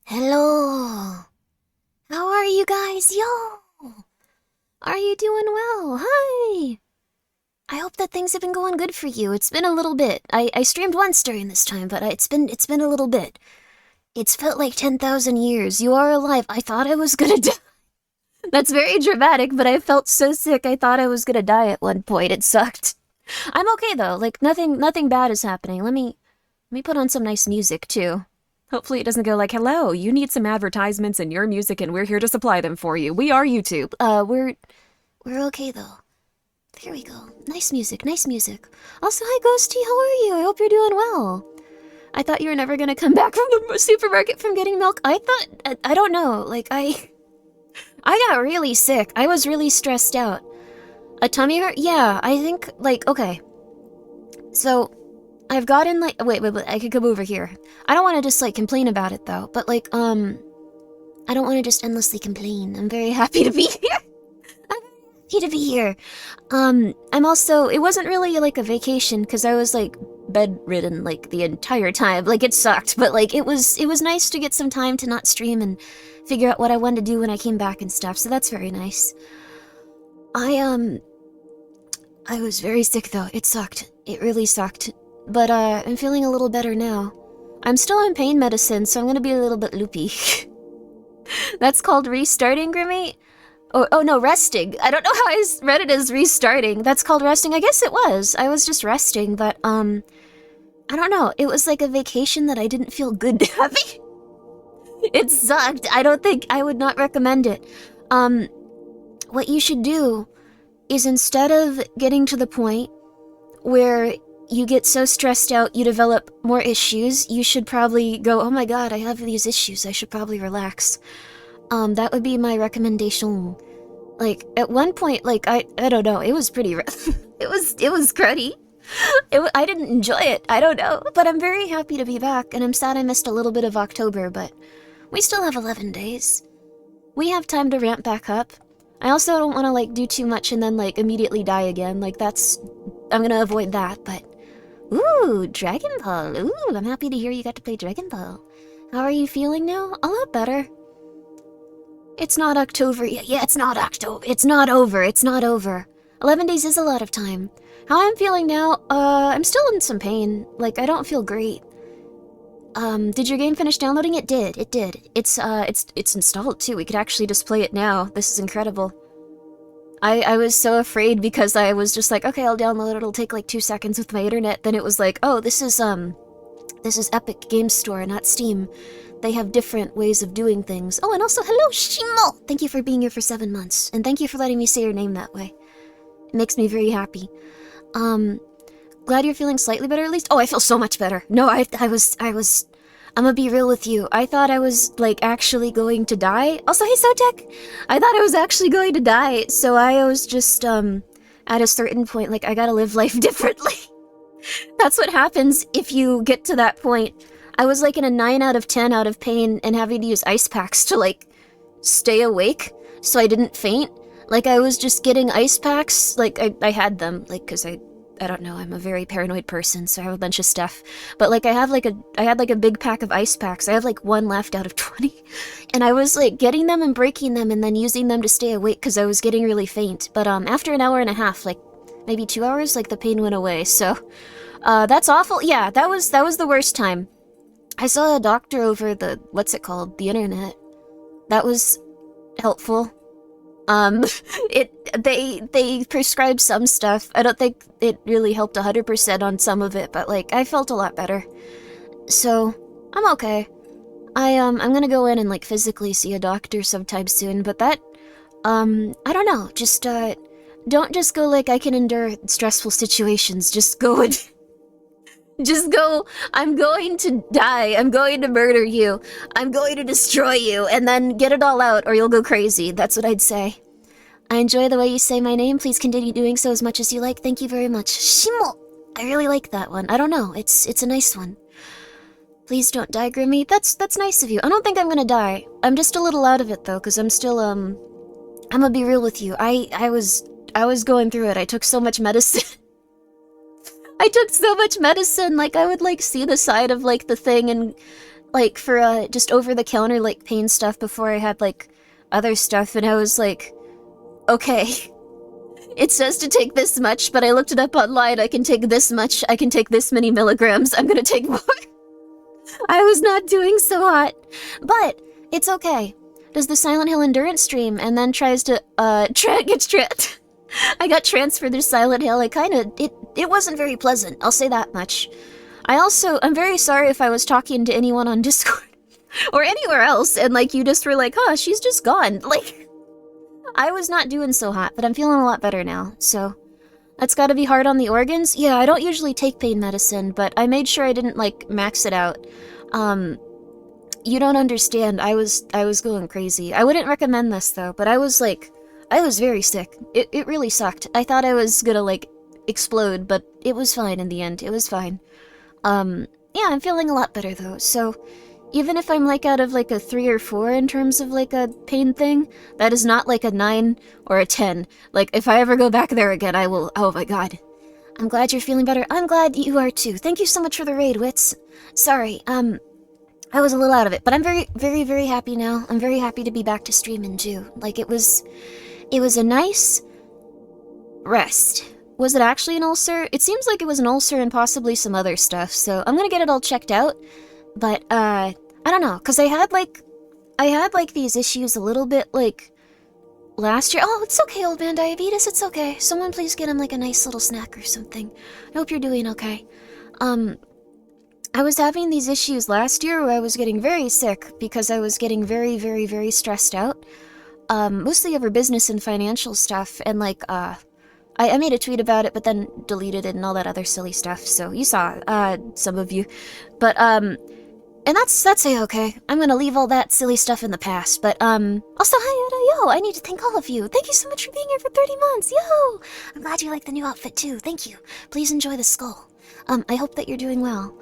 Hello. How are you guys? Yo. Are you doing well? Hi. I hope that things have been going good for you. It's been a little bit. I streamed once during this time, but it's been a little bit. It's felt like 10,000 years. You are alive. I thought I was gonna die. That's very dramatic, but I felt so sick I thought I was gonna die at one point. It sucked. I'm okay though. Like nothing bad is happening. Let me put on some nice music too. Hopefully it doesn't go like, hello, you need some advertisements in your music and we're here to supply them for you. We are YouTube. We're okay though. There we go. Nice music, nice music. Also, hi Ghosty, how are you? I hope you're doing well. I thought you were never gonna come back from the supermarket from getting milk. I don't know, like I got really sick. I was really stressed out. A tummy hurt? Yeah, I think, like, okay. So, I've gotten, like, wait, I could come over here. I don't want to just, like, complain about it, though. But, like, I don't want to just endlessly complain. I'm very happy to be here. I'm happy to be here. I'm also, it wasn't really, like, a vacation, because I was, like, bedridden, like, the entire time. Like, it sucked, but, like, it was nice to get some time to not stream and figure out what I wanted to do when I came back and stuff, so that's very nice. I was very sick, though. It sucked. It really sucked. But, I'm feeling a little better now. I'm still on pain medicine, so I'm gonna be a little bit loopy. That's called restarting, Grimmi? Oh no, resting. I don't know how I read it as restarting. That's called resting. I guess it was. I was just resting, but, I don't know. It was like a vacation that I didn't feel good having. It sucked. I would not recommend it. What you should do is instead of getting to the point where you get so stressed out you develop more issues, you should probably go, oh my god, I have these issues, I should probably relax. That would be my recommendation. Like, at one point, like, I don't know, it was pretty rough. it was cruddy. I didn't enjoy it, I don't know. But I'm very happy to be back, and I'm sad I missed a little bit of October, but we still have 11 days. We have time to ramp back up. I also don't want to, like, do too much and then, like, immediately die again. Like, I'm gonna avoid that, but... Ooh, Dragon Ball. Ooh, I'm happy to hear you got to play Dragon Ball. How are you feeling now? A lot better. It's not October yet. Yeah, it's not October. It's not over. It's not over. 11 days is a lot of time. How I'm feeling now? I'm still in some pain. Like, I don't feel great. Did your game finish downloading? It did. It did. It's installed, too. We could actually just play it now. This is incredible. I was so afraid because I was just like, okay, I'll download it. It'll take like 2 seconds with my internet. Then it was like, oh, this is Epic Games Store, not Steam. They have different ways of doing things. Oh, and also, hello, Shimo! Thank you for being here for 7 months. And thank you for letting me say your name that way. It makes me very happy. Glad you're feeling slightly better at least? Oh, I feel so much better. No, I'm gonna be real with you. I thought I was, like, actually going to die. Also, hey, Sotek! I thought I was actually going to die, so I was just, at a certain point, like, I gotta live life differently. That's what happens if you get to that point. I was, like, in a 9 out of 10 out of pain and having to use ice packs to, like, stay awake so I didn't faint. Like, I was just getting ice packs. Like, I had them, like, because I don't know, I'm a very paranoid person, so I have a bunch of stuff. But, like, I had, like, a big pack of ice packs. I have, like, 1 left out of 20. And I was, like, getting them and breaking them and then using them to stay awake because I was getting really faint. But, after an hour and a half, like, maybe 2 hours, like, the pain went away, so... that's awful. Yeah, that was the worst time. I saw a doctor over the, what's it called? The internet. That was helpful. They prescribed some stuff. I don't think it really helped 100% on some of it, but, like, I felt a lot better. So, I'm okay. I'm gonna go in and, like, physically see a doctor sometime soon, but that, I don't know, just, don't just go, like, I can endure stressful situations, just go and Just go, I'm going to die, I'm going to murder you, I'm going to destroy you, and then get it all out or you'll go crazy. That's what I'd say. I enjoy the way you say my name. Please continue doing so as much as you like. Thank you very much. Shimo! I really like that one. I don't know, it's a nice one. Please don't die, Grimmi. That's nice of you. I don't think I'm gonna die. I'm just a little out of it though, because I'm still, I'm gonna be real with you. I was going through it. I took so much medicine. I took so much medicine, like, I would, like, see the side of, like, the thing and, like, for, just over-the-counter, like, pain stuff before I had, like, other stuff, and I was like, okay, it says to take this much, but I looked it up online, I can take this much, I can take this many milligrams, I'm gonna take more. I was not doing so hot, but it's okay. Does the Silent Hill Endurance stream, and then tries to, I got transferred to Silent Hill. It wasn't very pleasant, I'll say that much. I'm very sorry if I was talking to anyone on Discord or anywhere else and like you just were like, huh, she's just gone. Like, I was not doing so hot, but I'm feeling a lot better now, so that's gotta be hard on the organs. Yeah, I don't usually take pain medicine, but I made sure I didn't like max it out. You don't understand, I was going crazy. I wouldn't recommend this though, but I was very sick. It really sucked. I thought I was gonna, like, explode, but it was fine in the end. It was fine. Yeah, I'm feeling a lot better, though, so even if I'm, like, out of, like, a 3 or 4 in terms of, like, a pain thing, that is not, like, a 9 or a 10. Like, if I ever go back there again, I will— oh my god. I'm glad you're feeling better. I'm glad you are, too. Thank you so much for the raid, Wits. Sorry, I was a little out of it, but I'm very, very, very happy now. I'm very happy to be back to streaming, too. Like, it was a nice rest. Was it actually an ulcer? It seems like it was an ulcer and possibly some other stuff, so I'm gonna get it all checked out. But, I don't know, because I had, like, these issues a little bit, like, last year. Oh, it's okay, old man diabetes, it's okay. Someone please get him, like, a nice little snack or something. I hope you're doing okay. I was having these issues last year where I was getting very sick because I was getting very, very, very stressed out. Mostly over business and financial stuff, and like, I made a tweet about it, but then deleted it and all that other silly stuff, so you saw, some of you. But, and that's a-okay. I'm gonna leave all that silly stuff in the past, but, also, hi, yo, I need to thank all of you. Thank you so much for being here for 30 months, yo! I'm glad you like the new outfit, too, thank you. Please enjoy the skull. I hope that you're doing well.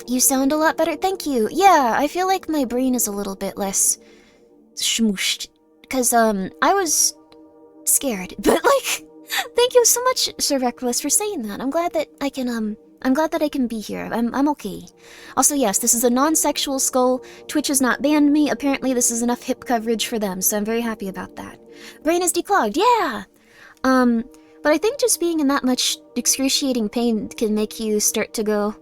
You sound a lot better, thank you. Yeah, I feel like my brain is a little bit less shmooshed, because, I was scared, but, like, thank you so much, Sir Reckless, for saying that. I'm glad that I can be here. I'm okay. Also, yes, this is a non-sexual skull. Twitch has not banned me. Apparently, this is enough hip coverage for them, so I'm very happy about that. Brain is declogged, yeah! But I think just being in that much excruciating pain can make you start to go,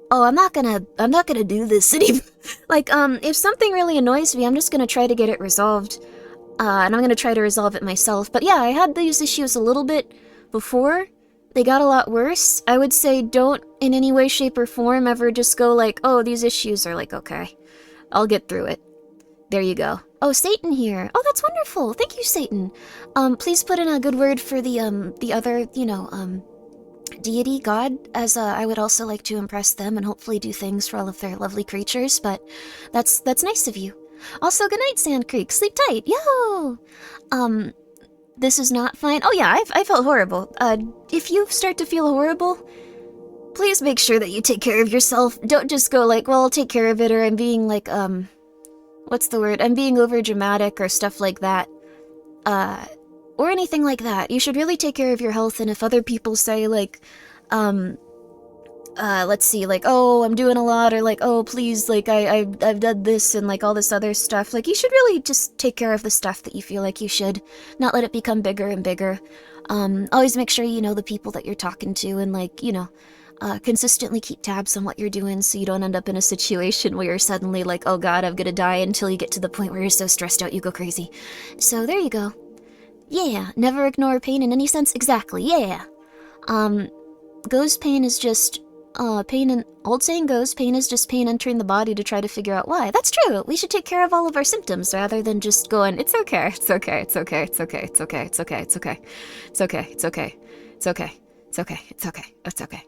oh, I'm not gonna do this anymore. Like, if something really annoys me, I'm just gonna try to get it resolved. And I'm gonna try to resolve it myself. But yeah, I had these issues a little bit before. They got a lot worse. I would say don't, in any way, shape, or form, ever just go like, oh, these issues are like, okay, I'll get through it. There you go. Oh, Satan here. Oh, that's wonderful. Thank you, Satan. Please put in a good word for the other, you know, deity, god, as, I would also like to impress them and hopefully do things for all of their lovely creatures, but that's nice of you. Also, good night, Sand Creek. Sleep tight. Yo! This is not fine. Oh yeah, I felt horrible. If you start to feel horrible, please make sure that you take care of yourself. Don't just go like, well, I'll take care of it, or I'm being like, what's the word? I'm being over dramatic or stuff like that. Or anything like that. You should really take care of your health, and if other people say like, let's see, like, oh, I'm doing a lot, or like, oh, please, like, I've done this, and like all this other stuff, like, you should really just take care of the stuff that you feel like you should, not let it become bigger and bigger. Always make sure you know the people that you're talking to, and like, you know, consistently keep tabs on what you're doing so you don't end up in a situation where you're suddenly like, oh god, I'm gonna die, until you get to the point where you're so stressed out you go crazy. So there you go. Yeah, never ignore pain in any sense. Exactly, yeah. Ghost pain is just, old saying goes, pain is just pain entering the body to try to figure out why. That's true! We should take care of all of our symptoms rather than just going, it's okay, it's okay, it's okay, it's okay, it's okay, it's okay, it's okay, it's okay, it's okay, it's okay. It's okay. It's okay. It's okay.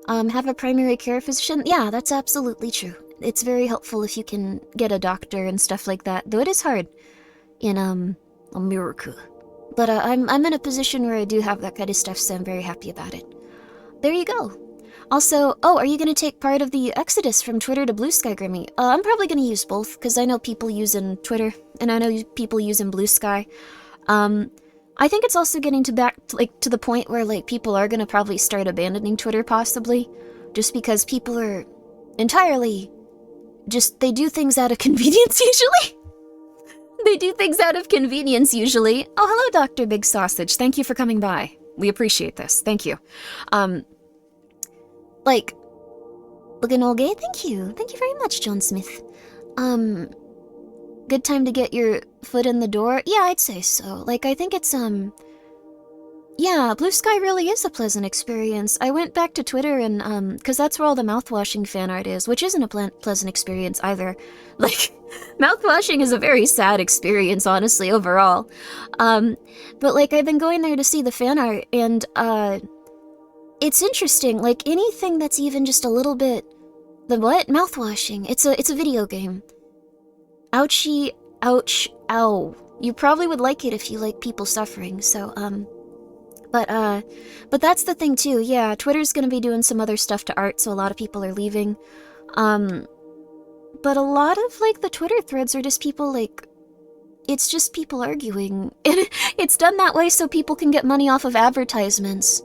Have a primary care physician? Yeah, that's absolutely true. It's very helpful if you can get a doctor and stuff like that, though it is hard in, America. But, I'm in a position where I do have that kind of stuff, so I'm very happy about it. There you go. Also, oh, are you gonna take part of the exodus from Twitter to Blue Sky, Grimmi? I'm probably gonna use both, because I know people using Twitter, and I know people using Blue Sky. I think it's also getting to the point where, like, people are gonna probably start abandoning Twitter, possibly, just because people are entirely they do things out of convenience, usually. They do things out of convenience, usually. Oh, hello, Dr. Big Sausage. Thank you for coming by. We appreciate this. Thank you. Like, looking all gay? Thank you. Thank you very much, John Smith. Good time to get your foot in the door? Yeah, I'd say so. Like, I think it's, yeah, Blue Sky really is a pleasant experience. I went back to Twitter and, because that's where all the mouthwashing fan art is, which isn't a pleasant experience either. Like, mouthwashing is a very sad experience, honestly, overall. But, like, I've been going there to see the fan art, and, it's interesting. Like, anything that's even just a little bit... The what? Mouthwashing. It's a video game. Ouchie, ouch, ow. You probably would like it if you like people suffering, so, but that's the thing too, yeah, Twitter's gonna be doing some other stuff to art, so a lot of people are leaving. But a lot of, like, the Twitter threads are just people, like, it's just people arguing. It's done that way so people can get money off of advertisements.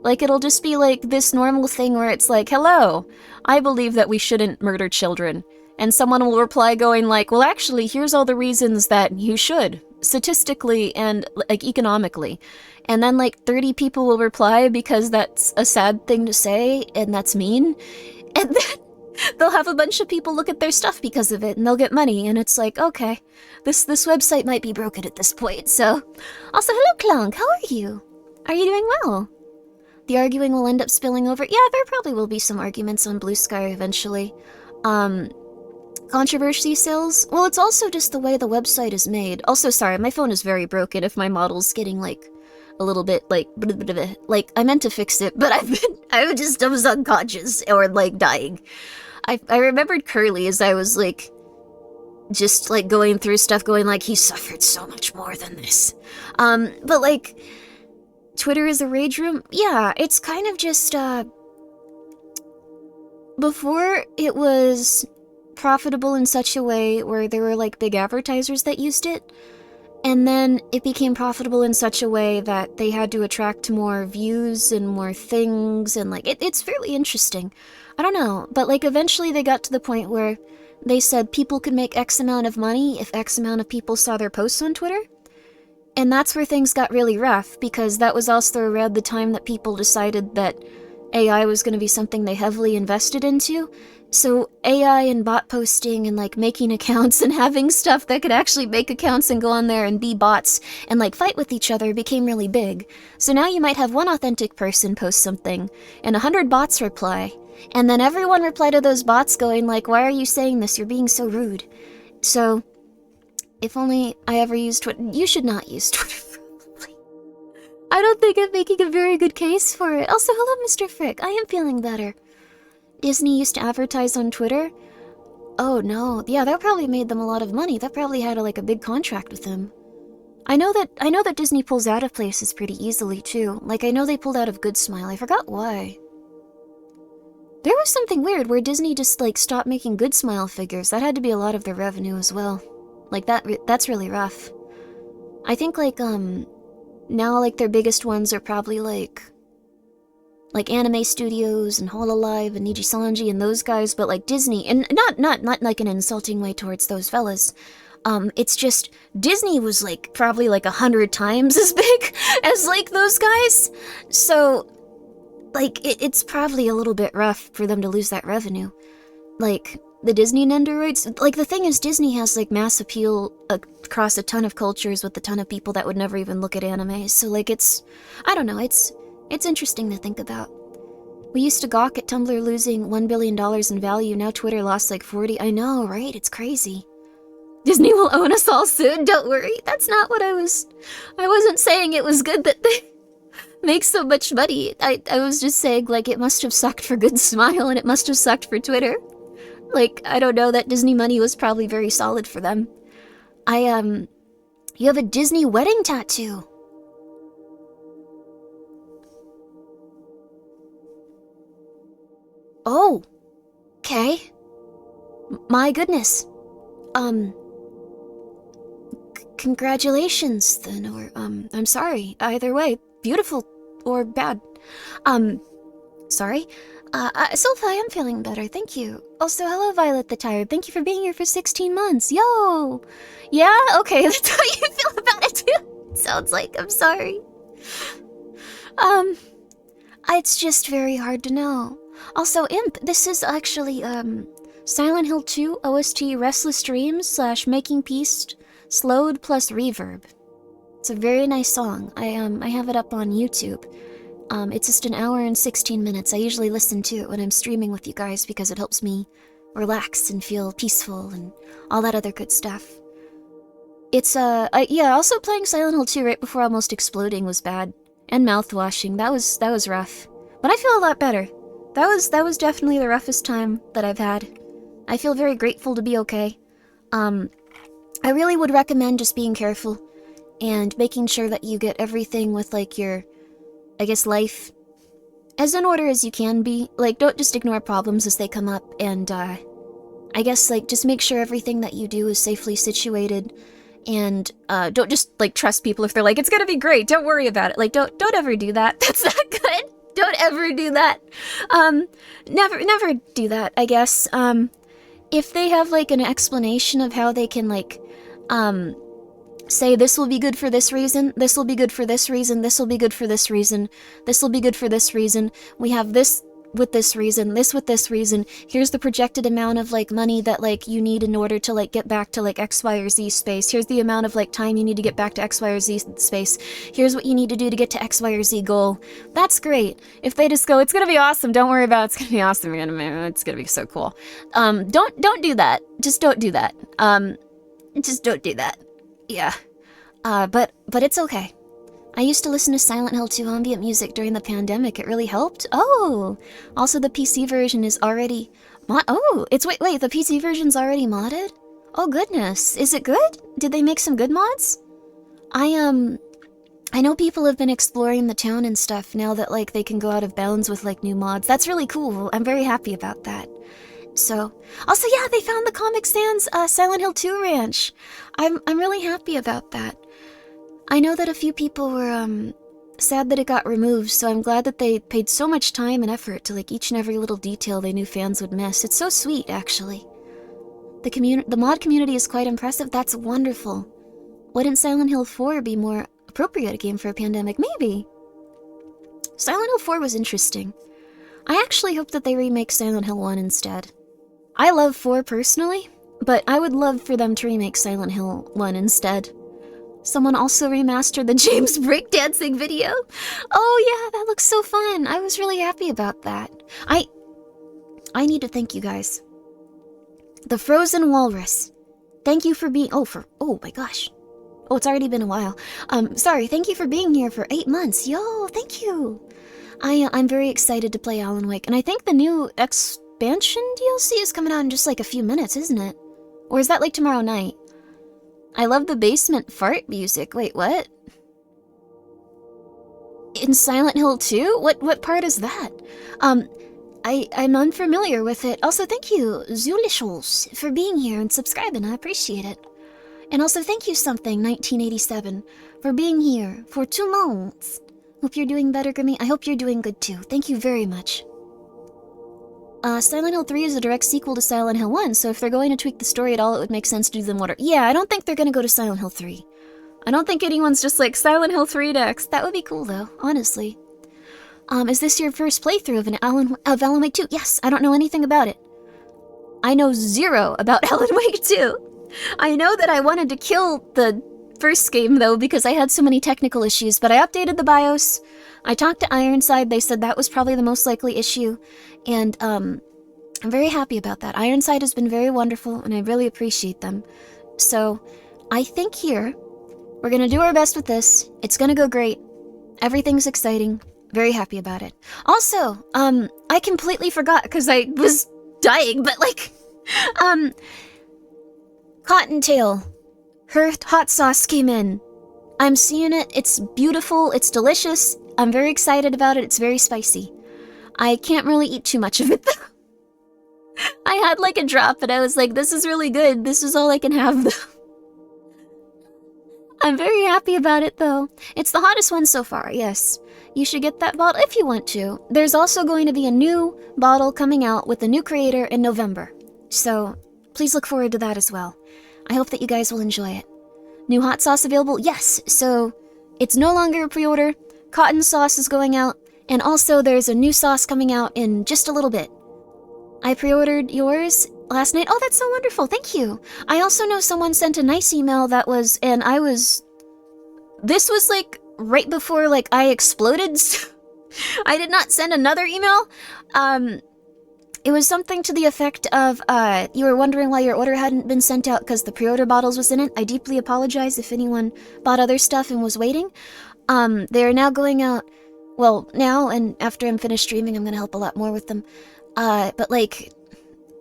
Like, it'll just be, like, this normal thing where it's like, hello, I believe that we shouldn't murder children. And someone will reply going like, well, actually, here's all the reasons that you should, statistically and, like, economically. And then, like, 30 people will reply because that's a sad thing to say, and that's mean. And then they'll have a bunch of people look at their stuff because of it, and they'll get money, and it's like, okay, this website might be broken at this point, so... Also, hello, Clunk, how are you? Are you doing well? The arguing will end up spilling over. Yeah, there probably will be some arguments on Blue Sky eventually. Controversy sales? Well, it's also just the way the website is made. Also, sorry, my phone is very broken if my model's getting, like, a little bit, like, like, I meant to fix it, but I was unconscious, or, like, dying. I remembered Curly as I was, like, just, like, going through stuff, going like, he suffered so much more than this. But, like, Twitter is a rage room? Yeah, it's kind of just, before it was profitable in such a way where there were, like, big advertisers that used it, and then it became profitable in such a way that they had to attract more views and more things, and, like, it's fairly interesting. I don't know, but, like, eventually they got to the point where they said people could make X amount of money if X amount of people saw their posts on Twitter. And that's where things got really rough, because that was also around the time that people decided that AI was going to be something they heavily invested into. So AI and bot posting and, like, making accounts and having stuff that could actually make accounts and go on there and be bots and, like, fight with each other became really big. So now you might have one authentic person post something, and 100 bots reply, and then everyone reply to those bots going like, why are you saying this? You're being so rude. So, if only I ever used Twitter. You should not use Twitter, probably. I don't think I'm making a very good case for it. Also, hello, Mr. Frick. I am feeling better. Disney used to advertise on Twitter? Oh, no. Yeah, that probably made them a lot of money. That probably had, like, a big contract with them. I know that Disney pulls out of places pretty easily, too. Like, I know they pulled out of Good Smile. I forgot why. There was something weird where Disney just, like, stopped making Good Smile figures. That had to be a lot of their revenue as well. Like, that's really rough. I think, like, now, like, their biggest ones are probably, like Anime Studios and Hololive and Nijisanji and those guys, but, like, Disney, and not like an insulting way towards those fellas. It's just, Disney was, like, probably, like, 100 times as big as, like, those guys. So, like, it's probably a little bit rough for them to lose that revenue. Like, the Disney Nendoroids, like, the thing is, Disney has, like, mass appeal across a ton of cultures with a ton of people that would never even look at anime, so, like, I don't know, it's interesting to think about. We used to gawk at Tumblr losing $1 billion in value, now Twitter lost, like, 40. I know, right? It's crazy. Disney will own us all soon, don't worry. That's not what I wasn't saying it was good that makes so much money. I was just saying, like, it must have sucked for Good Smile and it must have sucked for Twitter. Like, I don't know, that Disney money was probably very solid for them. You have a Disney wedding tattoo. Oh, okay. My goodness. Congratulations, then, or, I'm sorry. Either way, beautiful or bad. Sorry. Sophie, I am feeling better, thank you. Also, hello, Violet the Tired. Thank you for being here for 16 months. Yo! Yeah? Okay, that's how you feel about it, too. Sounds like, I'm sorry. It's just very hard to know. Also, Imp, this is actually, Silent Hill 2 OST Restless Dreams / Making Peace slowed plus reverb. It's a very nice song. I have it up on YouTube. It's just an hour and 16 minutes. I usually listen to it when I'm streaming with you guys because it helps me relax and feel peaceful and all that other good stuff. It's, yeah, also playing Silent Hill 2 right before almost exploding was bad. And mouthwashing, that was rough. But I feel a lot better. That was definitely the roughest time that I've had. I feel very grateful to be okay. I really would recommend just being careful and making sure that you get everything with, like, your, I guess, life as in order as you can be. Like, don't just ignore problems as they come up, and, I guess, like, just make sure everything that you do is safely situated, and, don't just, like, trust people if they're like, it's gonna be great, don't worry about it. Like, don't ever do that. That's not good. Don't ever do that. Never do that, I guess. If they have, like, an explanation of how they can, like, say this will be good for this reason, this will be good for this reason, this will be good for this reason, this will be good for this reason, we have this with this reason, this with this reason, here's the projected amount of, like, money that, like, you need in order to, like, get back to, like, X, Y, or Z space, here's the amount of, like, time you need to get back to X, Y, or Z space, here's what you need to do to get to X, Y, or Z goal. That's great. If they just go, it's gonna be awesome, don't worry about it, it's gonna be awesome, it's gonna be so cool. Don't do that. Just don't do that. Just don't do that. Yeah. But it's okay. I used to listen to Silent Hill 2 ambient music during the pandemic. It really helped. Oh! Also, the PC version is already oh! It's wait, the PC version's already modded? Oh goodness. Is it good? Did they make some good mods? I know people have been exploring the town and stuff now that, like, they can go out of bounds with, like, new mods. That's really cool. I'm very happy about that. So, also, yeah, they found the Comic Sans Silent Hill 2 ranch. I'm really happy about that. I know that a few people were sad that it got removed, so I'm glad that they paid so much time and effort to, like, each and every little detail they knew fans would miss. It's so sweet, actually. The mod community is quite impressive. That's wonderful. Wouldn't Silent Hill 4 be more appropriate a game for a pandemic? Maybe. Silent Hill 4 was interesting. I actually hope that they remake Silent Hill 1 instead. I love 4 personally, but I would love for them to remake Silent Hill 1 instead. Someone also remastered the James breakdancing video. Oh yeah, that looks so fun. I was really happy about that. I need to thank you guys. The Frozen Walrus. Thank you for being- oh my gosh. Oh, it's already been a while. Sorry, thank you for being here for 8 months. Yo, thank you. I'm very excited to play Alan Wake, and I think the new expansion DLC is coming out in just like a few minutes, isn't it? Or is that like tomorrow night? I love the basement fart music. Wait, what? In Silent Hill 2? What part is that? I'm unfamiliar with it. Also, thank you, Zulishos, for being here and subscribing. I appreciate it. And also, thank you, Something 1987, for being here for 2 months. Hope you're doing better, Grimmi. I hope you're doing good too. Thank you very much. Silent Hill 3 is a direct sequel to Silent Hill 1, so if they're going to tweak the story at all, it would make sense to do them order. Yeah, I don't think they're gonna go to Silent Hill 3. I don't think anyone's just like, Silent Hill 3 next. That would be cool, though, honestly. Is this your first playthrough of Alan Wake 2? Yes, I don't know anything about it. I know 0 about Alan Wake 2. I know that I wanted to kill the first game, though, because I had so many technical issues, but I updated the BIOS. I talked to Ironside, they said that was probably the most likely issue, and, I'm very happy about that. Ironside has been very wonderful, and I really appreciate them. So, I think here, we're gonna do our best with this. It's gonna go great. Everything's exciting. Very happy about it. Also, I completely forgot because I was dying, but like, Cottontail, her hot sauce came in. I'm seeing it. It's beautiful. It's delicious. I'm very excited about it. It's very spicy. I can't really eat too much of it though. I had like a drop and I was like, this is really good. This is all I can have though. I'm very happy about it though. It's the hottest one so far, yes. You should get that bottle if you want to. There's also going to be a new bottle coming out with a new creator in November. So please look forward to that as well. I hope that you guys will enjoy it. New hot sauce available? Yes. So it's no longer a pre-order. Cotton sauce is going out. And also there's a new sauce coming out in just a little bit. I pre-ordered yours last night. Oh, that's so wonderful. Thank you. I also know someone sent a nice email that was, and I was, this was like right before like I exploded. I did not send another email. It was something to the effect of, you were wondering why your order hadn't been sent out because the pre-order bottles was in it. I deeply apologize if anyone bought other stuff and was waiting. They are now going out, well, now, and after I'm finished streaming, I'm gonna help a lot more with them. But like,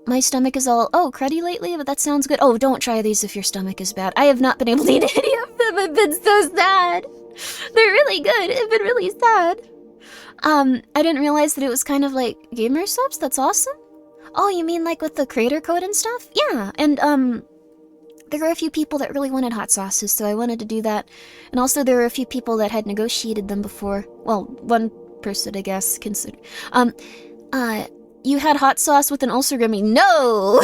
my stomach is all, oh, cruddy lately, but that sounds good. Oh, don't try these if your stomach is bad. I have not been able to eat any of them. I've been so sad. They're really good. I've been really sad. I didn't realize that it was kind of like gamer subs. That's awesome. Oh, you mean like with the creator code and stuff? Yeah, and there were a few people that really wanted hot sauces, so I wanted to do that. And also there were a few people that had negotiated them before. Well, one person, I guess, considered. You had hot sauce with an ulcer, Grimmi? No!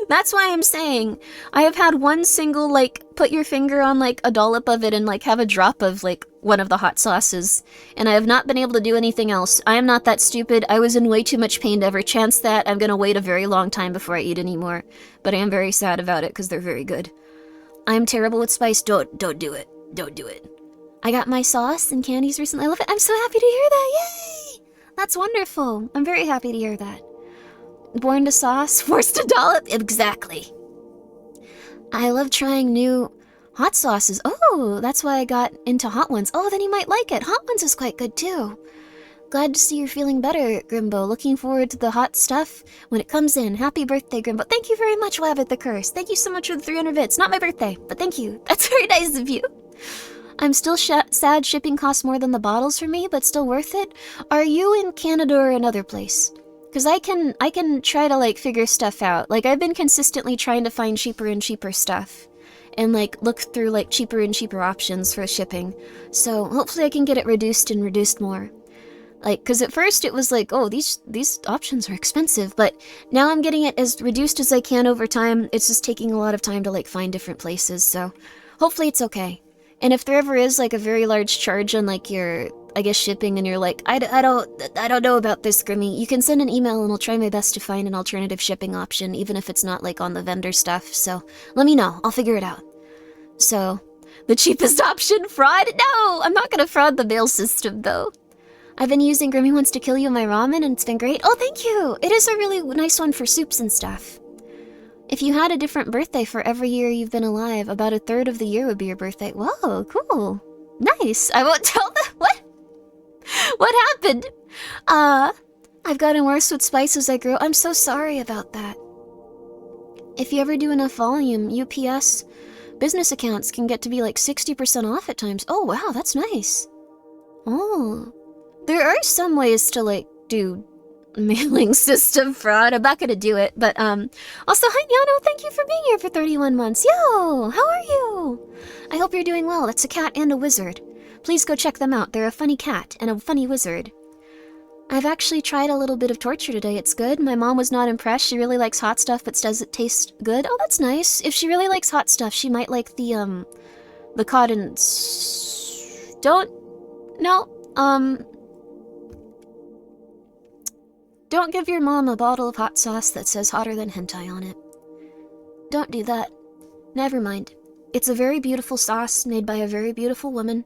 That's why I'm saying I have had one single, like, put your finger on, like, a dollop of it and, like, have a drop of, like, one of the hot sauces. And I have not been able to do anything else. I am not that stupid. I was in way too much pain to ever chance that. I'm gonna wait a very long time before I eat anymore. But I am very sad about it, because they're very good. I'm terrible with spice. Don't do it. Don't do it. I got my sauce and candies recently. I love it. I'm so happy to hear that. Yay! That's wonderful. I'm very happy to hear that. Born to sauce, forced to dollop. Exactly. I love trying new hot sauces. Oh, that's why I got into hot ones. Oh, then you might like it. Hot ones is quite good too. Glad to see you're feeling better, Grimbo. Looking forward to the hot stuff when it comes in. Happy birthday, Grimbo. Thank you very much, Wabbit the Curse. Thank you so much for the 300 bits. Not my birthday, but thank you. That's very nice of you. I'm still sad shipping costs more than the bottles for me, but still worth it. Are you in Canada or another place? Because I can try to, like, figure stuff out. Like, I've been consistently trying to find cheaper and cheaper stuff. And, like, look through, like, cheaper and cheaper options for shipping. So, hopefully I can get it reduced and reduced more. Like, because at first it was like, oh, these options are expensive. But now I'm getting it as reduced as I can over time. It's just taking a lot of time to, like, find different places. So, hopefully it's okay. And if there ever is, like, a very large charge on, like, your, I guess, shipping, and you're like, I don't know about this, Grimmi, you can send an email and I'll try my best to find an alternative shipping option, even if it's not, like, on the vendor stuff. So, let me know. I'll figure it out. So, the cheapest option? Fraud? No! I'm not gonna fraud the mail system, though. I've been using Grimmi Wants to Kill You in my ramen, and it's been great. Oh, thank you! It is a really nice one for soups and stuff. If you had a different birthday for every year you've been alive, about a third of the year would be your birthday. Whoa, cool. Nice. I won't tell them. What? What happened? I've gotten worse with spice as I grow. I'm so sorry about that. If you ever do enough volume, UPS business accounts can get to be like 60% off at times. Oh, wow, that's nice. Oh. There are some ways to, like, do mailing system fraud. I'm not gonna do it, but also, hi Yano, thank you for being here for 31 months. Yo, how are you? I hope you're doing well. That's a cat and a wizard. Please go check them out. They're a funny cat and a funny wizard. I've actually tried a little bit of torture today. It's good. My mom was not impressed. She really likes hot stuff, but does it taste good? Oh, that's nice. If she really likes hot stuff, she might like the cotton. Don't give your mom a bottle of hot sauce that says hotter than hentai on it. Don't do that. Never mind. It's a very beautiful sauce made by a very beautiful woman,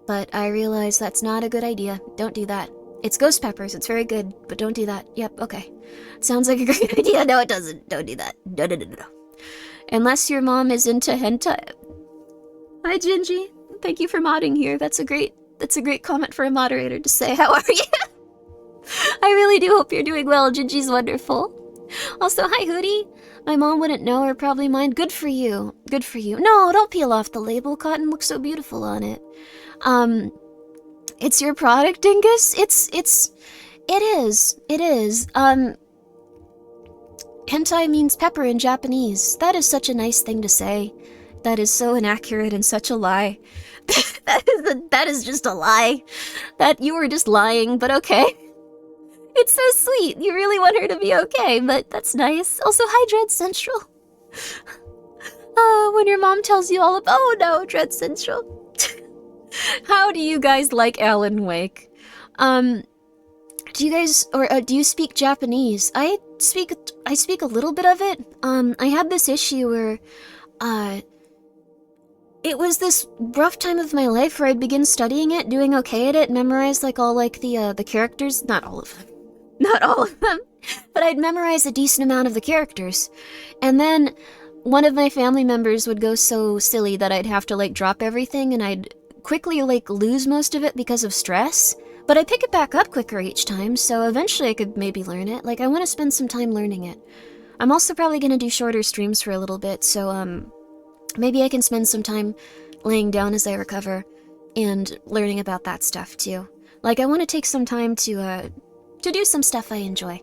but I realize that's not a good idea. Don't do that. It's ghost peppers. It's very good, but don't do that. Yep, okay. Sounds like a great idea. No, it doesn't. Don't do that. No. Unless your mom is into hentai. Hi, Gingy. Thank you for modding here. That's a great That's a great comment for a moderator to say. How are you? I really do hope you're doing well. Gingy's wonderful. Also, hi, Hootie. My mom wouldn't know or probably mind. Good for you. Good for you. No, don't peel off the label. Cotton looks so beautiful on it. It's your product, Dingus? It is. Hentai means pepper in Japanese. That is such a nice thing to say. That is so inaccurate and such a lie. that is just a lie. That you were just lying, but okay. It's so sweet. You really want her to be okay, but that's nice. Also, hi, Dread Central. When your mom tells you all about— oh no, Dread Central. How do you guys like Alan Wake? Do you guys, or do you speak Japanese? I speak a little bit of it. I had this issue where, it was this rough time of my life where I'd begin studying it, doing okay at it, memorize like all like the characters, not all of them, but I'd memorize a decent amount of the characters. And then one of my family members would go so silly that I'd have to like drop everything and I'd quickly like lose most of it because of stress. But I pick it back up quicker each time, so eventually I could maybe learn it. Like, I want to spend some time learning it. I'm also probably going to do shorter streams for a little bit, so maybe I can spend some time laying down as I recover and learning about that stuff too. Like, I want to take some time to do some stuff I enjoy.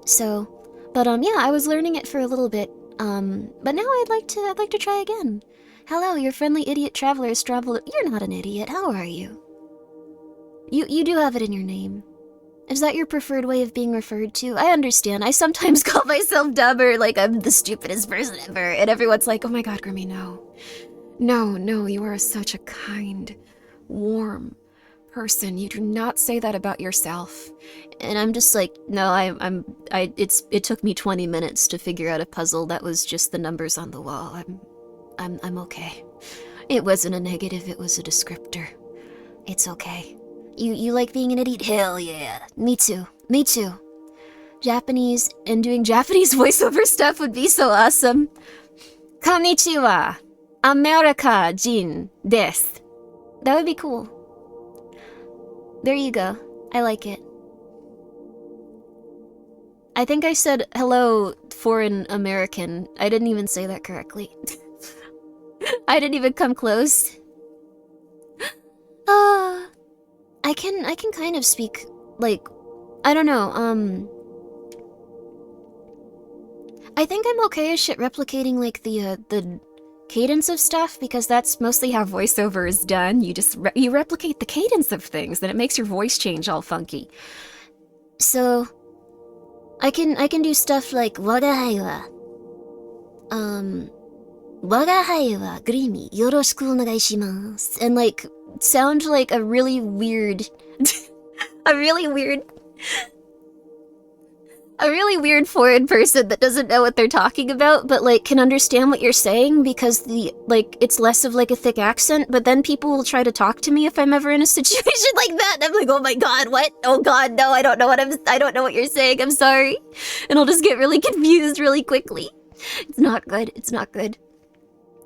So, but yeah, I was learning it for a little bit. But now I'd like to try again. Hello, your friendly idiot traveler traveled. You're not an idiot. How are you? You do have it in your name. Is that your preferred way of being referred to? I understand. I sometimes call myself dumb or like I'm the stupidest person ever, and everyone's like, oh my god, Grimmi, no. No, you are such a kind, warm person. You do not say that about yourself. And I'm just like, no, it took me 20 minutes to figure out a puzzle that was just the numbers on the wall. I'm okay. It wasn't a negative, it was a descriptor. It's okay. You like being an idiot? Hell yeah. Me too. Japanese and doing Japanese voiceover stuff would be so awesome. Konnichiwa. America Jin desu. That would be cool. There you go. I like it. I think I said hello, foreign American. I didn't even say that correctly. I didn't even come close. I can kind of speak, like, I don't know, I think I'm okay as shit replicating, like, the cadence of stuff, because that's mostly how voiceover is done. You replicate the cadence of things, then it makes your voice change all funky. So, I can do stuff like, Wagahai wa Grimmi, yoroshiku onegai shimasu, and, like, sound like a really weird foreign person that doesn't know what they're talking about, but like can understand what you're saying because it's less of like a thick accent. But then people will try to talk to me if I'm ever in a situation like that, and I'm like, oh my god, what? Oh god, no, I don't know what you're saying. I'm sorry, and I'll just get really confused really quickly. It's not good. It's not good.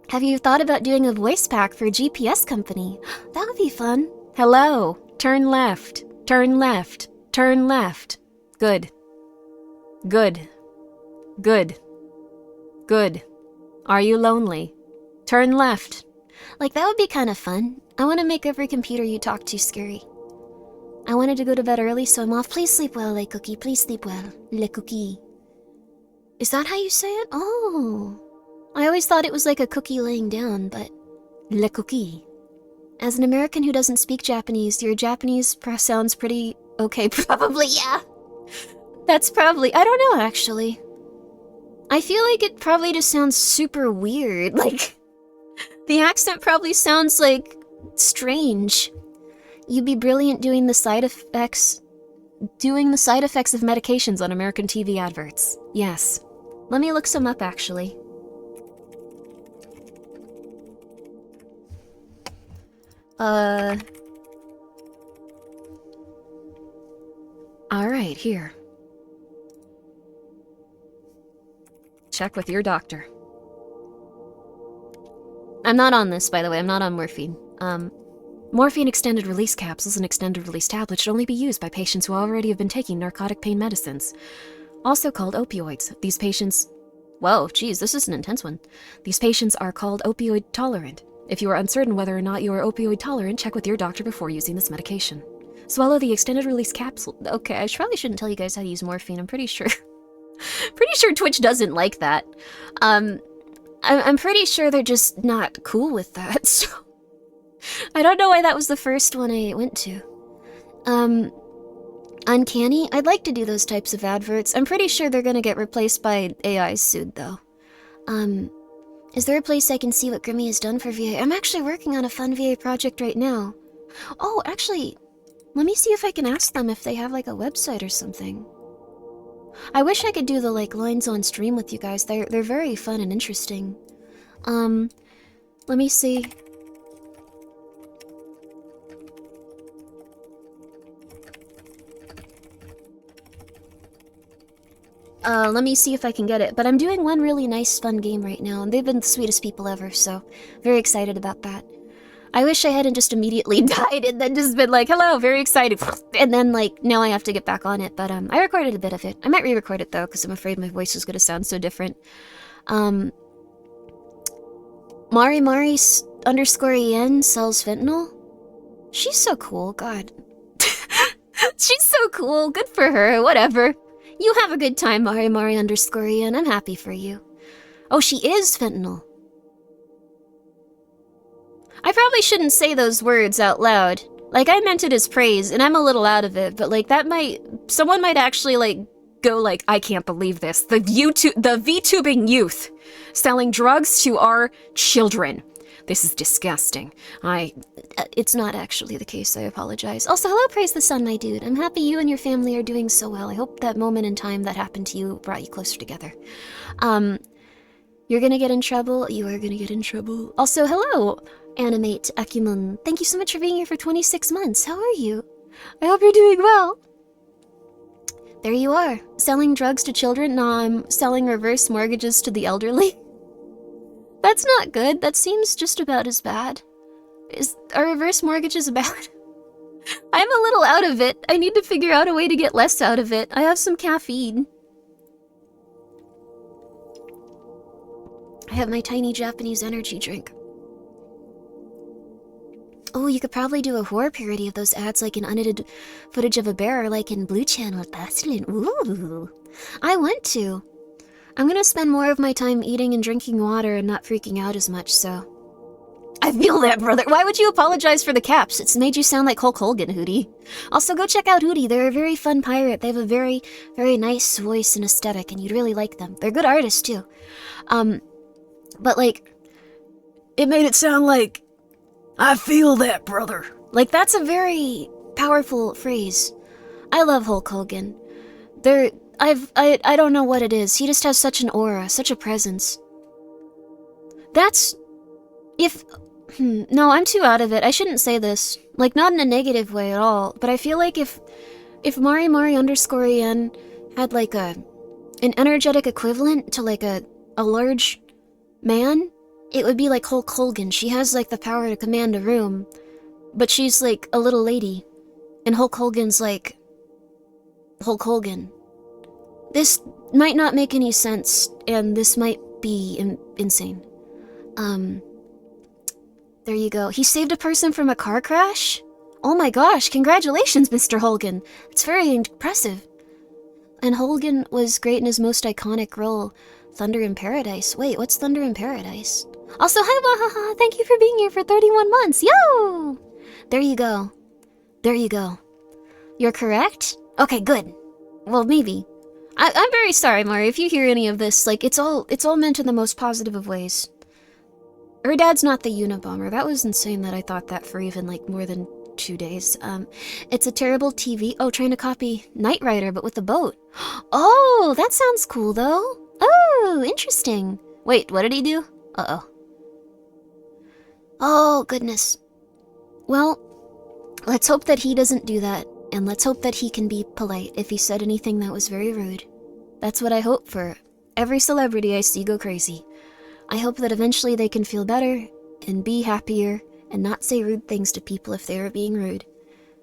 Have you thought about doing a voice pack for a GPS company? That would be fun. Hello. Turn left. Turn left. Turn left. Good. Good. Good. Good. Are you lonely? Turn left. Like, that would be kind of fun. I want to make every computer you talk to scary. I wanted to go to bed early, so I'm off. Please sleep well, Le Cookie. Please sleep well. Le Cookie. Is that how you say it? Oh. I always thought it was like a cookie laying down, but le cookie. As an American who doesn't speak Japanese, your Japanese sounds pretty okay. Probably, yeah. That's probably, I don't know actually. I feel like it probably just sounds super weird. Like, the accent probably sounds like strange. You'd be brilliant doing the side effects of medications on American TV adverts. Yes. Let me look some up actually. Alright, here. Check with your doctor. I'm not on this, by the way. I'm not on morphine. Morphine extended release capsules and extended release tablets should only be used by patients who already have been taking narcotic pain medicines, also called opioids. These patients... Whoa, geez, this is an intense one. These patients are called opioid tolerant. If you are uncertain whether or not you are opioid tolerant, check with your doctor before using this medication. Swallow the extended release capsule. Okay, I probably shouldn't tell you guys how to use morphine. I'm pretty sure... pretty sure Twitch doesn't like that. I'm pretty sure they're just not cool with that, so... I don't know why that was the first one I went to. Uncanny? I'd like to do those types of adverts. I'm pretty sure they're gonna get replaced by AI soon, though. Is there a place I can see what Grimmi has done for VA? I'm actually working on a fun VA project right now. Oh, actually, let me see if I can ask them if they have, like, a website or something. I wish I could do the, like, lines on stream with you guys. They're very fun and interesting. Let me see. Let me see if I can get it. But I'm doing one really nice, fun game right now, and they've been the sweetest people ever, so very excited about that. I wish I hadn't just immediately died and then just been like, hello, very excited, and then, like, now I have to get back on it, but, I recorded a bit of it. I might re-record it, though, because I'm afraid my voice is gonna sound so different. Mari_en sells fentanyl? She's so cool, God. She's so cool, good for her, whatever. You have a good time, Mari_en. I'm happy for you. Oh, she is fentanyl. I probably shouldn't say those words out loud. Like, I meant it as praise, and I'm a little out of it, but, like, someone might actually, like, go like, I can't believe this. The VTubing youth selling drugs to our children. This is disgusting. It's not actually the case, I apologize. Also, hello, Praise the Sun, my dude. I'm happy you and your family are doing so well. I hope that moment in time that happened to you brought you closer together. You're gonna get in trouble. You are gonna get in trouble. Also, hello, Animate Acumen. Thank you so much for being here for 26 months. How are you? I hope you're doing well. There you are. Selling drugs to children? No, I'm selling reverse mortgages to the elderly. That's not good. That seems just about as bad. Are reverse mortgages bad? I'm a little out of it. I need to figure out a way to get less out of it. I have some caffeine. I have my tiny Japanese energy drink. Oh, you could probably do a horror parody of those ads, like an unedited footage of a bear, or like in Blue Channel with Bastion. Ooh. I want to. I'm gonna spend more of my time eating and drinking water and not freaking out as much, so... I feel that, brother. Why would you apologize for the caps? It's made you sound like Hulk Hogan, Hootie. Also, go check out Hootie. They're a very fun pirate. They have a very, very nice voice and aesthetic, and you'd really like them. They're good artists, too. But, like, it made it sound like, I feel that, brother. Like, that's a very powerful phrase. I love Hulk Hogan. I don't know what it is. He just has such an aura, such a presence. No, I'm too out of it. I shouldn't say this. Like, not in a negative way at all. But I feel like if Mari_en had, like, an energetic equivalent to, like, a large man, it would be like Hulk Hogan. She has, like, the power to command a room. But she's, like, a little lady. And Hulk Hogan's, like... Hulk Hogan. This might not make any sense, and this might be insane. There you go. He saved a person from a car crash? Oh my gosh, congratulations, Mr. Hogan. It's very impressive. And Hogan was great in his most iconic role, Thunder in Paradise. Wait, what's Thunder in Paradise? Also, hi, Wahaha! Thank you for being here for 31 months! Yo! There you go. There you go. You're correct? Okay, good. Well, maybe. I'm very sorry, Mari, if you hear any of this. Like, it's all meant in the most positive of ways. Her dad's not the Unabomber. That was insane that I thought that for even, like, more than 2 days. It's a terrible TV. Oh, trying to copy Knight Rider, but with a boat. Oh, that sounds cool, though. Oh, interesting. Wait, what did he do? Uh-oh. Oh, goodness. Well, let's hope that he doesn't do that. And let's hope that he can be polite if he said anything that was very rude. That's what I hope for every celebrity I see go crazy. I hope that eventually they can feel better and be happier and not say rude things to people if they were being rude.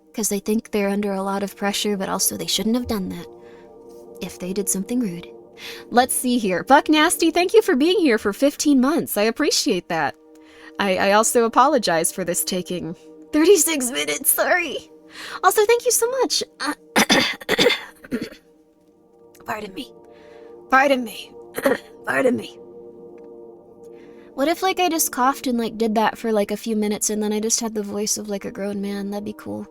Because they think they're under a lot of pressure, but also they shouldn't have done that if they did something rude. Let's see here. Buck Nasty, thank you for being here for 15 months. I appreciate that. I also apologize for this taking 36 minutes, sorry. Also, thank you so much. Pardon me. Pardon me. Pardon me. What if, like, I just coughed and, like, did that for, like, a few minutes and then I just had the voice of, like, a grown man? That'd be cool.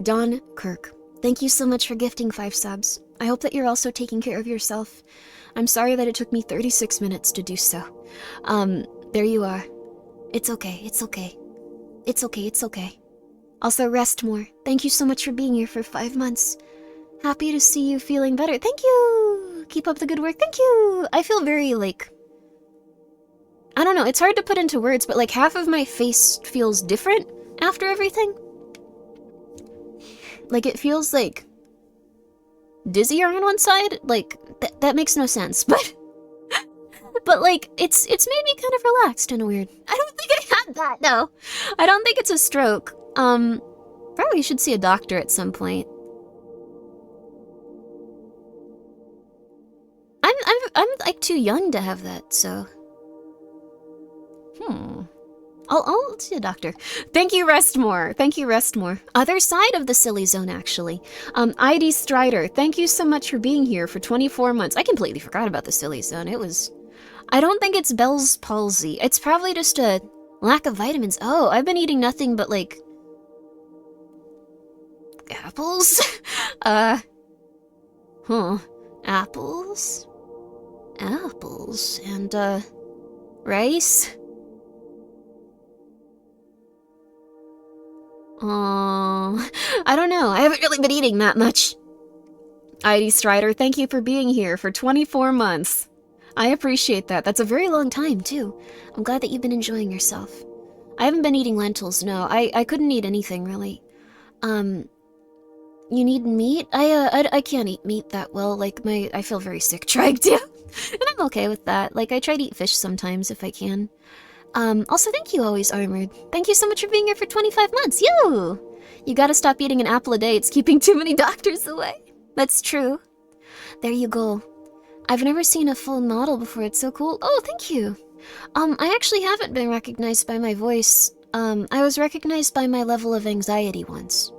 Don Kirk, thank you so much for gifting 5 subs. I hope that you're also taking care of yourself. I'm sorry that it took me 36 minutes to do so. There you are. It's okay, it's okay. It's okay, it's okay. Also, rest more. Thank you so much for being here for 5 months. Happy to see you feeling better. Thank you! Keep up the good work. Thank you! I feel very, like... I don't know, it's hard to put into words, but, like, half of my face feels different after everything. Like, it feels, like... dizzier on one side. Like, that makes no sense, but... but, like, it's made me kind of relaxed in a weird... I don't think I had that, no. I don't think it's a stroke. Probably should see a doctor at some point. I'm like too young to have that, so... I'll see a doctor. Thank you, Restmore. Thank you, Restmore. Other side of the silly zone, actually. ID Strider, thank you so much for being here for 24 months. I completely forgot about the silly zone. It was... I don't think it's Bell's palsy. It's probably just a lack of vitamins. Oh, I've been eating nothing but, like... apples? Apples? Apples. And, rice? I don't know. I haven't really been eating that much. ID Strider, thank you for being here for 24 months. I appreciate that. That's a very long time, too. I'm glad that you've been enjoying yourself. I haven't been eating lentils, no. I couldn't eat anything, really. You need meat? I can't eat meat that well. Like, I feel very sick trying to. And I'm okay with that. Like, I try to eat fish sometimes if I can. Also, thank you, Always Armored. Thank you so much for being here for 25 months. You gotta stop eating an apple a day. It's keeping too many doctors away. That's true. There you go. I've never seen a full model before. It's so cool. Oh, thank you. I actually haven't been recognized by my voice. I was recognized by my level of anxiety once.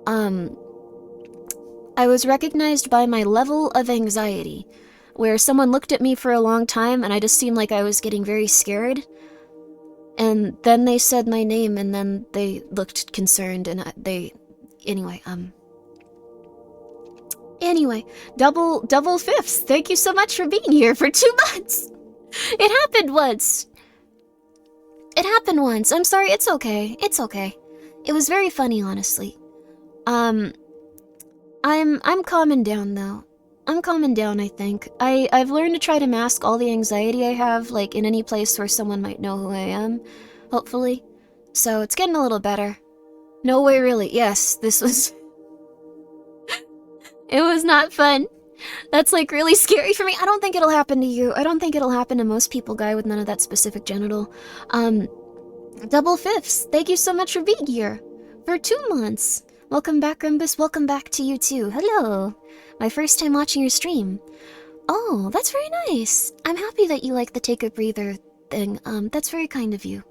I was recognized by my level of anxiety, where someone looked at me for a long time and I just seemed like I was getting very scared. And then they said my name and then they looked concerned and Anyway, double fifths. Thank you so much for being here for 2 months. It happened once. It happened once. I'm sorry. It's okay. It's okay. It was very funny, honestly. I'm calming down though. I'm calming down, I think. I've learned to try to mask all the anxiety I have, like in any place where someone might know who I am, hopefully. So it's getting a little better. No way, really. Yes, this was... It was not fun. That's like really scary for me. I don't think it'll happen to you. I don't think it'll happen to most people, guy, with none of that specific genital. Double fifths. Thank you so much for being here. For 2 months. Welcome back, Rumbus. Welcome back to you too. Hello. My first time watching your stream. Oh, that's very nice. I'm happy that you like the take a breather thing. That's very kind of you.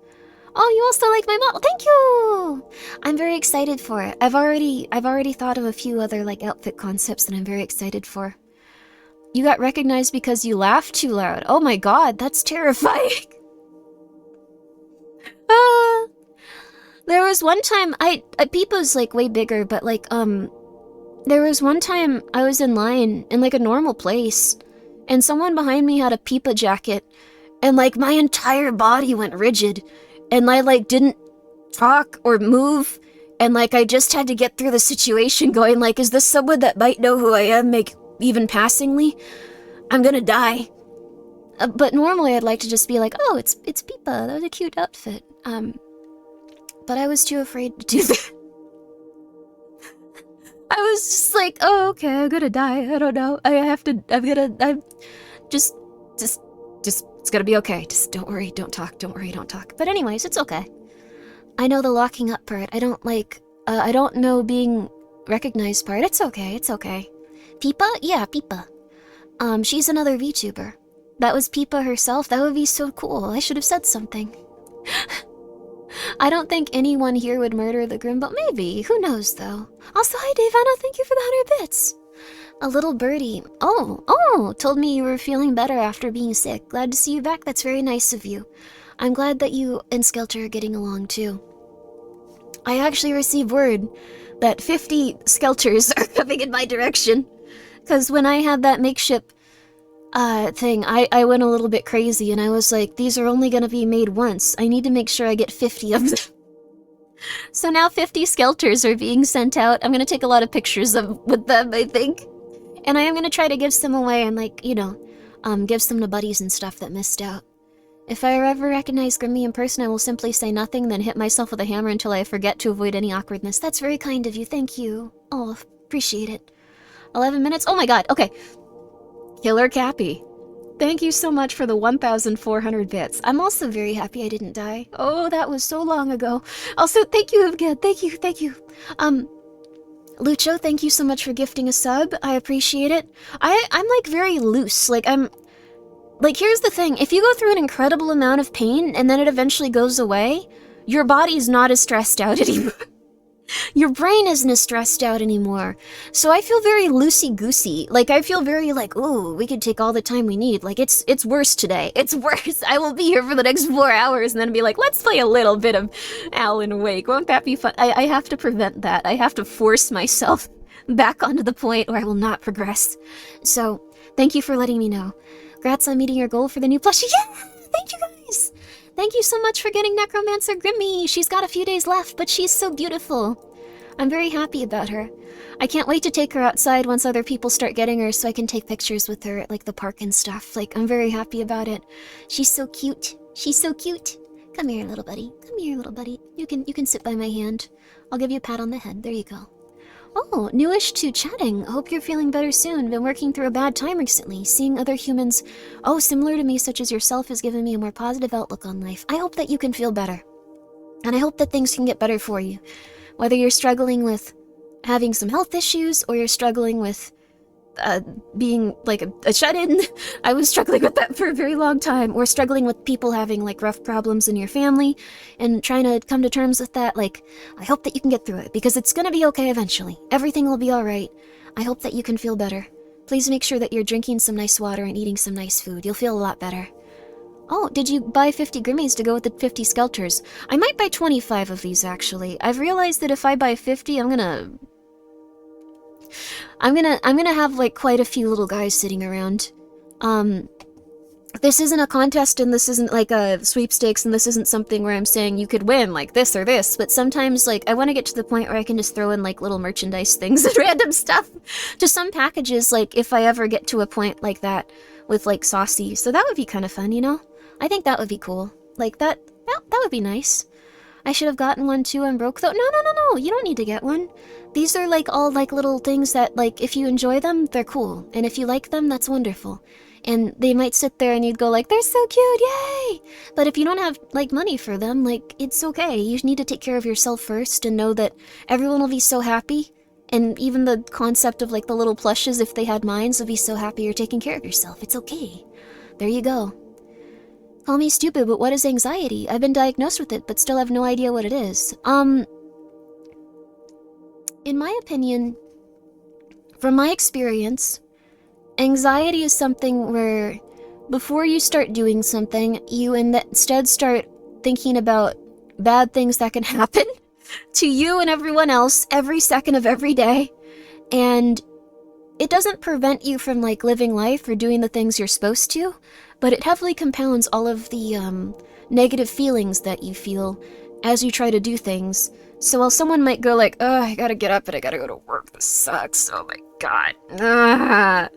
Oh, you also like my model. Thank you! I'm very excited for it. I've already thought of a few other like outfit concepts that I'm very excited for. You got recognized because you laughed too loud. Oh my god, that's terrifying. There was one time Peepa's like way bigger, but like there was one time I was in line in like a normal place and someone behind me had a Peepa jacket and like my entire body went rigid and I like didn't talk or move and like I just had to get through the situation going like, is this someone that might know who I am, make even passingly? I'm gonna die. But normally I'd like to just be like, oh, it's Peepa, that was a cute outfit. But I was too afraid to do that. I was just like, oh, okay, I'm gonna die. I don't know. I'm just It's gonna be okay. Just don't worry, don't talk, don't worry, don't talk. But anyways, it's okay. I know the locking up part. I don't like, I don't know being recognized part. It's okay, it's okay. Peepa? Yeah, Peepa. She's another VTuber. That was Peepa herself. That would be so cool. I should have said something. I don't think anyone here would murder the Grim, but maybe. Who knows, though? Also, hi, Davana. Thank you for the 100 bits. A little birdie. Oh, told me you were feeling better after being sick. Glad to see you back. That's very nice of you. I'm glad that you and Skelter are getting along, too. I actually received word that 50 Skelters are coming in my direction. Because when I had that makeshift thing, I went a little bit crazy, and I was like, these are only gonna be made once. I need to make sure I get 50 of them. So now 50 Skelters are being sent out. I'm gonna take a lot of pictures with them, I think. And I am gonna try to give some away and, like, you know, give some to buddies and stuff that missed out. If I ever recognize Grimmi in person, I will simply say nothing, then hit myself with a hammer until I forget to avoid any awkwardness. That's very kind of you, thank you. Oh, appreciate it. 11 minutes? Oh my god, okay. Killer Cappy. Thank you so much for the 1,400 bits. I'm also very happy I didn't die. Oh, that was so long ago. Also, thank you again. Thank you. Lucho, thank you so much for gifting a sub. I appreciate it. I'm like very loose. Like here's the thing. If you go through an incredible amount of pain and then it eventually goes away, your body's not as stressed out anymore. Your brain isn't as stressed out anymore. So I feel very loosey-goosey. Like, I feel very like, ooh, we could take all the time we need. Like, it's worse today. It's worse. I will be here for the next 4 hours and then be like, let's play a little bit of Alan Wake. Won't that be fun? I have to prevent that. I have to force myself back onto the point where I will not progress. So, thank you for letting me know. Congrats on meeting your goal for the new plushie. Yeah! Thank you guys! Thank you so much for getting Necromancer Grimmi. She's got a few days left, but she's so beautiful. I'm very happy about her. I can't wait to take her outside once other people start getting her so I can take pictures with her at, like, the park and stuff. Like, I'm very happy about it. She's so cute. She's so cute. Come here, little buddy. Come here, little buddy. You can sit by my hand. I'll give you a pat on the head. There you go. Oh, newish to chatting. Hope you're feeling better soon. Been working through a bad time recently. Seeing other humans, similar to me, such as yourself, has given me a more positive outlook on life. I hope that you can feel better. And I hope that things can get better for you. Whether you're struggling with having some health issues, or you're struggling with being, like, a shut-in. I was struggling with that for a very long time. Or struggling with people having, like, rough problems in your family, and trying to come to terms with that. Like, I hope that you can get through it, because it's gonna be okay eventually. Everything will be alright. I hope that you can feel better. Please make sure that you're drinking some nice water and eating some nice food. You'll feel a lot better. Oh, did you buy 50 Grimmies to go with the 50 Skelters? I might buy 25 of these, actually. I've realized that if I buy 50, I'm gonna have, like, quite a few little guys sitting around. This isn't a contest, and this isn't, like, a sweepstakes, and this isn't something where I'm saying you could win, like, this or this, but sometimes, like, I want to get to the point where I can just throw in, like, little merchandise things and random stuff to some packages, like, if I ever get to a point like that with, like, Saucy. So that would be kind of fun, you know? I think that would be cool. Like, that would be nice. I should have gotten one too. I'm broke though. No, you don't need to get one. These are, like, all, like, little things that, like, if you enjoy them, they're cool. And if you like them, that's wonderful. And they might sit there and you'd go like, they're so cute, yay! But if you don't have, like, money for them, like, it's okay. You need to take care of yourself first and know that everyone will be so happy. And even the concept of, like, the little plushes, if they had minds, would be so happy you're taking care of yourself. It's okay. There you go. Call me stupid, but what is anxiety? I've been diagnosed with it, but still have no idea what it is. In my opinion, from my experience, anxiety is something where before you start doing something, you instead start thinking about bad things that can happen to you and everyone else every second of every day. And it doesn't prevent you from, like, living life or doing the things you're supposed to, but it heavily compounds all of the negative feelings that you feel as you try to do things. So while someone might go like, oh, I gotta get up and I gotta go to work, this sucks, oh my god,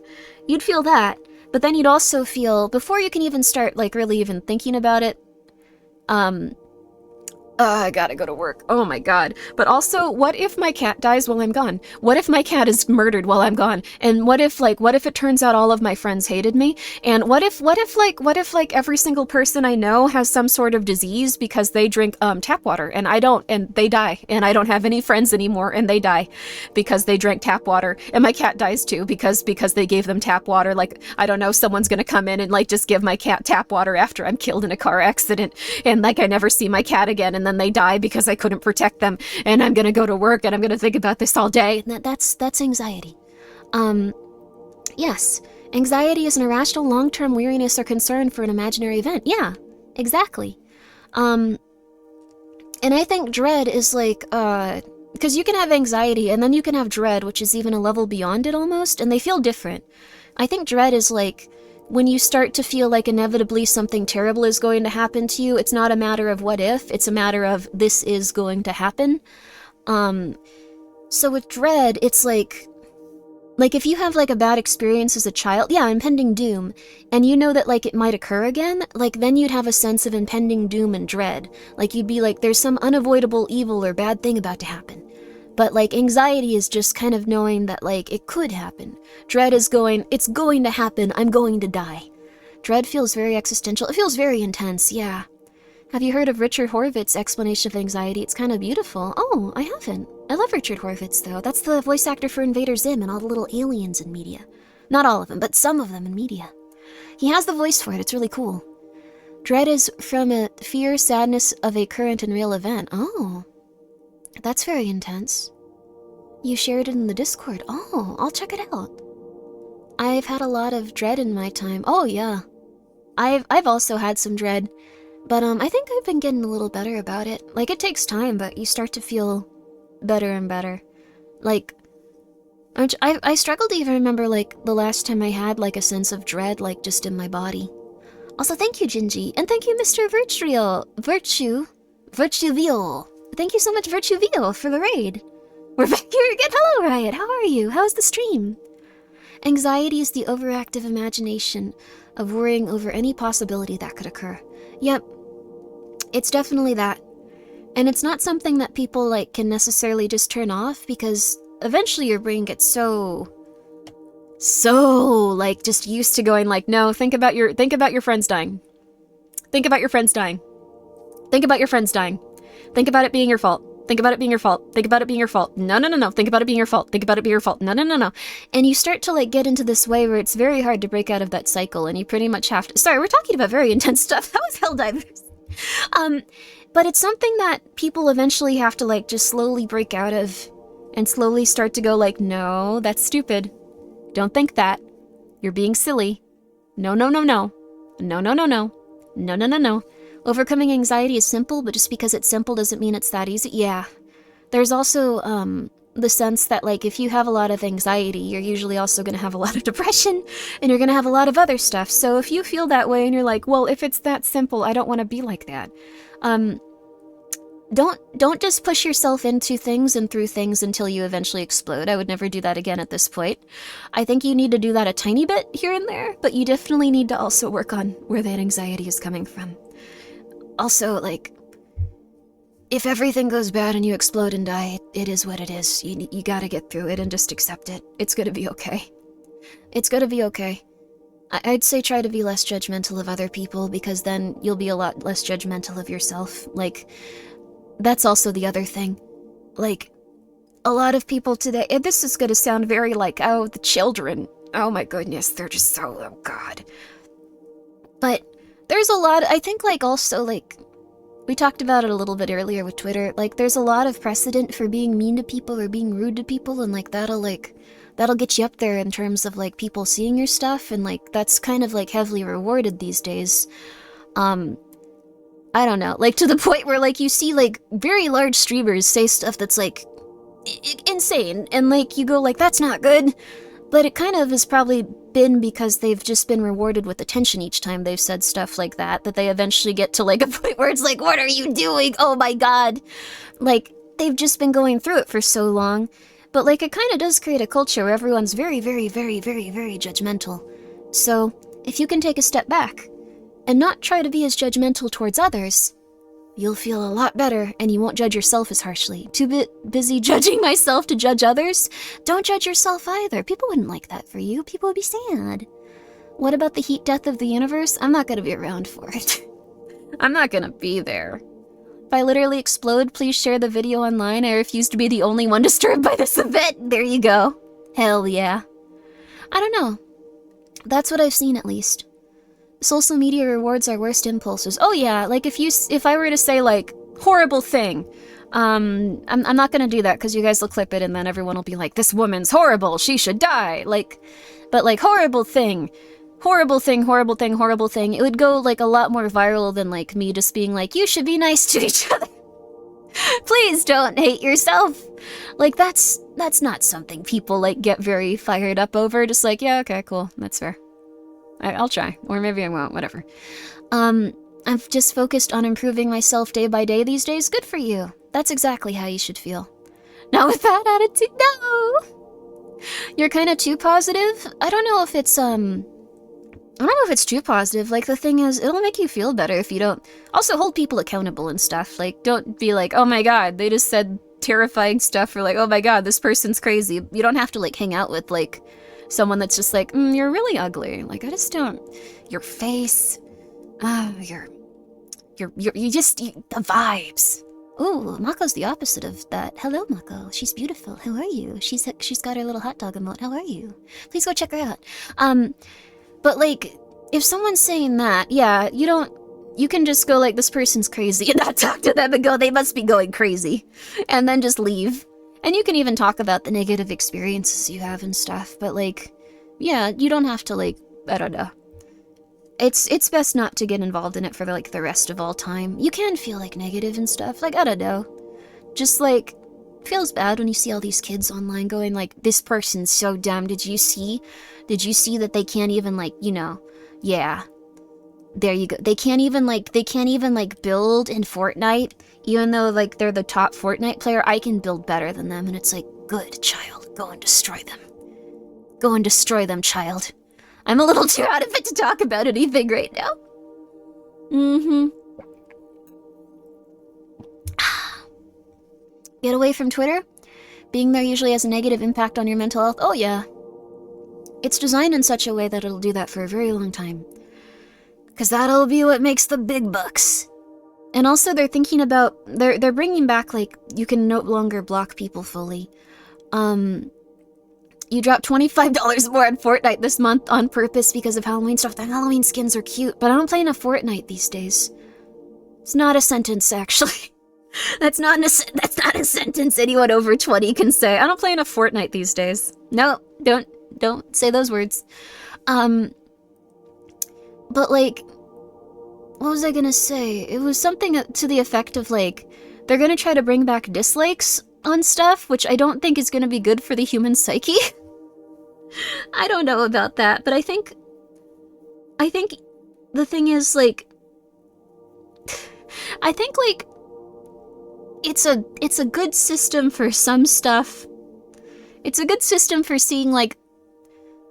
you'd feel that, but then you'd also feel, before you can even start, like, really even thinking about it, I gotta go to work. Oh my god. But also, what if my cat dies while I'm gone? What if my cat is murdered while I'm gone? And what if it turns out all of my friends hated me? And what if every single person I know has some sort of disease because they drink tap water and I don't, and they die, and I don't have any friends anymore and they die because they drank tap water, and my cat dies too because they gave them tap water. Like, I don't know, someone's gonna come in and like just give my cat tap water after I'm killed in a car accident, and like I never see my cat again, and then they die because I couldn't protect them, and I'm gonna go to work and I'm gonna think about this all day. That's anxiety. Yes. Anxiety is an irrational long-term weariness or concern for an imaginary event. Yeah, exactly. And I think dread is like, because you can have anxiety and then you can have dread, which is even a level beyond it almost, and they feel different. I think dread is like when you start to feel like inevitably something terrible is going to happen to you. It's not a matter of what if, it's a matter of this is going to happen. So with dread, it's like if you have like a bad experience as a child, yeah, impending doom, and you know that like it might occur again, like then you'd have a sense of impending doom and dread. Like you'd be like, there's some unavoidable evil or bad thing about to happen. But like anxiety is just kind of knowing that like it could happen. Dread is going, it's going to happen, I'm going to die. Dread feels very existential, it feels very intense, yeah. Have you heard of Richard Horvitz' explanation of anxiety? It's kind of beautiful. Oh, I haven't. I love Richard Horvitz, though. That's the voice actor for Invader Zim and all the little aliens in media. Not all of them, but some of them in media. He has the voice for it. It's really cool. Dread is from a fear, sadness of a current and real event. Oh, that's very intense. You shared it in the Discord. Oh, I'll check it out. I've had a lot of dread in my time. Oh, yeah. I've also had some dread. But I think I've been getting a little better about it. Like, it takes time, but you start to feel better and better. Like, I struggle to even remember, like, the last time I had, like, a sense of dread, like, just in my body. Also, thank you, Gingy. And thank you, Mr. Virtuvio. Thank you so much, Virtuvio, for the raid. We're back here again. Hello, Riot. How are you? How's the stream? Anxiety is the overactive imagination of worrying over any possibility that could occur. Yep. It's definitely that. And it's not something that people, like, can necessarily just turn off, because eventually your brain gets so, like, just used to going, like, no, think about your friends dying. Think about your friends dying. Think about your friends dying. Think about it being your fault. Think about it being your fault. Think about it being your fault. No. Think about it being your fault. Think about it being your fault. No. And you start to, like, get into this way where it's very hard to break out of that cycle, and you pretty much have to— Sorry, we're talking about very intense stuff. That was Helldivers. But it's something that people eventually have to, like, just slowly break out of, and slowly start to go, like, no, that's stupid. Don't think that. You're being silly. No. No. Overcoming anxiety is simple, but just because it's simple doesn't mean it's that easy. Yeah. There's also, the sense that, like, if you have a lot of anxiety, you're usually also going to have a lot of depression, and you're going to have a lot of other stuff. So if you feel that way and you're like, well, if it's that simple, I don't want to be like that. Don't just push yourself into things and through things until you eventually explode. I would never do that again at this point. I think you need to do that a tiny bit here and there, but you definitely need to also work on where that anxiety is coming from. Also, like, if everything goes bad and you explode and die, it is what it is. You gotta get through it and just accept it. It's gonna be okay. It's gonna be okay. I'd say try to be less judgmental of other people, because then you'll be a lot less judgmental of yourself. Like, that's also the other thing. Like, a lot of people today— and this is gonna sound very like, oh, the children. Oh my goodness, they're just so— oh god. But there's a lot— I think, like, also, like, we talked about it a little bit earlier with Twitter, like, there's a lot of precedent for being mean to people or being rude to people, and, like, that'll get you up there in terms of, like, people seeing your stuff, and, like, that's kind of, like, heavily rewarded these days. I don't know, like, to the point where, like, you see, like, very large streamers say stuff that's, like, insane, and, like, you go, like, that's not good. But it kind of has probably been because they've just been rewarded with attention each time they've said stuff like that they eventually get to, like, a point where it's like, what are you doing? Oh my god. Like, they've just been going through it for so long. But, like, it kind of does create a culture where everyone's very, very, very, very, very judgmental. So, if you can take a step back and not try to be as judgmental towards others, You'll feel a lot better, and you won't judge yourself as harshly. Too busy judging myself to judge others? Don't judge yourself either. People wouldn't like that for you. People would be sad. What about the heat death of the universe? I'm not gonna be around for it. I'm not gonna be there. If I literally explode, please share the video online. I refuse to be the only one disturbed by this event. There you go. Hell yeah. I don't know. That's what I've seen, at least. Social media rewards our worst impulses. Oh yeah, like if I were to say like horrible thing, I'm not gonna do that because you guys will clip it and then everyone will be like, this woman's horrible, she should die. Like, but like horrible thing, horrible thing, horrible thing, horrible thing. It would go like a lot more viral than like me just being like, you should be nice to each other. Please don't hate yourself. Like that's not something people like get very fired up over. Just like, yeah, okay, cool, that's fair. I'll try, or maybe I won't, whatever. I've just focused on improving myself day by day these days. Good for you. That's exactly how you should feel. Not with that attitude, no! You're kind of too positive? I don't know if it's, I don't know if it's too positive. Like, the thing is, it'll make you feel better if you don't... Also, hold people accountable and stuff. Like, don't be like, oh my god, they just said terrifying stuff, or like, oh my god, this person's crazy. You don't have to, like, hang out with, like... someone that's just like, you're really ugly. Like, I just don't... Your face... the vibes. Ooh, Mako's the opposite of that. Hello, Mako. She's beautiful. How are you? She's got her little hot dog emote. How are you? Please go check her out. But like, if someone's saying that, yeah, you can just go like, this person's crazy, and not talk to them and go, they must be going crazy. And then just leave. And you can even talk about the negative experiences you have and stuff, but like, yeah, you don't have to like, I don't know. It's best not to get involved in it for like the rest of all time. You can feel like negative and stuff, like, I don't know. Just like, feels bad when you see all these kids online going like, this person's so dumb, did you see that they can't even like, yeah. There you go. They can't even like build in Fortnite, even though like they're the top Fortnite player. I can build better than them, and it's like, good child, go and destroy them. Go and destroy them, child. I'm a little too out of it to talk about anything right now. Get away from Twitter? Being there usually has a negative impact on your mental health. Oh yeah. It's designed in such a way that it'll do that for a very long time. Because that'll be what makes the big bucks. And also they're thinking about, they're bringing back, like, you can no longer block people fully. You dropped $25 more on Fortnite this month on purpose because of Halloween stuff. The Halloween skins are cute, but I don't play enough Fortnite these days. It's not a sentence, actually. That's not a sentence anyone over 20 can say. I don't play enough Fortnite these days. No, don't say those words. But like, what was I gonna say? It was something to the effect of like, they're gonna try to bring back dislikes on stuff, which I don't think is gonna be good for the human psyche. I don't know about that, but I think the thing is like, I think like, it's a good system for some stuff. It's a good system for seeing like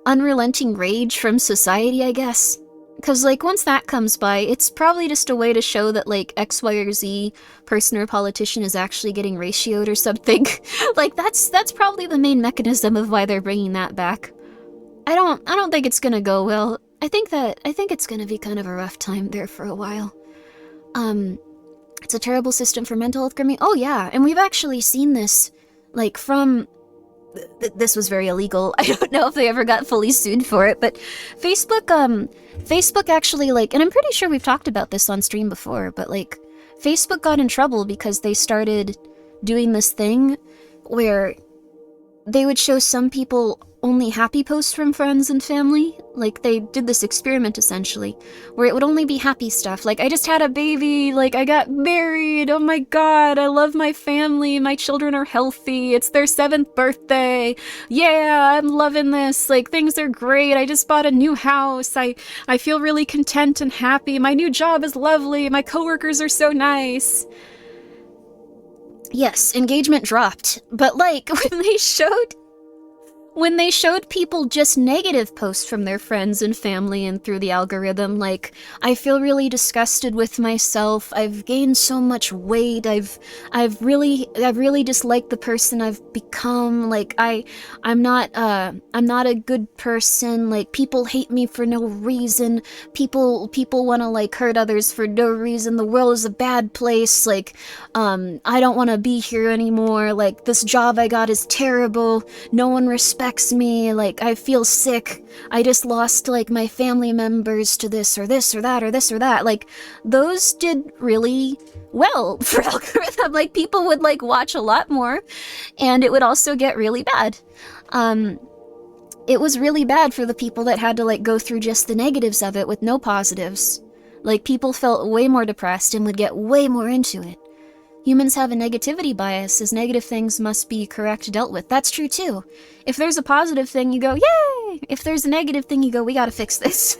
unrelenting rage from society, I guess. Because, like, once that comes by, it's probably just a way to show that, like, X, Y, or Z person or politician is actually getting ratioed or something. Like, that's probably the main mechanism of why they're bringing that back. I don't think it's gonna go well. I think it's gonna be kind of a rough time there for a while. It's a terrible system for mental health, Grimmi. Oh, yeah, and we've actually seen this, like, from... This was very illegal. I don't know if they ever got fully sued for it, but Facebook actually, like, and I'm pretty sure we've talked about this on stream before, but, like, Facebook got in trouble because they started doing this thing where they would show some people only happy posts from friends and family. Like, they did this experiment, essentially, where it would only be happy stuff. Like, I just had a baby, like, I got married, oh my god, I love my family, my children are healthy, it's their 7th birthday, yeah, I'm loving this, like, things are great, I just bought a new house, I feel really content and happy, my new job is lovely, my coworkers are so nice. Yes, engagement dropped, but, like, when they showed people just negative posts from their friends and family and through the algorithm, like, I feel really disgusted with myself, I've gained so much weight, I've really disliked the person I've become, like, I'm not a good person, like, people hate me for no reason, people want to, like, hurt others for no reason, the world is a bad place, like, I don't want to be here anymore, like, this job I got is terrible, no one respects me, like, I feel sick, I just lost, like, my family members to this or this or that or this or that, like, those did really well for algorithm, like, people would, like, watch a lot more, and it would also get really bad. It was really bad for the people that had to, like, go through just the negatives of it with no positives. Like, people felt way more depressed and would get way more into it. Humans have a negativity bias, as negative things must be dealt with. That's true too. If there's a positive thing, you go, yay! If there's a negative thing, you go, we gotta fix this.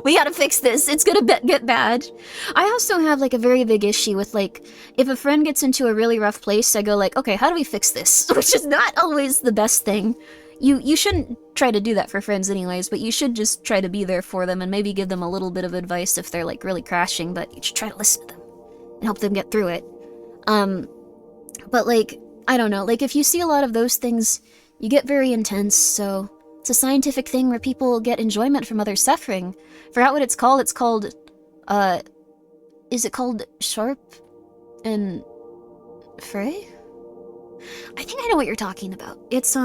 We gotta fix this, it's gonna get bad. I also have, like, a very big issue with, like, if a friend gets into a really rough place, I go, like, okay, how do we fix this? Which is not always the best thing. You shouldn't try to do that for friends anyways, but you should just try to be there for them and maybe give them a little bit of advice if they're, like, really crashing, but you should try to listen to them and help them get through it. But, like, I don't know, like, if you see a lot of those things, you get very intense, so it's a scientific thing where people get enjoyment from others' suffering. Forgot what it's called, is it called Sharp and Frey? I think I know what you're talking about. It's,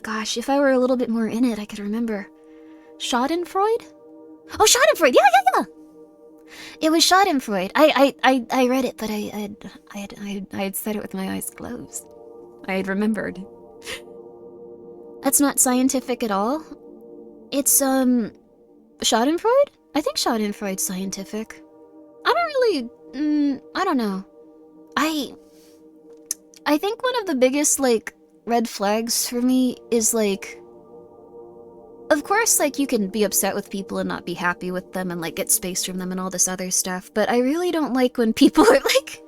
gosh, if I were a little bit more in it, I could remember. Schadenfreude? Oh, Schadenfreude, yeah! It was Schadenfreude. I read it, but I had said it with my eyes closed. I had remembered. That's not scientific at all. It's, Schadenfreude? I think Schadenfreude's scientific. I don't really, I don't know. I think one of the biggest, like, red flags for me is, like, of course, like, you can be upset with people and not be happy with them and, like, get space from them and all this other stuff, but I really don't like when people are like,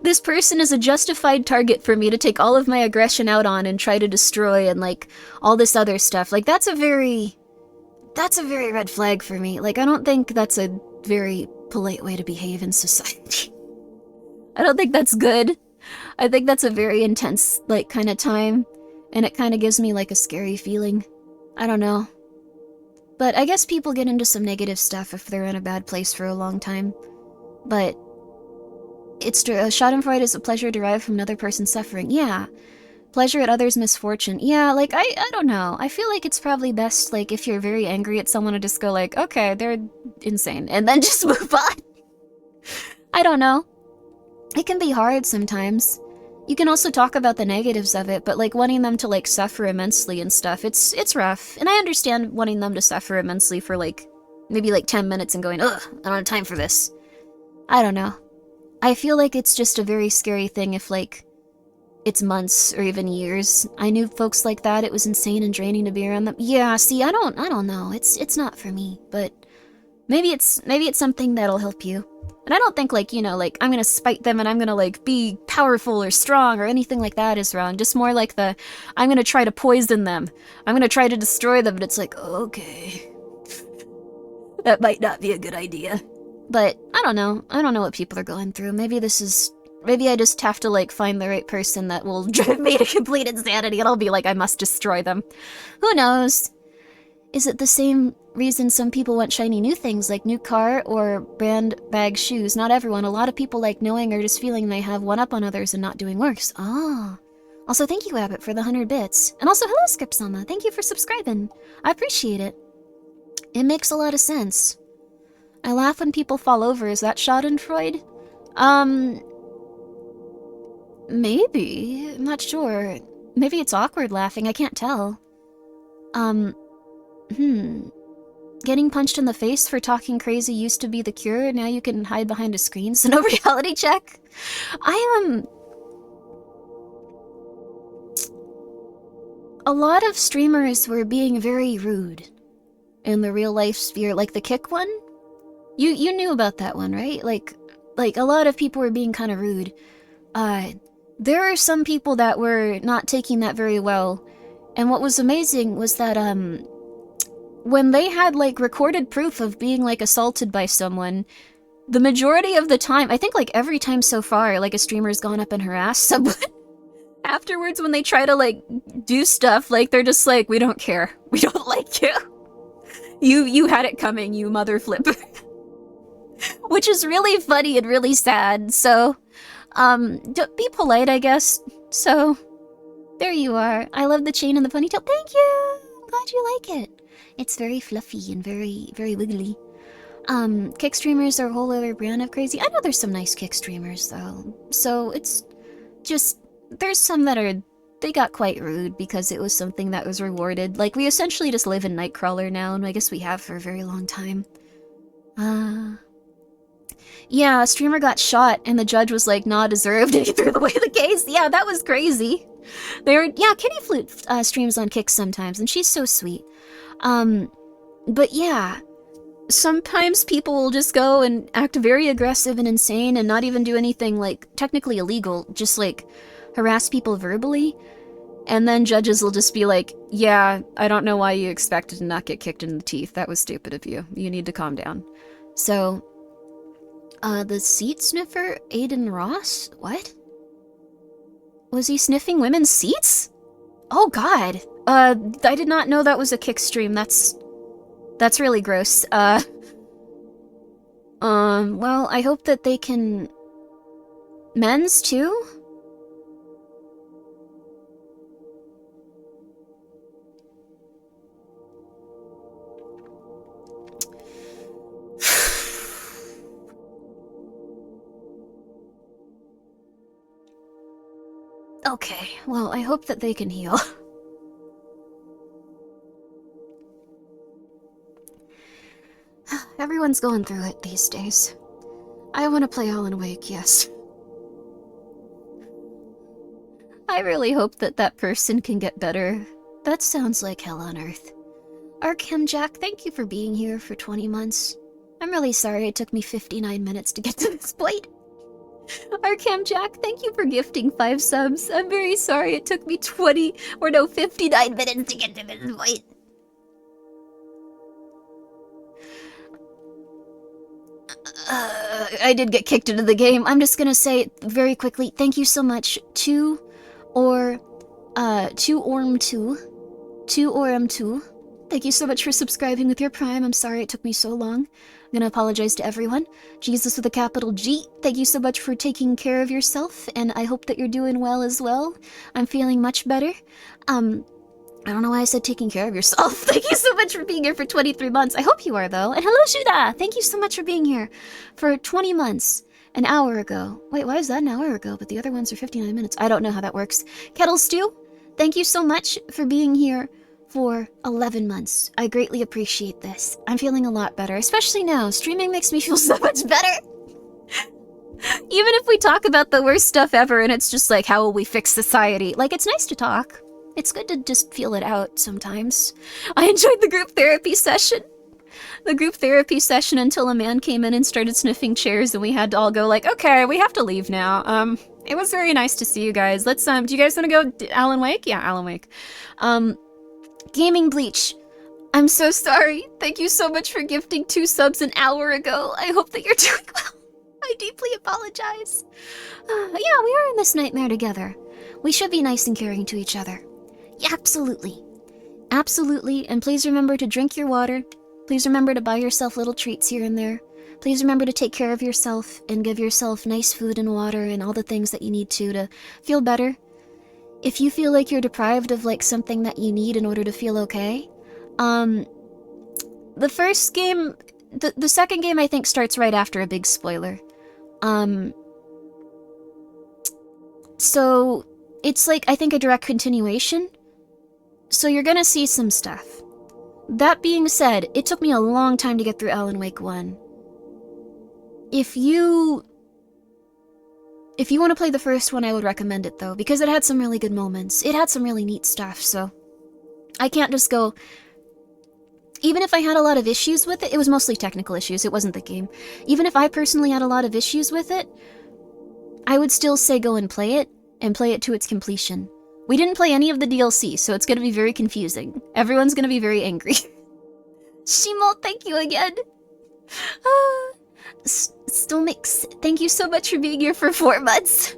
this person is a justified target for me to take all of my aggression out on and try to destroy and, like, all this other stuff. Like, that's a very red flag for me. Like, I don't think that's a very polite way to behave in society. I don't think that's good. I think that's a very intense, like, kind of time, and it kind of gives me, like, a scary feeling. I don't know. But I guess people get into some negative stuff if they're in a bad place for a long time. But it's Schadenfreude is a pleasure derived from another person's suffering. Yeah. Pleasure at others' misfortune. Yeah, like, I don't know. I feel like it's probably best, like, if you're very angry at someone to just go, like, okay, they're insane, and then just move on. I don't know. It can be hard sometimes. You can also talk about the negatives of it, but, like, wanting them to, like, suffer immensely and stuff, it's rough. And I understand wanting them to suffer immensely for, like, maybe, like, 10 minutes and going, ugh, I don't have time for this. I don't know. I feel like it's just a very scary thing if, like, it's months or even years. I knew folks like that. It was insane and draining to be around them. Yeah, see, I don't know. It's not for me, but maybe it's something that'll help you. And I don't think, like, you know, like, I'm gonna spite them and I'm gonna, like, be powerful or strong or anything like that is wrong. Just more like I'm gonna try to poison them. I'm gonna try to destroy them, but it's like, okay. That might not be a good idea. But, I don't know. I don't know what people are going through. Maybe I just have to, like, find the right person that will drive me to complete insanity and I'll be like, I must destroy them. Who knows? Is it the same reason some people want shiny new things, like new car or brand bag shoes? Not everyone. A lot of people like knowing or just feeling they have one up on others and not doing worse. Ah. Also, thank you, Abbott, for the 100 bits. And also, hello, Scriptsama. Thank you for subscribing. I appreciate it. It makes a lot of sense. I laugh when people fall over. Is that Schadenfreude? Maybe. I'm not sure. Maybe it's awkward laughing. I can't tell. Getting punched in the face for talking crazy used to be the cure. Now you can hide behind a screen, so no reality check. A lot of streamers were being very rude in the real life sphere, like the Kick one. You knew about that one, right? Like a lot of people were being kind of rude. There are some people that were not taking that very well, And what was amazing was that, when they had, like, recorded proof of being, like, assaulted by someone, the majority of the time, I think, like, every time so far, like, a streamer's gone up and harassed someone. Afterwards, when they try to, like, do stuff, like, they're just like, we don't care. We don't like you. You had it coming, you mother flipper. Which is really funny and really sad, so, be polite, I guess. So, there you are. I love the chain and the ponytail. Thank you! I'm glad you like it. It's very fluffy and very, very wiggly. Kick streamers are a whole other brand of crazy. I know there's some nice kick streamers, though. So, it's just, there's some that are, they got quite rude because it was something that was rewarded. Like, we essentially just live in Nightcrawler now, and I guess we have for a very long time. Yeah, a streamer got shot, and the judge was like, nah, deserved, and he threw away the case. Yeah, that was crazy. Yeah, Kitty Flute streams on Kick sometimes, and she's so sweet. But yeah, sometimes people will just go and act very aggressive and insane and not even do anything, like, technically illegal, just, like, harass people verbally. And then judges will just be like, yeah, I don't know why you expected to not get kicked in the teeth. That was stupid of you. You need to calm down. So, the seat sniffer, Aiden Ross? What? Was he sniffing women's seats? Oh god. I did not know that was a Kick stream. That's really gross. Well, I hope that they can... Men's, too? Okay, well, I hope that they can heal. Everyone's going through it these days. I want to play Alan Wake, yes. I really hope that that person can get better. That sounds like hell on earth. Arkham Jack, thank you for being here for 20 months. I'm really sorry it took me 59 minutes to get to this point. Arkham Jack, thank you for gifting 5 subs. I'm very sorry it took me 59 minutes to get to this point. I did get kicked into the game. I'm just gonna say very quickly, thank you so much to Orm2. Thank you so much for subscribing with your Prime. I'm sorry it took me so long. I'm gonna apologize to everyone. Jesus with a capital G, thank you so much for taking care of yourself, and I hope that you're doing well as well. I'm feeling much better. I don't know why I said taking care of yourself. Thank you so much for being here for 23 months. I hope you are, though. And hello, Shuda! Thank you so much for being here for 20 months. An hour ago. Wait, why is that an hour ago? But the other ones are 59 minutes. I don't know how that works. Kettle Stew, thank you so much for being here for 11 months. I greatly appreciate this. I'm feeling a lot better, especially now. Streaming makes me feel so much better. Even if we talk about the worst stuff ever and it's just like, how will we fix society? Like, it's nice to talk. It's good to just feel it out sometimes. I enjoyed the group therapy session. The group therapy session until a man came in and started sniffing chairs and we had to all go like, okay, we have to leave now. It was very nice to see you guys. Let's, do you guys want to go Alan Wake? Yeah, Alan Wake. Gaming Bleach. I'm so sorry. Thank you so much for gifting 2 subs an hour ago. I hope that you're doing well. I deeply apologize. Yeah, we are in this nightmare together. We should be nice and caring to each other. Yeah, absolutely. Absolutely, and please remember to drink your water. Please remember to buy yourself little treats here and there. Please remember to take care of yourself and give yourself nice food and water and all the things that you need to feel better. If you feel like you're deprived of like something that you need in order to feel okay, the first game, the second game I think starts right after a big spoiler. So it's like, I think a direct continuation. So you're gonna see some stuff. That being said, it took me a long time to get through Alan Wake 1. If you want to play the first one, I would recommend it though, because it had some really good moments. It had some really neat stuff, so I can't just go... Even if I had a lot of issues with it, it was mostly technical issues, it wasn't the game. Even if I personally had a lot of issues with it, I would still say go and play it to its completion. We didn't play any of the DLC, so it's gonna be very confusing. Everyone's gonna be very angry. Shimo, thank you again. Still makes. Thank you so much for being here for 4 months.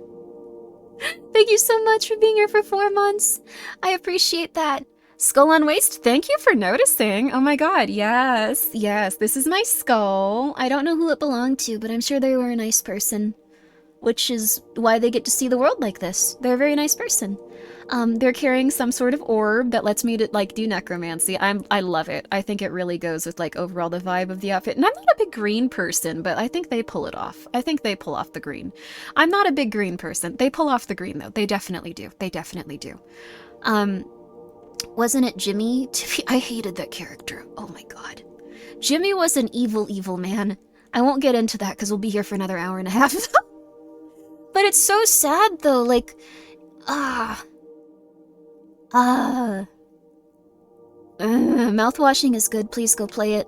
Thank you so much for being here for 4 months. I appreciate that. Skull on Waste, thank you for noticing. Oh my god, yes, yes, this is my skull. I don't know who it belonged to, but I'm sure they were a nice person. Which is why they get to see the world like this. They're a very nice person. They're carrying some sort of orb that lets me to, like, do necromancy. I love it. I think it really goes with, like, overall the vibe of the outfit. And I'm not a big green person, but I think they pull it off. I think they pull off the green. I'm not a big green person. They pull off the green, though. They definitely do. They definitely do. Wasn't it Jimmy? I hated that character. Oh my god. Jimmy was an evil, evil man. I won't get into that because we'll be here for another hour and a half. But it's so sad, though. Like, mouthwashing is good. Please go play it.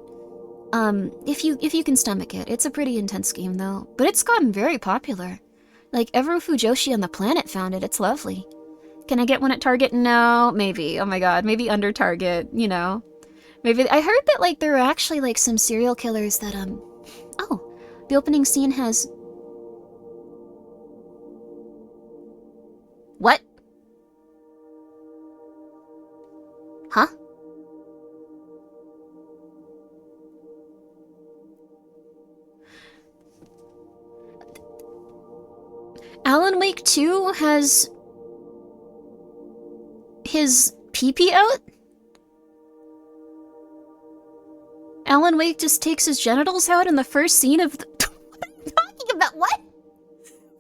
If you can stomach it. It's a pretty intense game, though. But it's gotten very popular. Like, every Fujoshi on the planet found it. It's lovely. Can I get one at Target? No, maybe. Oh my god, maybe under Target, you know. Maybe. I heard that, like, there were actually, like, some serial killers that, Oh, the opening scene has... What? Huh? Alan Wake 2 has his pee-pee out? Alan Wake just takes his genitals out in the first scene of the... What are you talking about? What?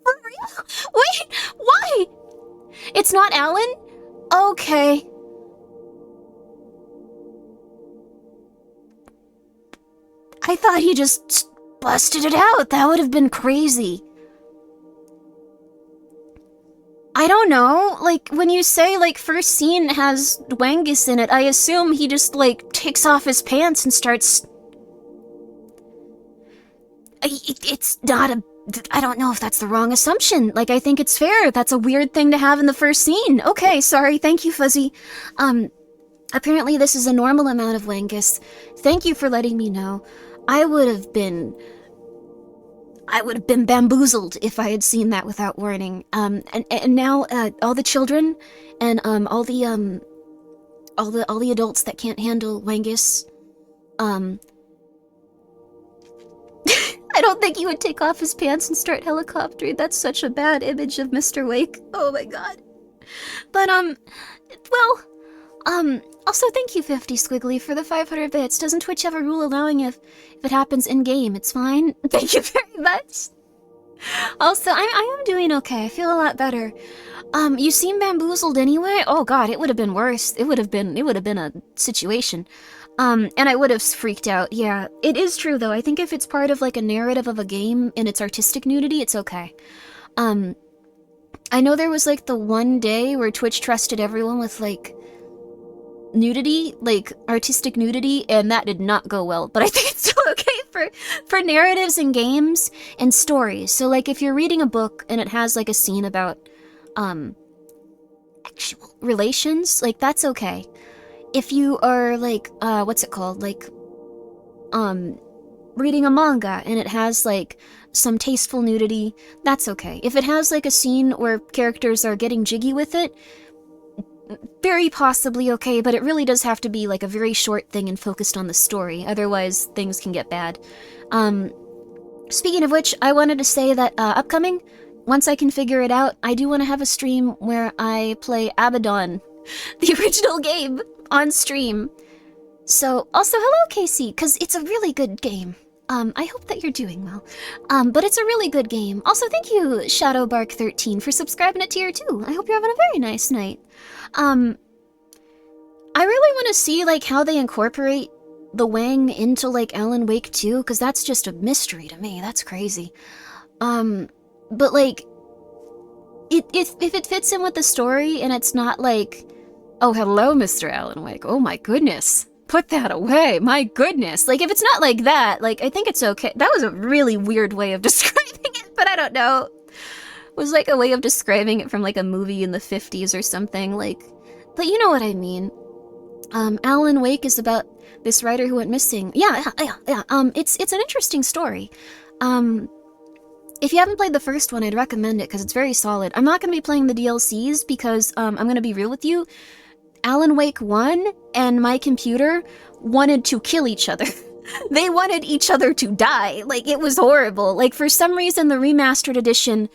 For real? Wait, why? It's not Alan? Okay. I thought he just busted it out. That would have been crazy. I don't know. Like, when you say, like, first scene has Wangus in it, I assume he just, like, takes off his pants and starts... It's not a... I don't know if that's the wrong assumption. Like, I think it's fair. That's a weird thing to have in the first scene. Okay, sorry. Thank you, Fuzzy. Apparently this is a normal amount of Wangus. Thank you for letting me know. I would have been bamboozled if I had seen that without warning. And now, all the children and, all the adults that can't handle Wangus, I don't think he would take off his pants and start helicoptering. That's such a bad image of Mr. Wake. Oh my god. But, also thank you, 50 Squiggly, for the 500 bits. Doesn't Twitch have a rule allowing if it happens in-game? It's fine. Thank you very much. Also, I am doing okay. I feel a lot better. You seem bamboozled anyway? Oh god, it would have been worse. It would have been a situation. And I would have freaked out. Yeah, it is true though. I think if it's part of like a narrative of a game and it's artistic nudity, it's okay. I know there was like the one day where Twitch trusted everyone with like nudity, like artistic nudity, and that did not go well. But I think it's still okay for narratives and games and stories. So like if you're reading a book and it has like a scene about actual relations, like that's okay. If you are like what's it called, like reading a manga and it has like some tasteful nudity, that's okay. If it has like a scene where characters are getting jiggy with it, very possibly okay, but it really does have to be like a very short thing and focused on the story, otherwise things can get bad. Speaking of which, I wanted to say that upcoming, once I can figure it out, I do want to have a stream where I play Abaddon, the original game, on stream. So, also hello Casey, because it's a really good game. I hope that you're doing well. But it's a really good game. Also, thank you, Shadowbark13, for subscribing to Tier 2. I hope you're having a very nice night. I really want to see, like, how they incorporate the Wang into, like, Alan Wake 2, because that's just a mystery to me. That's crazy. But, like, if it fits in with the story and it's not, like, oh, hello, Mr. Alan Wake. Oh, my goodness. Put that away. My goodness. Like, if it's not like that, like, I think it's okay. That was a really weird way of describing it, but I don't know. was like a way of describing it from like a movie in the 50s or something, like, but you know what I mean. Alan Wake is about this writer who went missing. Yeah. It's an interesting story. If you haven't played the first one, I'd recommend it because it's very solid. I'm not going to be playing the DLCs because, I'm going to be real with you. Alan Wake 1 and my computer wanted to kill each other. They wanted each other to die. Like, it was horrible. Like, for some reason, the remastered edition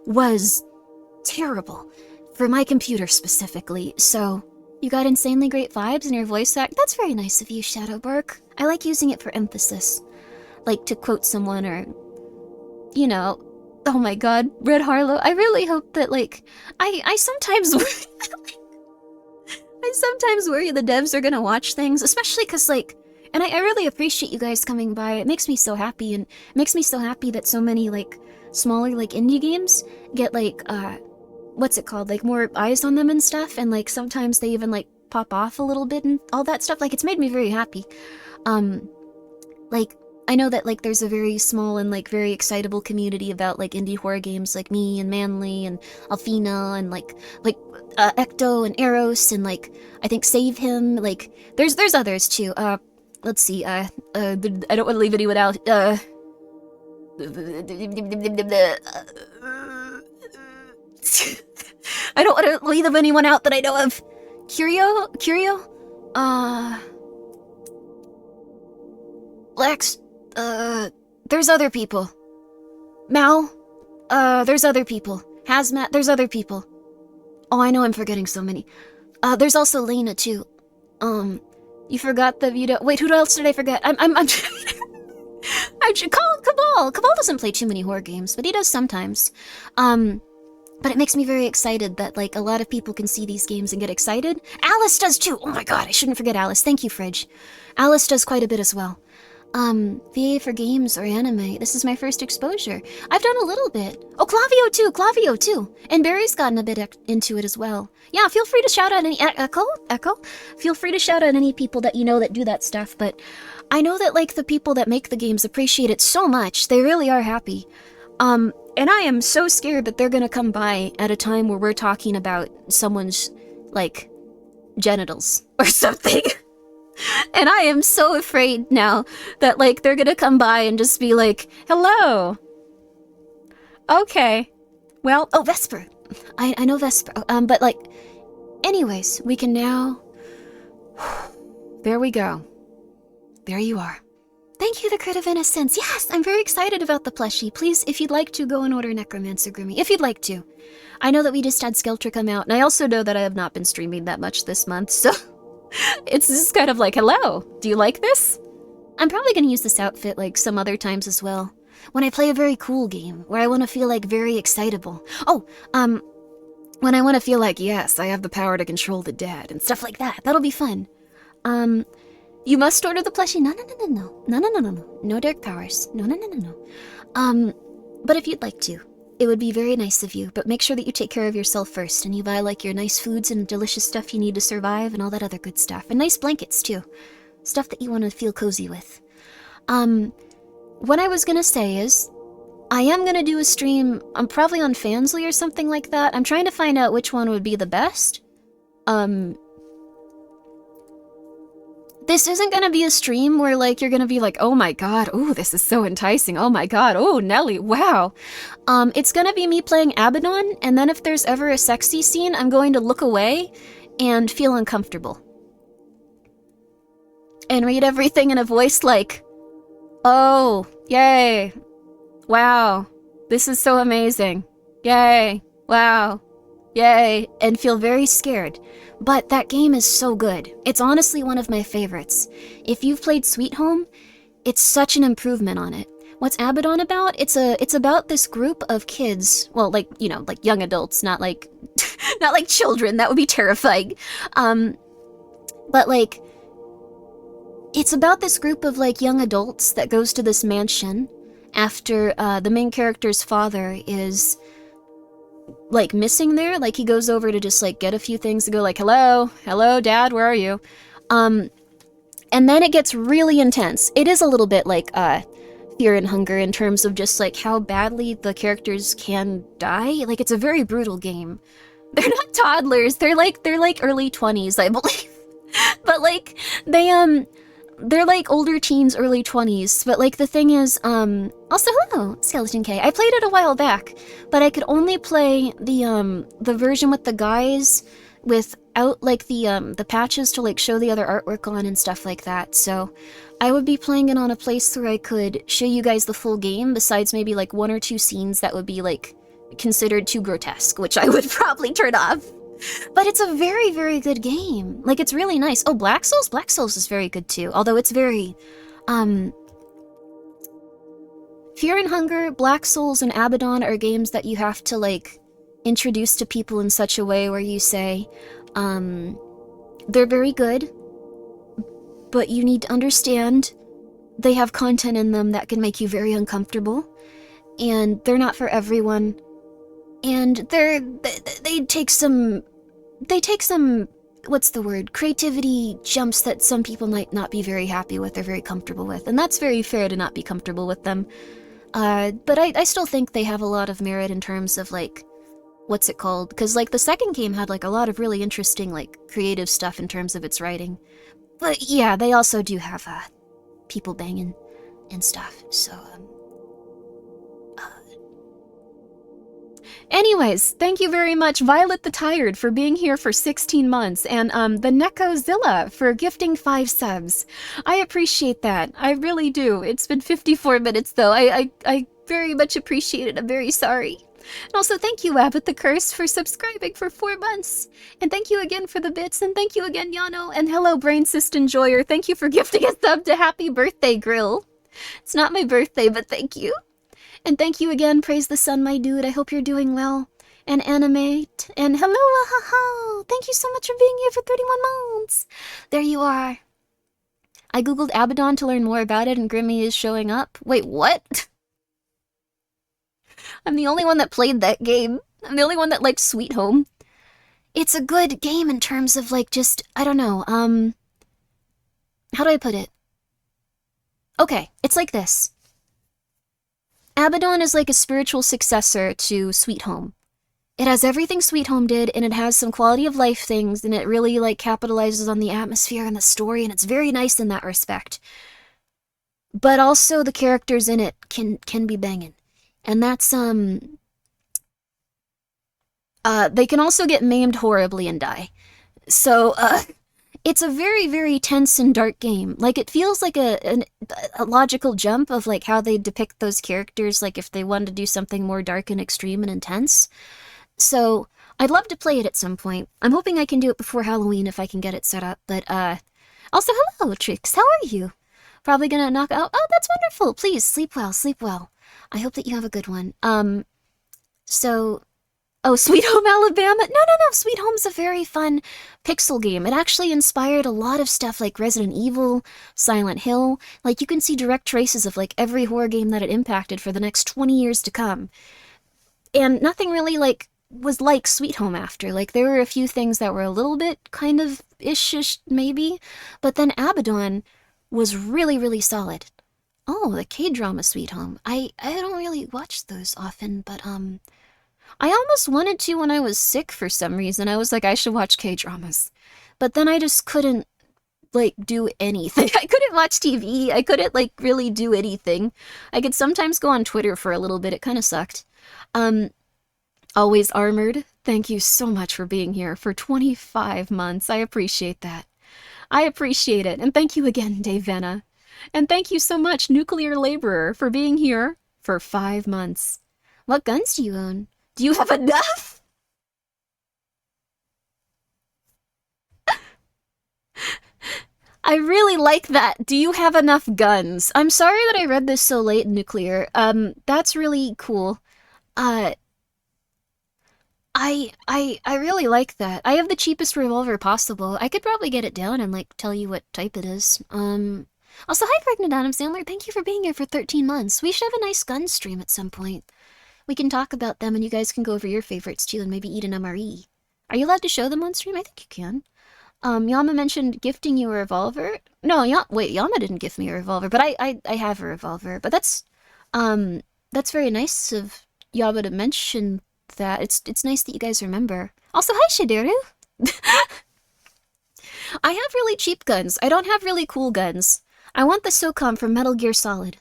was terrible. For my computer specifically. So, you got insanely great vibes in your voice act. That's very nice of you, Shadowbark. I like using it for emphasis. Like, to quote someone or, you know, oh my god, Red Harlow. I really hope that, like, I sometimes I sometimes worry the devs are gonna watch things, especially because, like, and I really appreciate you guys coming by. It makes me so happy, and it makes me so happy that so many, like, smaller, like, indie games get, like, what's it called? Like, more eyes on them and stuff, and, like, sometimes they even, like, pop off a little bit and all that stuff. Like, it's made me very happy. Like, I know that, like, there's a very small and, like, very excitable community about, like, indie horror games like me and Manly and Alfina and, like, Ecto and Eros and, like, I think Save Him. Like, there's others, too. Let's see, I don't want to leave anyone out. I don't want to leave anyone out that I know of. Curio? Lex? There's other people. Mal? There's other people. Hazmat? There's other people. Oh, I know I'm forgetting so many. There's also Lena, too. You forgot the Vito. Wait, who else did I forget? I'm Cabal. Cabal doesn't play too many horror games, but he does sometimes. But it makes me very excited that, like, a lot of people can see these games and get excited. Alice does too! Oh my god, I shouldn't forget Alice. Thank you, Fridge. Alice does quite a bit as well. VA for games or anime. This is my first exposure. I've done a little bit. Oh, Clavio too. And Barry's gotten a bit into it as well. Yeah, feel free to shout out any Echo. Feel free to shout out any people that you know that do that stuff. But I know that, like, the people that make the games appreciate it so much. They really are happy. And I am so scared that they're gonna come by at a time where we're talking about someone's, like, genitals or something. And I am so afraid now that, like, they're gonna come by and just be like, hello. Okay. Well, oh, Vesper. I know Vesper. But, like, anyways, we can now... There we go. There you are. Thank you, the Crit of Innocence. Yes, I'm very excited about the plushie. Please, if you'd like to, go and order Necromancer Grimmi. If you'd like to. I know that we just had Skelter come out, and I also know that I have not been streaming that much this month, so... It's just kind of like, hello, do you like this? I'm probably going to use this outfit, like, some other times as well. When I play a very cool game, where I want to feel, like, very excitable. Oh, when I want to feel like, yes, I have the power to control the dead, and stuff like that. That'll be fun. You must order the plushie. No. No dark powers. No. But if you'd like to, it would be very nice of you, but make sure that you take care of yourself first, and you buy, like, your nice foods and delicious stuff you need to survive, and all that other good stuff. And nice blankets, too. Stuff that you want to feel cozy with. What I was gonna say is, I am gonna do a stream, probably on Fansly or something like that. I'm trying to find out which one would be the best. This isn't gonna be a stream where, like, you're gonna be like, oh my god, oh, this is so enticing, oh my god, oh, Nelly, wow. It's gonna be me playing Abaddon, and then if there's ever a sexy scene, I'm going to look away and feel uncomfortable. And read everything in a voice like, oh, yay, wow, this is so amazing, yay, wow, yay, and feel very scared. But that game is so good. It's honestly one of my favorites. If you've played Sweet Home, it's such an improvement on it. What's Abaddon about? It's about this group of kids, well, like, you know, like young adults, not like not like children. That would be terrifying. But, like, it's about this group of, like, young adults that goes to this mansion after the main character's father is, like, missing there. Like, he goes over to just, like, get a few things to go, like, hello, dad, where are you? And then it gets really intense. It is a little bit, like, Fear and Hunger in terms of just like how badly the characters can die. Like it's a very brutal game. They're not toddlers. They're like early 20s, I believe. But like they're like older teens, early 20s. But like the thing is, also hello, Skeleton K. I played it a while back, but I could only play the version with the guys without like the patches to like show the other artwork on and stuff like that. So I would be playing it on a place where I could show you guys the full game, besides maybe like 1 or 2 scenes that would be like considered too grotesque, which I would probably turn off. But it's a very, very good game. Like, it's really nice. Oh, Black Souls? Black Souls is very good too. Although it's very, Fear and Hunger, Black Souls, and Abaddon are games that you have to, like, introduce to people in such a way where you say, they're very good, but you need to understand they have content in them that can make you very uncomfortable, and they're not for everyone. And they take some, what's the word, creativity jumps that some people might not be very happy with or very comfortable with, and that's very fair to not be comfortable with them. But I still think they have a lot of merit in terms of, like, what's it called? Because, like, the second game had, like, a lot of really interesting, like, creative stuff in terms of its writing. But, yeah, they also do have, people banging and stuff, so, Anyways, thank you very much, Violet the Tired, for being here for 16 months, and the Necozilla for gifting 5 subs. I appreciate that. I really do. It's been 54 minutes, though. I very much appreciate it. I'm very sorry. And also, thank you, Abbott the Curse, for subscribing for 4 months. And thank you again for the bits, and thank you again, Yano. And hello, Brain Cyst Enjoyer. Thank you for gifting a sub to Happy Birthday Grill. It's not my birthday, but thank you. And thank you again, Praise the Sun, my dude. I hope you're doing well. And Animate. And hello, ahaha. Thank you so much for being here for 31 months. There you are. I googled Abaddon to learn more about it, and Grimmi is showing up. Wait, what? I'm the only one that played that game. I'm the only one that liked Sweet Home. It's a good game in terms of, like, just, I don't know, how do I put it? Okay, it's like this. Abaddon is like a spiritual successor to Sweet Home. It has everything Sweet Home did, and it has some quality of life things, and it really, like, capitalizes on the atmosphere and the story, and it's very nice in that respect. But also the characters in it can be banging. And that's, they can also get maimed horribly and die. So, it's a very, very tense and dark game. Like, it feels like a logical jump of, like, how they depict those characters, like, if they wanted to do something more dark and extreme and intense. So, I'd love to play it at some point. I'm hoping I can do it before Halloween if I can get it set up, but, also, hello, Trix, how are you? Probably gonna knock out— oh, that's wonderful! Please, sleep well, sleep well. I hope that you have a good one. So— oh, Sweet Home Alabama? No, Sweet Home's a very fun pixel game. It actually inspired a lot of stuff like Resident Evil, Silent Hill. Like, you can see direct traces of, like, every horror game that it impacted for the next 20 years to come. And nothing really, like, was like Sweet Home after. Like, there were a few things that were a little bit kind of ish maybe, but then Abaddon was really, really solid. Oh, the K-drama Sweet Home. I don't really watch those often, but, I almost wanted to when I was sick for some reason. I was like, I should watch K-dramas. But then I just couldn't, like, do anything. I couldn't watch TV. I couldn't, like, really do anything. I could sometimes go on Twitter for a little bit. It kind of sucked. Always Armored, thank you so much for being here for 25 months. I appreciate that. I appreciate it. And thank you again, Dave Venna. And thank you so much, Nuclear Laborer, for being here for 5 months. What guns do you own? Do you have enough? I really like that. Do you have enough guns? I'm sorry that I read this so late, Nuclear. That's really cool. I really like that. I have the cheapest revolver possible. I could probably get it down and, like, tell you what type it is. Also, hi, Pregnant Adam Sandler. Thank you for being here for 13 months. We should have a nice gun stream at some point. We can talk about them, and you guys can go over your favorites, too, and maybe eat an MRE. Are you allowed to show them on stream? I think you can. Yama mentioned gifting you a revolver. No, wait, Yama didn't gift me a revolver, but I have a revolver. But that's That's very nice of Yaba to mention that. It's nice that you guys remember. Also, hi, Shideru! I have really cheap guns. I don't have really cool guns. I want the SOCOM from Metal Gear Solid.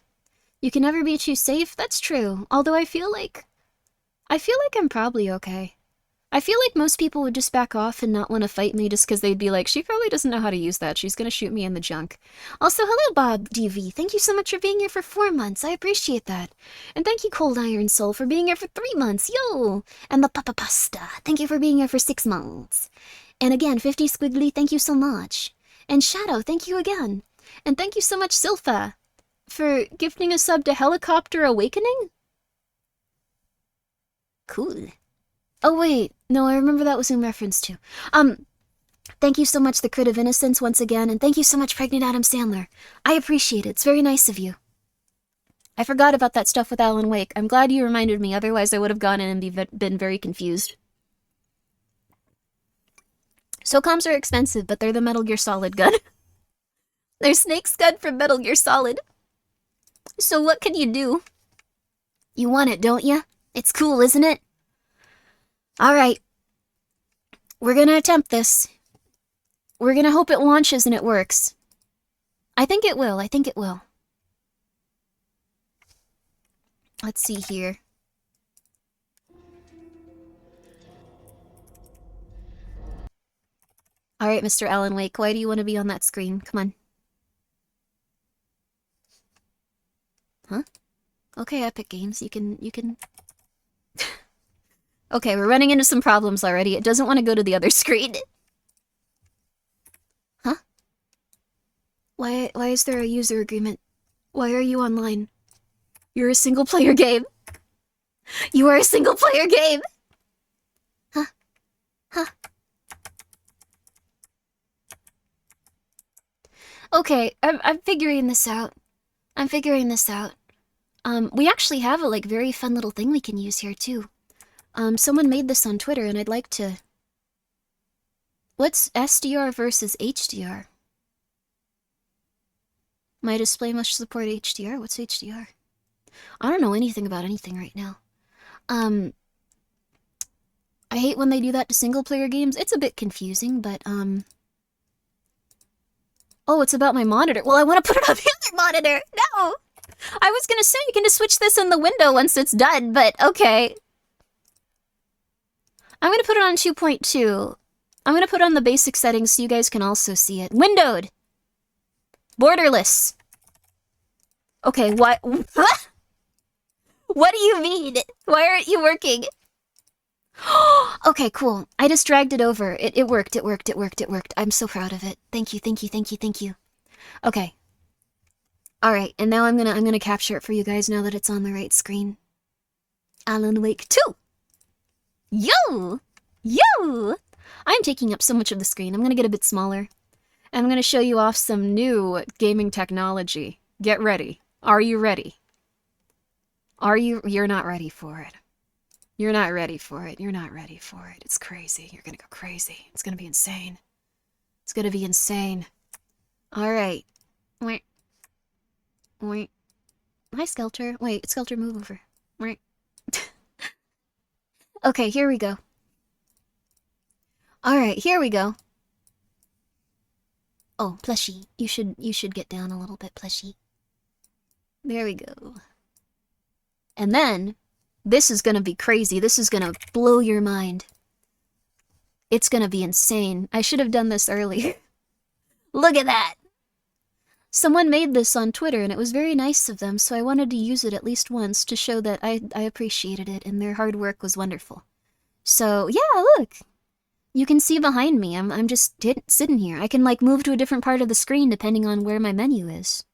You can never be too safe, that's true. Although I feel like I'm probably okay. I feel like most people would just back off and not want to fight me just because they'd be like, she probably doesn't know how to use that. She's gonna shoot me in the junk. Also, hello, Bob DV. Thank you so much for being here for 4 months. I appreciate that. And thank you, Cold Iron Soul, for being here for 3 months. Yo! And the Papa Pasta. Thank you for being here for 6 months. And again, 50 Squiggly, thank you so much. And Shadow, thank you again. And thank you so much, Silpha, for gifting a sub to Helicopter Awakening? Cool. Oh wait, no, I remember that was in reference to. Thank you so much, The Crit of Innocence, once again, and thank you so much, Pregnant Adam Sandler. I appreciate it, it's very nice of you. I forgot about that stuff with Alan Wake. I'm glad you reminded me, otherwise I would have gone in and been very confused. SOCOMs are expensive, but they're the Metal Gear Solid gun. They're Snake's gun from Metal Gear Solid. So what can you do? You want it, don't you? It's cool, isn't it? Alright. We're gonna attempt this. We're gonna hope it launches and it works. I think it will, I think it will. Let's see here. Alright, Mr. Alan Wake, why do you want to be on that screen? Come on. Huh? Okay, Epic Games, you can... Okay, we're running into some problems already. It doesn't want to go to the other screen. Huh? Why is there a user agreement? Why are you online? You're a single-player game. You are a single-player game! Huh? Huh? Okay, I'm figuring this out. I'm figuring this out. We actually have a, like, very fun little thing we can use here, too. Someone made this on Twitter, and I'd like to... What's SDR versus HDR? My display must support HDR? What's HDR? I don't know anything about anything right now. I hate when they do that to single-player games. It's a bit confusing, but, Oh, it's about my monitor. Well, I want to put it on the other monitor! No! I was gonna say you can just switch this in the window once it's done, but okay. I'm gonna put it on 2.2. I'm gonna put on the basic settings so you guys can also see it. Windowed! Borderless! Okay, what? What do you mean? Why aren't you working? Okay, cool. I just dragged it over. It worked, it worked, it worked, it worked. I'm so proud of it. Thank you, thank you, thank you, thank you. Okay. Alright, and now I'm gonna capture it for you guys now that it's on the right screen. Alan Wake 2! Yo! Yo! I'm taking up so much of the screen. I'm gonna get a bit smaller. And I'm gonna show you off some new gaming technology. Get ready. Are you ready? You're not ready for it. You're not ready for it. You're not ready for it. It's crazy. You're gonna go crazy. It's gonna be insane. It's gonna be insane. Alright. Wait. Wait. Hi, Skelter. Wait, Skelter, move over. Wait. Okay, here we go. Alright, here we go. Oh, plushie. You should get down a little bit, plushie. There we go. And then, this is gonna be crazy. This is gonna blow your mind. It's gonna be insane. I should have done this earlier. Look at that! Someone made this on Twitter, and it was very nice of them, so I wanted to use it at least once to show that I appreciated it, and their hard work was wonderful. So, yeah, look! You can see behind me, I'm just sitting here. I can, like, move to a different part of the screen depending on where my menu is.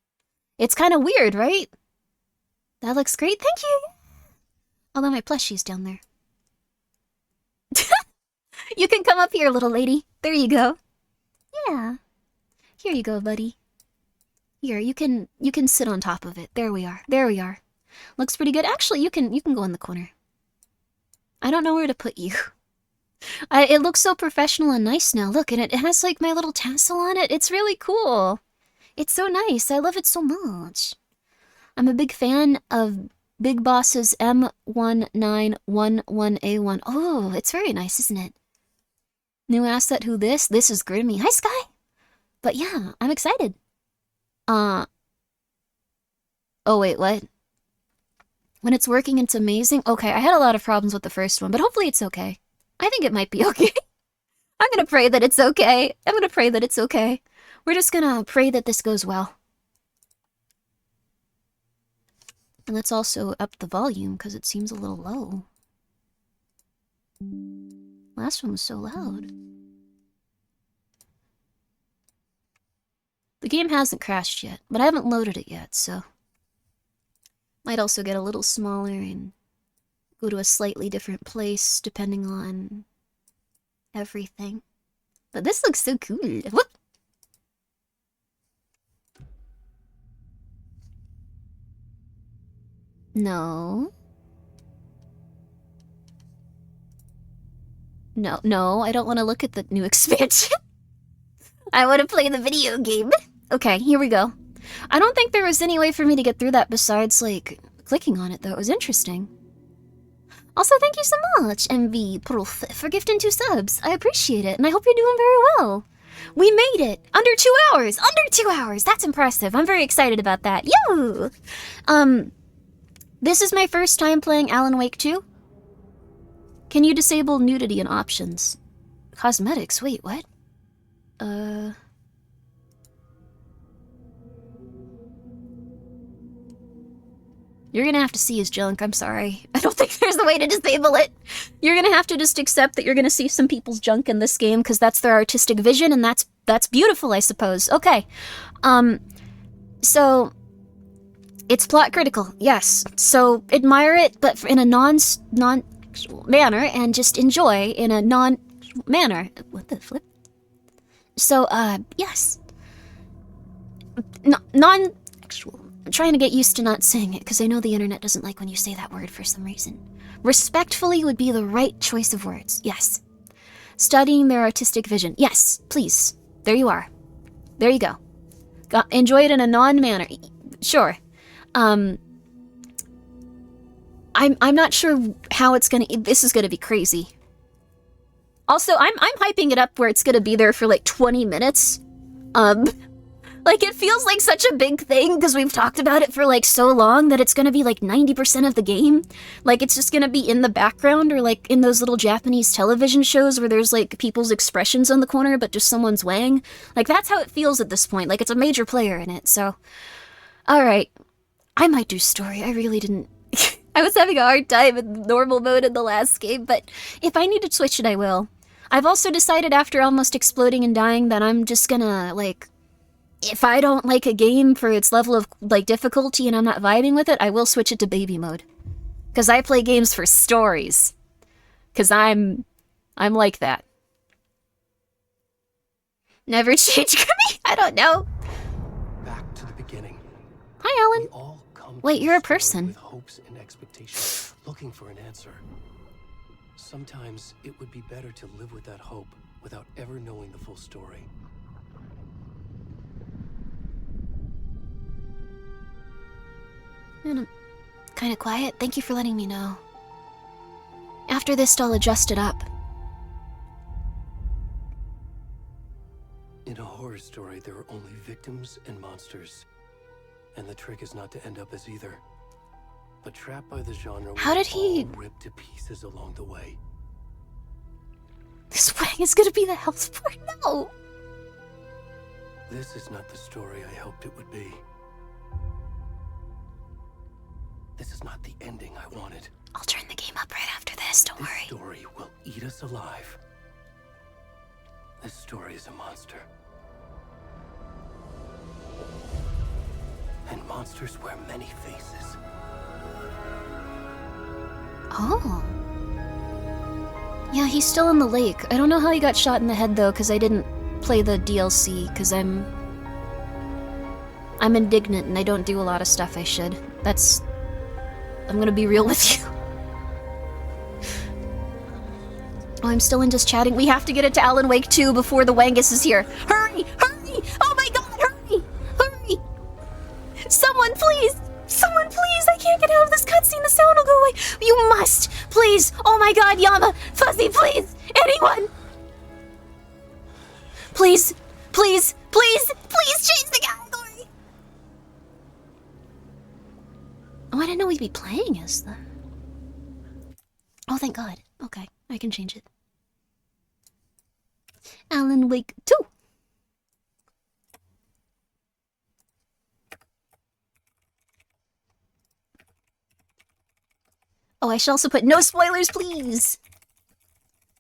It's kind of weird, right? That looks great, thank you! Although my plushie's down there. You can come up here, little lady. There you go. Yeah. Here you go, buddy. Here, you can sit on top of it. There we are. There we are. Looks pretty good. Actually, you can go in the corner. I don't know where to put you. It looks so professional and nice now. Look, and it has like my little tassel on it. It's really cool. It's so nice. I love it so much. I'm a big fan of Big Boss's M1911A1. Oh, it's very nice, isn't it? New asset, who this? This is Grimmi. Hi, Sky! But yeah, I'm excited. Oh wait, what? When it's working, it's amazing? Okay, I had a lot of problems with the first one, but hopefully it's okay. I think it might be okay. I'm gonna pray that it's okay. I'm gonna pray that it's okay. We're just gonna pray that this goes well. And let's also up the volume, because it seems a little low. Last one was so loud. The game hasn't crashed yet, but I haven't loaded it yet, so... Might also get a little smaller and go to a slightly different place, depending on everything. But this looks so cool. What? No. No, I don't want to look at the new expansion. I want to play the video game. Okay, here we go. I don't think there was any way for me to get through that besides, like, clicking on it, though. It was interesting. Also, thank you so much, MV Proof, for gifting 2 subs. I appreciate it, and I hope you're doing very well. We made it! Under 2 hours! Under 2 hours! That's impressive. I'm very excited about that. Yo! This is my first time playing Alan Wake 2. Can you disable nudity in options? Cosmetics? Wait, what? You're gonna have to see his junk, I'm sorry. I don't think there's a way to disable it. You're gonna have to just accept that you're gonna see some people's junk in this game, because that's their artistic vision, and that's beautiful, I suppose. Okay. So... It's plot critical, yes. So admire it, but in a non manner, and just enjoy in a non-manner. What the flip? So, yes. Non-actual. I'm trying to get used to not saying it, because I know the internet doesn't like when you say that word for some reason. Respectfully would be the right choice of words, yes. Studying their artistic vision, yes, please. There you are. There you go. Enjoy it in a non-manner. Sure. I'm not sure how it's gonna... This is gonna be crazy. Also, I'm hyping it up where it's gonna be there for like 20 minutes. Like, it feels like such a big thing because we've talked about it for like so long that it's gonna be like 90% of the game. Like, it's just gonna be in the background, or like in those little Japanese television shows where there's like people's expressions on the corner but just someone's weighing. Like, that's how it feels at this point. Like, it's a major player in it, so... Alright. I might do story. I really didn't... I was having a hard time in normal mode in the last game, but if I need to switch it, I will. I've also decided after almost exploding and dying that I'm just gonna, like... If I don't like a game for its level of, like, difficulty and I'm not vibing with it, I will switch it to baby mode. Because I play games for stories. Because I'm like that. Never change Grimmi? I don't know. Back to the beginning. Hi, Alan. We all come Wait, to you're a this story person. with hopes and expectations, looking for an answer. Sometimes it would be better to live with that hope without ever knowing the full story. I'm kind of quiet. Thank you for letting me know. After this, I'll adjust it up. In a horror story, there are only victims and monsters. And the trick is not to end up as either. But trapped by the genre, How did he... all ripped to pieces along the way. This wedding is gonna be the health part? No! This is not the story I hoped it would be. This is not the ending I wanted. I'll turn the game up right after this, don't This worry. story will eat us alive. This story is a monster. And monsters wear many faces. Oh. Yeah, he's still in the lake. I don't know how he got shot in the head, though, because I didn't play the DLC, because I'm indignant and I don't do a lot of stuff I should. I'm gonna be real with you. Oh, I'm still in just chatting. We have to get it to Alan Wake 2 before the Wangus is here. Hurry! Hurry! Oh my god, hurry! Hurry! Someone, please! Someone! can't get out of this cutscene. The sound will go away. You must, please. Oh my God, Yama, Fuzzy, please, anyone. Please, please, please, please change the category. Oh, I didn't know we'd be playing as them. Oh, thank God. Okay, I can change it. Alan Wake 2. Oh, I should also put no spoilers, please.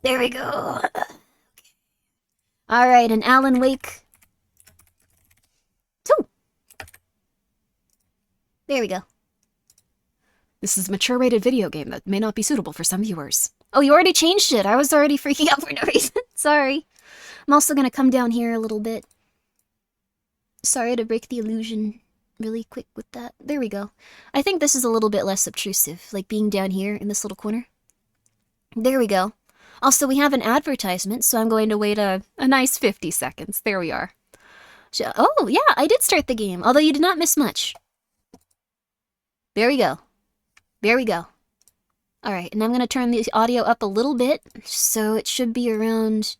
There we go. Alright, and Alan Wake 2. There we go. This is a mature-rated video game that may not be suitable for some viewers. Oh, you already changed it. I was already freaking out for no reason. Sorry. I'm also gonna come down here a little bit. Sorry to break the illusion really quick with that. There we go. I think this is a little bit less obtrusive, like being down here in this little corner. There we go. Also, we have an advertisement, so I'm going to wait a nice 50 seconds. There we are. Oh, yeah, I did start the game, although you did not miss much. There we go. There we go. Alright, and I'm going to turn the audio up a little bit, so it should be around...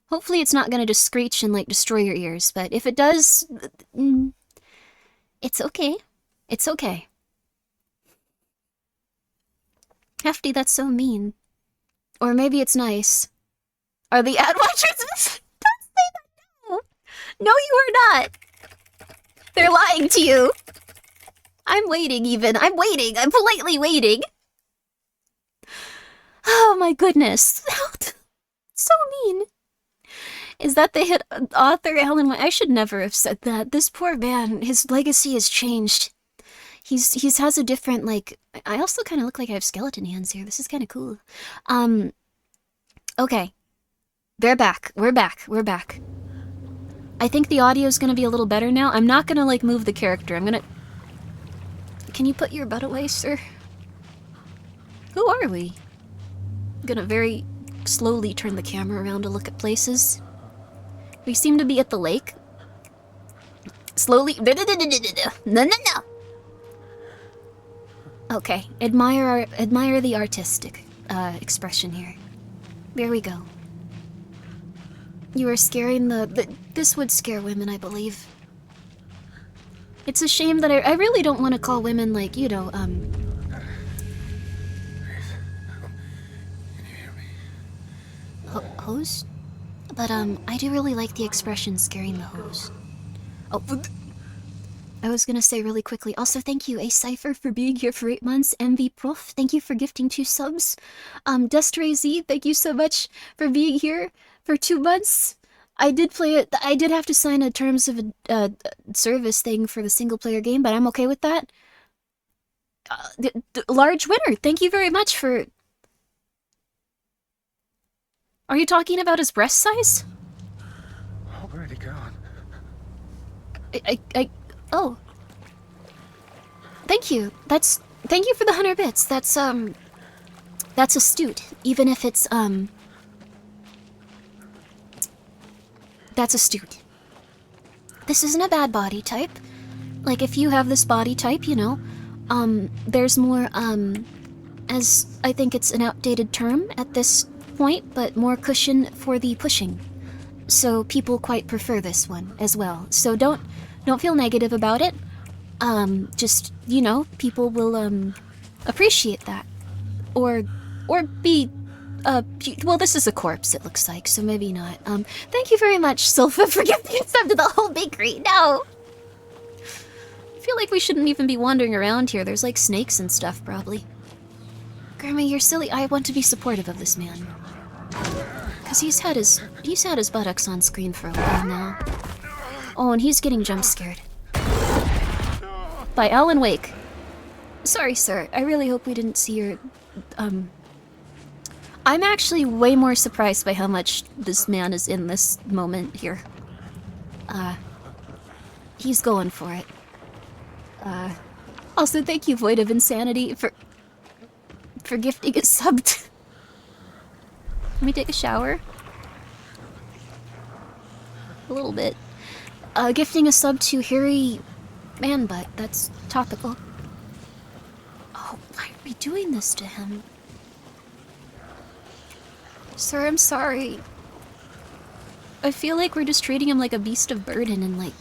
Hopefully it's not going to just screech and, like, destroy your ears, but if it does... It's okay. It's okay. Hefty, that's so mean. Or maybe it's nice. Are the ad watchers... Don't say that, no! No, you are not! They're lying to you! I'm waiting, even. I'm waiting. I'm politely waiting. Oh my goodness. So mean. Is that the hit author, Alan? I should never have said that. This poor man, his legacy has changed. He's has a different, like... I also kind of look like I have skeleton hands here. This is kind of cool. Okay. They're back. We're back. We're back. I think the audio's gonna be a little better now. I'm not gonna, like, move the character. I'm gonna... Can you put your butt away, sir? Who are we? I'm gonna very slowly turn the camera around to look at places. We seem to be at the lake. Slowly... No, no, no! Okay, admire the artistic expression here. There we go. You are scaring this would scare women, I believe. It's a shame that I really don't want to call women, like, you know, Please. Can you hear me? Hose? But, I do really like the expression scaring the hose. Oh, I was gonna say really quickly, also thank you, A Cypher, for being here for 8 months. MV Prof, thank you for gifting 2 subs. Destray Z, thank you so much for being here for 2 months. I did play it. I did have to sign a terms of service thing for the single player game, but I'm okay with that. Large winner, thank you very much for... Are you talking about his breast size? Already gone. Oh. Thank you. Thank you for the 100 bits. That's astute. Even if it's, that's astute. This isn't a bad body type. Like, if you have this body type, you know, there's more, as I think it's an outdated term at this point, but more cushion for the pushing. So people quite prefer this one as well. So don't feel negative about it. Just, you know, people will, appreciate that. Or be, well, this is a corpse, it looks like, so maybe not. Thank you very much, Silpha, for gifting us up to the whole bakery. No! I feel like we shouldn't even be wandering around here. There's, like, snakes and stuff, probably. Grimmi, you're silly. I want to be supportive of this man. Because he's had his buttocks on screen for a while now. Oh, and he's getting jump scared. By Alan Wake. Sorry, sir. I really hope we didn't see your, I'm actually way more surprised by how much this man is in this moment here. He's going for it. Also, thank you, Void of Insanity, for gifting a sub. Let me take a shower. A little bit. Gifting a sub to Harry Man Butt. That's topical. Why are we doing this to him? Sir, I'm sorry. I feel like we're just treating him like a beast of burden and like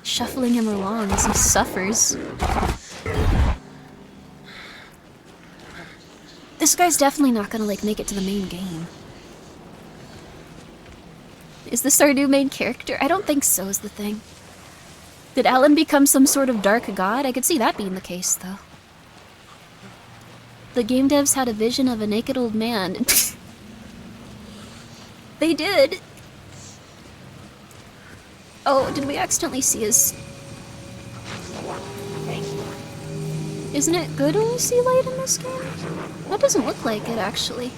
shuffling him along as he suffers. This guy's definitely not gonna like make it to the main game. Is this our new main character? I don't think so is the thing. Did Alan become some sort of dark god? I could see that being the case though. The game devs had a vision of a naked old man. They did. Oh, did we accidentally see his... Isn't it good when we see light in this game? That doesn't look like it, actually.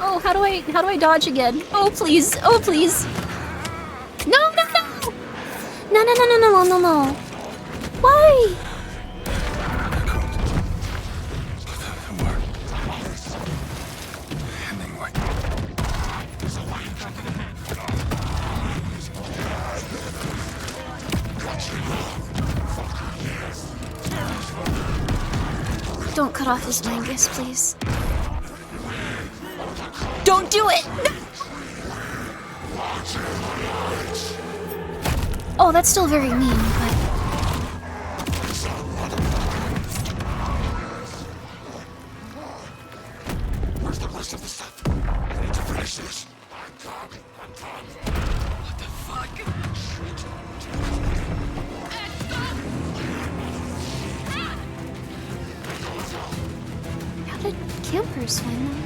Oh, how do I dodge again? Oh, please. Oh, please. No, no, no! No, no, no, no, no, no, no, no. Why? Don't cut off his mangus, please. Don't do it! Oh, that's still very mean, but... Where's the rest of the stuff? I need to finish this. What the fuck? How did campers find them?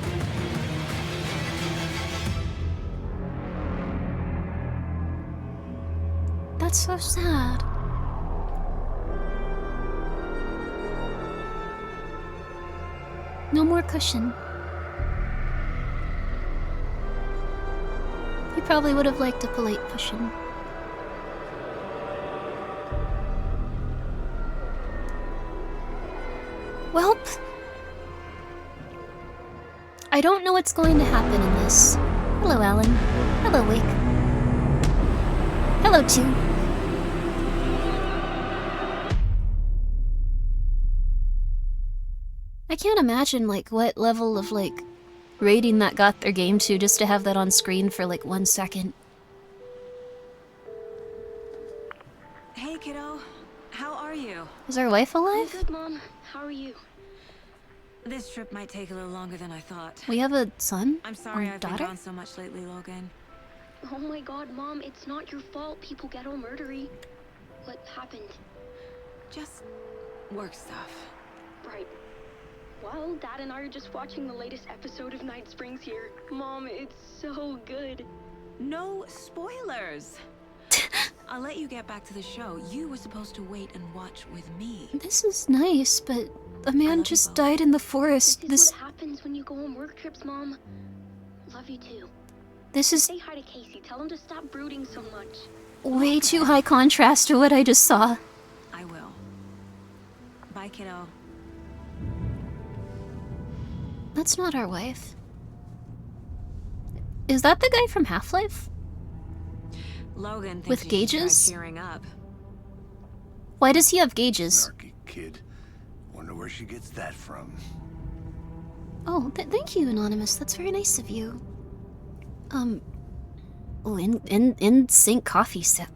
That's so sad. No more cushion. He probably would have liked a polite cushion. Welp. I don't know what's going to happen in this. Hello, Alan. Hello, Wake. Hello, too. I can't imagine, like, what level of, like, rating that got their game to just to have that on screen for, like, 1 second. Hey, kiddo. How are you? Is our wife alive? Good, Mom. How are you? This trip might take a little longer than I thought. We have a son? I'm sorry Or I've been daughter? gone so much lately, Logan. Oh my god, Mom, it's not your fault people get all murdery. What happened? Just work stuff. Right. Well, Dad and I are just watching the latest episode of Night Springs here. Mom, it's so good. No spoilers! I'll let you get back to the show. You were supposed to wait and watch with me. This is nice, but a man love just you both. died in the forest. This is what happens when you go on work trips, Mom. Love you too. This is Say hi to Casey. Tell him to stop brooding so much. way too high contrast to what I just saw. I will. Bye, kiddo. That's not our wife. Is that the guy from Half-Life? Logan thinks With you should try gauges? cheering up. Why does he have gauges? Snarky kid. Wonder where she gets that from. Oh, thank you, Anonymous. That's very nice of you. Oh, in sync coffee sip.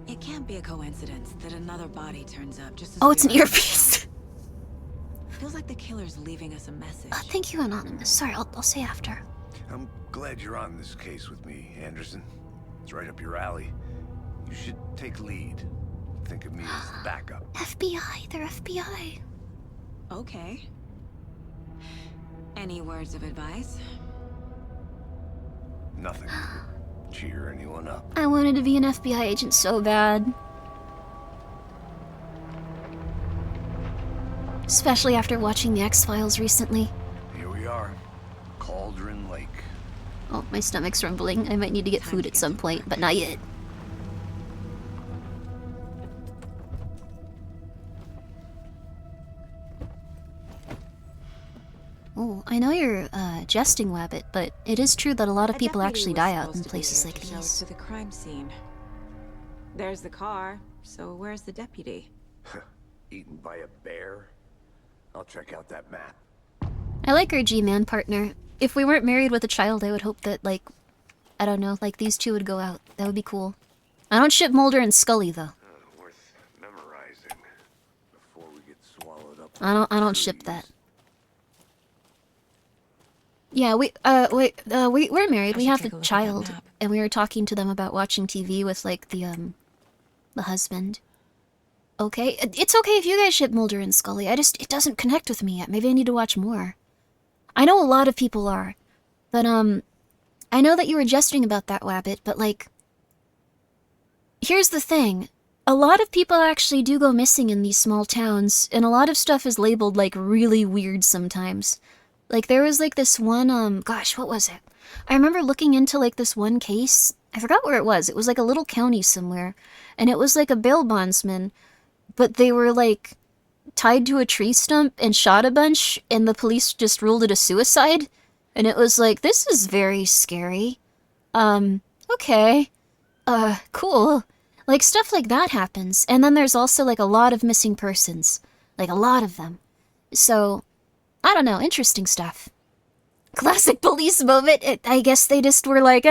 It can't be a coincidence that another body turns up just as Oh, it's an we are. earpiece. Feels like the killer's leaving us a message. Thank you, Anonymous. Sorry, I'll say after. I'm glad you're on this case with me, Anderson. It's right up your alley. You should take lead. Think of me as the backup. FBI, they're FBI. Okay. Any words of advice? Nothing. Cheer anyone up. I wanted to be an FBI agent so bad. Especially after watching the X-Files recently. Here we are. Cauldron Lake. Oh, my stomach's rumbling. I might need to get food at some point, but not yet. Oh, I know you're jesting, Wabbit, but it is true that a lot of A people deputy actually was die out supposed in to be places here like to show us these. to the crime scene. There's the car, so where's the deputy? Eaten by a bear? I'll check out that map. I like our G-Man partner. If we weren't married with a child, I would hope that, like, I don't know, like these two would go out. That would be cool. I don't ship Mulder and Scully though. Worth memorizing before we get swallowed up. I don't ship that. Yeah, we're married. We have a child, and we were talking to them about watching TV with like the husband. Okay, it's okay if you guys ship Mulder and Scully. It doesn't connect with me yet. Maybe I need to watch more. I know a lot of people are, but I know that you were jesting about that, Wabbit, but like, here's the thing. A lot of people actually do go missing in these small towns, and a lot of stuff is labeled like really weird sometimes. Like there was like this one, gosh, what was it? I remember looking into like this one case. I forgot where it was. It was like a little county somewhere, and it was like a bail bondsman, but they were like tied to a tree stump and shot a bunch, and the police just ruled it a suicide. And it was like, this is very scary. Okay. Cool. Like, stuff like that happens. And then there's also, like, a lot of missing persons. Like, a lot of them. So, I don't know, interesting stuff. Classic police moment. I guess they just were like,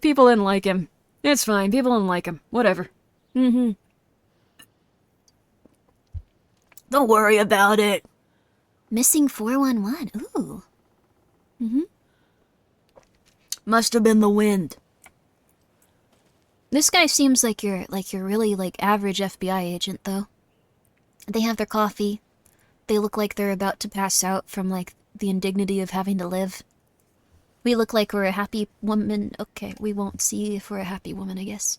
People didn't like him. It's fine, people didn't like him. Whatever. mm-hmm. Don't worry about it. Missing 411. Ooh. Mm-hmm. Must have been the wind. This guy seems like you're really like average FBI agent though. They have their coffee. They look like they're about to pass out from like the indignity of having to live. We look like we're a happy woman. Okay, we won't see if we're a happy woman, I guess.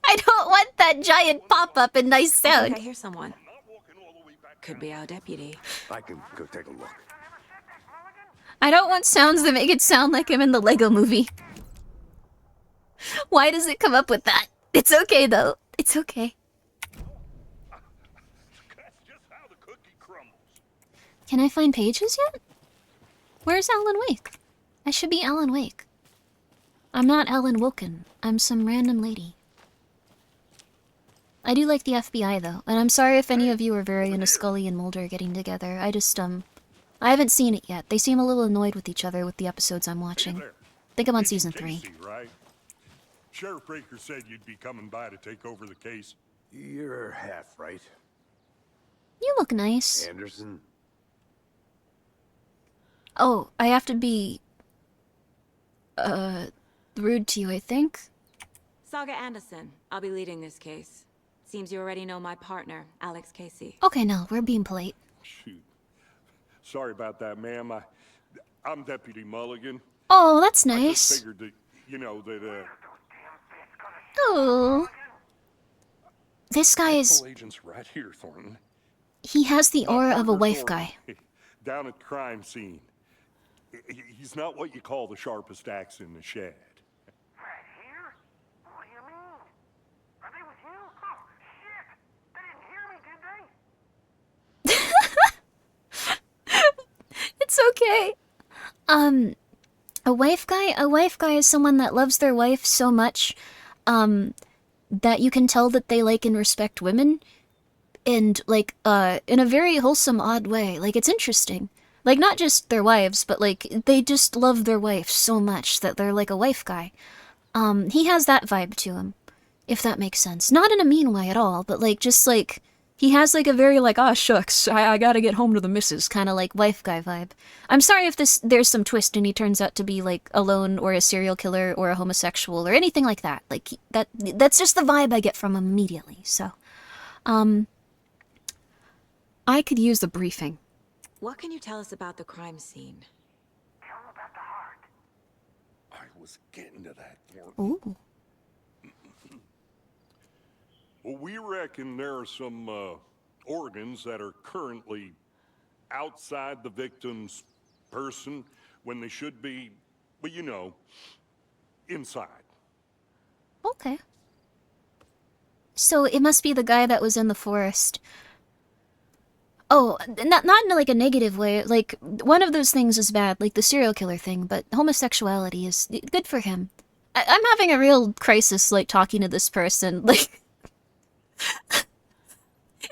I don't want that giant pop-up and nice I sound. think I hear someone. Could be our deputy. I can go take a look. I don't want sounds that make it sound like I'm in the Lego movie. Why does it come up with that? It's okay, though. It's okay. Can I find pages yet? Where's Alan Wake? I should be Alan Wake. I'm not Alan Woken. I'm some random lady. I do like the FBI, though, and I'm sorry if any of you are very into Scully and Mulder getting together. I haven't seen it yet. They seem a little annoyed with each other with the episodes I'm watching. I think I'm on season 3. Casey, right? Sheriff Breaker said you'd be coming by to take over the case. You're half right, You look nice. Anderson. Oh, I have to be... rude to you, I think. Saga Anderson. I'll be leading this case. Seems you already know my partner, Alex Casey. Okay, no, we're being polite. Shoot. Sorry about that, ma'am. I'm Deputy Mulligan. Oh, that's I just nice. figured that, that, Oh. This guy is... Full agent's right here, Thornton. He has the aura of a Parker wife Thornton, guy. Down at the crime scene. He's not what you call the sharpest axe in the shed. Right here? What do you mean? Are they with you? Oh, shit! They didn't hear me, did they? It's okay. A wife guy is someone that loves their wife so much, that you can tell that they like and respect women, and, like, in a very wholesome, odd way. Like, it's interesting. Like, not just their wives, but, like, they just love their wife so much that they're, like, a wife guy. He has that vibe to him, if that makes sense. Not in a mean way at all, but, like, just, like, he has, like, a very, like, ah, shucks, I gotta get home to the missus, kind of, like, wife guy vibe. I'm sorry if there's some twist and he turns out to be, like, alone, or a serial killer, or a homosexual, or anything like that. Like, that's just the vibe I get from him immediately, so. I could use a briefing. What can you tell us about the crime scene? Tell them about the heart. I was getting to that, Thornton. Ooh. Well, we reckon there are some organs that are currently outside the victim's person when they should be, well, inside. Okay. So it must be the guy that was in the forest. Oh, not in like a negative way. Like, one of those things is bad, like the serial killer thing, but homosexuality is good for him. I'm having a real crisis, like, talking to this person. Like,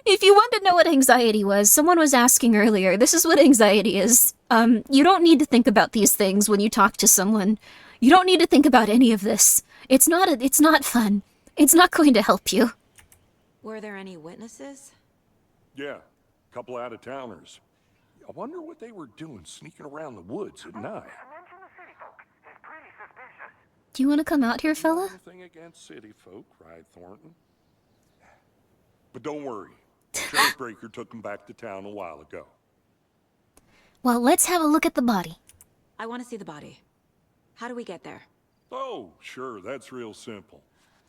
if you want to know what anxiety was, someone was asking earlier, this is what anxiety is. You don't need to think about these things when you talk to someone. You don't need to think about any of this. It's not fun. It's not going to help you. Were there any witnesses? Yeah, a couple out-of-towners. I wonder what they were doing sneaking around the woods at night. Mention the city folk. It's pretty suspicious. Do you want to come out here, fella? Anything against city folk, right, Thornton? But don't worry. Sheriff Breaker took them back to town a while ago. Well, let's have a look at the body. I want to see the body. How do we get there? Oh, sure, that's real simple.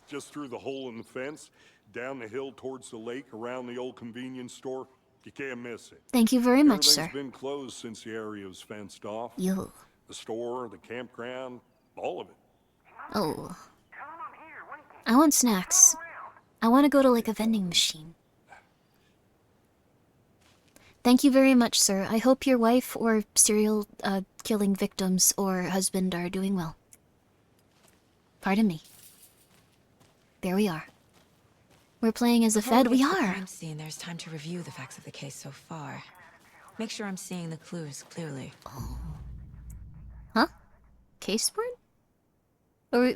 Just through the hole in the fence, down the hill towards the lake, around the old convenience store. You can't miss it. Thank you very much, sir. Everything's been closed since the area was fenced off. Yo. The store, the campground, all of it. Oh. Tell 'em I'm here, waiting. I want snacks. Around. I want to go to, like, a vending machine. Thank you very much, sir. I hope your wife or serial killing victims or husband are doing well. Pardon me. There we are. We're playing as a Fed. We are. Crime scene, there's time to review the facts of the case so far. Make sure I'm seeing the clues clearly. Huh? Case board?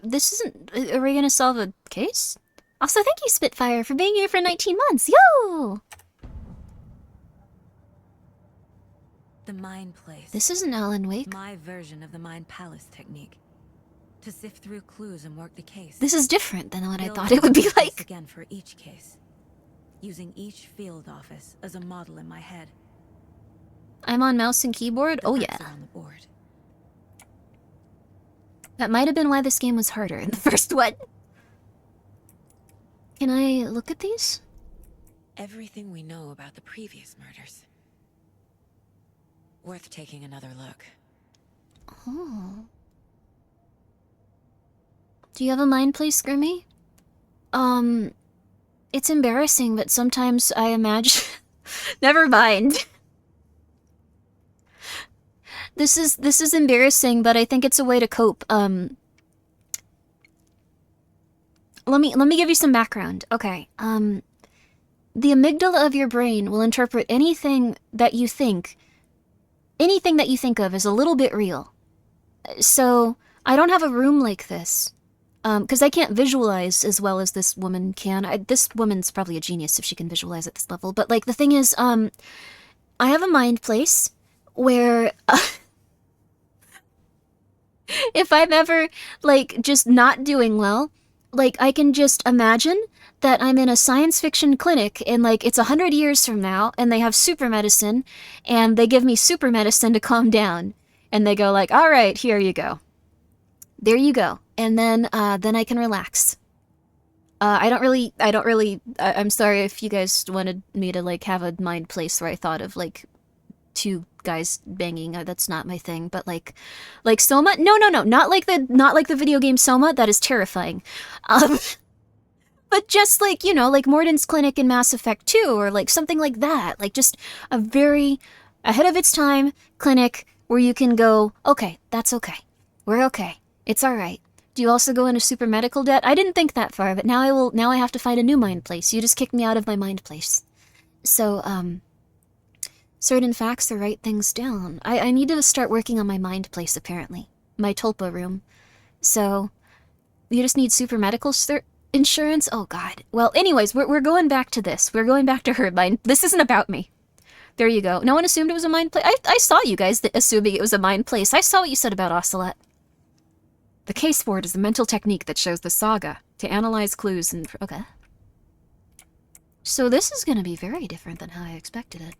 This isn't... Are we gonna solve a case? Also, thank you, Spitfire, for being here for 19 months. Yo! The Mind Place. This isn't Alan Wake. My version of the Mind Palace technique. To sift through clues and work the case. This is different than what I Build thought it would be a case like. again for each case. Using each field office as a model in my head. I'm on mouse and keyboard? The Oh facts yeah. are on the board. That might have been why this game was harder in the first one. Can I look at these? Everything we know about the previous murders. Worth taking another look. Oh. Do you have a mind place, Grimmi? It's embarrassing, but sometimes I imagine... Never mind. This is embarrassing, but I think it's a way to cope. Let me give you some background. Okay. The amygdala of your brain will interpret anything that you think of as a little bit real. So, I don't have a room like this. Because I can't visualize as well as this woman can. This woman's probably a genius if she can visualize at this level. But, like, the thing is, I have a mind place where... if I'm ever, like, just not doing well, like, I can just imagine that I'm in a science fiction clinic and, like, it's 100 years from now and they have super medicine and they give me super medicine to calm down. And they go like, all right, here you go. There you go. And then I can relax. I'm sorry if you guys wanted me to, like, have a mind place where I thought of, like, two guys banging. That's not my thing. But like Soma? No, not like the video game Soma. That is terrifying. But just like, you know, like Morden's Clinic in Mass Effect 2, or like something like that. Like just a very ahead of its time clinic where you can go, okay, that's okay. We're okay. It's all right. Do you also go into super medical debt? I didn't think that far, but now I have to find a new mind place. You just kicked me out of my mind place. So, certain facts to write things down. I need to start working on my mind place, apparently. My Tulpa room. So, you just need super medical insurance? Oh, God. Well, anyways, we're going back to this. We're going back to her mind. This isn't about me. There you go. No one assumed it was a mind place. I saw you guys assuming it was a mind place. I saw what you said about Ocelot. The case board is a mental technique that shows the saga to analyze clues and... Okay. So this is going to be very different than how I expected it.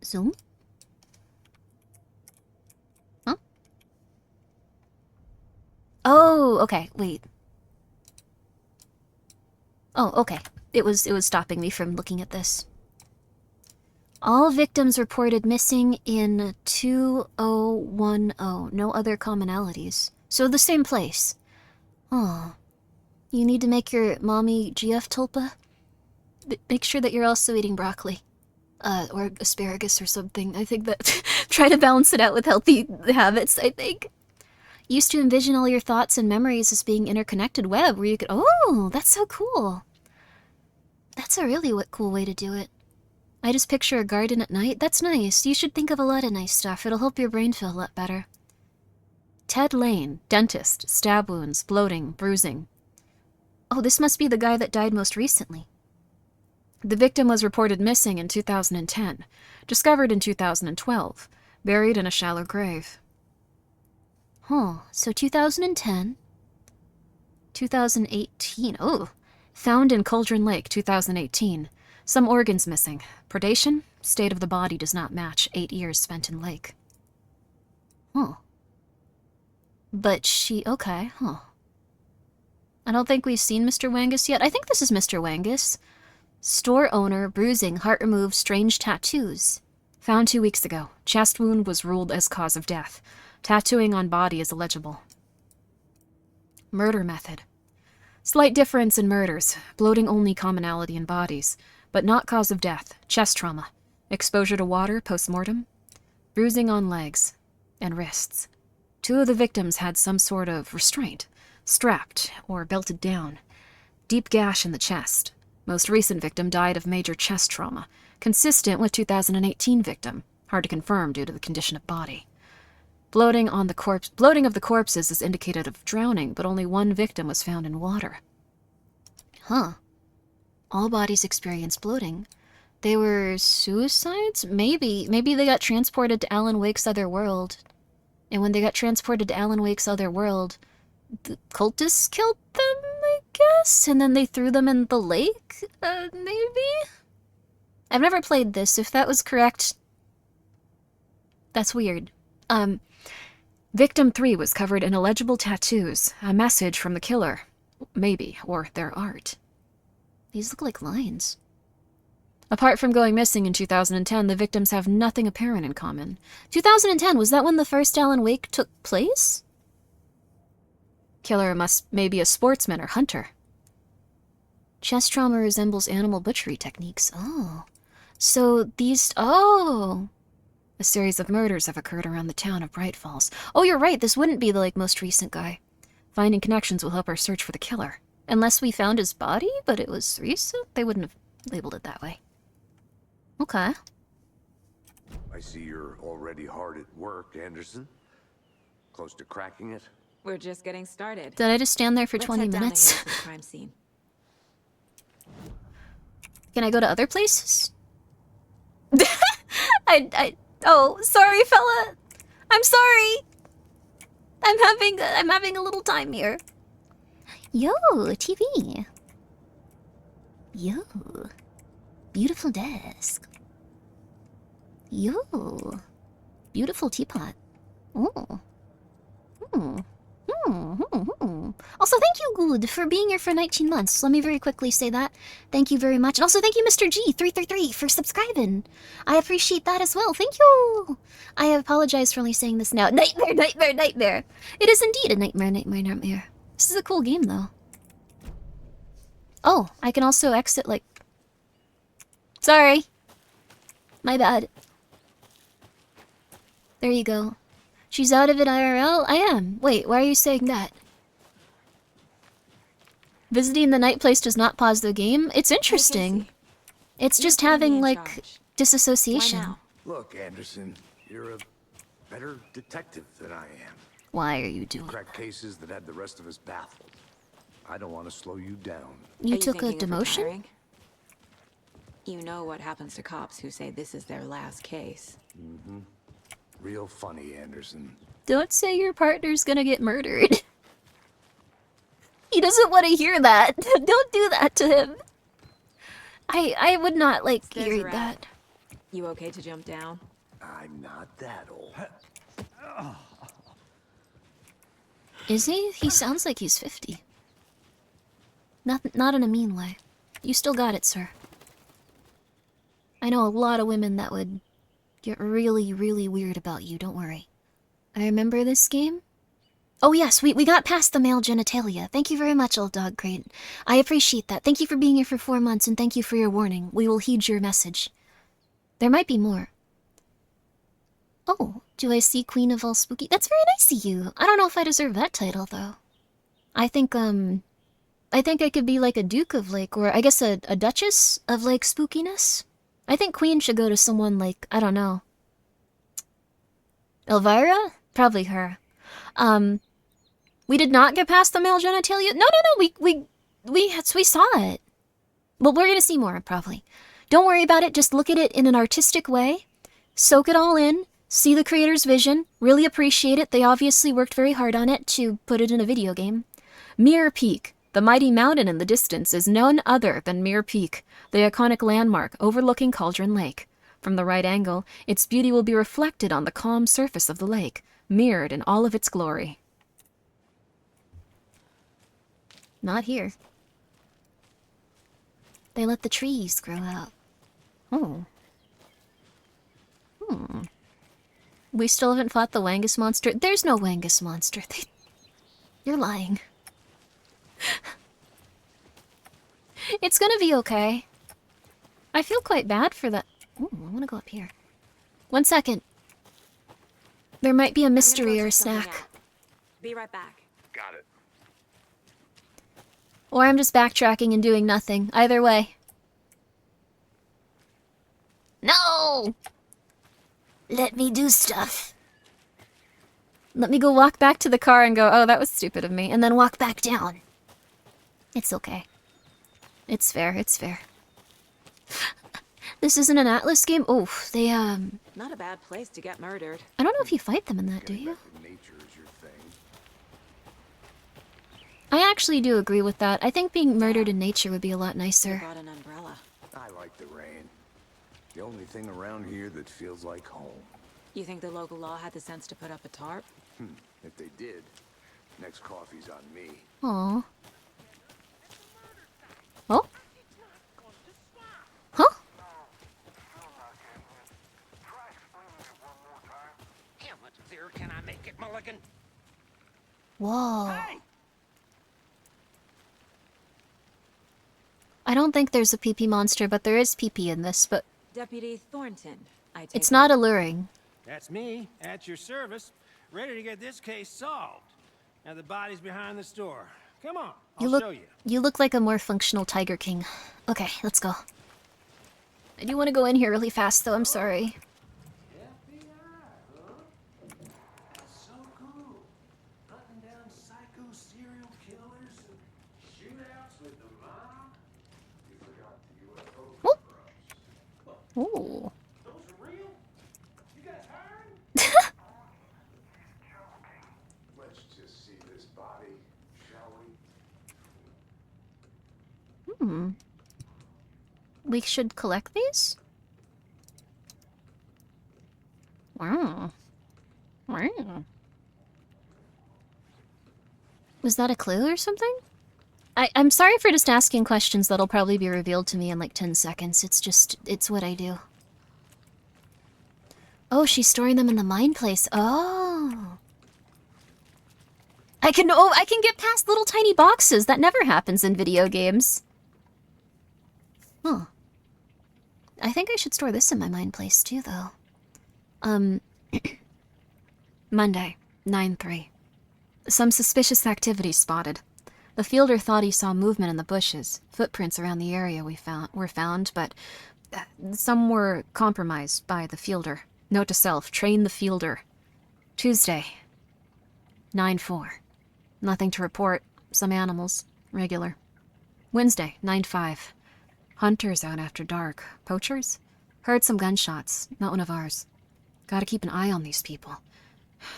Zoom? Huh? Oh, okay, wait. Oh, okay. It was stopping me from looking at this. All victims reported missing in 2010. No other commonalities. So the same place. Oh. You need to make your mommy GF Tulpa? Make sure that you're also eating broccoli. Or asparagus or something. I think that... I'm Try to balance it out with healthy habits, I think. Used to envision all your thoughts and memories as being interconnected web where you could... Oh, that's so cool. That's a really cool way to do it. I just picture a garden at night. That's nice. You should think of a lot of nice stuff. It'll help your brain feel a lot better. Ted Lane, dentist, stab wounds, bloating, bruising. Oh, this must be the guy that died most recently. The victim was reported missing in 2010, discovered in 2012, buried in a shallow grave. Huh, so 2010. 2018, oh. Found in Cauldron Lake, 2018. Some organs missing. Predation? State of the body does not match 8 years spent in lake. Huh. But okay, huh. I don't think we've seen Mr. Wangus yet. I think this is Mr. Wangus. Store owner, bruising, heart removed, strange tattoos. Found 2 weeks ago. Chest wound was ruled as cause of death. Tattooing on body is illegible. Murder method. Slight difference in murders. Bloating only commonality in bodies, but not cause of death. Chest trauma. Exposure to water post-mortem. Bruising on legs and wrists. 2 of the victims had some sort of restraint. Strapped or belted down. Deep gash in the chest. Most recent victim died of major chest trauma, consistent with 2018 victim. Hard to confirm due to the condition of body. Bloating of the corpses is indicated of drowning, but only 1 victim was found in water. Huh. All bodies experience bloating. They were suicides? Maybe they got transported to Alan Wake's other world. And when they got transported to Alan Wake's other world, the cultists killed them, I guess? And then they threw them in the lake? Maybe? I've never played this. If that was correct, that's weird. Victim 3 was covered in illegible tattoos. A message from the killer. Maybe. Or their art. These look like lines. Apart from going missing in 2010, the victims have nothing apparent in common. 2010, was that when the first Alan Wake took place? Killer must maybe a sportsman or hunter. Chest trauma resembles animal butchery techniques. Oh. So these... Oh. A series of murders have occurred around the town of Bright Falls. Oh, you're right. This wouldn't be the, most recent guy. Finding connections will help our search for the killer. Unless we found his body, but it was recent? They wouldn't have labeled it that way. Okay. I see you're already hard at work, Anderson. Close to cracking it? We're just getting started. Did I just stand there for Let's 20 head down minutes? ahead to the crime scene. Can I go to other places? Oh, sorry, fella. I'm sorry. I'm having a little time here. Yo, TV. Yo. Beautiful desk. Yo. Beautiful teapot. Oh. Also, thank you, Good, for being here for 19 months. Let me very quickly say that. Thank you very much. And also, thank you, Mr. G333, for subscribing. I appreciate that as well. Thank you. I apologize for only saying this now. Nightmare, nightmare, nightmare. It is indeed a nightmare, nightmare, nightmare. This is a cool game, though. Oh, I can also exit, Sorry. My bad. There you go. She's out of it IRL? I am. Wait, why are you saying that? Visiting the night place does not pause the game? It's interesting. It's just having, disassociation. Why now? Look, Anderson, you're a better detective than I am. Why are you You doing cracked cases that had the rest of us baffled. I don't want to slow you down. You Are took a thinking of demotion? retiring? You know what happens to cops who say this is their last case. Real funny, Anderson. Don't say your partner's gonna get murdered. He doesn't want to hear that. Don't do that to him. I would not like There's hearing a rat. that. You okay to jump down? I'm not that old. Is he? He sounds like he's 50. Not in a mean way. You still got it, sir. I know a lot of women that would get really, really weird about you, don't worry. I remember this game. Oh yes, we got past the male genitalia. Thank you very much, old dog crate. I appreciate that. Thank you for being here for 4 months, and thank you for your warning. We will heed your message. There might be more. Oh, do I see Queen of All Spooky? That's very nice of you. I don't know if I deserve that title, though. I think I could be like a Duke of like, or I guess a Duchess of like spookiness. I think Queen should go to someone like, I don't know. Elvira? Probably her. We did not get past the male genitalia. No, we saw it. Well, we're gonna see more, probably. Don't worry about it, just look at it in an artistic way. Soak it all in, see the creator's vision, really appreciate it. They obviously worked very hard on it to put it in a video game. Mirror Peak. The mighty mountain in the distance is none other than Mirror Peak, the iconic landmark overlooking Cauldron Lake. From the right angle, its beauty will be reflected on the calm surface of the lake, mirrored in all of its glory. Not here. They let the trees grow out. Oh. We still haven't fought the Wangus monster. There's no Wangus monster. You're lying. It's gonna be okay. I feel quite bad for that. Ooh, I wanna go up here. 1 second. There might be a mystery or a snack. Be right back. Got it. Or I'm just backtracking and doing nothing. Either way. No! Let me do stuff. Let me go walk back to the car and go, oh, that was stupid of me, and then walk back down. It's okay. It's fair, it's fair. This isn't an Atlas game? Oh, they, Not a bad place to get murdered. I don't know if you fight them in that, do you? Nature is your thing. I actually do agree with that. I think being murdered in nature would be a lot You nicer. brought an umbrella. I like the rain. The only thing around here that feels like home. You think the local law had the sense to put up a tarp? If they did, next coffee's on me. Aww. Oh? Huh? How much clearer can I make it, Mulligan? Whoa. Hey! I don't think there's a pee-pee monster, but there is pee-pee in this, but Deputy Thornton, I take it's it. not alluring. That's me, at your service, ready to get this case solved. Now the body's behind the store. Come on, I'll show you. You look like a more functional Tiger King. Okay, let's go. I do want to go in here really fast, though. I'm sorry. FBI, huh? That's so cool. Hunting down psycho serial killers and shootouts with the mob. You forgot the UFO drops. Ooh. Those are real? You guys hiring? Let's just see this body, shall we? We should collect these? Wow. Wow. Was that a clue or something? I'm sorry for just asking questions that'll probably be revealed to me in like 10 seconds. It's what I do. Oh, she's storing them in the mine place. Oh. I can get past little tiny boxes. That never happens in video games. Huh. I think I should store this in my mine place too, though. Monday, 9/3. Some suspicious activity spotted. The fielder thought he saw movement in the bushes. Footprints around the area were found, but some were compromised by the fielder. Note to self, train the fielder. Tuesday, 9/4. Nothing to report. Some animals. Regular. Wednesday, 9/5. Hunters out after dark. Poachers? Heard some gunshots. Not one of ours. Gotta keep an eye on these people.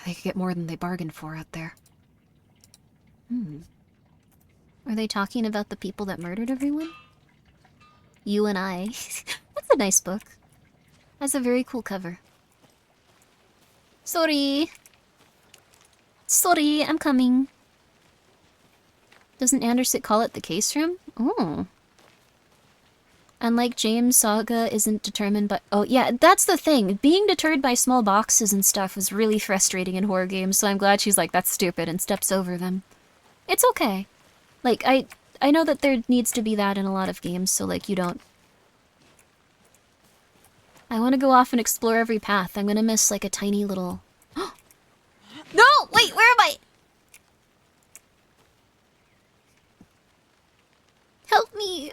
They could get more than they bargained for out there. Are they talking about the people that murdered everyone? You and I. That's a nice book. Has a very cool cover. Sorry. Sorry, I'm coming. Doesn't Anderson call it the case room? Oh. Unlike James, Saga isn't determined by... Oh, yeah, that's the thing. Being deterred by small boxes and stuff was really frustrating in horror games, so I'm glad she's like, that's stupid, and steps over them. It's okay. Like, I know that there needs to be that in a lot of games, so, like, you don't... I want to go off and explore every path. I'm gonna miss like a tiny little... No! Wait, where am I? Help me.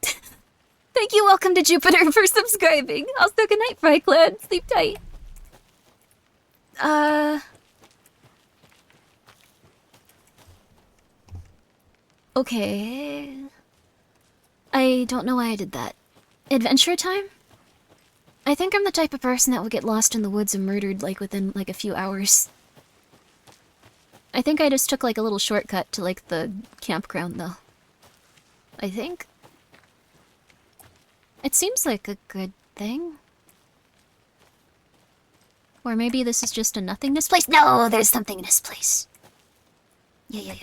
Thank you, welcome to Jupiter, for subscribing. Also, good night, Fry Clan. Sleep tight. Okay. I don't know why I did that. Adventure time? I think I'm the type of person that would get lost in the woods and murdered, like, within, like, a few hours. I think I just took, like, a little shortcut to, like, the campground, though. I think. It seems like a good thing. Or maybe this is just a nothingness place. No, there's something in this place. Yeah.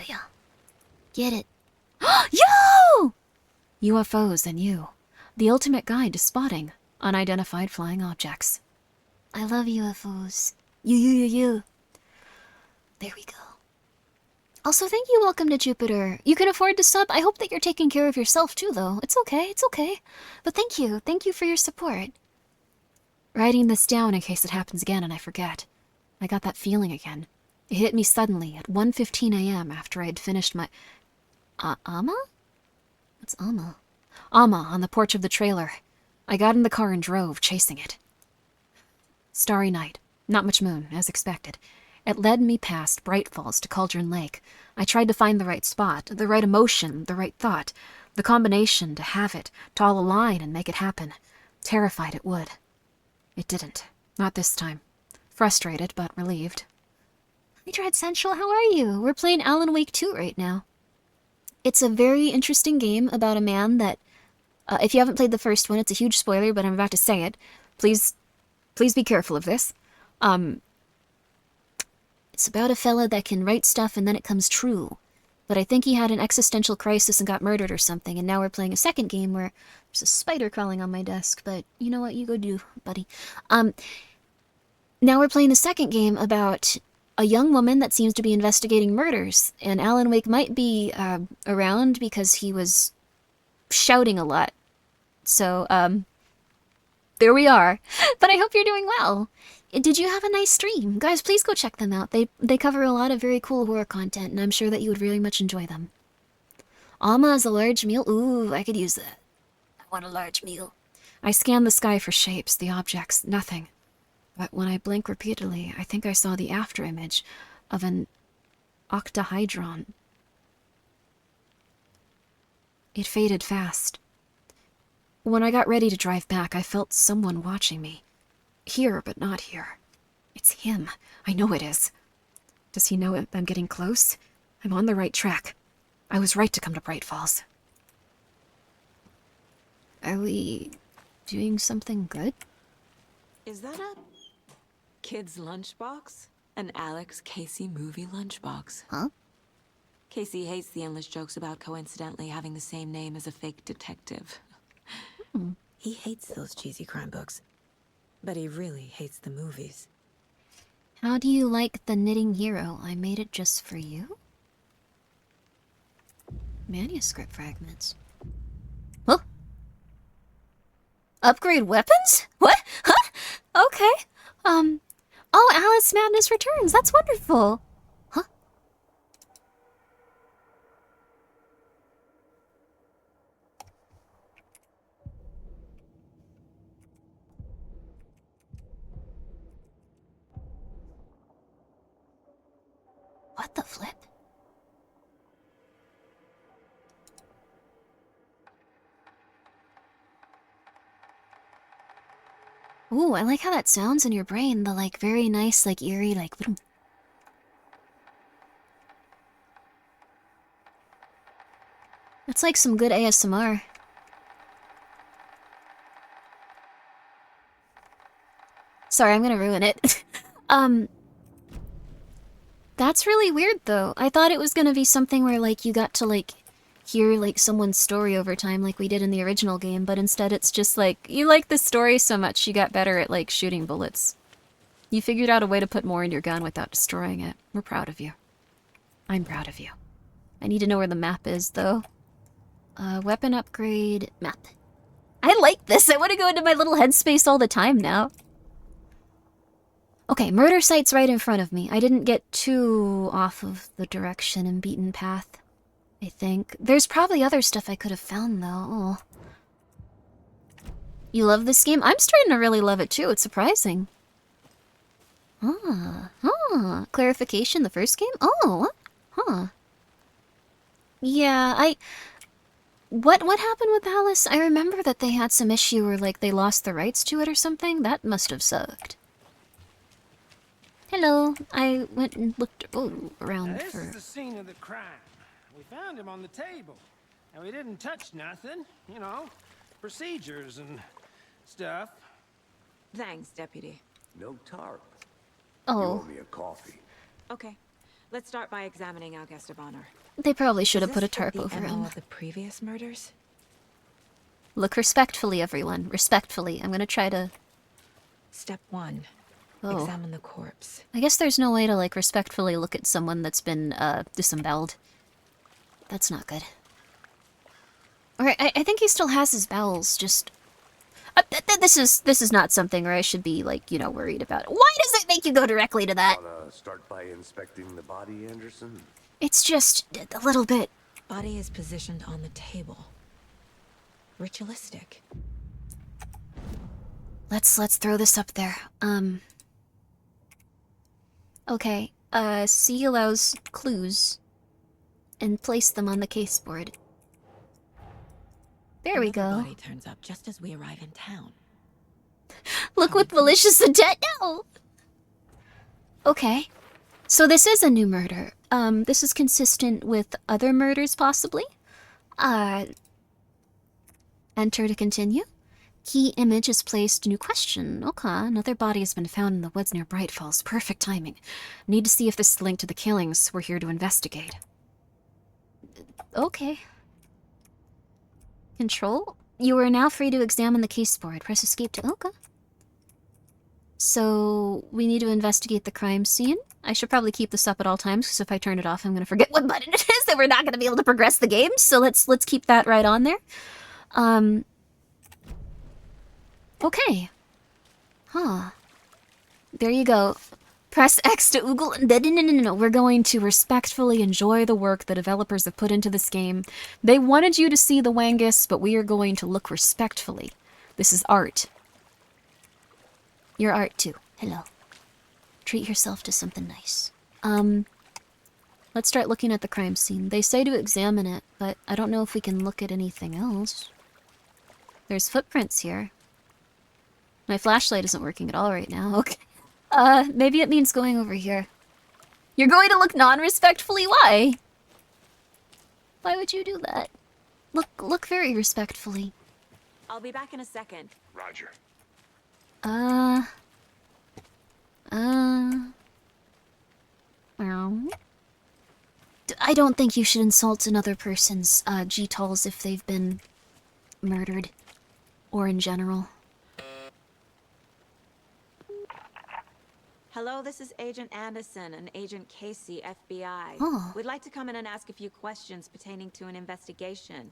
Get it. Yo! UFOs and you. The ultimate guide to spotting unidentified flying objects. I love UFOs. You. There we go. Also, thank you, welcome to Jupiter. You can afford to sub. I hope that you're taking care of yourself too, though. It's okay. But thank you for your support. Writing this down in case it happens again and I forget. I got that feeling again. It hit me suddenly at 1:15 a.m. after I had finished my... Amma? What's Amma? Amma on the porch of the trailer. I got in the car and drove, chasing it. Starry night. Not much moon, as expected. It led me past Bright Falls to Cauldron Lake. I tried to find the right spot, the right emotion, the right thought, the combination to have it, to all align and make it happen. Terrified it would. It didn't. Not this time. Frustrated, but relieved. Hey, Dread Central, how are you? We're playing Alan Wake 2 right now. It's a very interesting game about a man that... if you haven't played the first one, it's a huge spoiler, but I'm about to say it. Please be careful of this. It's about a fella that can write stuff and then it comes true. But I think he had an existential crisis and got murdered or something, and now we're playing a second game where there's a spider crawling on my desk, but you know what, you go do, buddy. Now we're playing the second game about a young woman that seems to be investigating murders, and Alan Wake might be around because he was shouting a lot. So, there we are. But I hope you're doing well. Did you have a nice stream? Guys, please go check them out. They cover a lot of very cool horror content, and I'm sure that you would really much enjoy them. Alma is a large meal? Ooh, I could use that. I want a large meal. I scanned the sky for shapes, the objects, nothing. But when I blinked repeatedly, I think I saw the afterimage of an octahedron. It faded fast. When I got ready to drive back, I felt someone watching me. Here, but not here. It's him. I know it is. Does he know I'm getting close? I'm on the right track. I was right to come to Bright Falls. Are we doing something good? Is that a kid's lunchbox? An Alex Casey movie lunchbox. Huh? Casey hates the endless jokes about coincidentally having the same name as a fake detective. He hates those cheesy crime books. But he really hates the movies. How do you like the knitting hero? I made it just for you? Manuscript fragments. Huh? Upgrade weapons? What? Huh? Okay. Oh, Alice Madness returns. That's wonderful. Huh? What the flip? Ooh, I like how that sounds in your brain. The, like, very nice, like, eerie, like... It's like some good ASMR. Sorry, I'm gonna ruin it. That's really weird, though. I thought it was gonna be something where, like, you got to, like, hear, like, someone's story over time like we did in the original game, but instead it's just, like, you like the story so much you got better at, like, shooting bullets. You figured out a way to put more in your gun without destroying it. We're proud of you. I'm proud of you. I need to know where the map is, though. Weapon upgrade map. I like this. I want to go into my little headspace all the time now. Okay, murder site's right in front of me. I didn't get too off of the direction and beaten path, I think. There's probably other stuff I could have found, though. Oh. You love this game? I'm starting to really love it, too. It's surprising. Clarification, the first game? Oh, huh. Yeah, What happened with Alice? I remember that they had some issue where, like, they lost the rights to it or something. That must have sucked. Hello. I went and looked around Now, this for... is the scene of the crime. We found him on the table. And we didn't touch nothing. You know, procedures and stuff. Thanks, Deputy. No tarp. Oh. You owe me a coffee. Okay, let's start by examining our guest of honor. They probably should have Does put a this fit tarp the over MO him. of the previous murders? Look respectfully, everyone. Respectfully. I'm gonna try to... Step 1. Oh. Examine the corpse. I guess there's no way to, like, respectfully look at someone that's been, disemboweled. That's not good. Alright, I think he still has his bowels, just... this is not something where I should be, like, you know, worried about. Why does it make you go directly to that? Wanna start by inspecting the body, Anderson? It's just a little bit... Body is positioned on the table. Ritualistic. Let's throw this up there. Okay, C allows clues and place them on the caseboard. There we Another go. Body turns up just as we arrive in town. Look with malicious intent now! Okay. So this is a new murder. This is consistent with other murders, possibly. Enter to continue. Key image is placed. New question. Okay, another body has been found in the woods near Bright Falls. Perfect timing. Need to see if this is linked to the killings. We're here to investigate. Okay. Control? You are now free to examine the case board. Press escape to... Okay. So, we need to investigate the crime scene. I should probably keep this up at all times, because if I turn it off, I'm going to forget what button it is, and we're not going to be able to progress the game. So let's keep that right on there. Okay. Huh. There you go. Press X to oogle. No. We're going to respectfully enjoy the work the developers have put into this game. They wanted you to see the Wangus, but we are going to look respectfully. This is art. Your art, too. Hello. Treat yourself to something nice. Let's start looking at the crime scene. They say to examine it, but I don't know if we can look at anything else. There's footprints here. My flashlight isn't working at all right now. Okay. Maybe it means going over here. You're going to look non-respectfully? Why? Why would you do that? Look very respectfully. I'll be back in a second. Roger. I don't think you should insult another person's, GTALs if they've been murdered. Or in general. Hello, this is Agent Anderson and Agent Casey, FBI. Oh. We'd like to come in and ask a few questions pertaining to an investigation.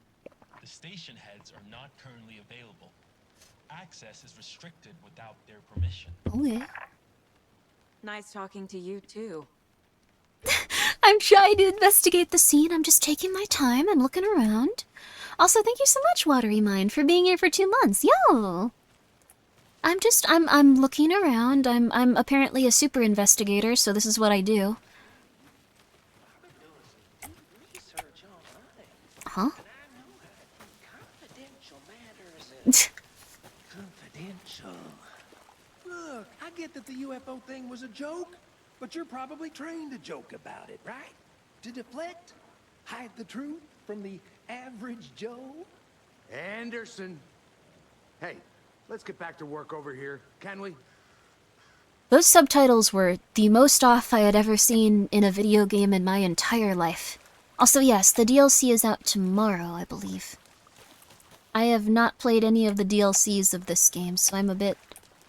The station heads are not currently available. Access is restricted without their permission. Oh, yeah. Nice talking to you, too. I'm trying to investigate the scene. I'm just taking my time. I'm looking around. Also, thank you so much, Watery Mind, for being here for 2 months. Yo! I'm looking around. I'm apparently a super investigator, so this is what I do. Huh? Confidential. Look, I get that the UFO thing was a joke, but you're probably trained to joke about it, right? To deflect? Hide the truth from the average Joe? Anderson. Hey, let's get back to work over here, can we? Those subtitles were the most off I had ever seen in a video game in my entire life. Also, yes, the DLC is out tomorrow, I believe. I have not played any of the DLCs of this game, so I'm a bit...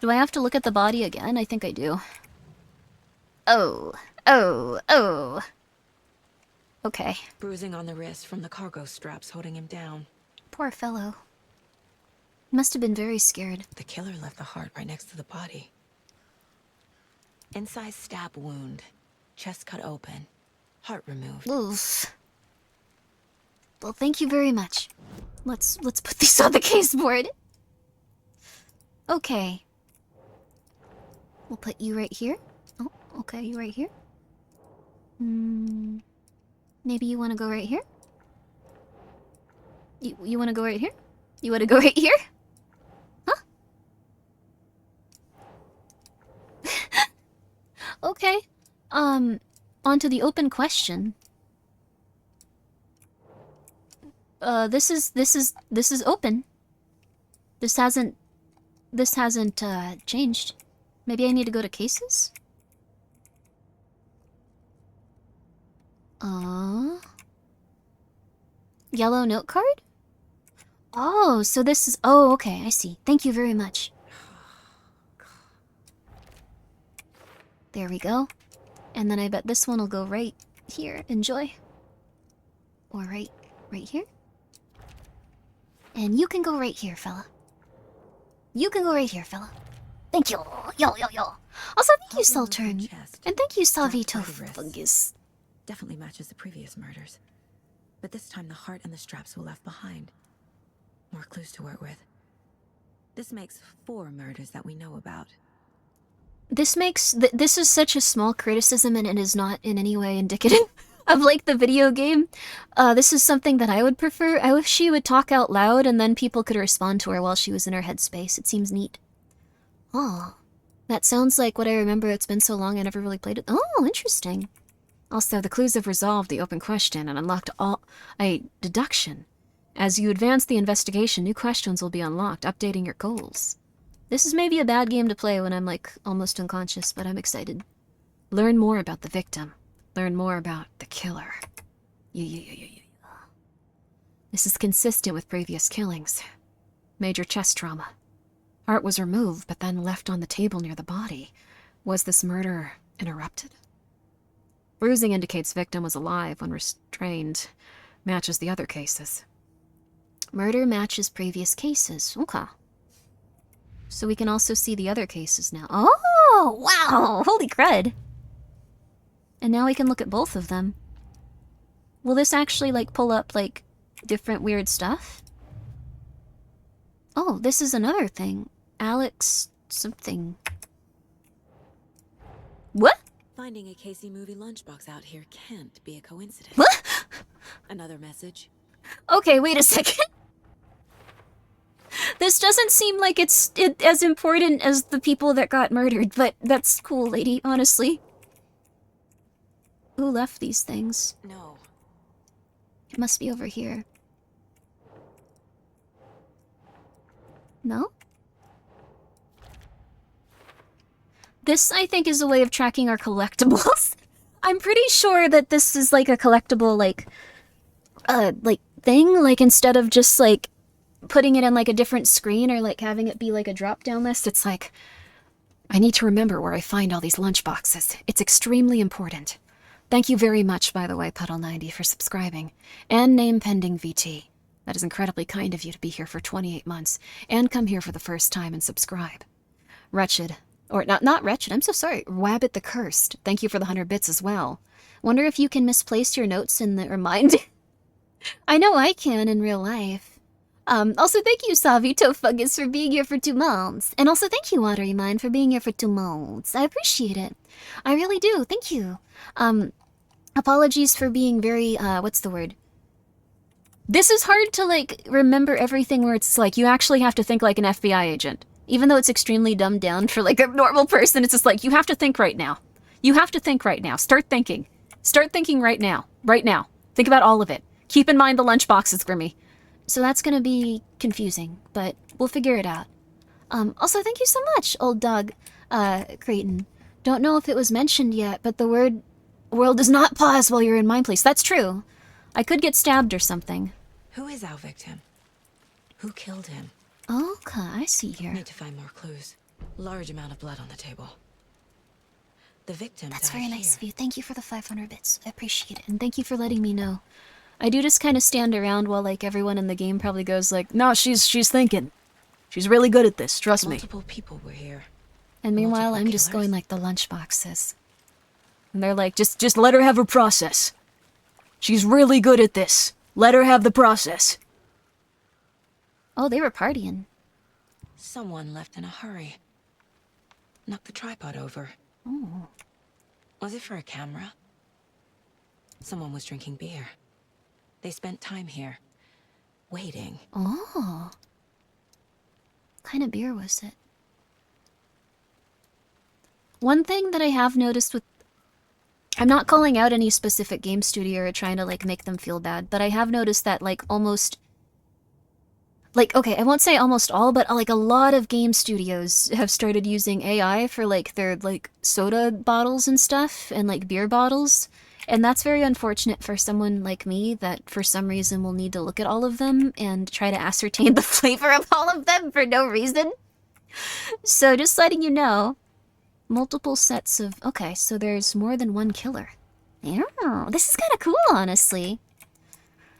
Do I have to look at the body again? I think I do. Oh. Okay. Bruising on the wrist from the cargo straps holding him down. Poor fellow. He must have been very scared. The killer left the heart right next to the body. Inside stab wound. Chest cut open. Heart removed. Oof. Well, thank you very much. Let's put these on the case board. Okay. We'll put you right here. Oh, okay, you right here. Maybe you want to go right here? You want to go right here? You want to go right here? Huh? Okay. On to the open question. This is open. This hasn't changed. Maybe I need to go to cases? Yellow note card? Oh, so this is... Oh, okay, I see. Thank you very much. There we go. And then I bet this one will go right here. Enjoy. Or right here. And you can go right here, fella. You can go right here, fella. Thank you. Yo. Also, thank you, Saltern. And thank you, Savito Fungus. Definitely matches the previous murders. But this time the heart and the straps were left behind. More clues to work with. This makes 4 murders that we know about. This makes... this is such a small criticism, and it is not in any way indicative of, like, the video game. This is something that I would prefer. I wish she would talk out loud, and then people could respond to her while she was in her headspace. It seems neat. Oh, that sounds like what I remember. It's been so long I never really played it. Oh, interesting. Also, the clues have resolved the open question and unlocked a deduction. As you advance the investigation, new questions will be unlocked, updating your goals. This is maybe a bad game to play when I'm, like, almost unconscious, but I'm excited. Learn more about the victim. Learn more about the killer. This is consistent with previous killings. Major chest trauma. Heart was removed, but then left on the table near the body. Was this murder interrupted? Bruising indicates victim was alive when restrained. Matches the other cases. Murder matches previous cases. Okay. So we can also see the other cases now. Oh, wow! Holy crud. And now we can look at both of them. Will this actually, like, pull up, like, different weird stuff? Oh, this is another thing. Alex something. What? Finding a Casey movie lunchbox out here can't be a coincidence. What? Another message. Okay, wait a second. This doesn't seem like it's as important as the people that got murdered, but that's cool, lady, honestly. Who left these things? No. It must be over here. No? This, I think, is a way of tracking our collectibles. I'm pretty sure that this is like a collectible, like thing, like instead of just like putting it in like a different screen or like having it be like a drop-down list, it's like, I need to remember where I find all these lunchboxes. It's extremely important. Thank you very much, by the way, Puddle90, for subscribing. And name pending VT. That is incredibly kind of you to be here for 28 months and come here for the first time and subscribe. Wretched. Or not Wretched, I'm so sorry. Wabbit the Cursed. Thank you for the 100 bits as well. Wonder if you can misplace your notes in the remind. I know I can in real life. Also thank you, Savito Fungus, for being here for 2 months. And also thank you, Watery Mind, for being here for 2 months. I appreciate it. I really do. Thank you. Apologies for being very, what's the word? This is hard to, like, remember everything where it's like, you actually have to think like an FBI agent. Even though it's extremely dumbed down for, like, a normal person, it's just like, you have to think right now. You have to think right now. Start thinking. Start thinking right now. Right now. Think about all of it. Keep in mind the lunchboxes, Grimmi. So that's gonna be confusing, but we'll figure it out. Also, thank you so much, old dog, Creighton. Don't know if it was mentioned yet, but the world does not pause while you're in my place. That's true. I could get stabbed or something. Who is our victim? Who killed him? Okay, I see here. Need to find more clues. Large amount of blood on the table. The victim That's died very nice here. of you. Thank you for the 500 bits. I appreciate it. And thank you for letting me know. I do just kind of stand around while, like, everyone in the game probably goes like, no, she's thinking. She's really good at this, trust me. Multiple people were here. And meanwhile, Multiple I'm just going killers? like the lunch boxes. And they're like, just let her have her process. She's really good at this. Let her have the process. Oh, they were partying. Someone left in a hurry. Knocked the tripod over. Oh. Was it for a camera? Someone was drinking beer. They spent time here, waiting. Oh. What kind of beer was it? One thing that I have noticed with... I'm not calling out any specific game studio or trying to, like, make them feel bad, but I have noticed that, like, almost... Like, okay, I won't say almost all, but, like, a lot of game studios have started using AI for, like, their, like, soda bottles and stuff, and, like, beer bottles. And that's very unfortunate for someone like me that, for some reason, will need to look at all of them and try to ascertain the flavor of all of them for no reason. So, just letting you know... Multiple sets of... Okay, so there's more than one killer. Yeah, this is kind of cool, honestly.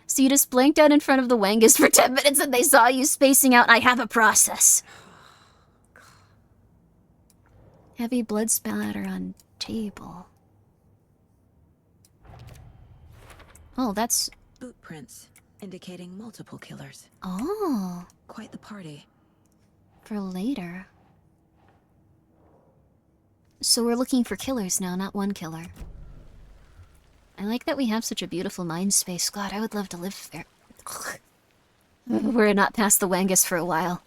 So you just blanked out in front of the Wangus for 10 minutes and they saw you spacing out. I have a process. Heavy blood splatter on table. Oh, that's... Boot prints, indicating multiple killers. Oh. Quite the party. For later. So we're looking for killers now, not one killer. I like that we have such a beautiful mind space. God, I would love to live there. We're not past the Wangus for a while.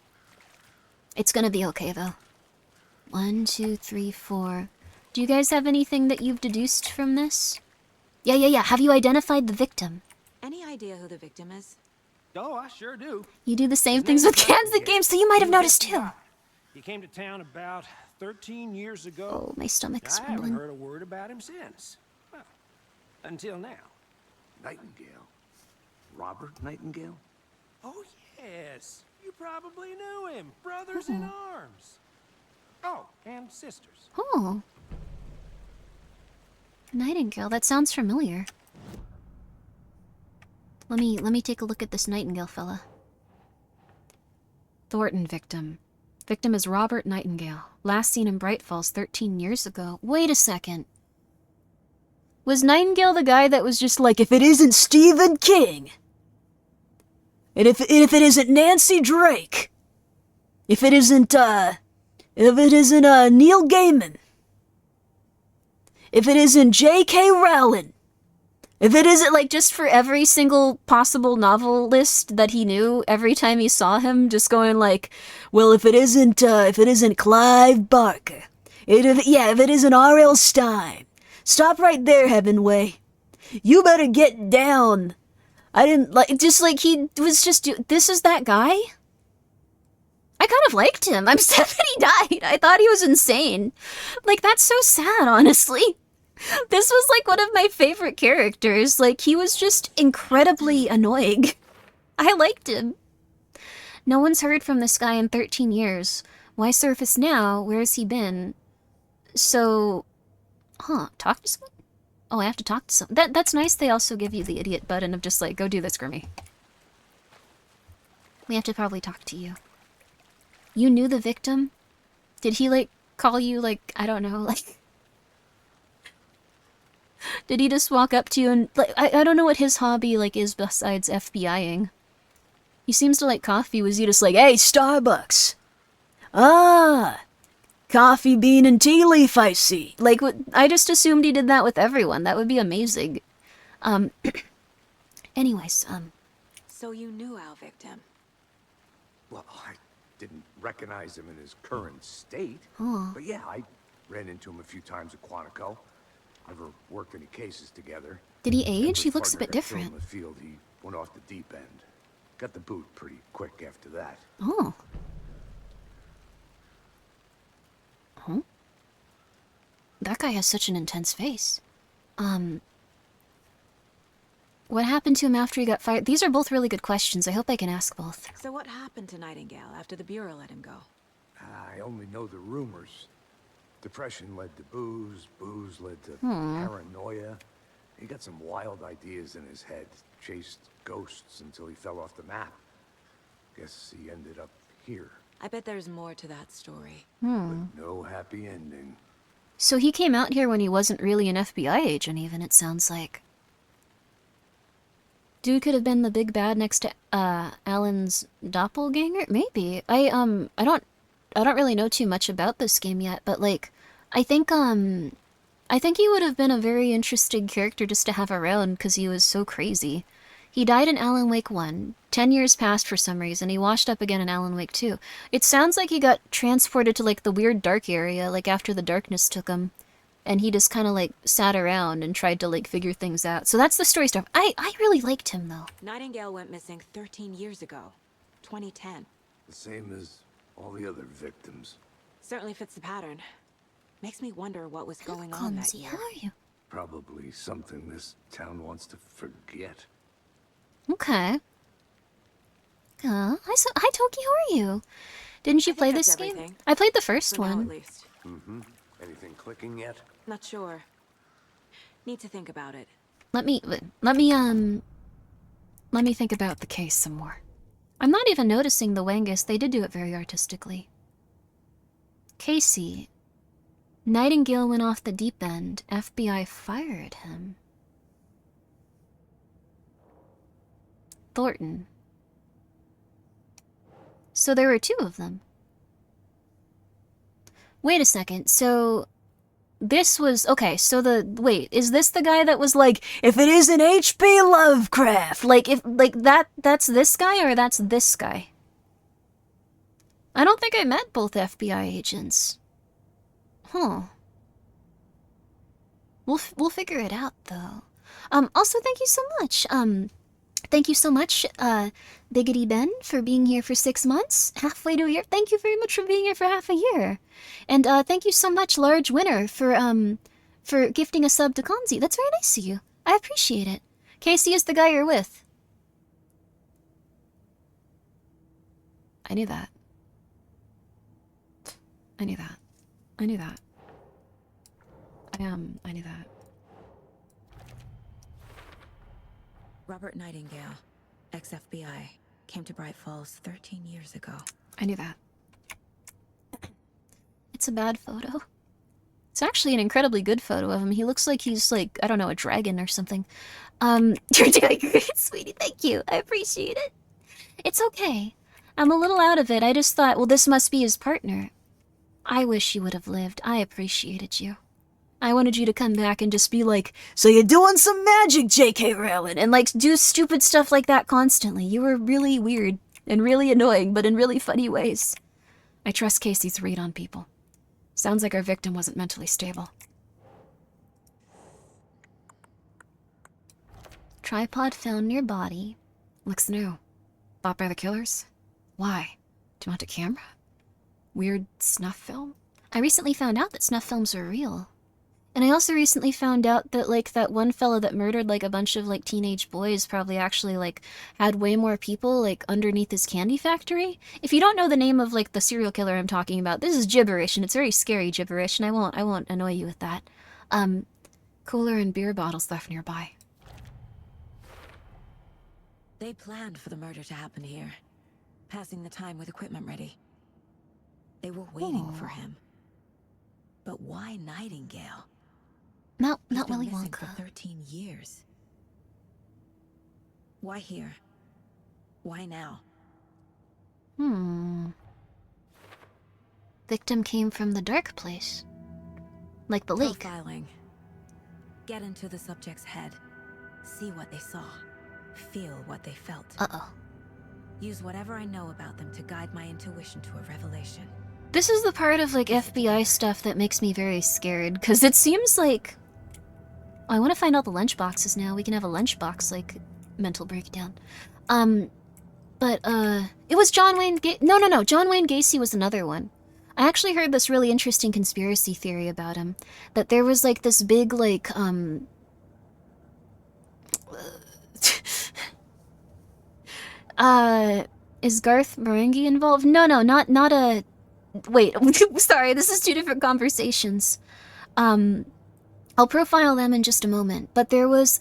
It's gonna be okay, though. 1, 2, 3, 4. Do you guys have anything that you've deduced from this? Yeah. Have you identified the victim? Any idea who the victim is? Oh, I sure do. You do the same His things name's with Kansas games, so you might have noticed too. He came to town about 13 years ago. Oh, my stomach's I haven't rumbling. heard a word about him since. Well, until now. Nightingale? Robert Nightingale? Oh, yes. You probably knew him. Brothers in arms. Oh, and sisters. Oh. Nightingale, that sounds familiar. Let me take a look at this Nightingale fella. Thornton victim. Victim is Robert Nightingale. Last seen in Bright Falls 13 years ago. Wait a second. Was Nightingale the guy that was just like, if it isn't Stephen King, and if it isn't Nancy Drake, if it isn't Neil Gaiman, if it isn't J.K. Rowling, if it isn't, like, just for every single possible novelist that he knew, every time he saw him, just going like, well, if it isn't Clive Barker, if it isn't R.L. Stein, stop right there, Hemingway. You better get down. I didn't, like, just like he was just, this is that guy? I kind of liked him. I'm sad that he died. I thought he was insane. Like, that's so sad, honestly. This was, like, one of my favorite characters. Like, he was just incredibly annoying. I liked him. No one's heard from this guy in 13 years. Why surface now? Where has he been? So... talk to someone? Oh, I have to talk to someone. That's nice they also give you the idiot button of just, like, go do this, Grimmi. We have to probably talk to you. You knew the victim? Did he, like, call you, like, I don't know, like... Did he just walk up to you and, like, I don't know what his hobby, like, is besides FBIing. He seems to like coffee. Was he just like, hey, Starbucks? Ah, coffee, bean, and tea leaf, I see. Like, I just assumed he did that with everyone. That would be amazing. Anyways, So you knew our victim? Well, I didn't recognize him in his current state. Oh. But yeah, I ran into him a few times at Quantico. Never worked any cases together. Did he age? Every He looks a partner bit got killed different. In the field, he went off the deep end. Got the boot pretty quick after that. Oh. Huh? That guy has such an intense face. What happened to him after he got fired? These are both really good questions. I hope I can ask both. So what happened to Nightingale after the Bureau let him go? I only know the rumors. Depression led to booze, booze led to paranoia. He got some wild ideas in his head, chased ghosts until he fell off the map. Guess he ended up here. I bet there's more to that story. No happy ending. So he came out here when he wasn't really an FBI agent even, it sounds like. Dude could have been the big bad next to Alan's doppelganger? Maybe. I don't really know too much about this game yet, but like I think he would have been a very interesting character just to have around because he was so crazy. He died in Alan Wake 1. 10 years passed for some reason. He washed up again in Alan Wake 2. It sounds like he got transported to, like, the weird dark area, like, after the darkness took him. And he just kind of, like, sat around and tried to, like, figure things out. So that's the story stuff. I really liked him, though. Nightingale went missing 13 years ago. 2010. The same as all the other victims. Certainly fits the pattern. Makes me wonder what was going on that Clumsy, year. how are you? Probably something this town wants to forget. Okay. Hi, Toki, how are you? Didn't you play this game? everything. I played the first For now, one. at least. Mm-hmm. Anything clicking yet? Not sure. Need to think about it. Let me think about the case some more. I'm not even noticing the Wangus. They did do it very artistically. Casey. Nightingale went off the deep end. FBI fired him. Thornton. So there were two of them. Wait a second, so this was okay, so wait, is this the guy that was like, if it isn't H.P. Lovecraft? Like that's this guy or that's this guy? I don't think I met both FBI agents. Huh. We'll figure it out though. Also thank you so much. Thank you so much, Biggity Ben, for being here for 6 months, halfway to a year. Thank you very much for being here for half a year. And thank you so much, Large Winner, for gifting a sub to Konzi. That's very nice of you. I appreciate it. Casey is the guy you're with. I knew that. I knew that. I knew that. I knew that. Robert Nightingale, ex-FBI, came to Bright Falls 13 years ago. I knew that. It's a bad photo. It's actually an incredibly good photo of him. He looks like he's like, I don't know, a dragon or something. You're doing great, sweetie. Thank you. I appreciate it. It's okay. I'm a little out of it. I just thought, well, this must be his partner. I wish you would have lived. I appreciated you. I wanted you to come back and just be like, so you're doing some magic, J.K. Rowling, and like do stupid stuff like that constantly. You were really weird and really annoying, but in really funny ways. I trust Casey's read on people. Sounds like our victim wasn't mentally stable. Tripod found near body. Looks new. Bought by the killers? Why? Do you want a camera? Weird snuff film? I recently found out that snuff films are real. And I also recently found out that, like, that one fella that murdered, like, a bunch of, like, teenage boys probably actually, like, had way more people, like, underneath his candy factory. If you don't know the name of, like, the serial killer I'm talking about, this is gibberish, and it's very scary gibberish, and I won't annoy you with that. Cooler and beer bottles left nearby. They planned for the murder to happen here, passing the time with equipment ready. They were waiting for him. But why Nightingale? Not He's been Willy missing Wonka. for 13 years. Why here? Why now? Victim came from the dark place. Like the lake. Profiling. Get into the subject's head. See what they saw. Feel what they felt. Uh-oh. Use whatever I know about them to guide my intuition to a revelation. This is the part of, like, FBI stuff that makes me very scared, because it seems like... Oh, I want to find out the lunchboxes now. We can have a lunchbox, like, mental breakdown. But, it was John Wayne No, John Wayne Gacy was another one. I actually heard this really interesting conspiracy theory about him. That there was, like, this big, like, is Garth Marenghi involved? No, not a... Wait, sorry, this is two different conversations. I'll profile them in just a moment, but there was,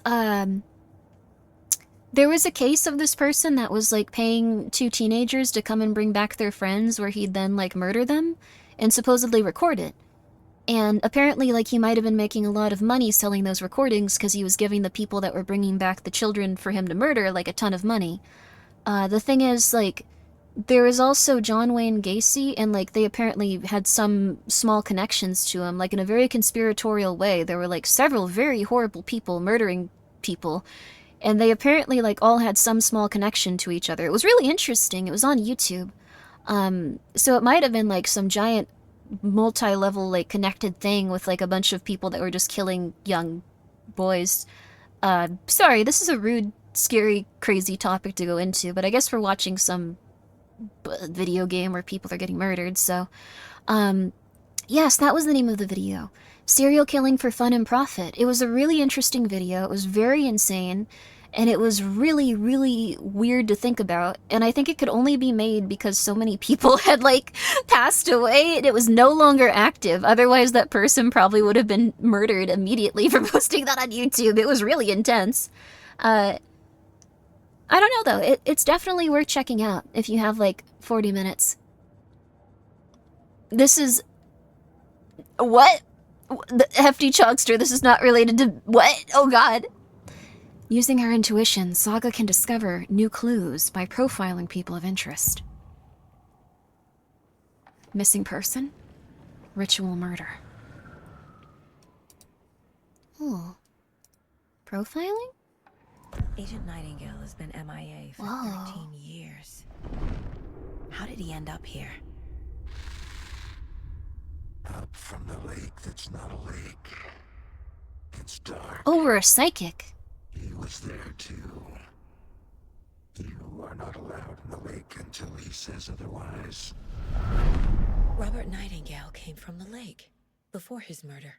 There was a case of this person that was, like, paying 2 teenagers to come and bring back their friends where he'd then, like, murder them and supposedly record it. And apparently, like, he might have been making a lot of money selling those recordings because he was giving the people that were bringing back the children for him to murder, like, a ton of money. The thing is, like, there is also John Wayne Gacy, and, like, they apparently had some small connections to him, like, in a very conspiratorial way. There were, like, several very horrible people murdering people, and they apparently, like, all had some small connection to each other. It was really interesting. It was on YouTube. So it might have been, like, some giant multi-level, like, connected thing with, like, a bunch of people that were just killing young boys. Sorry, this is a rude, scary, crazy topic to go into, but I guess we're watching some video game where people are getting murdered, so, yes, that was the name of the video. Serial killing for fun and profit. It was a really interesting video. It was very insane, and it was really, really weird to think about, and I think it could only be made because so many people had, like, passed away, and it was no longer active. Otherwise, that person probably would have been murdered immediately for posting that on YouTube. It was really intense. I don't know, though. It's definitely worth checking out if you have, like, 40 minutes. This is... What? The hefty chogster, this is not related to... What? Oh, God. Using her intuition, Saga can discover new clues by profiling people of interest. Missing person? Ritual murder. Oh. Profiling? Agent Nightingale has been MIA for Whoa. 13 years. How did he end up here? Up from the lake that's not a lake. It's dark. Oh, we're a psychic. He was there too. You are not allowed in the lake until he says otherwise. Robert Nightingale came from the lake before his murder.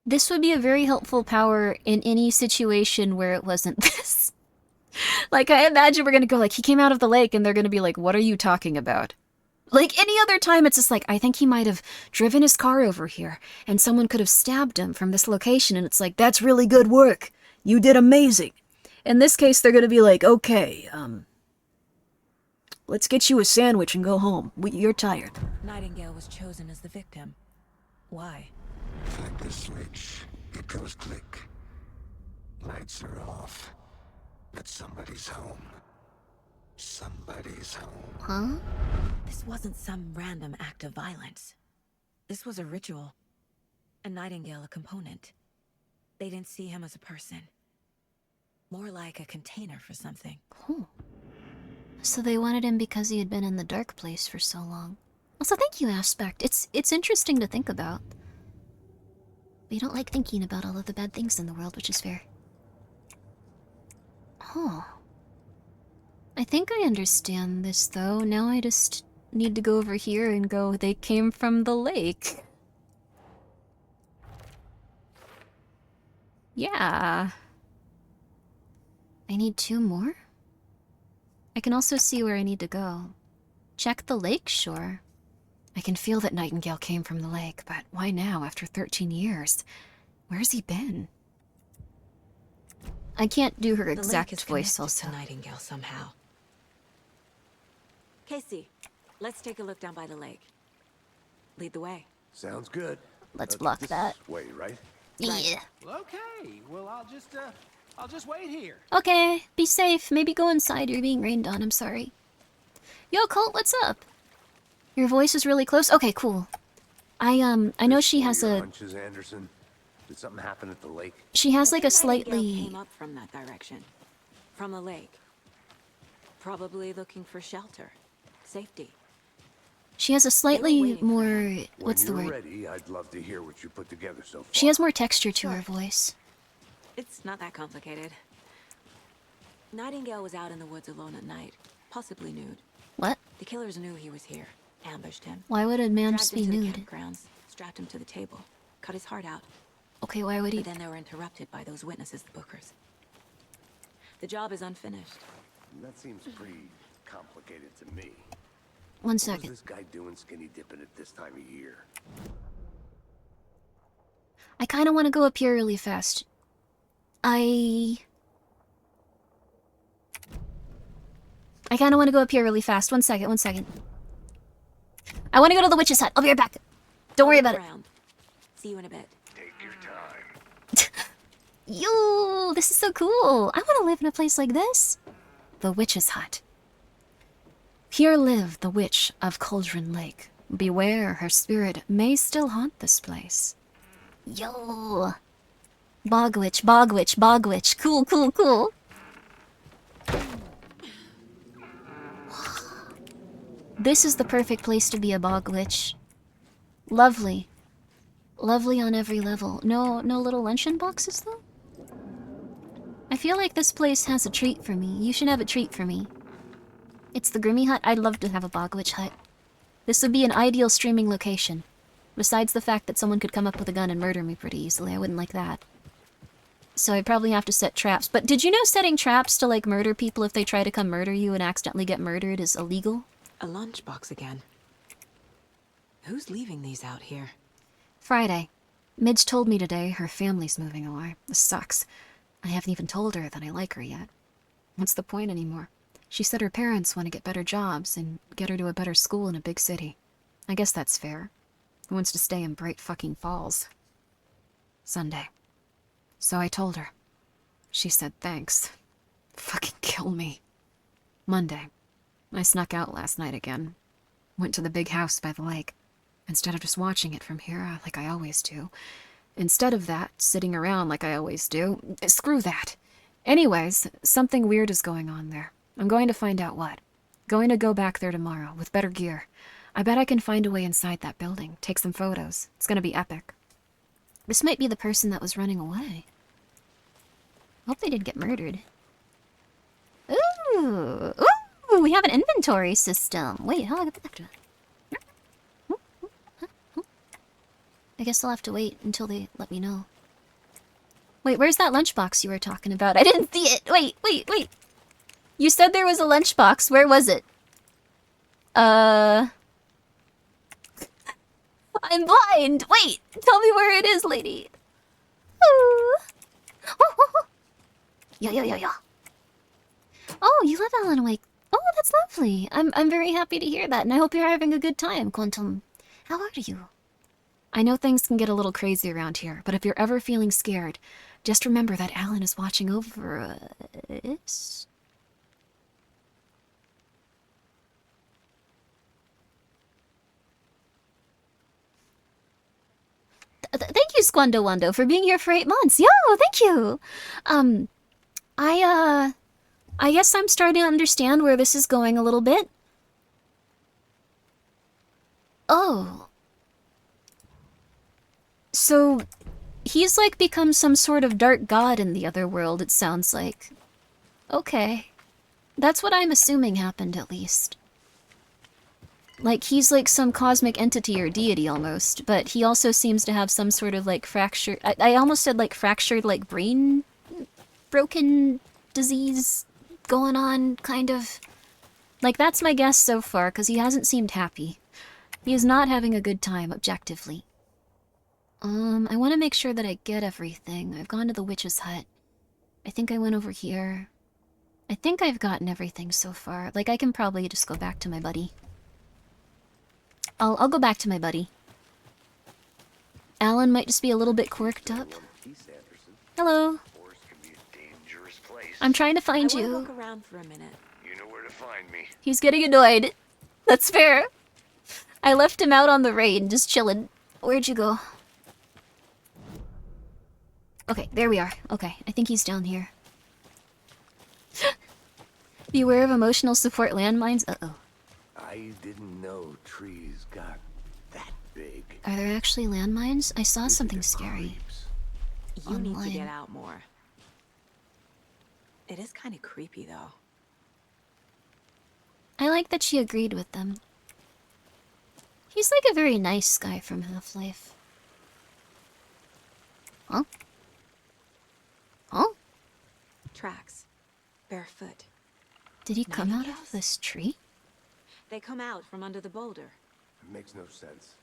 This would be a very helpful power in any situation where it wasn't this. Like, I imagine we're gonna go, like, he came out of the lake, and they're gonna be like, what are you talking about? Like, any other time, it's just like, I think he might have driven his car over here, and someone could have stabbed him from this location, and it's like, that's really good work. You did amazing. In this case, they're gonna be like, okay, let's get you a sandwich and go home. You're tired. Nightingale was chosen as the victim. Why? Flick the switch. It goes click. Lights are off. But somebody's home. Somebody's home. Huh? This wasn't some random act of violence. This was a ritual. And Nightingale a component. They didn't see him as a person. More like a container for something. Oh. So they wanted him because he had been in the dark place for so long. Also, thank you, Aspect. It's interesting to think about. We don't like thinking about all of the bad things in the world, which is fair. Oh. I think I understand this, though. Now I just need to go over here and go, they came from the lake. Yeah. I need 2 more? I can also see where I need to go. Check the lake shore. I can feel that Nightingale came from the lake, but why now, after 13 years? Where's he been? I can't do her The exact lake is voice connected also. to Nightingale somehow. Casey, let's take a look down by the lake. Lead the way. Sounds good. Let's block this that. Way, right? Yeah. Okay, well, I'll just wait here. Okay, be safe. Maybe go inside. You're being rained on. I'm sorry. Yo, Colt, what's up? Your voice is really close. Okay, cool. I know she has Your a... hunches, Anderson? Did something happen at the lake? She has, like, a Nightingale slightly... came up from that direction. From the lake. Probably looking for shelter. Safety. She has a slightly waiting for more... What's the When word? you're ready, I'd love to hear what you put together so far. She has more texture to her voice. It's not that complicated. Nightingale was out in the woods alone at night, possibly nude. What? The killers knew he was here, ambushed him, Why would a man dragged just him be to the nude? campgrounds, strapped him to the table, cut his heart out. Okay, why would he... But then they were interrupted by those witnesses, the Bookers. The job is unfinished. That seems pretty complicated to me. One What second. was this guy doing skinny dipping at this time of year? I kind of want to go up here really fast. I kind of want to go up here really fast. One second, one second. I want to go to the witch's hut. I'll be right back. Don't worry about it. See you in a bit. Take your time. Yo, this is so cool. I want to live in a place like this. The witch's hut. Here live the witch of Cauldron Lake. Beware, her spirit may still haunt this place. Yo. Bog witch, bog witch, bog witch. Cool, cool, cool. This is the perfect place to be a bog witch. Lovely. Lovely on every level. No little luncheon boxes, though? I feel like this place has a treat for me. You should have a treat for me. It's the Grimmi hut. I'd love to have a bog witch hut. This would be an ideal streaming location. Besides the fact that someone could come up with a gun and murder me pretty easily. I wouldn't like that. So I'd probably have to set traps. But did you know setting traps to, like, murder people if they try to come murder you and accidentally get murdered is illegal? A lunchbox again. Who's leaving these out here? Friday. Midge told me today her family's moving away. This sucks. I haven't even told her that I like her yet. What's the point anymore? She said her parents want to get better jobs and get her to a better school in a big city. I guess that's fair. Who wants to stay in Bright fucking Falls? Sunday. So I told her. She said thanks. Fucking kill me. Monday. I snuck out last night again. Went to the big house by the lake. Instead of just watching it from here, like I always do. Instead of that, sitting around like I always do. Screw that. Anyways, something weird is going on there. I'm going to find out what. Going to go back there tomorrow, with better gear. I bet I can find a way inside that building, take some photos. It's gonna be epic. This might be the person that was running away. Hope they didn't get murdered. Ooh! Ooh! We have an inventory system. Wait, how do I get back to it? I guess I'll have to wait until they let me know. Wait, where's that lunchbox you were talking about? I didn't see it! Wait! You said there was a lunchbox. Where was it? I'm blind! Wait! Tell me where it is, lady! Ooh. Yeah. Oh, you love Alan Wake. Oh, that's lovely. I'm very happy to hear that, and I hope you're having a good time, Quantum. How are you? I know things can get a little crazy around here, but if you're ever feeling scared, just remember that Alan is watching over us. Thank you, Squando Wando, for being here for 8 months. Yo, thank you. I guess I'm starting to understand where this is going a little bit. Oh. So, he's like become some sort of dark god in the other world, it sounds like. Okay. That's what I'm assuming happened, at least. Like, he's like some cosmic entity or deity almost, but he also seems to have some sort of like fractured... I almost said like fractured like brain broken disease going on, kind of. Like, that's my guess so far, because he hasn't seemed happy. He is not having a good time, objectively. I want to make sure that I get everything. I've gone to the witch's hut. I think I went over here. I think I've gotten everything so far. Like, I can probably just go back to my buddy. I'll go back to my buddy. Alan might just be a little bit quirked up. Hello. I'm trying to find you. Walk around for a minute. You know where to find me. He's getting annoyed. That's fair. I left him out on the rain, just chilling. Where'd you go? Okay, there we are. Okay, I think he's down here. Beware of emotional support landmines. Uh-oh. I didn't know trees got that big. Are there actually landmines? I saw something scary. You need to Online. get out more. It is kind of creepy, though. I like that she agreed with them. He's like a very nice guy from Half-Life. Huh? Huh? Tracks. Barefoot. Did he come out Nightingales? of this tree? They come out from under the boulder. It makes no sense.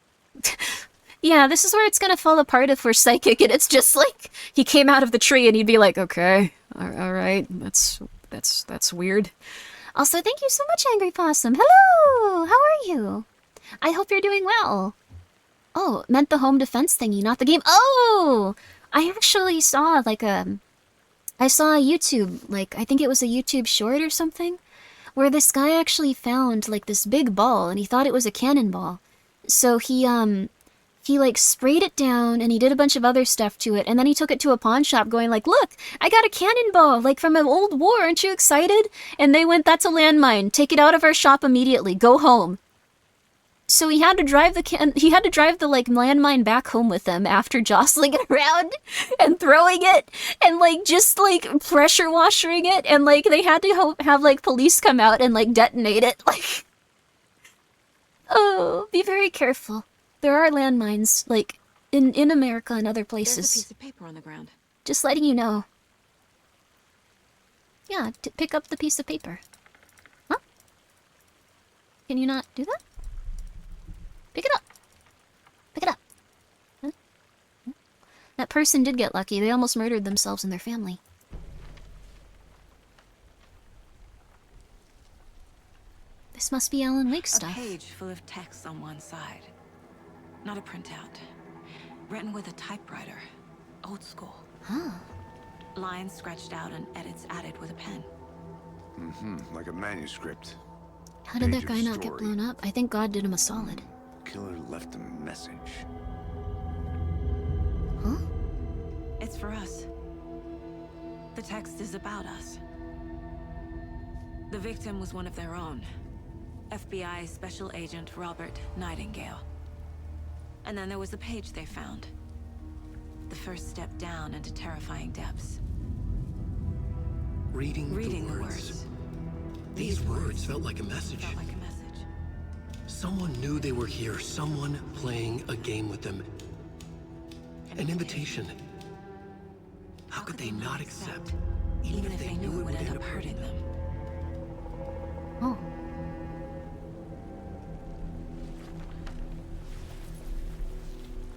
Yeah, this is where it's gonna fall apart if we're psychic, and it's just like, he came out of the tree and he'd be like, okay, alright, that's weird. Also, thank you so much, Angry Possum. Hello! How are you? I hope you're doing well. Oh, meant the home defense thingy, not the game. Oh! I actually saw, like, I saw a YouTube, like, I think it was a YouTube short or something, where this guy actually found, like, this big ball, and he thought it was a cannonball. So he like, sprayed it down, and he did a bunch of other stuff to it, and then he took it to a pawn shop going like, look, I got a cannonball, like, from an old war, aren't you excited? And they went, that's a landmine, take it out of our shop immediately, go home. So he had to drive the like landmine back home with him after jostling it around and throwing it and like just like pressure washing it, and like they had to have like police come out and like detonate it. Like, oh, be very careful. There are landmines like in America and other places. There's a piece of paper on the ground. Just letting you know. Yeah, pick up the piece of paper. Huh? Can you not do that? Pick it up. Pick it up. Huh? That person did get lucky. They almost murdered themselves and their family. This must be Alan Wake's stuff. A page full of text on one side. Not a printout. Written with a typewriter. Old school. Huh. Lines scratched out and edits added with a pen. Like a manuscript. How did Page that guy of not get story. blown up? I think God did him a solid. Killer left a message. Huh? It's for us. The text is about us. The victim was one of their own. FBI Special Agent Robert Nightingale. And then there was the page they found. The first step down into terrifying depths. Reading the words. These words felt like a message. Felt like a message. Someone knew they were here. Someone playing a game with them. An invitation. How could they not accept, even if they knew it would end up hurting them? Oh.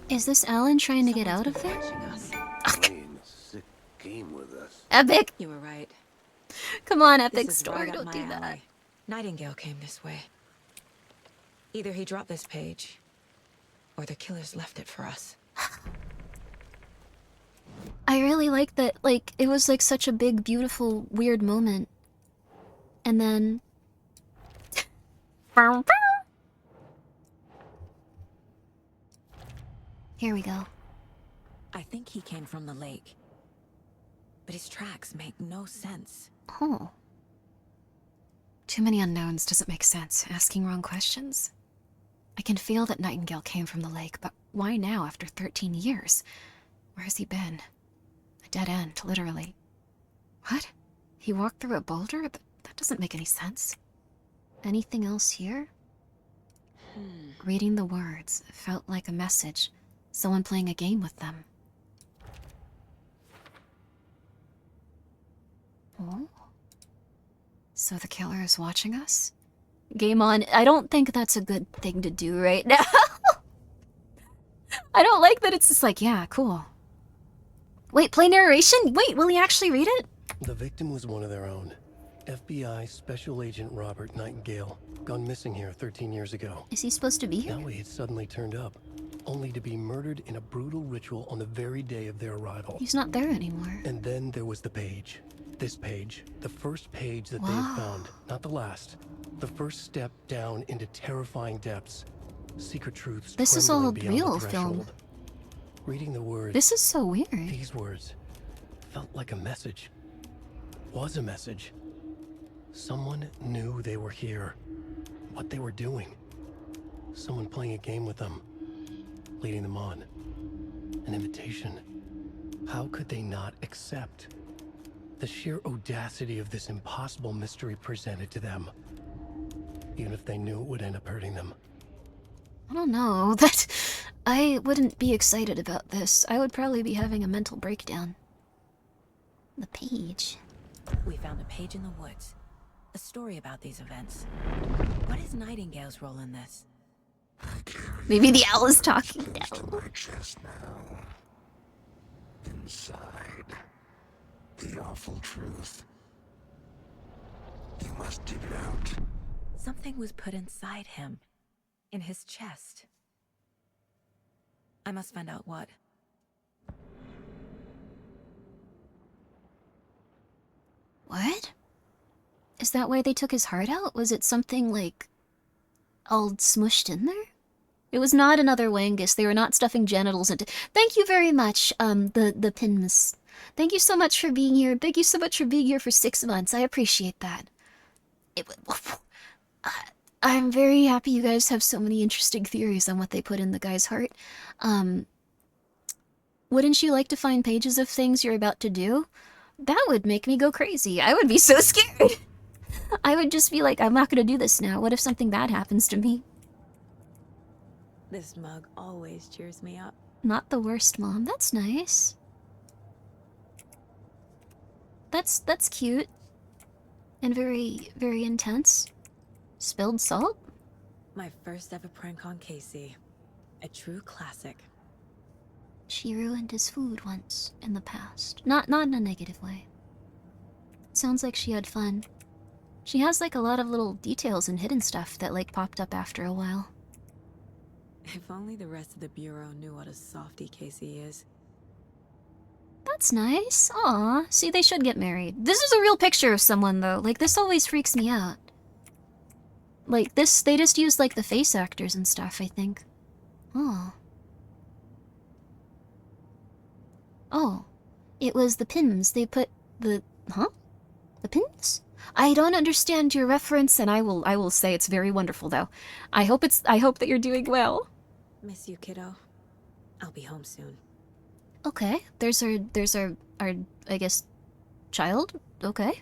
Is this Alan trying to get out of there? Playing a sick game with us. Epic! You were right. Come on, This Epic is Store, right up don't my do that. alley. Nightingale came this way. Either he dropped this page, or the killers left it for us. I really like that, like, it was like such a big, beautiful, weird moment. And then... Here we go. I think he came from the lake. But his tracks make no sense. Oh. Too many unknowns doesn't make sense. Asking wrong questions? I can feel that Nightingale came from the lake, but why now after 13 years? Where has he been? A dead end, literally. What? He walked through a boulder? That doesn't make any sense. Anything else here? Reading the words felt like a message. Someone playing a game with them. Oh? So the killer is watching us? Game on. I don't think that's a good thing to do right now. I don't like that it's just like, yeah, cool. Wait, play narration? Wait, will he actually read it? The victim was one of their own. FBI Special Agent Robert Nightingale, gone missing here 13 years ago. Is he supposed to be here? Now he had suddenly turned up, only to be murdered in a brutal ritual on the very day of their arrival. He's not there anymore. And then there was the page. This page, the first page that they had found, not the last. The first step down into terrifying depths. Secret truths. This is all a trembling beyond real the film. threshold. Reading the words. This is so weird. These words felt like a message. Was a message. Someone knew they were here. What they were doing. Someone playing a game with them. Leading them on. An invitation. How could they not accept? The sheer audacity of this impossible mystery presented to them. Even if they knew it would end up hurting them. I don't know. That I wouldn't be excited about this. I would probably be having a mental breakdown. The page. We found a page in the woods. A story about these events. What is Nightingale's role in this? Maybe the owl is talking now. My chest now. Inside. The awful truth. You busted it out. Something was put inside him. In his chest. I must find out what. What? Is that why they took his heart out? Was it something, like, all smushed in there? It was not another Wangus. They were not stuffing genitals into... Thank you very much, the Pinmas. Thank you so much for being here. Thank you so much for being here for 6 months. I appreciate that. I'm very happy you guys have so many interesting theories on what they put in the guy's heart. Wouldn't you like to find pages of things you're about to do? That would make me go crazy. I would be so scared. I would just be like, I'm not gonna do this now. What if something bad happens to me? This mug always cheers me up. Not the worst, Mom. That's nice. That's cute. And very, very intense. Spilled salt? My first ever prank on Casey. A true classic. She ruined his food once in the past. Not in a negative way. Sounds like she had fun. She has like a lot of little details and hidden stuff that like popped up after a while. If only the rest of the Bureau knew what a softie Casey is. That's nice. Aw, see, they should get married. This is a real picture of someone, though. Like, this always freaks me out. Like, this, they just used, like, the face actors and stuff, I think. Oh. Oh. It was the pins. They put the... Huh? The pins? I don't understand your reference, and I will say it's very wonderful, though. I hope that you're doing well. Miss you, kiddo. I'll be home soon. Okay. There's our, I guess, child? Okay.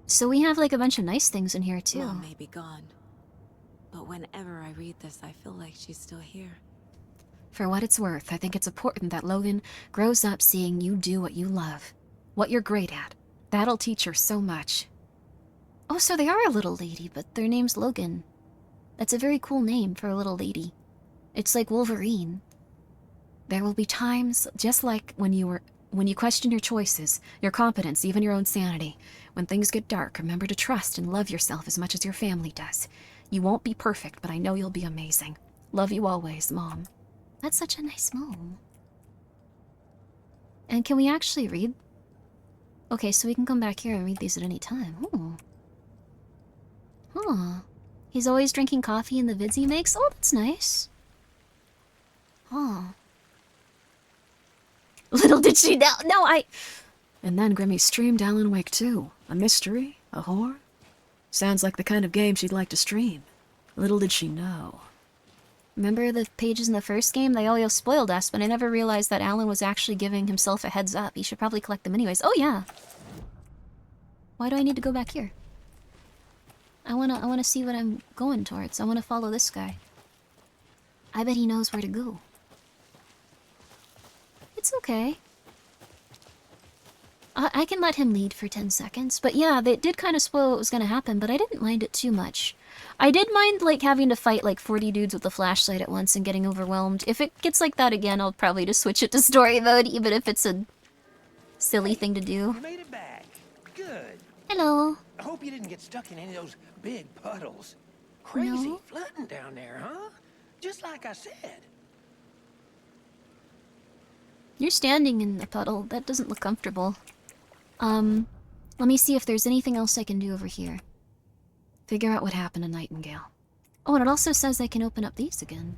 So we have, like, a bunch of nice things in here, too. Mom may be gone, but whenever I read this, I feel like she's still here. For what it's worth, I think it's important that Logan grows up seeing you do what you love, what you're great at. That'll teach her so much. Oh, so they are a little lady, but their name's Logan. That's a very cool name for a little lady. It's like Wolverine. There will be times, just like when you question your choices, your competence, even your own sanity. When things get dark, remember to trust and love yourself as much as your family does. You won't be perfect, but I know you'll be amazing. Love you always, Mom. That's such a nice mom. And can we actually read? Okay, so we can come back here and read these at any time. Ooh. Huh. He's always drinking coffee in the vids he makes? Oh, that's nice. Huh. Little did she know. No, And then Grimmi streamed Alan Wake 2. A mystery? A horror? Sounds like the kind of game she'd like to stream. Little did she know. Remember the pages in the first game? They all spoiled us, but I never realized that Alan was actually giving himself a heads up. He should probably collect them anyways. Oh, yeah. Why do I need to go back here? I wanna see what I'm going towards. I wanna follow this guy. I bet he knows where to go. It's okay. I can let him lead for 10 seconds. But yeah, they did kind of spoil what was gonna happen, but I didn't mind it too much. I did mind, like, having to fight, like, 40 dudes with a flashlight at once and getting overwhelmed. If it gets like that again, I'll probably just switch it to story mode, even if it's a silly thing to do. You made it back. Good. Hello. I hope you didn't get stuck in any of those big puddles. Crazy No. flooding down there, huh? Just like I said. You're standing in the puddle. That doesn't look comfortable. Let me see if there's anything else I can do over here. Figure out what happened to Nightingale. Oh, and it also says I can open up these again.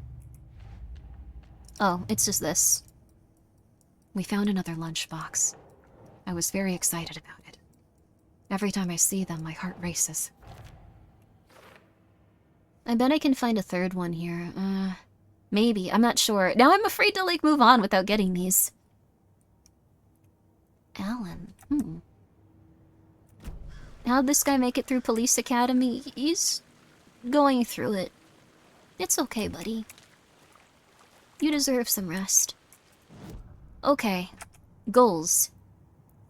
Oh, it's just this. We found another lunchbox. I was very excited about it. Every time I see them, my heart races. I bet I can find a third one here. Maybe. I'm not sure. Now I'm afraid to, like, move on without getting these. Alan. How'd this guy make it through police academy? He's going through it. It's okay, buddy. You deserve some rest. Okay. Goals.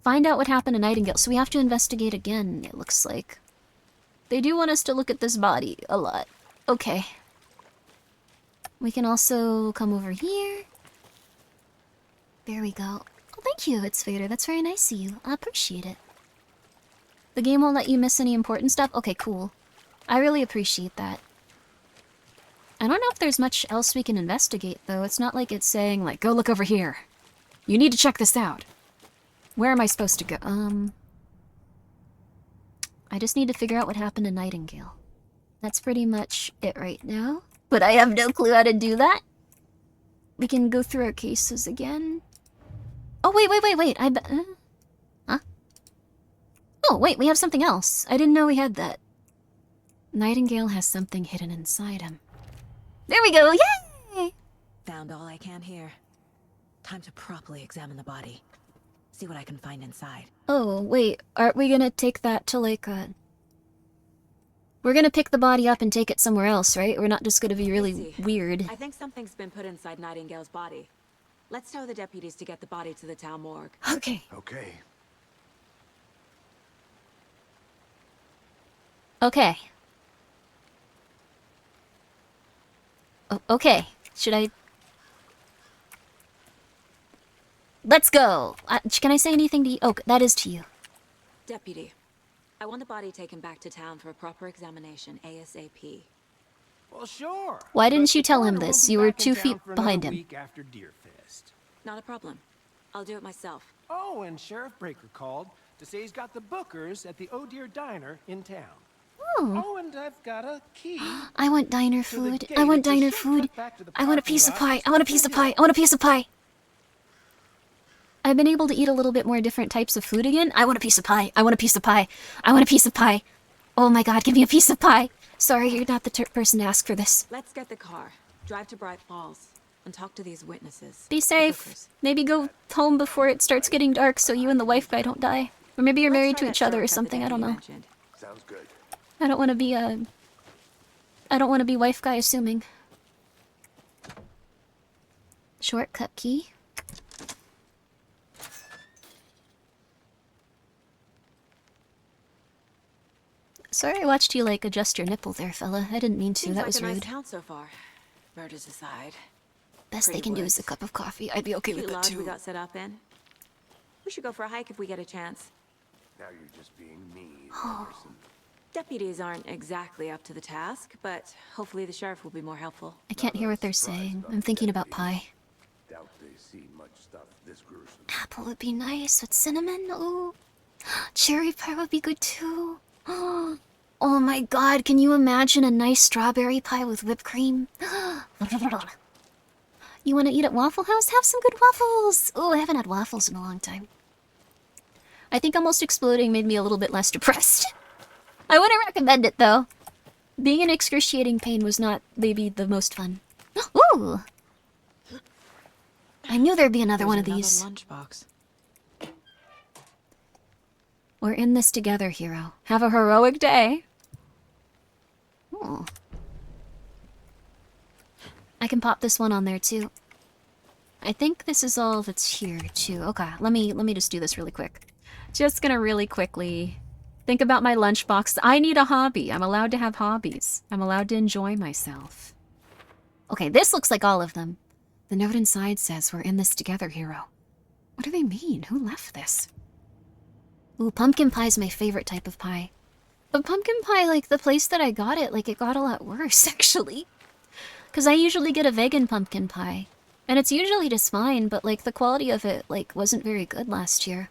Find out what happened to Nightingale. So we have to investigate again, it looks like. They do want us to look at this body a lot. Okay. We can also come over here. There we go. Oh, thank you, It's Vader. That's very nice of you. I appreciate it. The game won't let you miss any important stuff? Okay, cool. I really appreciate that. I don't know if there's much else we can investigate, though. It's not like it's saying, like, go look over here. You need to check this out. Where am I supposed to go? I just need to figure out what happened to Nightingale. That's pretty much it right now. But I have no clue how to do that. We can go through our cases again. Oh, wait. I bet... Huh? Oh, wait, we have something else. I didn't know we had that. Nightingale has something hidden inside him. There we go, yay! Found all I can here. Time to properly examine the body. See what I can find inside. Oh, wait, aren't we gonna take that to, like, we're gonna pick the body up and take it somewhere else, right? We're not just gonna be really weird. I think something's been put inside Nightingale's body. Let's tell the deputies to get the body to the town morgue. Okay. Okay. Okay. Okay. Should I... Let's go! Can I say anything to you? Oh, that is to you. Deputy, I want the body taken back to town for a proper examination ASAP. Well, sure. Why didn't But you the tell him coroner this? won't be You were back in 2 feet town for behind another him. week after Deerfest. Not a problem. I'll do it myself. Oh, and Sheriff Breaker called to say he's got the bookers at the Oh Dear Diner in town. Oh, and I've got a key. I want diner to the food. gate. I want It's a diner shortcut food. back to the I want a parking piece of lot. pie. I want a piece of pie. I want a piece of pie. I've been able to eat a little bit more different types of food again. I want a piece of pie. I want a piece of pie. I want a piece of pie. Oh my god, give me a piece of pie. Sorry, you're not the person to ask for this. Let's get the car, drive to Bright Falls, and talk to these witnesses. Be the safe. bookers. Maybe go home before it starts getting dark so you and the wife guy don't die. Or maybe you're Let's married try to that each other or shortcut the something. I don't deputy know. mentioned. Sounds good. I don't want to be I don't want to be wife guy assuming. Shortcut key. Sorry I watched you, like, adjust your nipple there, fella. I didn't mean to. Seems That like was a nice rude. town so far. Murders aside. Best they pretty can do is woods. a cup of coffee. I'd be okay Cute with that, lodge we too. got set up in. We should go for a hike if we get a chance. Now you're just being mean, Oh. Anderson. Deputies aren't exactly up to the task, but hopefully the sheriff will be more helpful. I can't hear what they're saying. I'm thinking about pie. Doubt they see much stuff this gruesome. Apple would be nice with cinnamon. Ooh. Cherry pie would be good, too. Oh my god, can you imagine a nice strawberry pie with whipped cream? You want to eat at Waffle House? Have some good waffles! Oh, I haven't had waffles in a long time. I think almost exploding made me a little bit less depressed. I wouldn't recommend it, though. Being in excruciating pain was not maybe the most fun. Ooh! I knew there'd be another one of these. Lunchbox. We're in this together, hero. Have a heroic day. Oh. I can pop this one on there too. I think this is all that's here too. Okay, let me just do this really quick. Just gonna really quickly think about my lunchbox. I need a hobby. I'm allowed to have hobbies. I'm allowed to enjoy myself. Okay, this looks like all of them. The note inside says, "We're in this together, hero." What do they mean? Who left this? Ooh, pumpkin pie is my favorite type of pie. But pumpkin pie, like, the place that I got it, like, it got a lot worse, actually. Because I usually get a vegan pumpkin pie. And it's usually just fine, but, like, the quality of it, like, wasn't very good last year.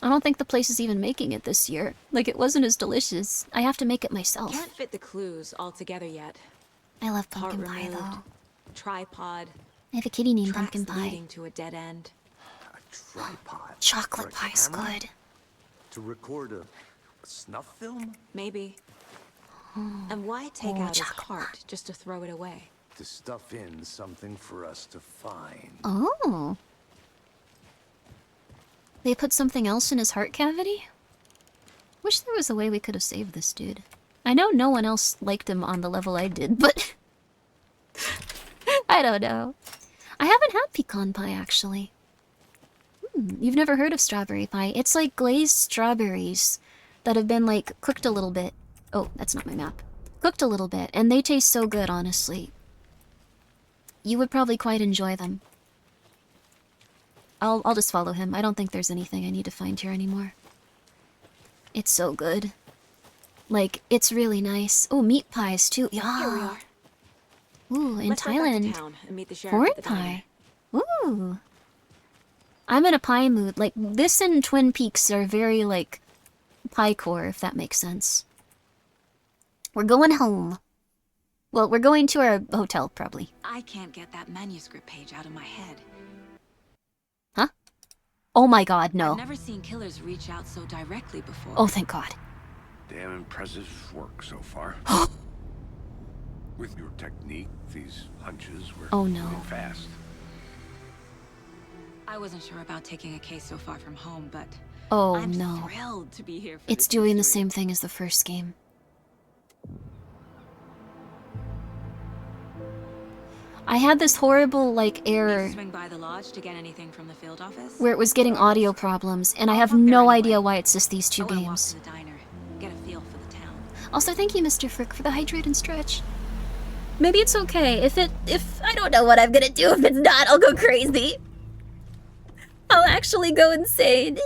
I don't think the place is even making it this year. Like, it wasn't as delicious. I have to make it myself. Can't fit the clues all together yet. I love Part pumpkin pie, removed, though. tripod. I have a kitty named Tracks Pumpkin Pie. leading to a dead end. A tripod. Chocolate for a pie's camera? good. To record a snuff film? Maybe. And why take Oh, out his chocolate heart just to throw it away? To stuff in something for us to find. Oh. They put something else in his heart cavity? Wish there was a way we could have saved this dude. I know no one else liked him on the level I did, but... I don't know. I haven't had pecan pie, actually. You've never heard of strawberry pie. It's like glazed strawberries that have been, like, cooked a little bit. Oh, that's not my map. Cooked a little bit, and they taste so good, honestly. You would probably quite enjoy them. I'll just follow him. I don't think there's anything I need to find here anymore. It's so good. Like, it's really nice. Oh, meat pies too. Yeah. Here we are. Ooh, in Let's go back to Thailand. town and meet the sheriff Foreign at the diner. pie. Ooh. I'm in a pie mood. Like, this and Twin Peaks are very, like, pie core, if that makes sense. We're going home. Well, we're going to our hotel, probably. I can't get that manuscript page out of my head. Huh? Oh my god, no. I've never seen killers reach out so directly before. Oh, thank god. Damn impressive work so far. With your technique, these hunches were moving fast. I wasn't sure about taking a case so far from home, but I'm thrilled to be here for It's this doing the mystery. same thing as the first game. I had this horrible, like, error Swing by the lodge to get anything from the field office? where it was getting audio problems, and I have no idea why it's just these two I wanna walk games. to the diner, get a feel for the town. Also, thank you, Mr. Frick, for the hydrate and stretch. Maybe it's okay. If I don't know what I'm gonna do. If it's not, I'll go crazy. I'll actually go insane.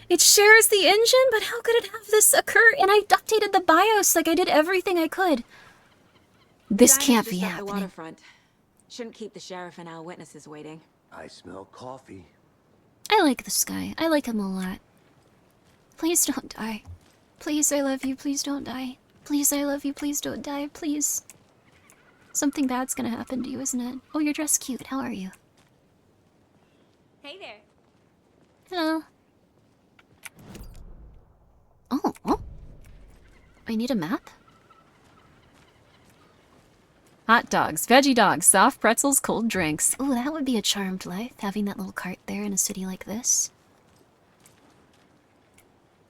It shares the engine, but how could it have this occur? And I updated the BIOS, like I did everything I could. This Diner's can't just be up the happening. waterfront. Shouldn't keep the sheriff and our witnesses waiting. I smell coffee. I like this guy. I like him a lot. Please don't die. Please, I love you. Please don't die. Please, I love you. Please don't die. Please. Something bad's gonna happen to you, isn't it? Oh, you're dressed cute. How are you? Hey there. Hello. Oh. I need a map? Hot dogs, veggie dogs, soft pretzels, cold drinks. Ooh, that would be a charmed life, having that little cart there in a city like this.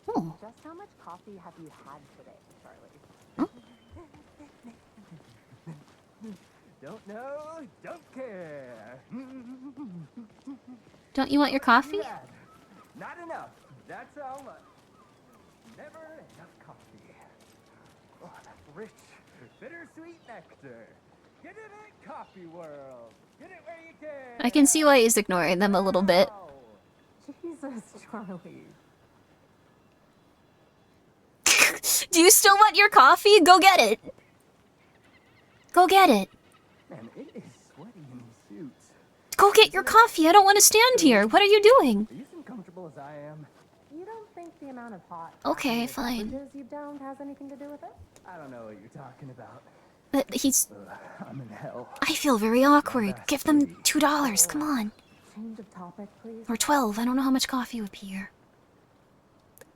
Oh. Just how much coffee have you had today, Charlie? Don't know, don't care. Don't you want your coffee? Yeah, not enough. That's how much. Never enough coffee. Oh, that rich, bittersweet nectar. Get it in coffee world. Get it where you can. I can see why he's ignoring them a little bit. Jesus, Charlie. Do you still want your coffee? Go get it. Go get it. Man, it is sweaty in these suits. Go get your coffee. I don't want to stand here. What are you doing? Are you as uncomfortable as I am? You don't think the amount of hot Okay, fine. beverages you downed has anything to do with it? I don't know what you're talking about. But he's... I'm in hell. I feel very awkward. Give them $2. Come on. Change of topic, please. Or 12. I don't know how much coffee would be here.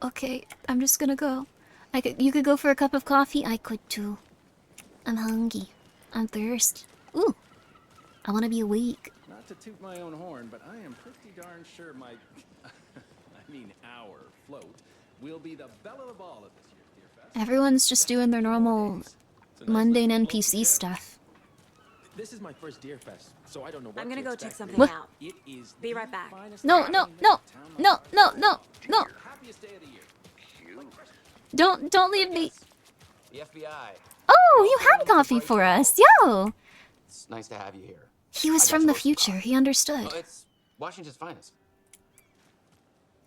Okay, I'm just gonna go. You could go for a cup of coffee. I could too. I'm hungry. I'm thirsty. Ooh. I want to be awake. Not to toot my own horn, but I am pretty darn sure my, our float will be the belle of the ball at this year's Deer Fest. Everyone's just doing their normal mundane NPC stuff. This is my first Deer Fest, so I don't know what I'm gonna to go expect. check something What? out. It is Be right back. No. Happiest day of the year. Don't leave me. The FBI. Oh, you had coffee for us. Yo. It's nice to have you here. He was from the future. He understood. Oh, it's Washington's finest.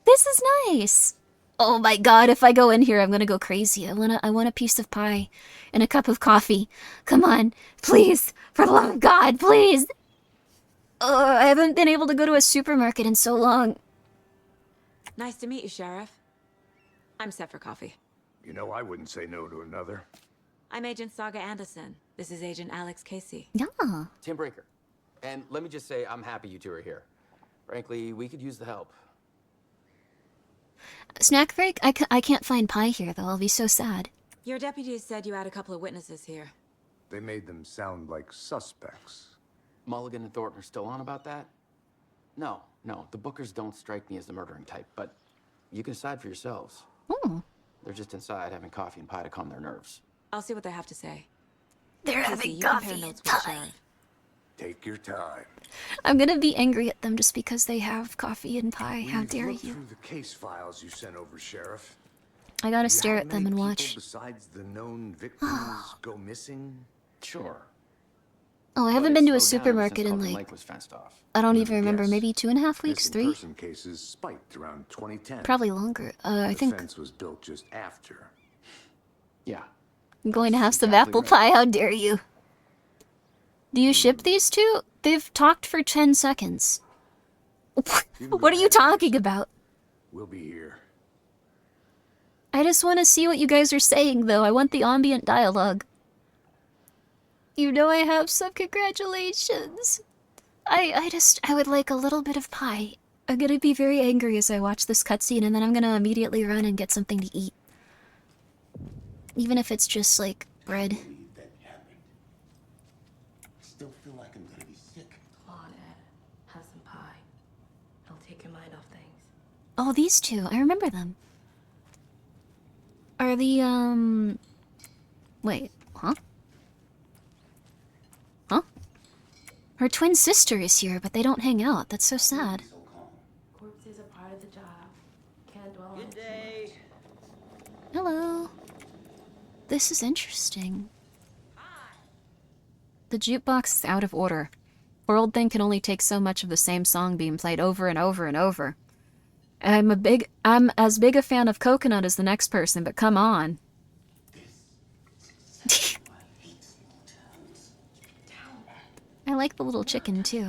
This is nice. Oh my god, if I go in here, I'm gonna go crazy. I want a piece of pie and a cup of coffee. Come on, please. For the love of God, please. Oh, I haven't been able to go to a supermarket in so long. Nice to meet you, Sheriff. I'm set for coffee. You know, I wouldn't say no to another. I'm Agent Saga Anderson. This is Agent Alex Casey. Yeah. Tim Brinker. And let me just say, I'm happy you two are here. Frankly, we could use the help. Snack break? I can't find pie here, though. I'll be so sad. Your deputies said you had a couple of witnesses here. They made them sound like suspects. Mulligan and Thornton are still on about that? No, the Bookers don't strike me as the murdering type, but you can decide for yourselves. Oh. They're just inside having coffee and pie to calm their nerves. I'll see what they have to say. They're Casey, having you compare coffee notes and with pie. Sheriff. Take your time. I'm gonna be angry at them just because they have coffee and pie. How We've dare looked you? through the case files you sent over, Sheriff. I gotta Do you stare have at them many and people watch. besides the known victims go missing? Sure. Oh, I But haven't it been to a slowed down ever since supermarket in Cauldron like, Lake was fenced off. I don't even Let me remember, guess. maybe 2.5 weeks, Missing 3? person cases spiked around 2010. Probably longer. I The think fence was built just after. Yeah. I'm going to have some exactly apple right. pie, how dare you. Do you ship these two? They've talked for 10 seconds. What are you talking about? We'll be here. I just want to see what you guys are saying, though. I want the ambient dialogue. You know I have some. Congratulations. I would like a little bit of pie. I'm gonna be very angry as I watch this cutscene, and then I'm gonna immediately run and get something to eat. Even if it's just, like, bread. Still feel like I'm gonna be sick. Come on, Ed. Have some pie. It'll take your mind off things. Oh, these two. I remember them. Are the, Wait, huh? Huh? Her twin sister is here, but they don't hang out. That's so sad. Corpses are part of the job. Can't dwell on it too much. Hello. This is interesting. The jukebox is out of order. Poor old thing can only take so much of the same song being played over and over and over. I'm as big a fan of Coconut as the next person, but come on. I like the little chicken too.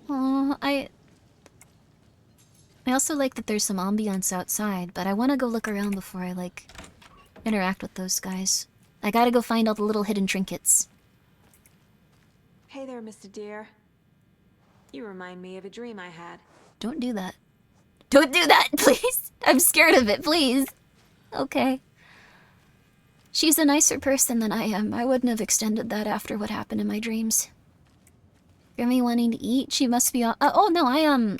Oh, I also like that there's some ambiance outside, but I want to go look around before I, like, interact with those guys. I gotta go find all the little hidden trinkets. Hey there, Mr. Deer. You remind me of a dream I had. Don't do that. Don't do that, please! I'm scared of it, please! Okay. She's a nicer person than I am. I wouldn't have extended that after what happened in my dreams. Grimmi wanting to eat? She must be on— oh no, I am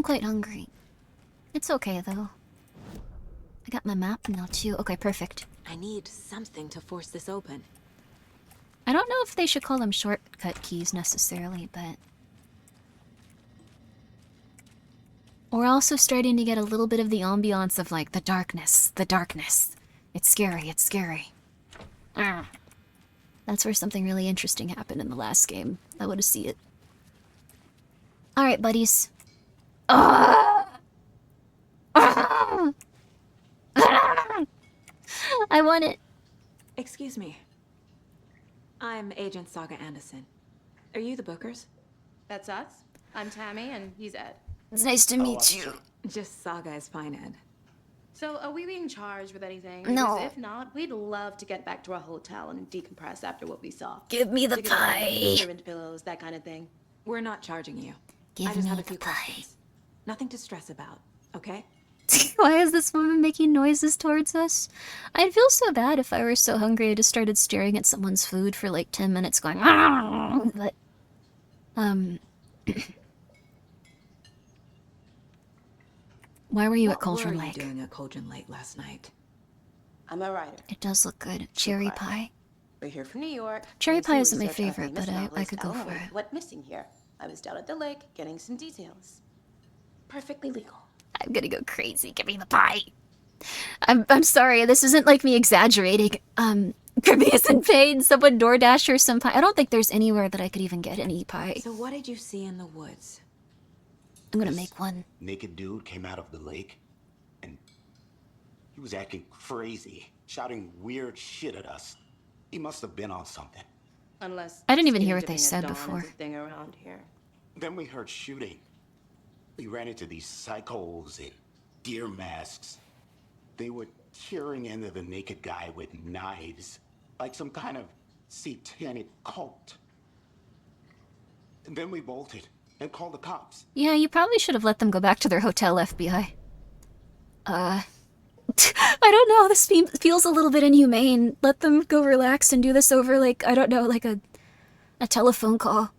quite hungry. It's okay, though. I got my map now, too. Okay, perfect. I need something to force this open. I don't know if they should call them shortcut keys necessarily, but... We're also starting to get a little bit of the ambiance of, like, the darkness. The darkness. It's scary, it's scary. That's where something really interesting happened in the last game. I want to see it. Alright, buddies. I want it. Excuse me. I'm Agent Saga Anderson. Are you the Bookers? That's us. I'm Tammy, and he's Ed. It's nice to meet you. Just Saga is fine, Ed. So, are we being charged with anything? No. Because if not, we'd love to get back to our hotel and decompress after what we saw. Give me the Dig it up, pie. servant pillows, that kind of thing. We're not charging you. Give I just me have a the few pie. questions. Nothing to stress about, okay? Why is this woman making noises towards us? I'd feel so bad if I were so hungry I just started staring at someone's food for like 10 minutes going, but, why were you at Cauldron Lake? What were you doing at Cauldron Lake last night? I'm a writer. It does look good. Cherry pie. We're here from New York. Cherry doing pie some isn't my research on favorite, famous but I novelist could go Ellen for Wade it. Went missing here. I was down at the lake getting some details. Perfectly legal. I'm gonna go crazy. Give me the pie. I'm sorry. This isn't like me exaggerating. Grimmi is in pain. Someone DoorDash her some pie. I don't think there's anywhere that I could even get any pie. So what did you see in the woods? I'm gonna make one. Naked dude came out of the lake, and he was acting crazy, shouting weird shit at us. He must have been on something. Unless I didn't even hear skinny what they dipping at said dawn before. is a thing around here. Then we heard shooting. We ran into these psychos in deer masks. They were tearing into the naked guy with knives, like some kind of satanic cult. And then we bolted and called the cops. Yeah, you probably should have let them go back to their hotel, FBI. I don't know. This feels a little bit inhumane. Let them go relax and do this over, like, I don't know, like a telephone call.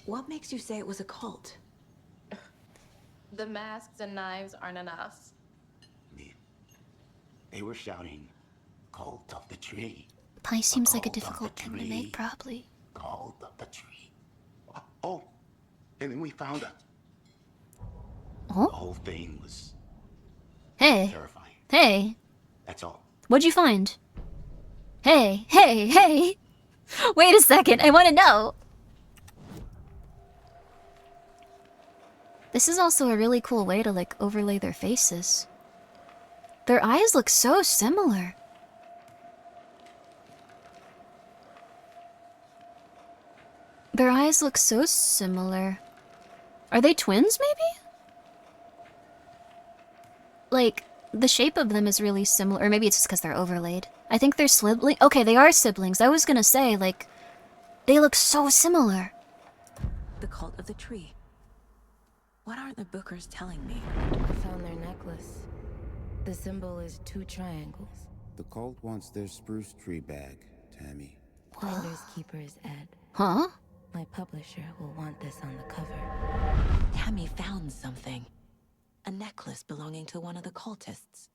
What makes you say it was a cult? The masks and knives aren't enough. They were shouting, "Cult of the tree." Pie seems like a Cult of difficult the thing to tree. make, probably. Cult of the tree. Oh, and then we found it. Oh? The whole thing was Hey. terrifying. Hey. That's all. What'd you find? Hey, hey, hey! Wait a second, I want to know! This is also a really cool way to, like, overlay their faces. Their eyes look so similar. Their eyes look so similar. Are they twins, maybe? Like, the shape of them is really similar. Or maybe it's just because they're overlaid. I think they're siblings. Okay, they are siblings. I was gonna say, like, they look so similar. The cult of the tree. What aren't the Bookers telling me? I found their necklace. The symbol is 2 triangles. The cult wants their spruce tree bag, Tammy. Finders keepers, Ed. Huh? My publisher will want this on the cover. Tammy found something. A necklace belonging to one of the cultists.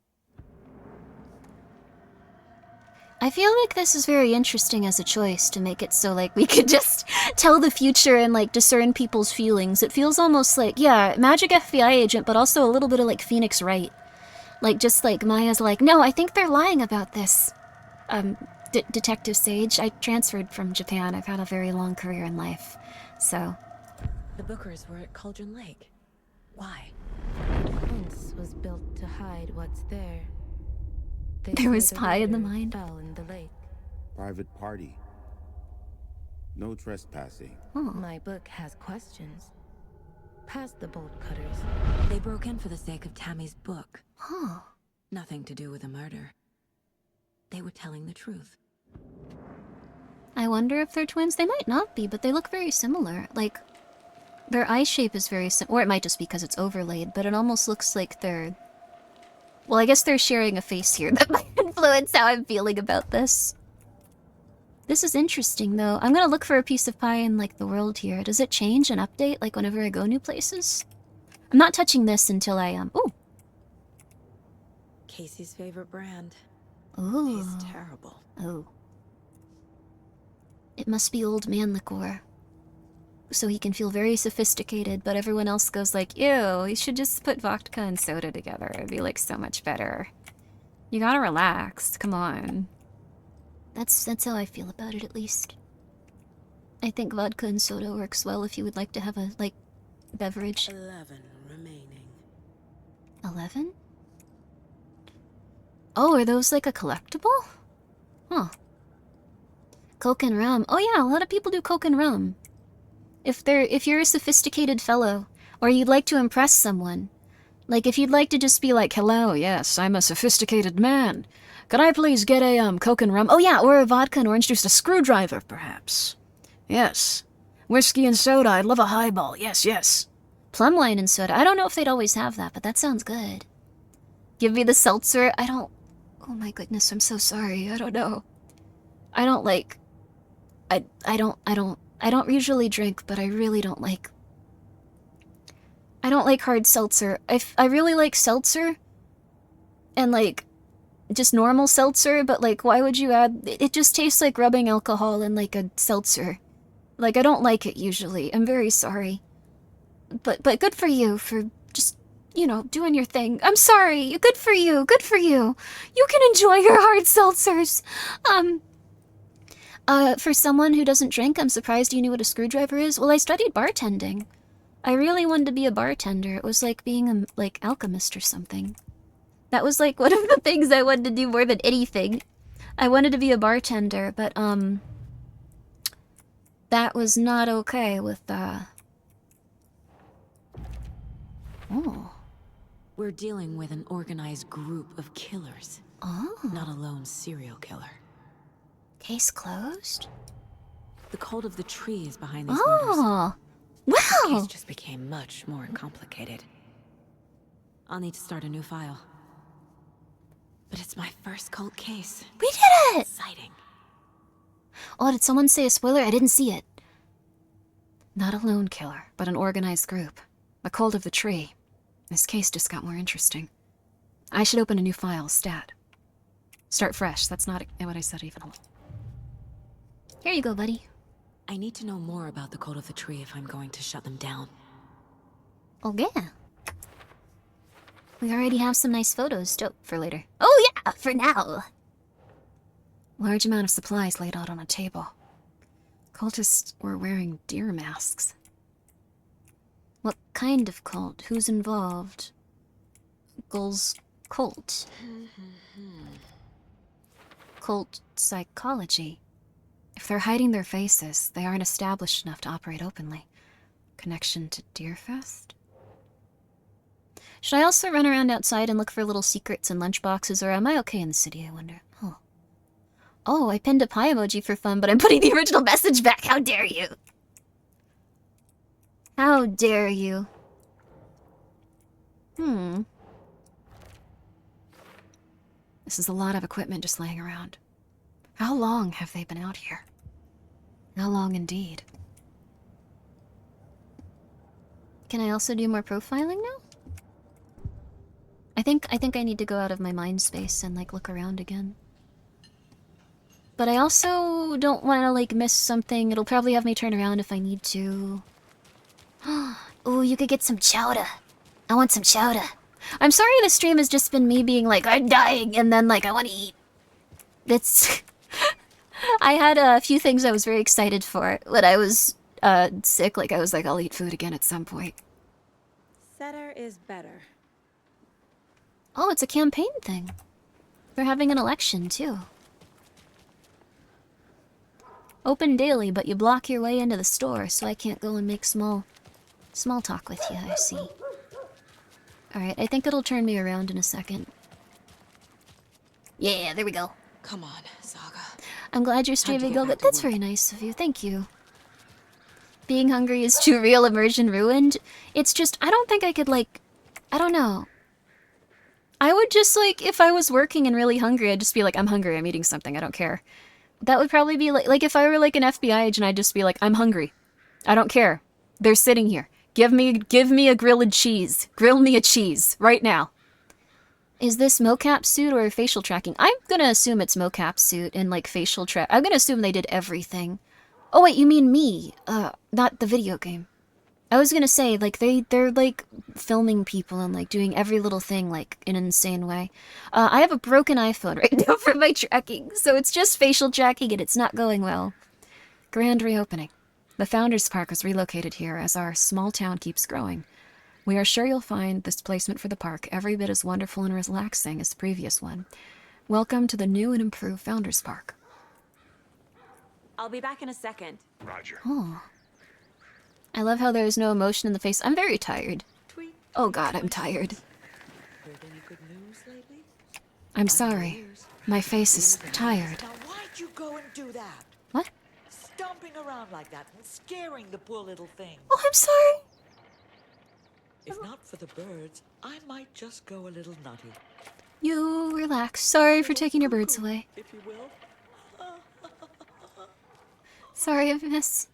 I feel like this is very interesting as a choice to make it so, like, we could just tell the future and, like, discern people's feelings. It feels almost like, yeah, magic FBI agent, but also a little bit of, like, Phoenix Wright. Like, just, like, Maya's like, no, I think they're lying about this. Detective Sage, I transferred from Japan. I've had a very long career in life, so... The Bookers were at Cauldron Lake. Why? The fence was built to hide what's there. They There was say the pie in the water mine. fell in the lake. Private party. No trespassing. My book has questions. Past the bolt cutters. They broke in for the sake of Tammy's book. Huh. Nothing to do with a murder. They were telling the truth. I wonder if they're twins. They might not be, but they look very similar. Like, their eye shape is very similar. Or it might just be because it's overlaid, but it almost looks like they're... Well, I guess they're sharing a face here that might influence how I'm feeling about this. This is interesting, though. I'm gonna look for a piece of pie in, like, the world here. Does it change and update, like, whenever I go new places? I'm not touching this until I, Ooh! Casey's favorite brand. Ooh. Tastes terrible. Oh. It must be old man liqueur. So he can feel very sophisticated, but everyone else goes like, ew, you should just put vodka and soda together. It'd be, like, so much better. You gotta relax. Come on. That's how I feel about it, at least. I think vodka and soda works well if you would like to have a, like, beverage. 11 remaining. 11? Oh, are those, like, a collectible? Huh. Coke and rum. Oh yeah, a lot of people do Coke and rum. If you're a sophisticated fellow, or you'd like to impress someone, like if you'd like to just be like, hello, yes, I'm a sophisticated man. Could I please get a, Coke and rum? Oh yeah, or a vodka and orange juice, a screwdriver, perhaps. Yes. Whiskey and soda, I'd love a highball, yes, yes. Plum wine and soda, I don't know if they'd always have that, but that sounds good. Give me the seltzer, oh my goodness, I'm so sorry, I don't know. I don't like, I don't usually drink, but I really don't like... I don't like hard seltzer. I really like seltzer. And, like, just normal seltzer, but, like, why would you add... It just tastes like rubbing alcohol in, like, a seltzer. Like, I don't like it usually. I'm very sorry. But good for you for just, you know, doing your thing. I'm sorry. Good for you. Good for you. You can enjoy your hard seltzers. For someone who doesn't drink, I'm surprised you knew what a screwdriver is. Well, I studied bartending. I really wanted to be a bartender. It was like being a, like, alchemist or something. That was, like, one of the things I wanted to do more than anything. I wanted to be a bartender, but, that was not okay with, Oh. We're dealing with an organized group of killers. Oh. Not a lone serial killer. Case closed? The cult of the tree is behind these murders. Oh. The Wow! case just became much more complicated. I'll need to start a new file. But it's my first cult case. We did it! Exciting. Oh, did someone say a spoiler? I didn't see it. Not a lone killer, but an organized group. The cult of the tree. This case just got more interesting. I should open a new file, stat. Start fresh, that's not what I said even. Here you go, buddy. I need to know more about the cult of the tree if I'm going to shut them down. Oh, yeah. We already have some nice photos for later. Oh, yeah, for now. Large amount of supplies laid out on a table. Cultists were wearing deer masks. What kind of cult? Who's involved? Gull's cult. Cult psychology. If they're hiding their faces, they aren't established enough to operate openly. Connection to Deerfest? Should I also run around outside and look for little secrets and lunchboxes, or am I okay in the city, I wonder? Oh. Oh, I pinned a pie emoji for fun, but I'm putting the original message back. How dare you? How dare you? This is a lot of equipment just laying around. How long have they been out here? How long indeed? Can I also do more profiling now? I think I need to go out of my mind space and like look around again. But I also don't want to like miss something. It'll probably have me turn around if I need to. Oh, you could get some chowder. I want some chowder. I'm sorry the stream has just been me being like, I'm dying, and then like, I want to eat. That's... I had a few things I was very excited for when I was sick. Like, I was like, I'll eat food again at some point. Setter is better. Oh, it's a campaign thing. They're having an election, too. Open daily, but you block your way into the store, so I can't go and make small talk with you, I see. Alright, I think it'll turn me around in a second. Yeah, there we go. Come on, Saga. I'm glad you're streaming, Gilbert. That's very nice of you. Thank you. Being hungry is too real, immersion ruined. It's just, I don't think I could, like... I don't know. I would just, like, if I was working and really hungry, I'd just be like, I'm hungry, I'm eating something, I don't care. That would probably be, like if I were, like, an FBI agent, I'd just be like, I'm hungry. I don't care. They're sitting here. Give me a grilled cheese. Grill me a cheese, right now. Is this mocap suit or facial tracking? I'm gonna assume it's mocap suit and, like, facial track. I'm gonna assume they did everything. Oh, wait, you mean me? Not the video game. I was gonna say, like, they're, like, filming people and, like, doing every little thing, like, in an insane way. I have a broken iPhone right now for my tracking, so it's just facial tracking and it's not going well. Grand reopening. The Founders Park was relocated here as our small town keeps growing. We are sure you'll find this placement for the park every bit as wonderful and relaxing as the previous one. Welcome to the new and improved Founders Park. I'll be back in a second. Roger. Oh. I love how there's no emotion in the face. I'm very tired. Oh god, I'm tired. Heard any good news lately? I'm sorry. My face is tired. Now why'd you go and do that? What? Stomping around like that and scaring the poor little thing. Oh, I'm sorry. If not for the birds, I might just go a little nutty. You relax. Sorry for taking your birds away. If you will. Sorry, miss.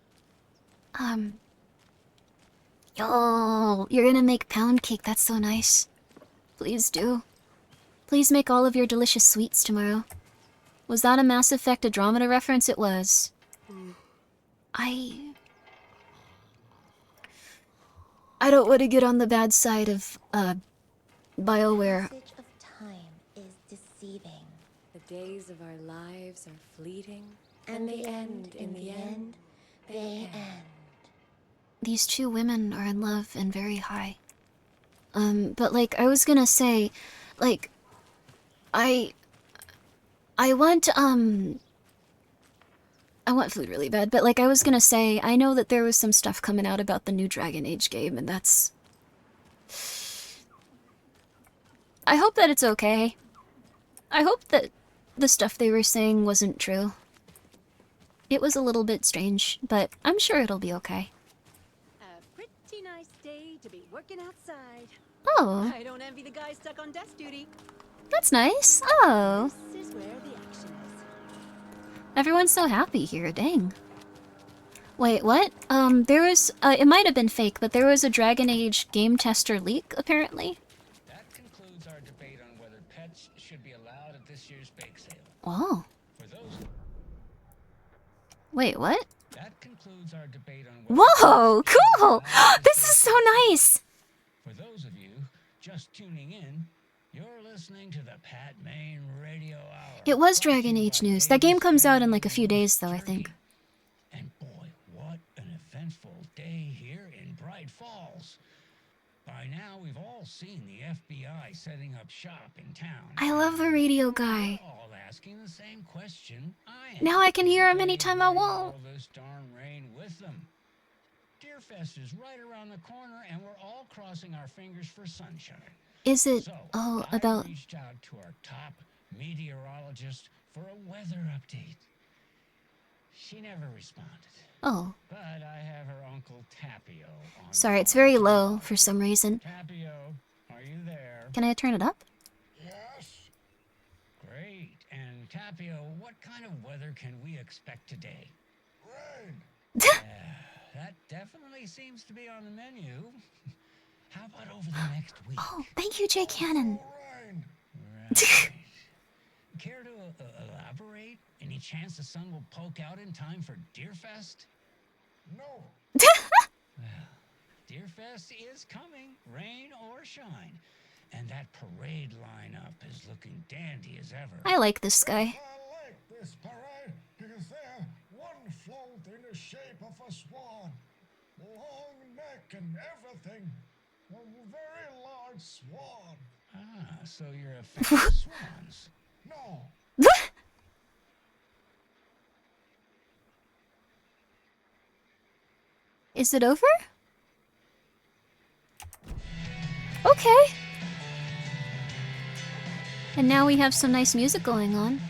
Yo, you're gonna make pound cake. That's so nice. Please do. Please make all of your delicious sweets tomorrow. Was that a Mass Effect Andromeda reference? It was. I don't want to get on the bad side of, BioWare. The passage of time is deceiving. The days of our lives are fleeting. And they end in the end. They end. These two women are in love and very high. But like, I was gonna say, like, I want food really bad, but like, I was gonna say, I know that there was some stuff coming out about the new Dragon Age game, and that's... I hope that it's okay. I hope that the stuff they were saying wasn't true. It was a little bit strange, but I'm sure it'll be okay. A pretty nice day to be working outside. Oh. I don't envy the guy stuck on desk duty. That's nice. Oh. This is where the action is. Everyone's so happy here, dang. Wait, what? There was, it might have been fake, but there was a Dragon Age game tester leak, apparently. That concludes our debate on whether pets should be allowed at this year's bake sale. Wow. For those... Wait, what? That concludes our debate on whether... Whoa, cool! This is so nice! For those of you just tuning in, You're listening to the Pat Main Radio Hour. It was Dragon Age news. That game comes out in like a few days, though, I think. And boy, what an eventful day here in Bright Falls. By now, we've all seen the FBI setting up shop in town. I love the radio guy. All asking the same question I am. Now I can hear him anytime I want. All this darn rain with them. Deerfest is right around the corner, and we're all crossing our fingers for sunshine. Is it I about... reached out to our top meteorologist for a weather update. She never responded. Oh. But I have her Uncle Tapio on. Sorry, it's very low for some reason. Tapio, are you there? Can I turn it up? Yes. Great. And Tapio, what kind of weather can we expect today? Rain. That definitely seems to be on the menu. How about over the next week? Oh, thank you, Jay Cannon. Right. Care to elaborate? Any chance the sun will poke out in time for Deerfest? No. Well, Deerfest is coming, rain or shine. And that parade lineup is looking dandy as ever. I like this guy. I like this parade because they're one float in the shape of a swan. Long neck and everything. A very large swan. Ah, so you're a fan of swans? No. Is it over? Okay. And now we have some nice music going on.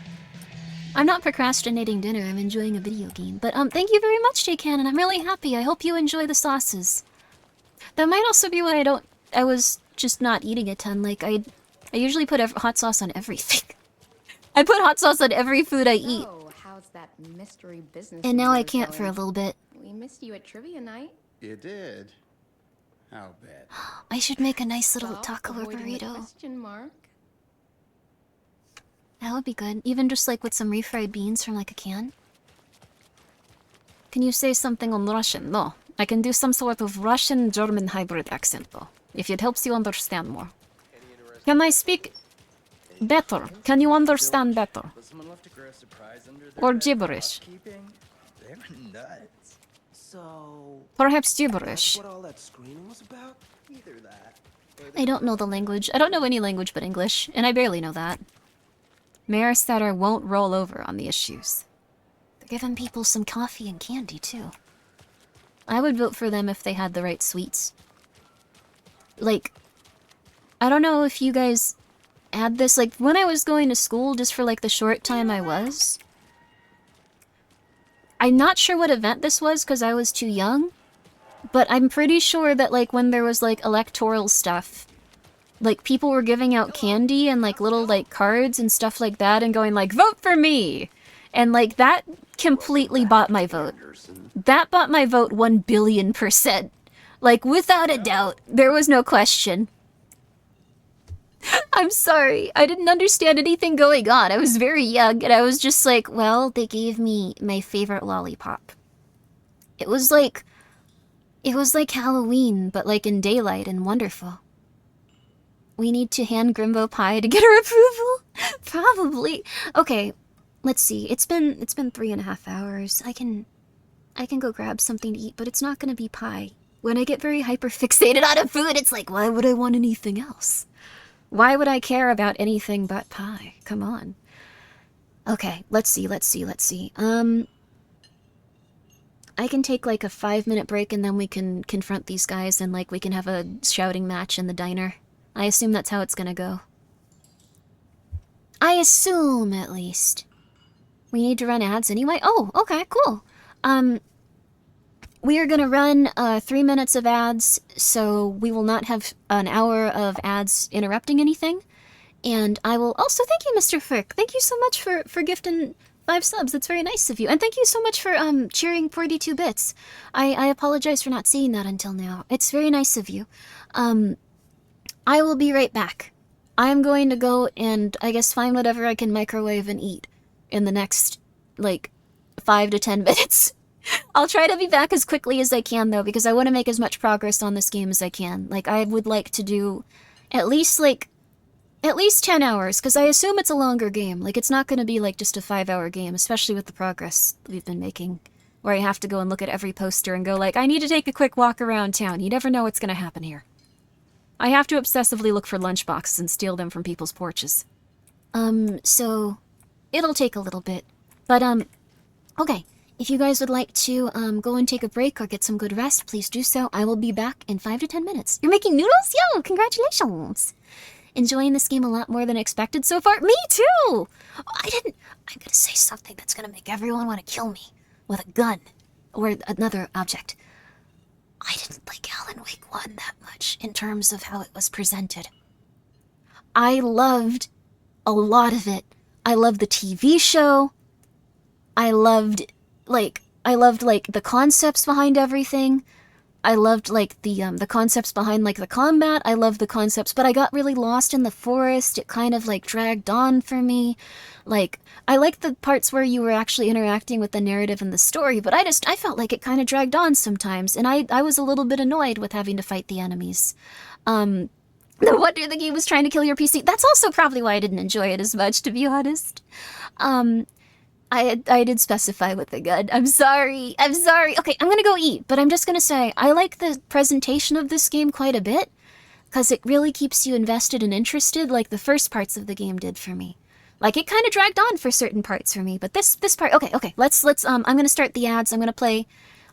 I'm not procrastinating dinner, I'm enjoying a video game. But thank you very much, Jay Cannon. I'm really happy. I hope you enjoy the sauces. That might also be why I was just not eating a ton. Like, I usually put hot sauce on everything. I put hot sauce on every food I eat. Oh, how's that mystery business? And now I yours can't for a going? little bit. We missed you at trivia night. You did? How bad? I should make a nice little Well, taco or avoiding the burrito. question mark. That would be good. Even just like with some refried beans from like a can. Can you say something on Russian? No. I can do some sort of Russian-German hybrid accent though, if it helps you understand more. Can I speak better? Can you understand better? Or gibberish? They were nuts. So... Perhaps gibberish. What all that screaming was about? Either that. I don't know the language. I don't know any language but English, and I barely know that. Mayor Statter won't roll over on the issues. They're giving people some coffee and candy, too. I would vote for them if they had the right sweets. Like, I don't know if you guys had this, like, when I was going to school, just for, like, the short time I was. I'm not sure what event this was, because I was too young. But I'm pretty sure that, like, when there was, like, electoral stuff, like, people were giving out candy and, like, little, like, cards and stuff like that and going, like, vote for me! And, like, that completely bought my vote. That bought my vote 1 billion%. Like, without a doubt. There was no question. I'm sorry. I didn't understand anything going on. I was very young, and I was just like, well, they gave me my favorite lollipop. It was like Halloween, but, like, in daylight and wonderful. We need to hand Grimbo pie to get her approval? Probably. Okay, let's see. It's been 3.5 hours. I can go grab something to eat, but it's not gonna be pie. When I get very hyper-fixated on a food, it's like, why would I want anything else? Why would I care about anything but pie? Come on. Okay, let's see. I can take, like, a 5-minute break and then we can confront these guys and, like, we can have a shouting match in the diner. I assume that's how it's gonna go. I assume, at least. We need to run ads anyway? Oh, okay, cool. We are gonna run 3 minutes of ads, so we will not have an hour of ads interrupting anything. And I will also thank you, Mr. Frick. Thank you so much for gifting 5 subs. That's very nice of you. And thank you so much for cheering 42 bits. I apologize for not seeing that until now. It's very nice of you. I will be right back. I'm going to go and, I guess, find whatever I can microwave and eat in the next, like, 5 to 10 minutes. I'll try to be back as quickly as I can, though, because I want to make as much progress on this game as I can. Like, I would like to do at least, like, At least 10 hours, because I assume it's a longer game. Like, it's not going to be like just a 5-hour game, especially with the progress we've been making, where I have to go and look at every poster and go like, I need to take a quick walk around town. You never know what's going to happen here. I have to obsessively look for lunchboxes and steal them from people's porches. So it'll take a little bit. But, okay. If you guys would like to, go and take a break or get some good rest, please do so. I will be back in 5 to 10 minutes. You're making noodles? Yo, congratulations! Enjoying this game a lot more than expected so far? Me too! I'm gonna say something that's gonna make everyone want to kill me with a gun or another object. I didn't like Alan Wake 1 that much in terms of how it was presented. I loved a lot of it. I loved the TV show. I loved the concepts behind everything. I loved, like, the concepts behind, like, the combat. I loved the concepts, but I got really lost in the forest. It kind of, like, dragged on for me. Like, I liked the parts where you were actually interacting with the narrative and the story, but I felt like it kind of dragged on sometimes, and I was a little bit annoyed with having to fight the enemies. No wonder the game was trying to kill your PC. That's also probably why I didn't enjoy it as much, to be honest. I did specify with the gun. I'm sorry. Okay, I'm gonna go eat, but I'm just gonna say, I like the presentation of this game quite a bit, because it really keeps you invested and interested, like the first parts of the game did for me. Like, it kind of dragged on for certain parts for me, but this part, okay, let's, I'm gonna start the ads. I'm gonna play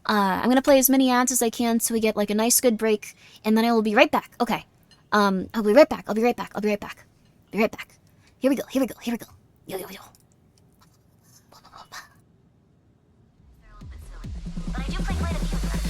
as many ads as I can so we get, like, a nice good break, and then I will be right back. Okay. I'll be right back. Be right back. Here we go. Yo. But I do play quite a few of them.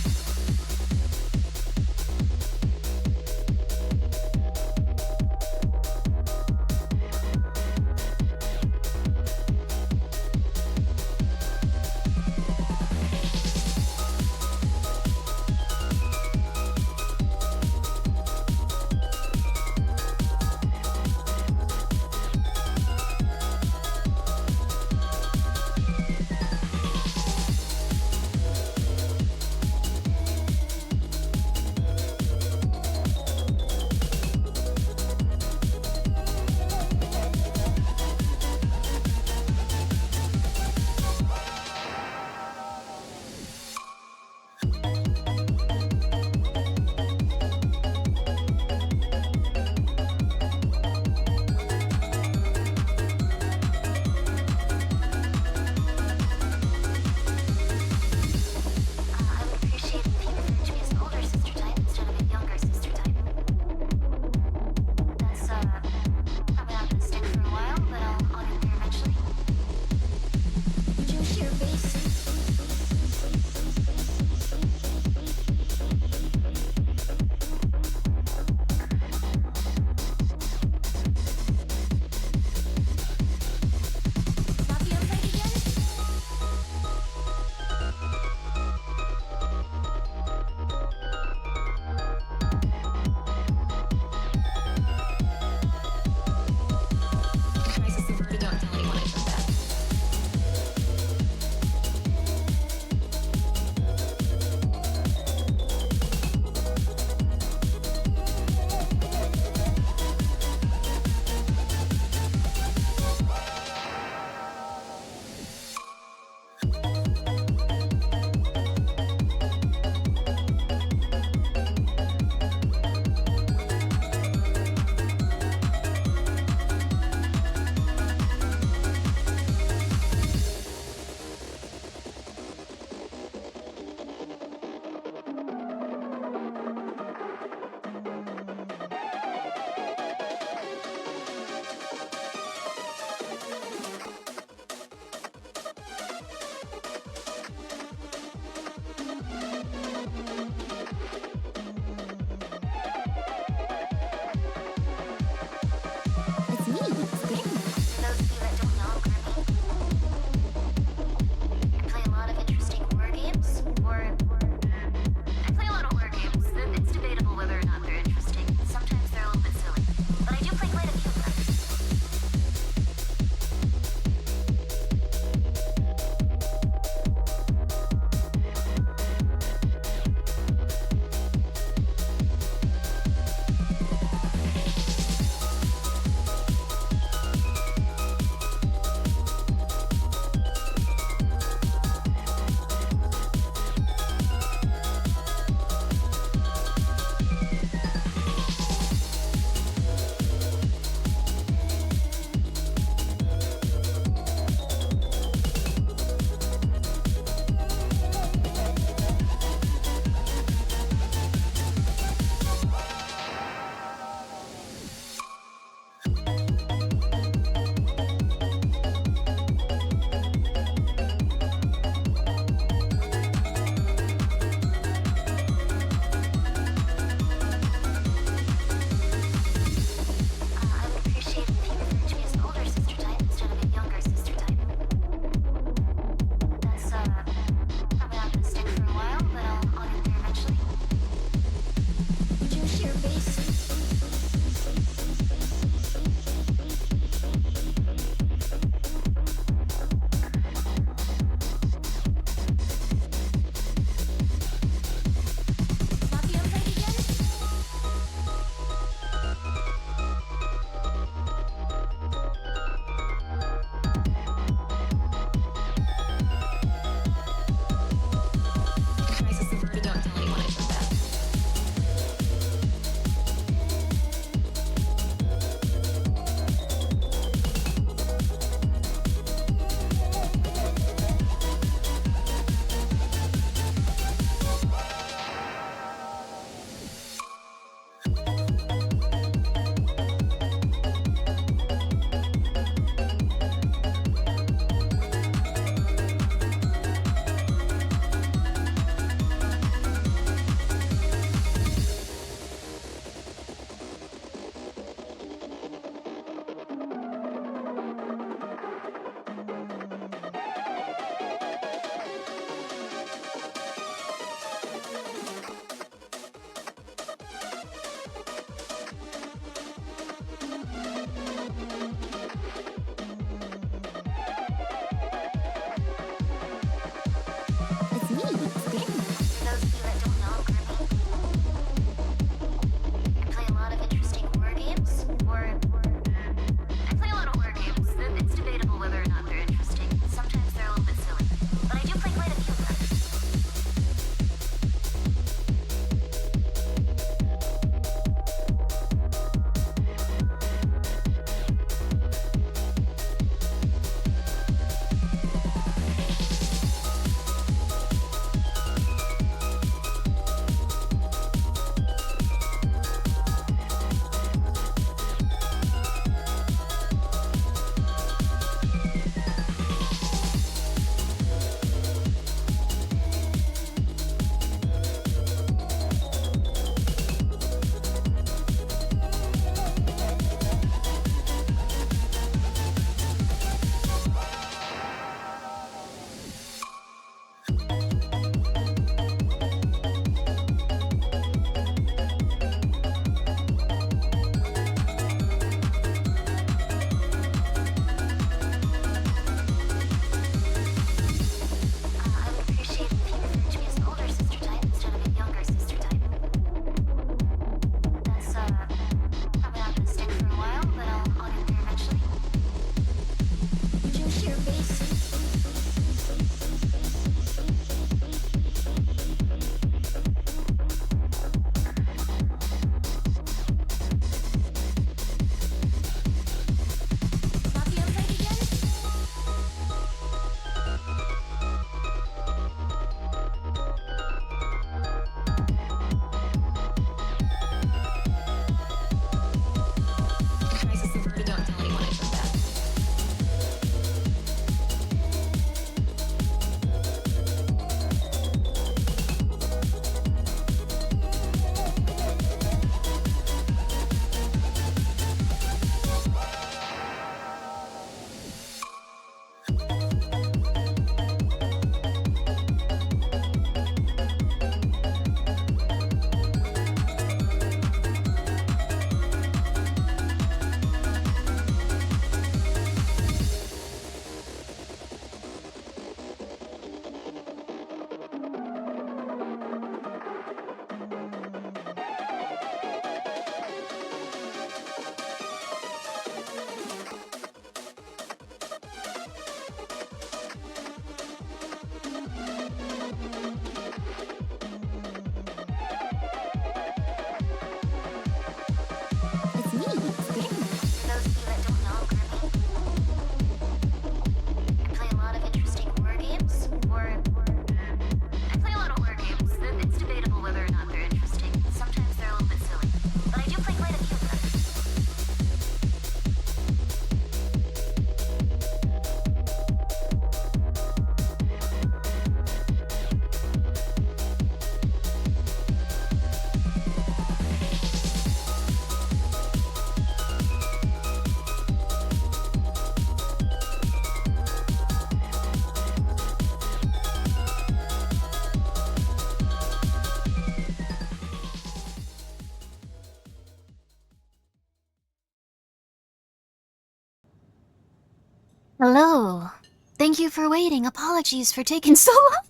Hello. Thank you for waiting. Apologies for taking so long.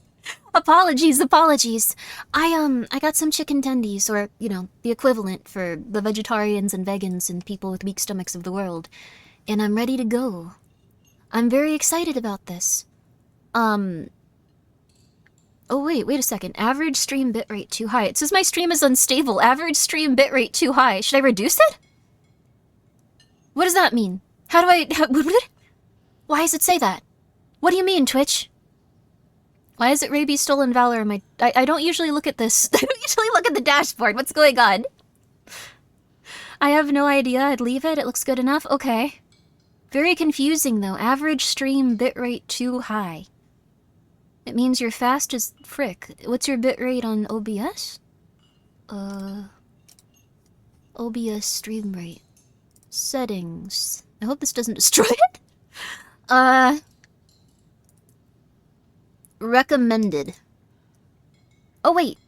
Apologies. I got some chicken tendies, or, you know, the equivalent for the vegetarians and vegans and people with weak stomachs of the world. And I'm ready to go. I'm very excited about this. Oh, wait a second. Average stream bitrate too high. It says my stream is unstable. Average stream bitrate too high. Should I reduce it? What does that mean? How do I... Why does it say that? What do you mean, Twitch? Why is it Raby's Stolen Valor? I don't usually look at this. I don't usually look at the dashboard. What's going on? I have no idea. I'd leave it. It looks good enough. Okay. Very confusing, though. Average stream bitrate too high. It means you're fast as frick. What's your bitrate on OBS? OBS stream rate. Settings. I hope this doesn't destroy it. Recommended. Oh wait.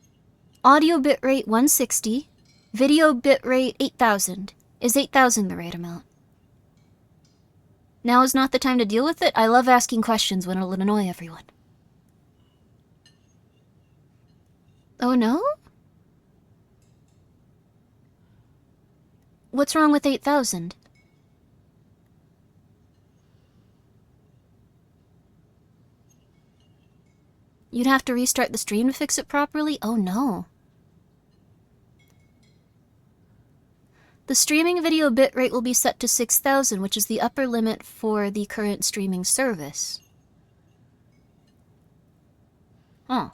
Audio bitrate 160. Video bitrate 8000. Is 8000 the right amount? Now is not the time to deal with it. I love asking questions when it'll annoy everyone. Oh no? What's wrong with 8000? You'd have to restart the stream to fix it properly? Oh no. The streaming video bitrate will be set to 6000, which is the upper limit for the current streaming service. Huh.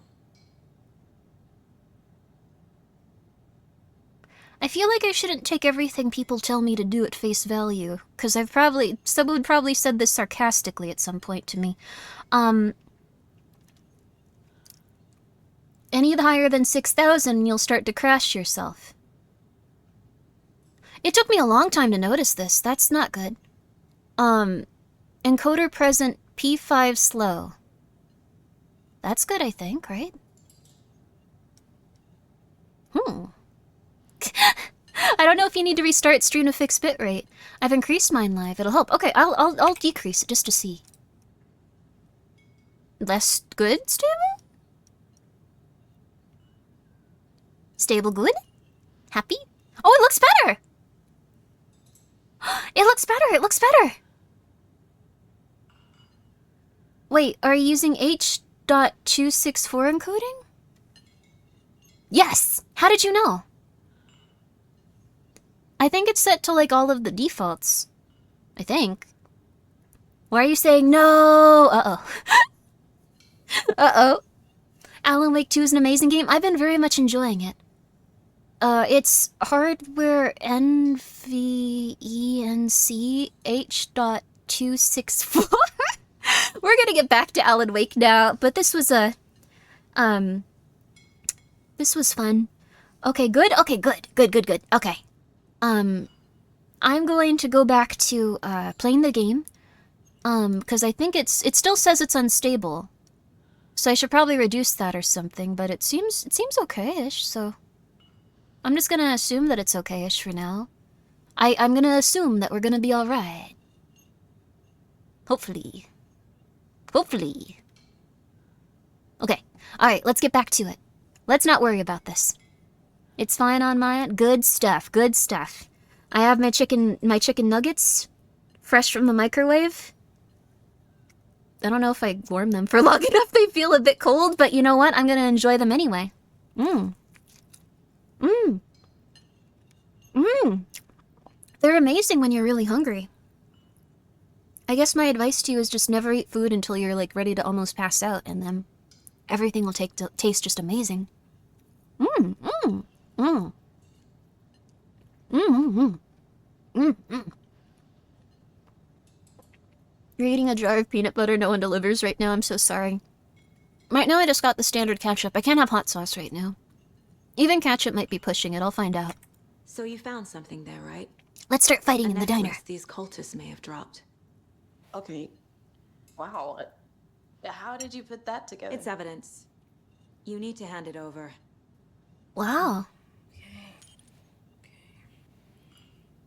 I feel like I shouldn't take everything people tell me to do at face value, because someone probably said this sarcastically at some point to me. Any higher than 6000, you'll start to crash yourself. It took me a long time to notice this. That's not good. Encoder present P5 slow. That's good, I think, right? I don't know if you need to restart stream to fix bitrate. I've increased mine live. It'll help. Okay, I'll decrease it just to see. Less good, stable? Stable good? Happy? Oh, it looks better! It looks better! It looks better! Wait, are you using H.264 encoding? Yes! How did you know? I think it's set to like all of the defaults. I think. Why are you saying no? Uh-oh. Uh-oh. Alan Wake 2 is an amazing game. I've been very much enjoying it. It's hardware NVENC H.264. We're gonna get back to Alan Wake now, but this was this was fun. Okay, good? Okay, good. Good. Okay. I'm going to go back to, playing the game, because I think it still says it's unstable. So I should probably reduce that or something, but it seems okay-ish, so... I'm just gonna assume that it's okay-ish for now. I'm gonna assume that we're gonna be alright. Hopefully. Hopefully. Okay, alright, let's get back to it. Let's not worry about this. It's fine on my end. Good stuff, good stuff. I have my chicken nuggets, fresh from the microwave. I don't know if I warm them for long enough. They feel a bit cold, but you know what? I'm gonna enjoy them anyway. They're amazing when you're really hungry. I guess my advice to you is just never eat food until you're like ready to almost pass out, and then everything will taste just amazing. You're eating a jar of peanut butter no one delivers right now. I'm so sorry. Right now I just got the standard ketchup. I can't have hot sauce right now. Even ketchup might be pushing it. I'll find out. So you found something there, right? Let's start fighting in the diner. These cultists may have dropped. Okay. Wow. How did you put that together? It's evidence. You need to hand it over. Wow.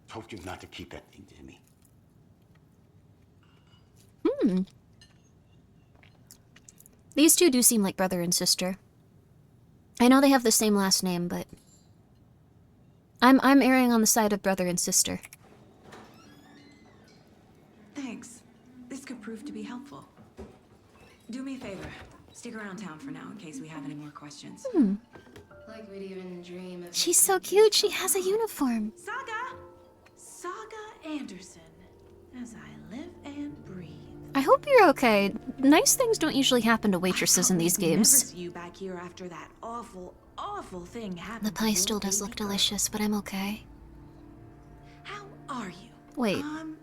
Told you not to keep that thing to me. These two do seem like brother and sister. I know they have the same last name, but I'm erring on the side of brother and sister. Thanks. This could prove to be helpful. Do me a favor. Stick around town for now in case we have any more questions. Like we'd even dream of. She's so cute. She has a uniform. Saga Anderson, as I live and breathe. I hope you're okay. Nice things don't usually happen to waitresses in these games. Never see you back here after that awful thing happened. The pie still does look delicious, but I'm okay. How are you? Wait. I'm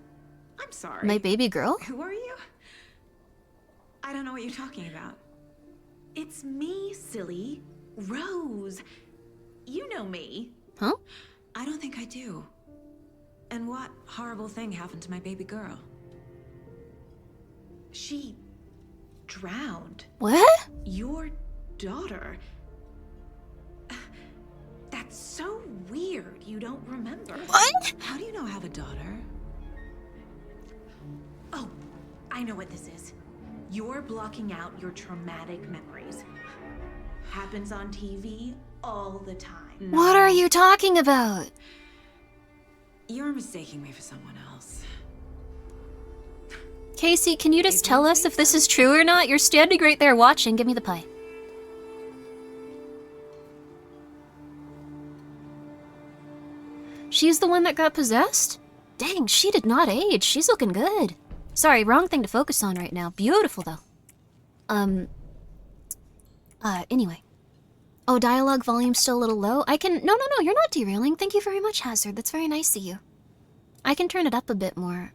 sorry. My baby girl? Who are you? I don't know what you're talking about. It's me, silly. Rose. You know me. Huh? I don't think I do. And what horrible thing happened to my baby girl? She drowned. What? Your daughter. That's so weird. You don't remember. What? How do you know I have a daughter? Oh, I know what this is. You're blocking out your traumatic memories. Happens on TV all the time. What are you talking about? You're mistaking me for someone else. Casey, can you just tell us if this is true or not? You're standing right there watching. Give me the pie. She's the one that got possessed? Dang, she did not age. She's looking good. Sorry, wrong thing to focus on right now. Beautiful, though. Anyway. Oh, dialogue volume's still a little low? I can... No, you're not derailing. Thank you very much, Hazard. That's very nice of you. I can turn it up a bit more.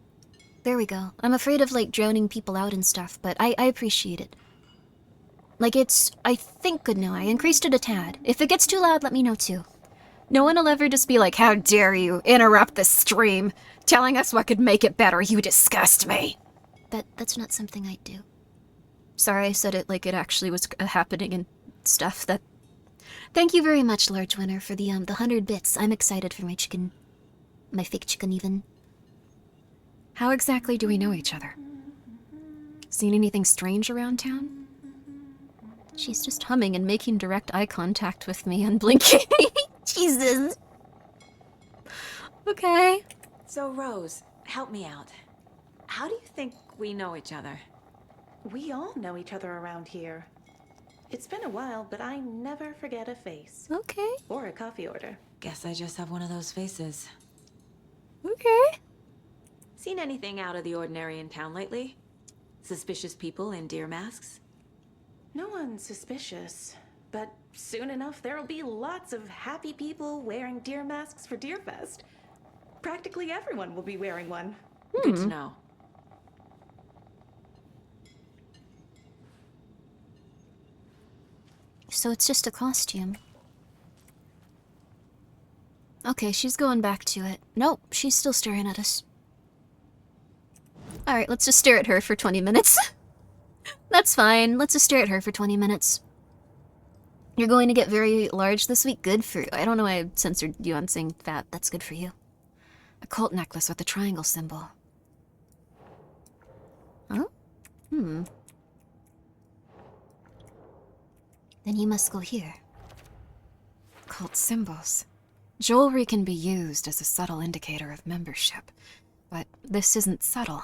There we go. I'm afraid of, like, drowning people out and stuff, but I appreciate it. Like, it's, I think, good now. I increased it a tad. If it gets too loud, let me know, too. No one will ever just be like, how dare you interrupt the stream, telling us what could make it better. You disgust me. That's not something I do. Sorry, I said it like it actually was happening and stuff. That. Thank you very much, Large Winner, for the 100 bits. I'm excited for my chicken. My fake chicken, even. How exactly do we know each other? Seen anything strange around town? She's just humming and making direct eye contact with me, unblinking. Jesus. Okay. So, Rose, help me out. How do you think we know each other? We all know each other around here. It's been a while, but I never forget a face. Okay. Or a coffee order. Guess I just have one of those faces. Okay. Seen anything out of the ordinary in town lately? Suspicious people in deer masks? No one's suspicious, but soon enough there'll be lots of happy people wearing deer masks for Deerfest. Practically everyone will be wearing one. Good to know. So it's just a costume. Okay, she's going back to it. Nope, she's still staring at us. Alright, let's just stare at her for 20 minutes. That's fine. Let's just stare at her for 20 minutes. You're going to get very large this week? Good for you. I don't know why I censored you on saying fat. That's good for you. A cult necklace with a triangle symbol. Huh? Then you must go here. Cult symbols. Jewelry can be used as a subtle indicator of membership, but this isn't subtle.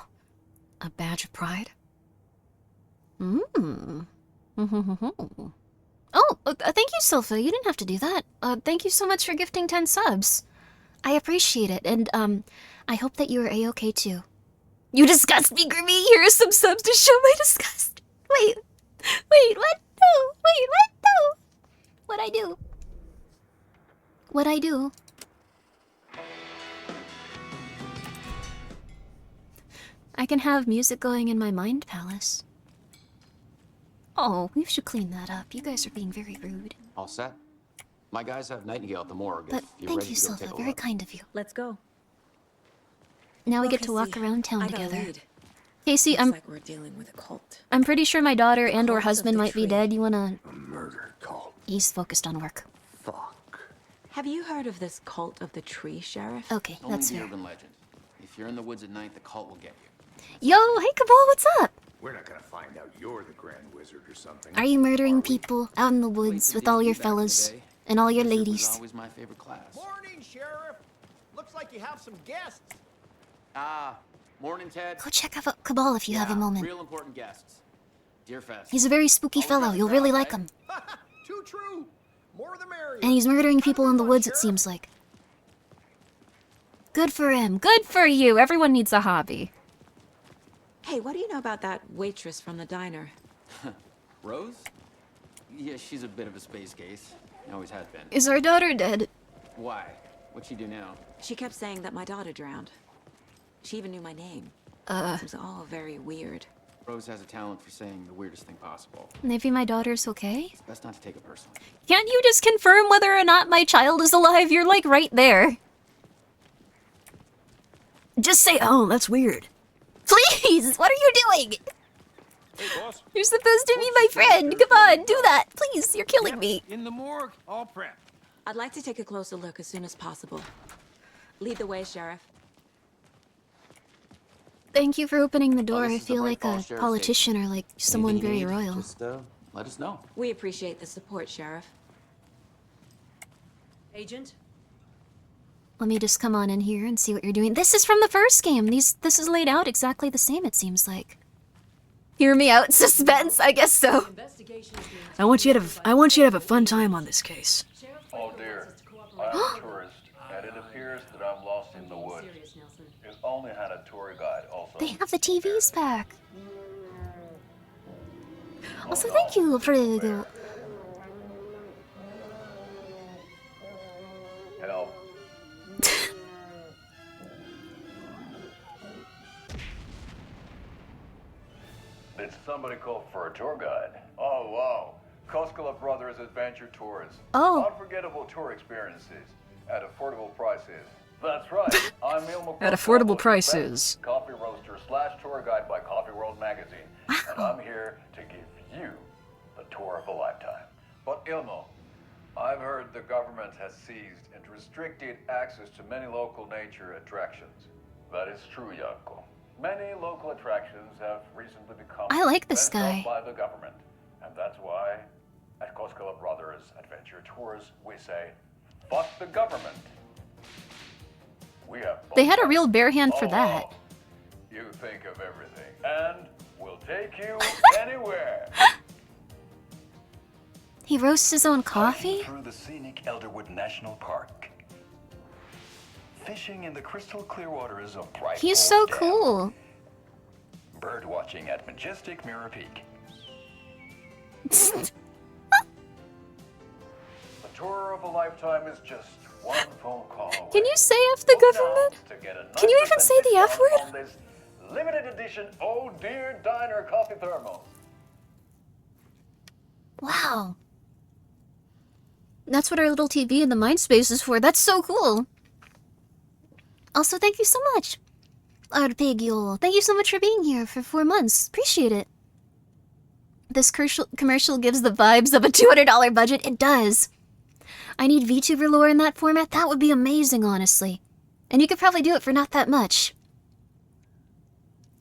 A badge of pride? Oh, thank you, Sylpha. You didn't have to do that. Thank you so much for gifting 10 subs. I appreciate it, and, I hope that you are A-okay, too. You disgust me, Grimmi! Here are some subs to show my disgust. Wait, what? No! Wait, what? No! What'd I do? What'd I do? I can have music going in my mind palace. Oh, we should clean that up. You guys are being very rude. All set? My guys have Nightingale at the morgue. But if you're thank ready you, to go Sylpha. take a Very look. kind of you. Let's go. Now we Well, get to walk Casey, around town I got a together. lead. Casey, Looks I'm like we're dealing with a cult. I'm pretty sure my daughter and or Cult of husband the might be tree. dead. You wanna... A murder cult. He's focused on work. Have you heard of this cult of the tree, Sheriff? Okay, Only that's the fair. urban legend. If you're in the woods at night, the cult will get you. Yo, hey Cabal, what's up? We're not gonna find out you're the Grand Wizard or something. Are you murdering people out in the woods with all your fellas and all your Wizard was ladies? always my favorite class. Morning, Sheriff. Looks like you have some guests. Morning, Ted. Go check out Cabal if you have a moment. Real important guests. Deerfest. He's a very spooky fellow. You'll really like him. Too true. More the merrier. And he's murdering people in the woods, it seems like. Good for him. Good for you. Everyone needs a hobby. Hey, what do you know about that waitress from the diner? Rose? Yeah, she's a bit of a space case. Always has been. Is our daughter dead? Why? What'd she do now? She kept saying that my daughter drowned. She even knew my name. It was all very weird. Rose has a talent for saying the weirdest thing possible. Maybe my daughter's okay? It's best not to take it personally. Can't you just confirm whether or not my child is alive? You're like right there. Just say, oh, that's weird. Please, what are you doing? Hey, boss. You're supposed to be my friend. Come on, do that. Please, you're killing me. In the morgue, all prep. I'd like to take a closer look as soon as possible. Lead the way, Sheriff. Thank you for opening the door. this I is the feel like Bright a Falls Sheriff's politician or like someone Anything you very need, royal. Just let us know. We appreciate the support, Sheriff. Agent? Let me just come on in here and see what you're doing. This is from the first game. This is laid out exactly the same, it seems like. Hear me out, suspense. I guess so. I want you to have a fun time on this case. Oh dear, I'm a tourist, and it appears that I'm lost in the woods. If only had a tour guide also. They have the TVs back. Also, thank you for the... Help. Did somebody call for a tour guide? Oh wow, Koskela Brothers Adventure Tours. Oh. Unforgettable tour experiences at affordable prices. That's right. I'm Neil At affordable prices. Coffee roaster / tour guide by Coffee World magazine. And I'm here to give you the tour of a lifetime. But Ilmo, I've heard the government has seized and restricted access to many local nature attractions. That is true, Yanko. Many local attractions have recently become I like this fenced off guy. by the government. And that's why at Koskela Brothers Adventure Tours we say, fuck the government. We have They had a real bare hand for that. Oh, you think of everything, and we'll take you anywhere. He roasts his own coffee? Through the scenic Elderwood National Park. Fishing in the crystal clear waters of Bright He's Falls so Dam. cool. Bird watching at majestic Mirror Peak. The tour of a lifetime is just one phone call away. Can you say F the government? To get a Can you even say the F discount word? on this limited edition Oh Dear Diner coffee thermos. Wow. That's what our little TV in the mind space is for. That's so cool. Also, thank you so much, Arpeggio. Thank you so much for being here for 4 months. Appreciate it. This commercial gives the vibes of a $200 budget. It does. I need VTuber lore in that format. That would be amazing, honestly. And you could probably do it for not that much.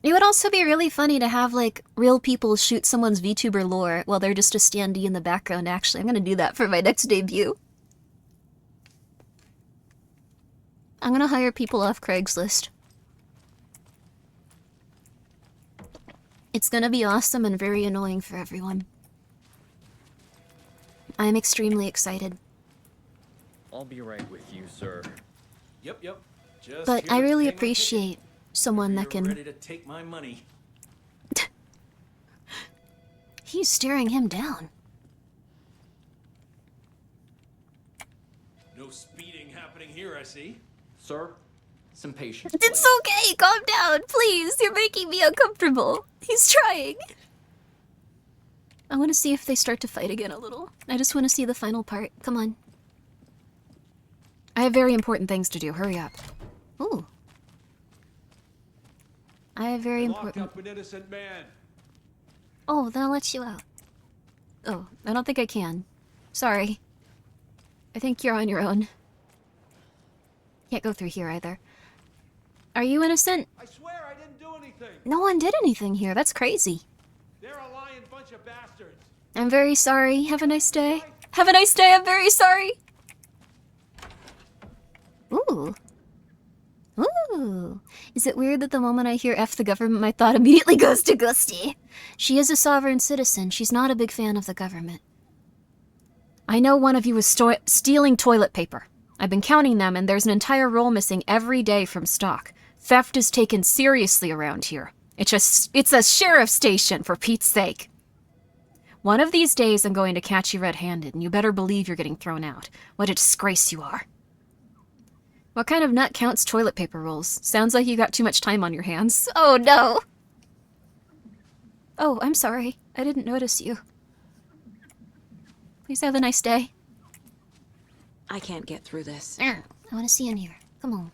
It would also be really funny to have, like, real people shoot someone's VTuber lore while they're just a standee in the background, actually. I'm gonna do that for my next debut. I'm gonna hire people off Craigslist. It's gonna be awesome and very annoying for everyone. I'm extremely excited. I'll be right with you, sir. Yep. Just But here I to really pay my appreciate someone that ticket. can... You're ready to take my money. He's staring him down. No speeding happening here, I see. Sir, some patience. It's okay, calm down, please. You're making me uncomfortable. He's trying. I want to see if they start to fight again a little. I just want to see the final part. Come on. I have very important things to do. Hurry up. Ooh. I have very Lock important... up an innocent man. Oh, then I'll let you out. Oh, I don't think I can. Sorry. I think you're on your own. Can't go through here either. Are you innocent? I swear I didn't do anything. No one did anything here. That's crazy. They're a lying bunch of bastards. I'm very sorry. Have a nice day. Have a nice day. I'm very sorry. Ooh. Ooh. Is it weird that the moment I hear F the government, my thought immediately goes to Gusty? She is a sovereign citizen. She's not a big fan of the government. I know one of you was stealing toilet paper. I've been counting them, and there's an entire roll missing every day from stock. Theft is taken seriously around here. It's a sheriff's station, for Pete's sake. One of these days, I'm going to catch you red-handed, and you better believe you're getting thrown out. What a disgrace you are. What kind of nut counts toilet paper rolls? Sounds like you got too much time on your hands. Oh, no. Oh, I'm sorry. I didn't notice you. Please have a nice day. I can't get through this. I want to see in here. Come on.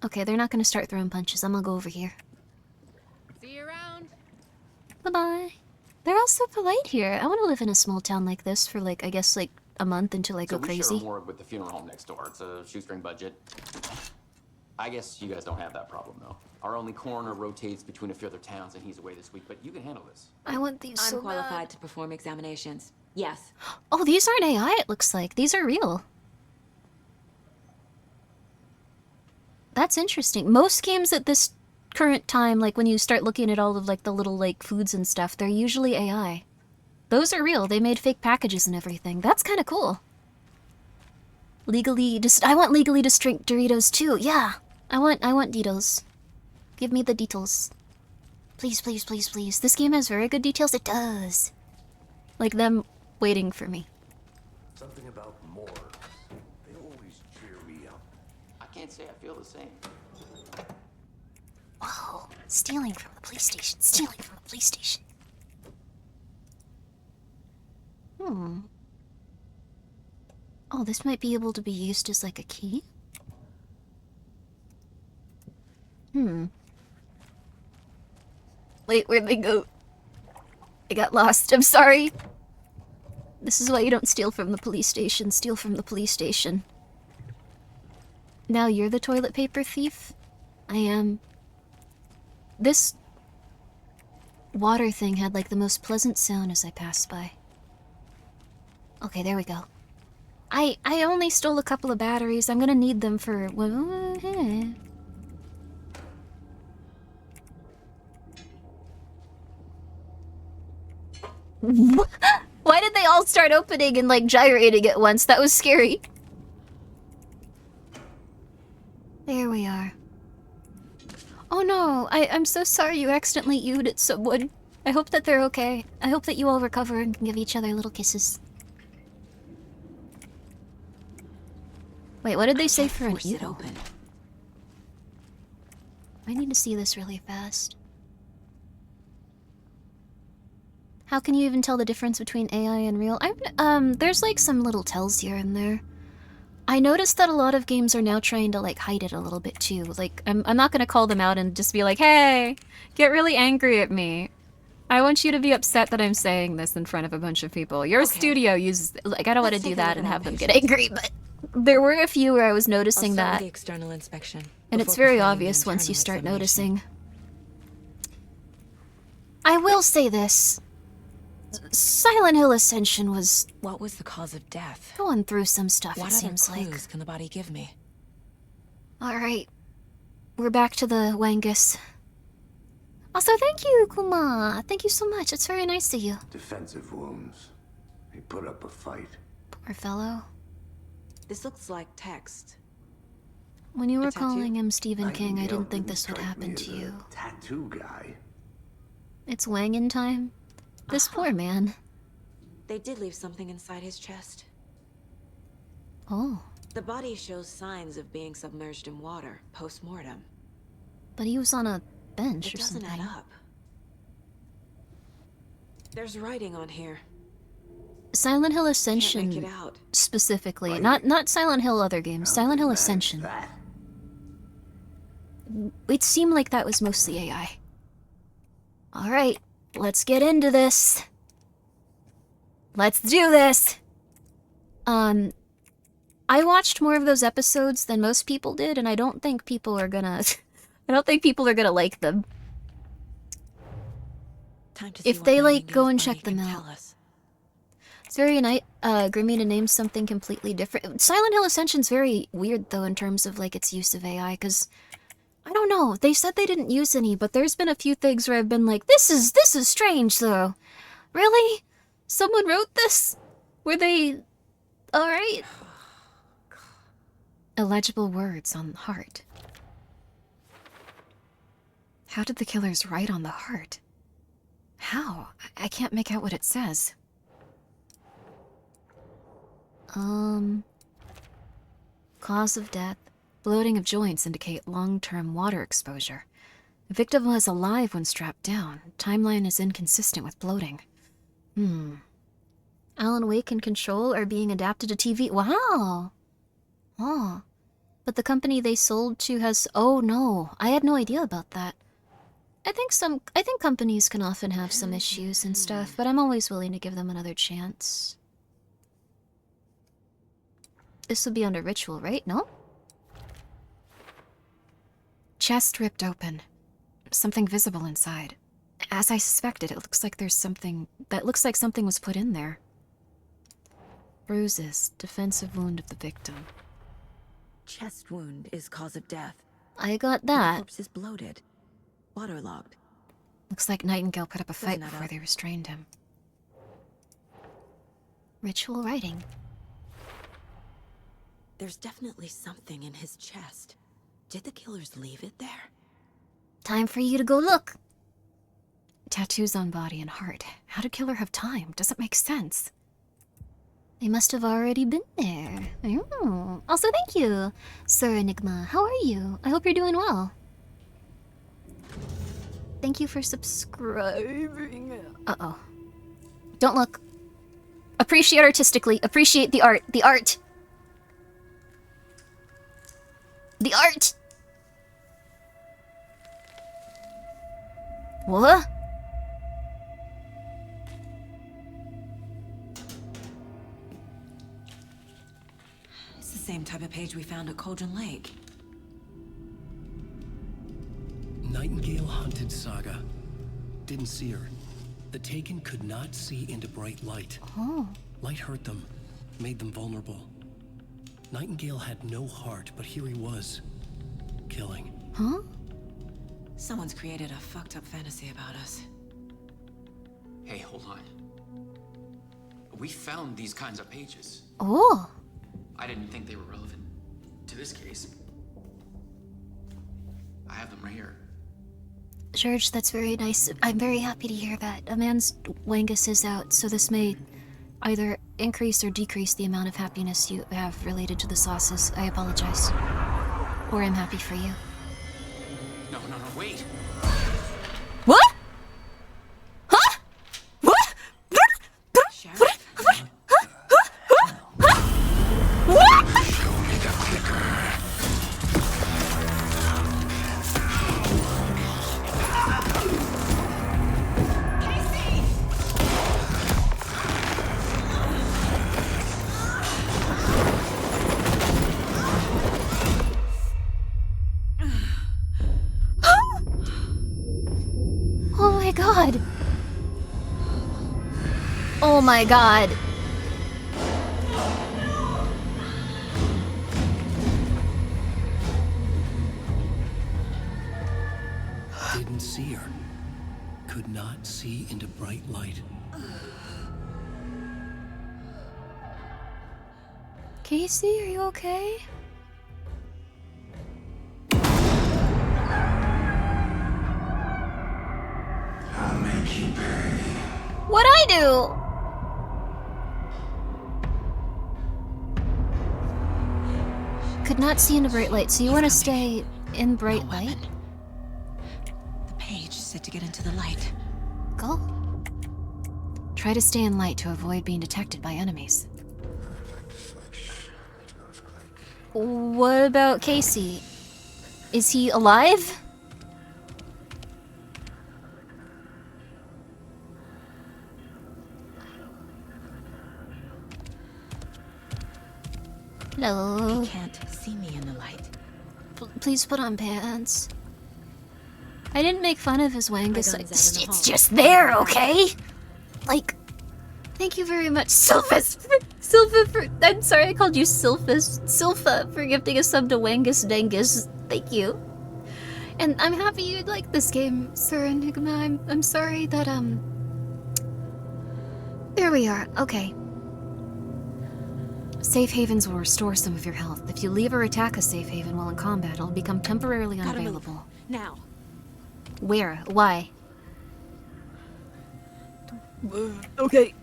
Okay, they're not going to start throwing punches. I'm going to go over here. See you around. Bye-bye. They're all so polite here. I want to live in a small town like this for, like, I guess, like, a month until I go We crazy. share a morgue with the funeral home next door. It's a shoestring budget. I guess you guys don't have that problem, though. Our only coroner rotates between a few other towns, and he's away this week, but you can handle this. I want these so I'm qualified bad. to perform examinations. Yes. Oh, these aren't AI, it looks like. These are real. That's interesting. Most games at this current time, like when you start looking at all of like the little like foods and stuff, they're usually AI. Those are real. They made fake packages and everything. That's kind of cool. I want legally distinct Doritos too. Yeah. I want Doritos. Give me the details. Please, please, please, please. This game has very good details. It does. Like them waiting for me. Something about morgues. They always cheer me up. I can't say I feel the same. Whoa. Stealing from the police station. Stealing from the police station. Oh, this might be able to be used as like a key? Wait, where'd they go? I got lost. I'm sorry. This is why you don't steal from the police station. Steal from the police station. Now you're the toilet paper thief? I am. This water thing had like the most pleasant sound as I passed by. Okay, there we go. I only stole a couple of batteries. I'm gonna need them for... Why did they all start opening and like gyrating at once? That was scary. There we are. Oh no, I'm so sorry you accidentally U'd at someone. I hope that they're okay. I hope that you all recover and can give each other little kisses. Wait, what did they say for an Force it open. I need to see this really fast. How can you even tell the difference between AI and real? There's like some little tells here and there. I noticed that a lot of games are now trying to like hide it a little bit too. Like, I'm not gonna call them out and just be like, hey, get really angry at me. I want you to be upset that I'm saying this in front of a bunch of people. Your studio uses, like, I don't want to do that and have them get angry, but there were a few where I was noticing that. The external inspection. And it's very obvious once you start noticing. I will say this. Silent Hill Ascension was... What was the cause of death? Going through some stuff, What it seems other like. clues can the body give me? Alright. We're back to the Wangus. Also, thank you, Kuma. Thank you so much. It's very nice of you. Defensive wounds. He put up a fight. Poor fellow. This looks like text. When you were tattoo? calling him Stephen King, I Nightingale didn't think this would strike me happen as to a you. Tattoo guy. It's Wangin time. This poor man. They did leave something inside his chest. Oh, The body shows signs of being submerged in water post-mortem. but he was on a bench It or doesn't something. add up. There's writing on here. Silent Hill Ascension Can't make it out. specifically, not Silent Hill other games. Silent Hill Ascension. It seemed like that was mostly AI. All right, let's get into this. Let's do this. I watched more of those episodes than most people did, and I don't think people are gonna I don't think people are gonna like them. Time to see If what they like, Nightingale's go and body check them can out. tell us. It's very Grimmi to name something completely different. Silent Hill Ascension's very weird though in terms of like its use of AI, because I don't know. They said they didn't use any, but there's been a few things where I've been like, this is strange though. Really? Someone wrote this? Were they alright? Illegible words on the heart. How did the killers write on the heart? How? I can't make out what it says. Cause of death. Bloating of joints indicate long-term water exposure. The victim was alive when strapped down. Timeline is inconsistent with bloating. Alan Wake and Control are being adapted to TV. Wow! Oh. But the company they sold to has... Oh no, I had no idea about that. I think companies can often have some issues and stuff, but I'm always willing to give them another chance. This would be under ritual, right? No? Chest ripped open. Something visible inside. As I suspected, it looks like there's something... That looks like something was put in there. Bruises. Defensive wound of the victim. Chest wound is cause of death. I got The that. corpse is bloated. Waterlogged. Looks like Nightingale put up a fight Doesn't add before up. they restrained him. Ritual writing. There's definitely something in his chest. Did the killers leave it there? Time for you to go look. Tattoos on body and heart. How did killer have time? Doesn't make sense. They must have already been there. Also, thank you, Sir Enigma. How are you? I hope you're doing well. Thank you for subscribing. Uh-oh. Don't look. Appreciate artistically. Appreciate the art. The art. The art! What? It's the same type of page we found at Cauldron Lake. Nightingale hunted Saga. Didn't see her. The Taken could not see into bright light. Oh. Light hurt them, made them vulnerable. Nightingale had no heart, but here he was. Killing. Huh? Someone's created a fucked up fantasy about us. Hey, hold on. We found these kinds of pages. Oh. I didn't think they were relevant to this case. I have them right here. George, that's very nice. I'm very happy to hear that. A man's Wangus is out, so this may either increase or decrease the amount of happiness you have related to the sauces. I apologize. Or I'm happy for you. No, wait. What? Huh? What? What? Oh my god. Oh my god. Didn't see her. Could not see into bright light. Casey, are you okay? I'll make you pay. What'd I do? Could not see into bright light, so you want to stay in bright light? The page said to get into the light. Go. Try to stay in light to avoid being detected by enemies. What about Casey? Is he alive? Hello. He can't see me in the light. Please put on pants. I didn't make fun of his wangus. My gun's out in the It's hall. just there, okay? Like, thank you very much, Sylphus. I'm sorry I called you Sylphus. Sylpha for gifting a sub to Wangus Dangus. Thank you. And I'm happy you like this game, Sir Enigma. I'm sorry that, There we are. Okay. Safe havens will restore some of your health. If you leave or attack a safe haven while in combat, it'll become temporarily Gotta move. unavailable. Now. Where? Why? Okay. Okay.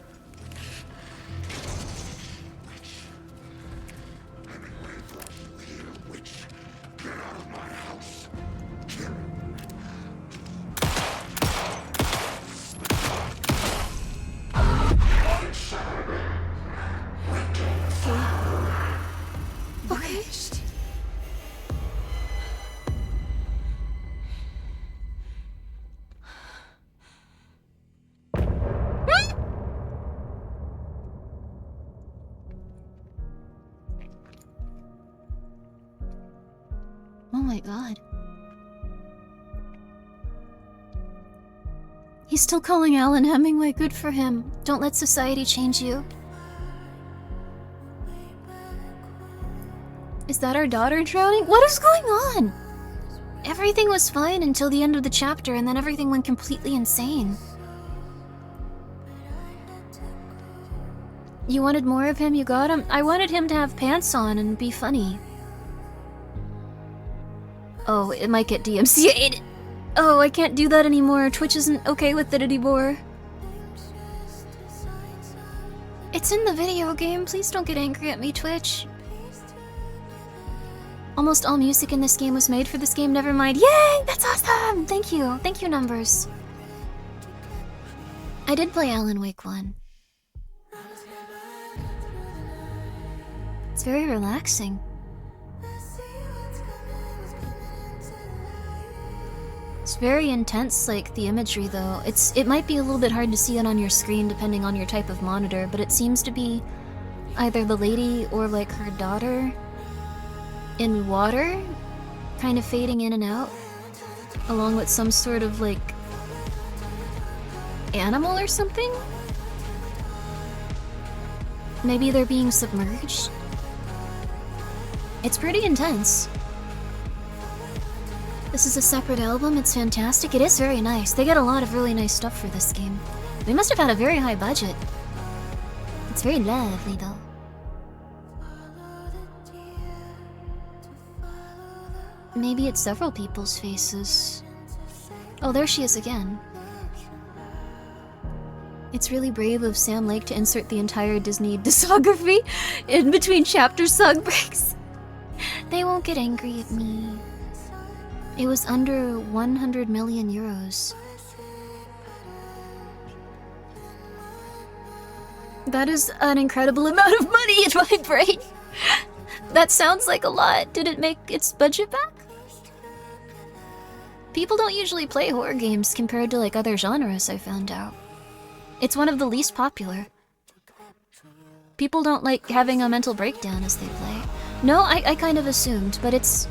Oh my god. He's still calling Alan Hemingway. Good for him. Don't let society change you. Is that our daughter drowning? What is going on? Everything was fine until the end of the chapter, and then everything went completely insane. You wanted more of him, you got him? I wanted him to have pants on and be funny. Oh, it might get DMCA'd. Oh, I can't do that anymore. Twitch isn't okay with it anymore. It's in the video game. Please don't get angry at me, Twitch. Almost all music in this game was made for this game, never mind. Yay! That's awesome! Thank you. Thank you, Numbers. I did play Alan Wake 1. It's very relaxing. It's very intense, like, the imagery, though. It might be a little bit hard to see it on your screen, depending on your type of monitor, but it seems to be either the lady or, like, her daughter in water, kind of fading in and out, along with some sort of, like, animal or something? Maybe they're being submerged? It's pretty intense. This is a separate album, it's fantastic. It is very nice. They get a lot of really nice stuff for this game. They must have had a very high budget. It's very lovely, though. Maybe it's several people's faces. Oh, there she is again. It's really brave of Sam Lake to insert the entire Disney discography in between chapter song breaks. They won't get angry at me. It was under 100 million euros. That is an incredible amount of money in my brain. That sounds like a lot. Did it make its budget back? People don't usually play horror games compared to like other genres, I found out. It's one of the least popular. People don't like having a mental breakdown as they play. No, I kind of assumed, but it's...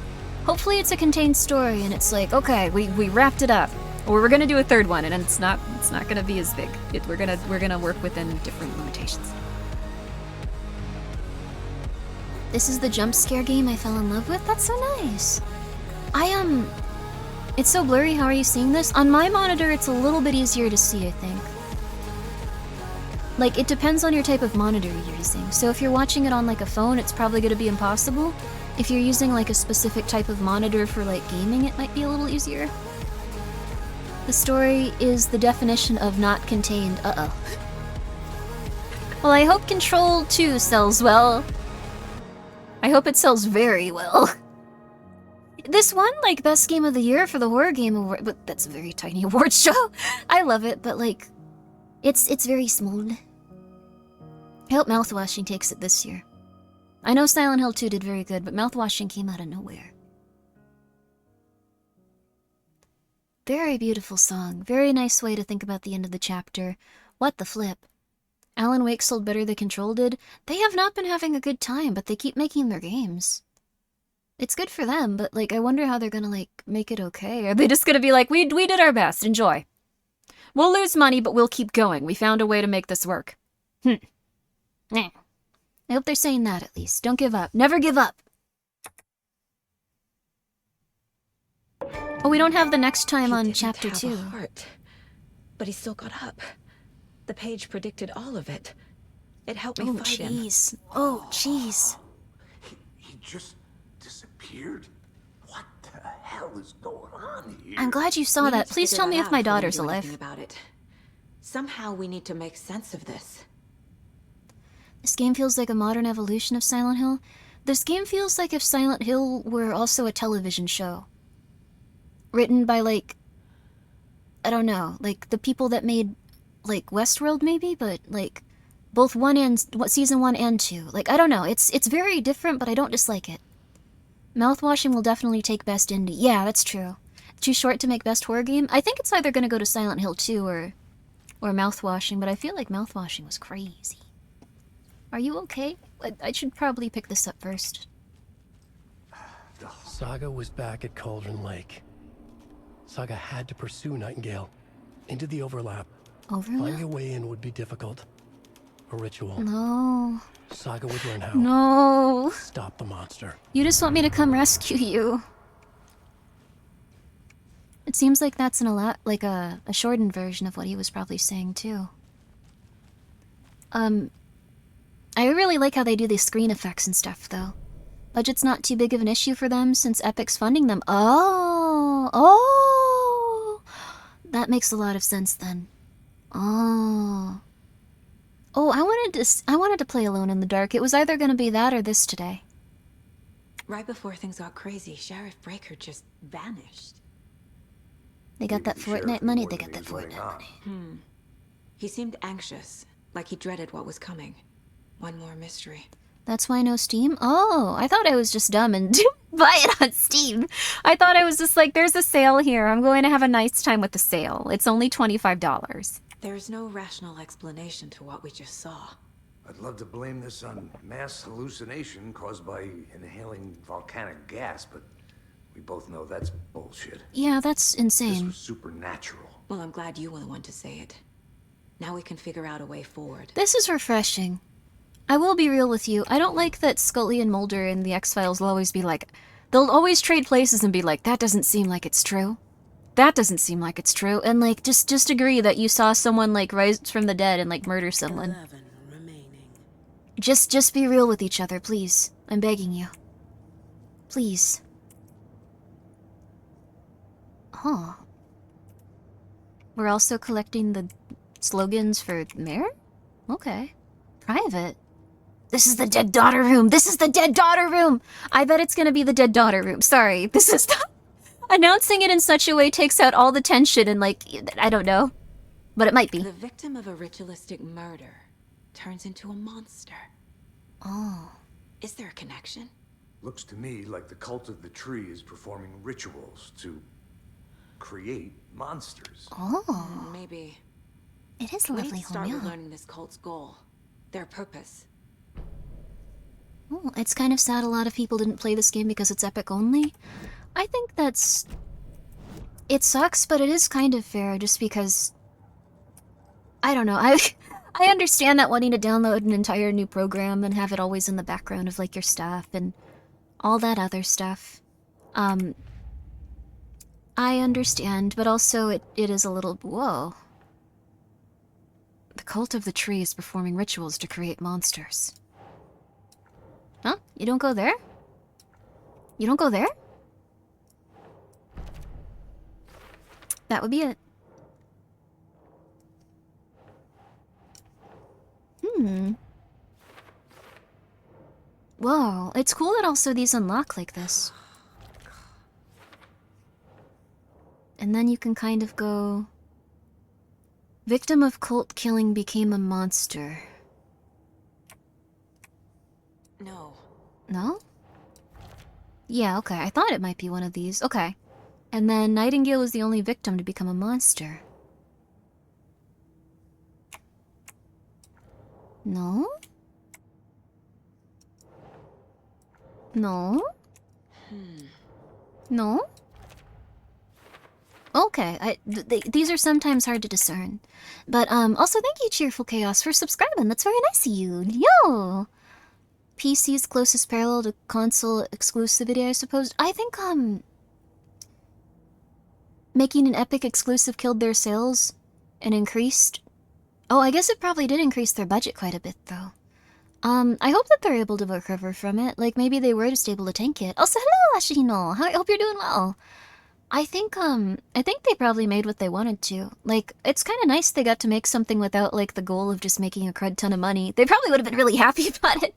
Hopefully it's a contained story and it's like, okay, we wrapped it up. Or we're gonna do a third one and it's not gonna be as big. We're gonna work within different limitations. This is the jump scare game I fell in love with? That's so nice. It's so blurry, how are you seeing this? On my monitor it's a little bit easier to see, I think. Like, it depends on your type of monitor you're using. So if you're watching it on like a phone, it's probably gonna be impossible. If you're using like a specific type of monitor for like gaming, it might be a little easier. The story is the definition of not contained. Uh-oh. Well, I hope Control 2 sells well. I hope it sells very well. This won, like, Best Game of the Year for the Horror Game Award, but that's a very tiny award show. I love it, but, like, it's very small. I hope Mouthwashing takes it this year. I know Silent Hill 2 did very good, but Mouthwashing came out of nowhere. Very beautiful song. Very nice way to think about the end of the chapter. What the flip? Alan Wake sold better than Control did. They have not been having a good time, but they keep making their games. It's good for them, but like, I wonder how they're gonna like make it okay. Are they just gonna be like, we did our best, enjoy. We'll lose money, but we'll keep going. We found a way to make this work. Eh. I hope they're saying that at least. Don't give up. Never give up. Oh, we don't have the next time on chapter 2. Heart, but he still got up. The page predicted all of it. It helped me fight him. Oh, jeez. He just disappeared? What the hell is going on here? I'm glad you saw that. Please tell me if my daughter's alive. About it. Somehow we need to make sense of this. This game feels like a modern evolution of Silent Hill. This game feels like if Silent Hill were also a television show. Written by, like, I don't know, like, the people that made, like, Westworld, maybe? But, like, both season 1 and 2. Like, I don't know, it's very different, but I don't dislike it. Mouthwashing will definitely take best indie. Yeah, that's true. Too short to make best horror game? I think it's either gonna go to Silent Hill 2 or Mouthwashing, but I feel like Mouthwashing was crazy. Are you okay? I should probably pick this up first. Saga was back at Cauldron Lake. Saga had to pursue Nightingale into the overlap. Finding a way in would be difficult. A ritual. No. Saga would learn how. No. Stop the monster. You just want me to come rescue you. It seems like that's like a shortened version of what he was probably saying too. I really like how they do these screen effects and stuff though. Budget's not too big of an issue for them since Epic's funding them. Oh, that makes a lot of sense then. Oh, I wanted to play Alone in the Dark. It was either going to be that or this today. Right before things got crazy, Sheriff Breaker just vanished. They got that Fortnite money. They got that Fortnite money. He seemed anxious, like he dreaded what was coming. One more mystery. That's why no Steam? Oh, I thought I was just dumb and buy it on Steam. I thought I was just like, there's a sale here. I'm going to have a nice time with the sale. It's only $25. There's no rational explanation to what we just saw. I'd love to blame this on mass hallucination caused by inhaling volcanic gas, but we both know that's bullshit. Yeah, that's insane. This was supernatural. Well, I'm glad you were the one to say it. Now we can figure out a way forward. This is refreshing. I will be real with you. I don't like that Scully and Mulder in the X-Files will always be like, they'll always trade places and be like, that doesn't seem like it's true. That doesn't seem like it's true. And like, just agree that you saw someone like rise from the dead and like murder someone. 11 remaining. Just be real with each other, please. I'm begging you. Please. Huh. We're also collecting the slogans for mayor? Okay. Private. This is the dead daughter room. This is the dead daughter room. I bet it's gonna be the dead daughter room. Sorry. This is announcing it in such a way takes out all the tension and like, I don't know. But it might be. The victim of a ritualistic murder turns into a monster. Oh. Is there a connection? Looks to me like the cult of the tree is performing rituals to create monsters. Oh. Maybe. It is We lovely, need to start with Homya. learning this cult's goal. Their purpose. Oh, it's kind of sad a lot of people didn't play this game because it's Epic only. I think that's... It sucks, but it is kind of fair just because... I don't know, I understand that wanting to download an entire new program and have it always in the background of like your stuff and all that other stuff. I understand, but also it is a little... Whoa. The cult of the tree is performing rituals to create monsters. Huh? You don't go there? You don't go there? That would be it. Whoa, it's cool that also these unlock like this. And then you can kind of go... Victim of cult killing became a monster. No. No? Yeah, okay, I thought it might be one of these. Okay. And then Nightingale was the only victim to become a monster. No? No? No? Okay, these are sometimes hard to discern. But, also thank you, Cheerful Chaos, for subscribing. That's very nice of you. Yo! PC's closest parallel to console exclusivity, I suppose. I think, making an Epic exclusive killed their sales and increased... Oh, I guess it probably did increase their budget quite a bit, though. I hope that they're able to recover from it. Like, maybe they were just able to tank it. Also, hello, Ashino! I hope you're doing well. I think they probably made what they wanted to. Like, it's kind of nice they got to make something without, like, the goal of just making a crud ton of money. They probably would have been really happy about it.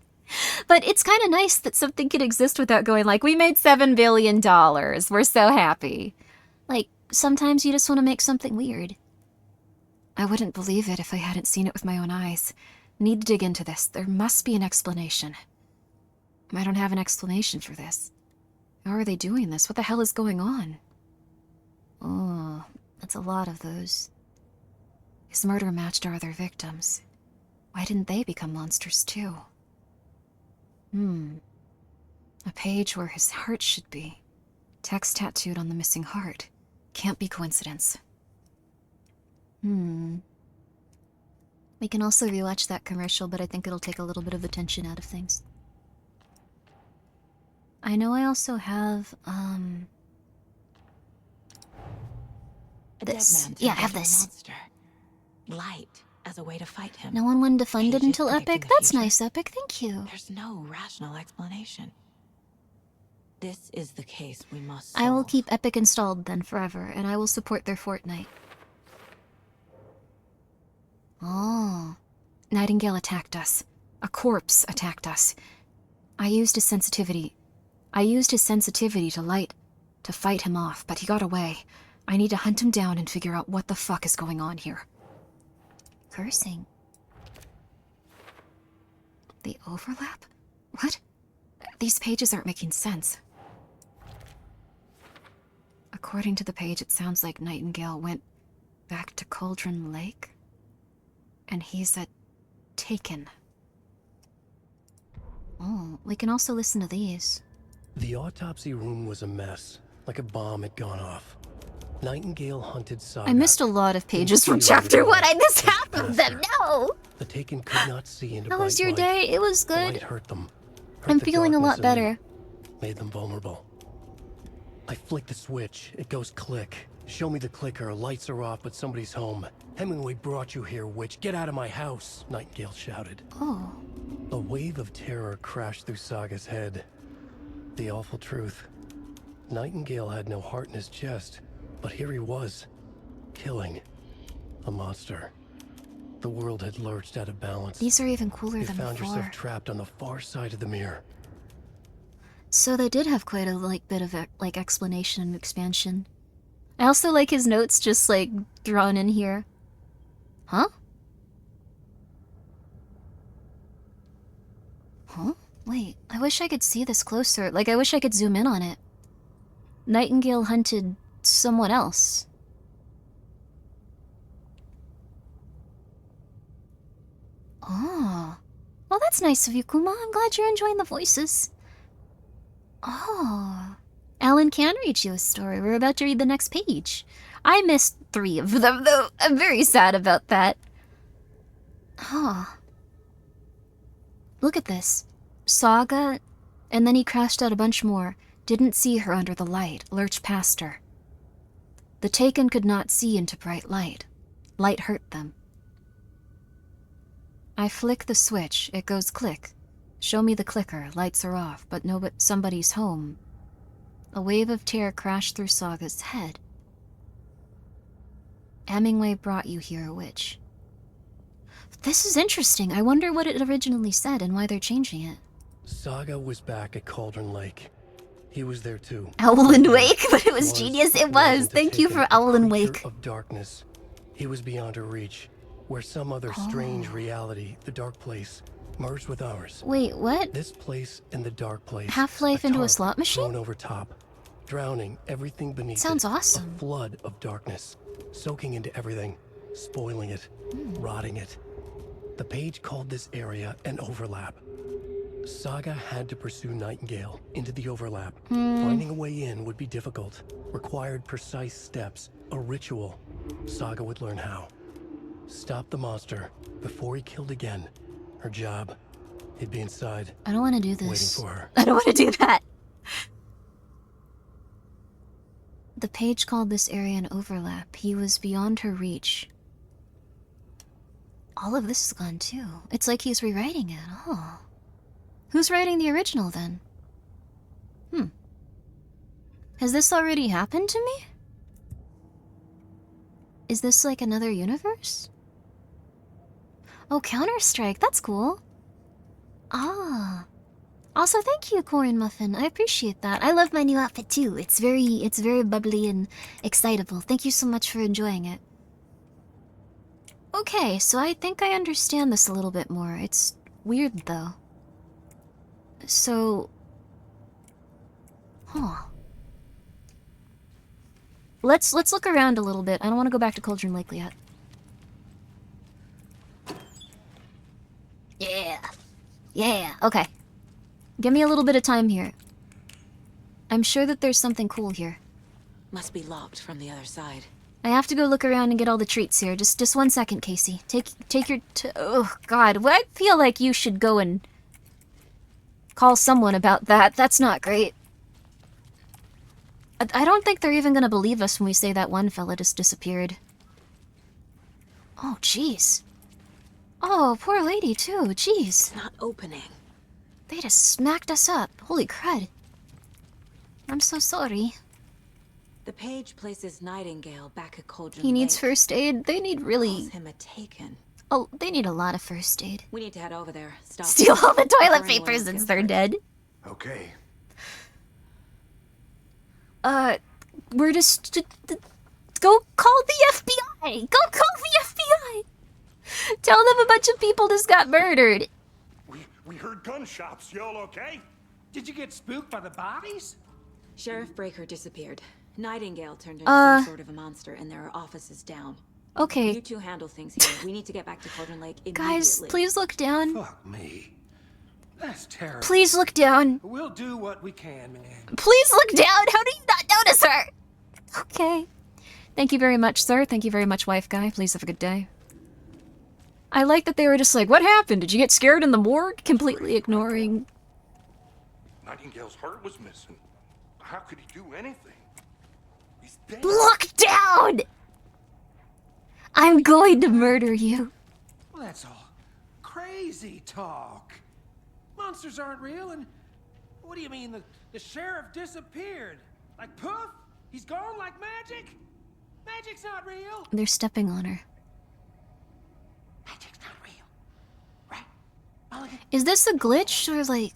But it's kind of nice that something could exist without going like, we made $7 billion. We're so happy. Like, sometimes you just want to make something weird. I wouldn't believe it if I hadn't seen it with my own eyes. Need to dig into this. There must be an explanation. I don't have an explanation for this. How are they doing this? What the hell is going on? Oh, that's a lot of those. His murder matched our other victims. Why didn't they become monsters too? A page where his heart should be. Text tattooed on the missing heart. Can't be coincidence. We can also rewatch that commercial, but I think it'll take a little bit of the tension out of things. I know I also have, this. Yeah, I have this. Monster. Light as a way to fight him. No one wanted to fund it until Epic? That's nice, Epic. Thank you. There's no rational explanation. This is the case we must solve. I will keep Epic installed then forever, and I will support their Fortnite. Oh. Nightingale attacked us. A corpse attacked us. I used his sensitivity to light to fight him off, but he got away. I need to hunt him down and figure out what the fuck is going on here. Cursing. The overlap? What? These pages aren't making sense. According to the page, it sounds like Nightingale went back to Cauldron Lake. And he's a Taken. Oh, we can also listen to these. The autopsy room was a mess, like a bomb had gone off. Nightingale hunted Saga. I missed a lot of pages from chapter 1. I missed half of them. No! The Taken could not see into How was your light. day? It was The good. light hurt them. I'm feeling a lot better. Made them vulnerable. I flick the switch. It goes click. Show me the clicker. Lights are off, but somebody's home. Hemingway brought you here, witch. Get out of my house, Nightingale shouted. Oh. A wave of terror crashed through Saga's head. The awful truth. Nightingale had no heart in his chest, but here he was, killing a monster. The world had lurched out of balance. These are even cooler you than found before. yourself trapped on the far side of the mirror. So they did have quite a bit of explanation and expansion. I also like his notes just drawn in here. Huh? Huh? Wait, I wish I could see this closer. I wish I could zoom in on it. Nightingale hunted someone else. Oh. Well, that's nice of you, Kuma. I'm glad you're enjoying the voices. Oh. Alan can read you a story. We're about to read the next page. I missed 3 of them, though. I'm very sad about that. Oh. Look at this. Saga, and then he crashed out a bunch more. Didn't see her under the light. Lurched past her. The Taken could not see into bright light. Light hurt them. I flick the switch. It goes click. Show me the clicker. Lights are off, but somebody's home. A wave of terror crashed through Saga's head. Hemingway brought you here, witch. This is interesting. I wonder what it originally said and why they're changing it. Saga was back at Cauldron Lake. He was there too. Owl and Wake, but it was genius. It was. Thank you for Owl and Wake. Of darkness. He was beyond her reach, where some other strange reality, the dark place, merged with ours. Wait, what? This place and the dark place. Half-Life into a slot machine? Thrown over top, drowning everything beneath. Sounds it. awesome. A flood of darkness, soaking into everything, spoiling it, rotting it. The page called this area an overlap. Saga had to pursue Nightingale into the overlap. Finding a way in would be difficult. Required precise steps, a ritual. Saga would learn how. Stop the monster before he killed again. Her job. He'd be inside. I don't want to do this. Waiting for her. I don't want to do that. The page called this area an overlap. He was beyond her reach. All of this is gone too. It's like he's rewriting it. Oh. Who's writing the original then? Has this already happened to me? Is this like another universe? Oh, Counter-Strike. That's cool. Ah. Also, thank you, Corn Muffin. I appreciate that. I love my new outfit too. It's very bubbly and excitable. Thank you so much for enjoying it. Okay, so I think I understand this a little bit more. It's weird though. So, let's look around a little bit. I don't want to go back to Cauldron Lake yet. Yeah, okay. Give me a little bit of time here. I'm sure that there's something cool here. Must be locked from the other side. I have to go look around and get all the treats here. Just 1 second, Casey. Take your oh God, I feel like you should go and call someone about that. That's not great. I don't think they're even gonna believe us when we say that one fella just disappeared. Oh, jeez. Oh, poor lady, too. Jeez. It's not opening. They just smacked us up. Holy crud. I'm so sorry. The page places Nightingale back at Cauldron He needs Lake. first aid. They need really... Calls him a taken. Oh, they need a lot of first aid. We need to head over there. Stop. Steal all the toilet Burn paper away since and they're get dead. Okay. We're just... Go call the FBI! Go call the FBI! Tell them a bunch of people just got murdered. We heard gunshots. Y'all okay? Did you get spooked by the bodies? Sheriff Breaker disappeared. Nightingale turned into some sort of a monster, and there are offices down. Okay. You two handle things here. We need to get back to Cauldron Lake immediately. Guys, please look down. Fuck me. That's terrible. Please look down. We'll do what we can, man. Please look down. How do you not notice her? Okay. Thank you very much, sir. Thank you very much, wife guy. Please have a good day. I like that they were just like, what happened? Did you get scared in the morgue? Completely ignoring. Nightingale's heart was missing. How could he do anything? He's dead. Look down! I'm going to murder you. Well, that's all crazy talk. Monsters aren't real, and what do you mean the sheriff disappeared? Like poof? He's gone like magic? Magic's not real. They're stepping on her. Magic's not real, right? Is this a glitch or like?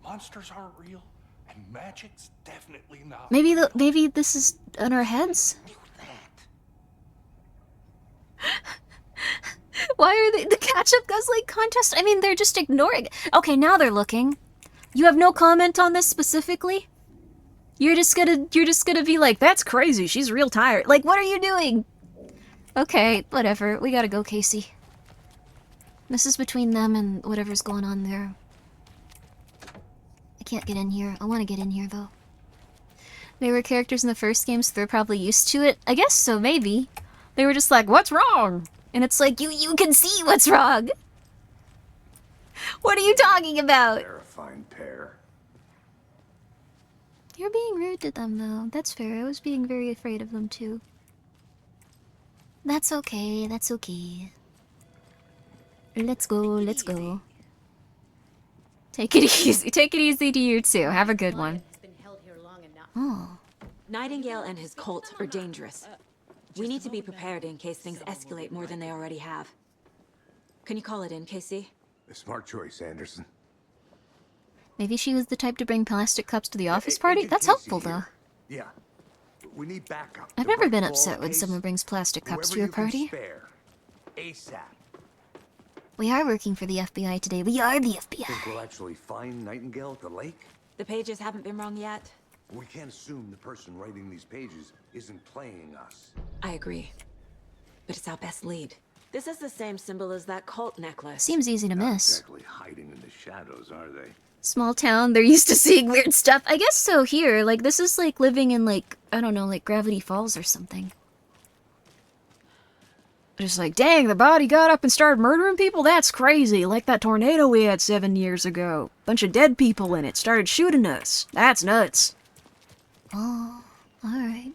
Monsters aren't real, and magic's definitely not. Maybe this is on our heads. Why are they the catch-up guzzling contest? I mean, they're just ignoring. Okay, now they're looking. You have no comment on this specifically? You're just gonna be like, that's crazy. She's real tired. Like, what are you doing? Okay, whatever. We gotta go, Casey. This is between them and whatever's going on there. I can't get in here. I want to get in here, though. They were characters in the first game, so they're probably used to it. I guess so, maybe. They were just like, what's wrong? And it's like, you can see what's wrong. What are you talking about? Terrifying pair. You're being rude to them, though. That's fair. I was being very afraid of them, too. That's okay. That's okay. Let's go. Let's go. Take it easy. Take it easy to you, too. Have a good one. Oh. Nightingale and his cult are dangerous. We need to be prepared in case things escalate more than they already have. Can you call it in, Casey? A smart choice, Anderson. Maybe she was the type to bring plastic cups to the office party? That's helpful, though. Yeah. We need backup. I've never been upset when someone brings plastic cups to your party. ASAP. We are working for the FBI today. We are the FBI. Think we'll actually find Nightingale at the lake? The pages haven't been wrong yet. We can't assume the person writing these pages isn't playing us. I agree. But it's our best lead. This is the same symbol as that cult necklace. Seems easy to Not miss. exactly hiding in the shadows, are they? Small town, they're used to seeing weird stuff. I guess so here. Like, this is like living in, like, I don't know, like Gravity Falls or something. Just like, dang, the body got up and started murdering people? That's crazy. Like that tornado we had 7 years ago. Bunch of dead people in it started shooting us. That's nuts. Oh, alright.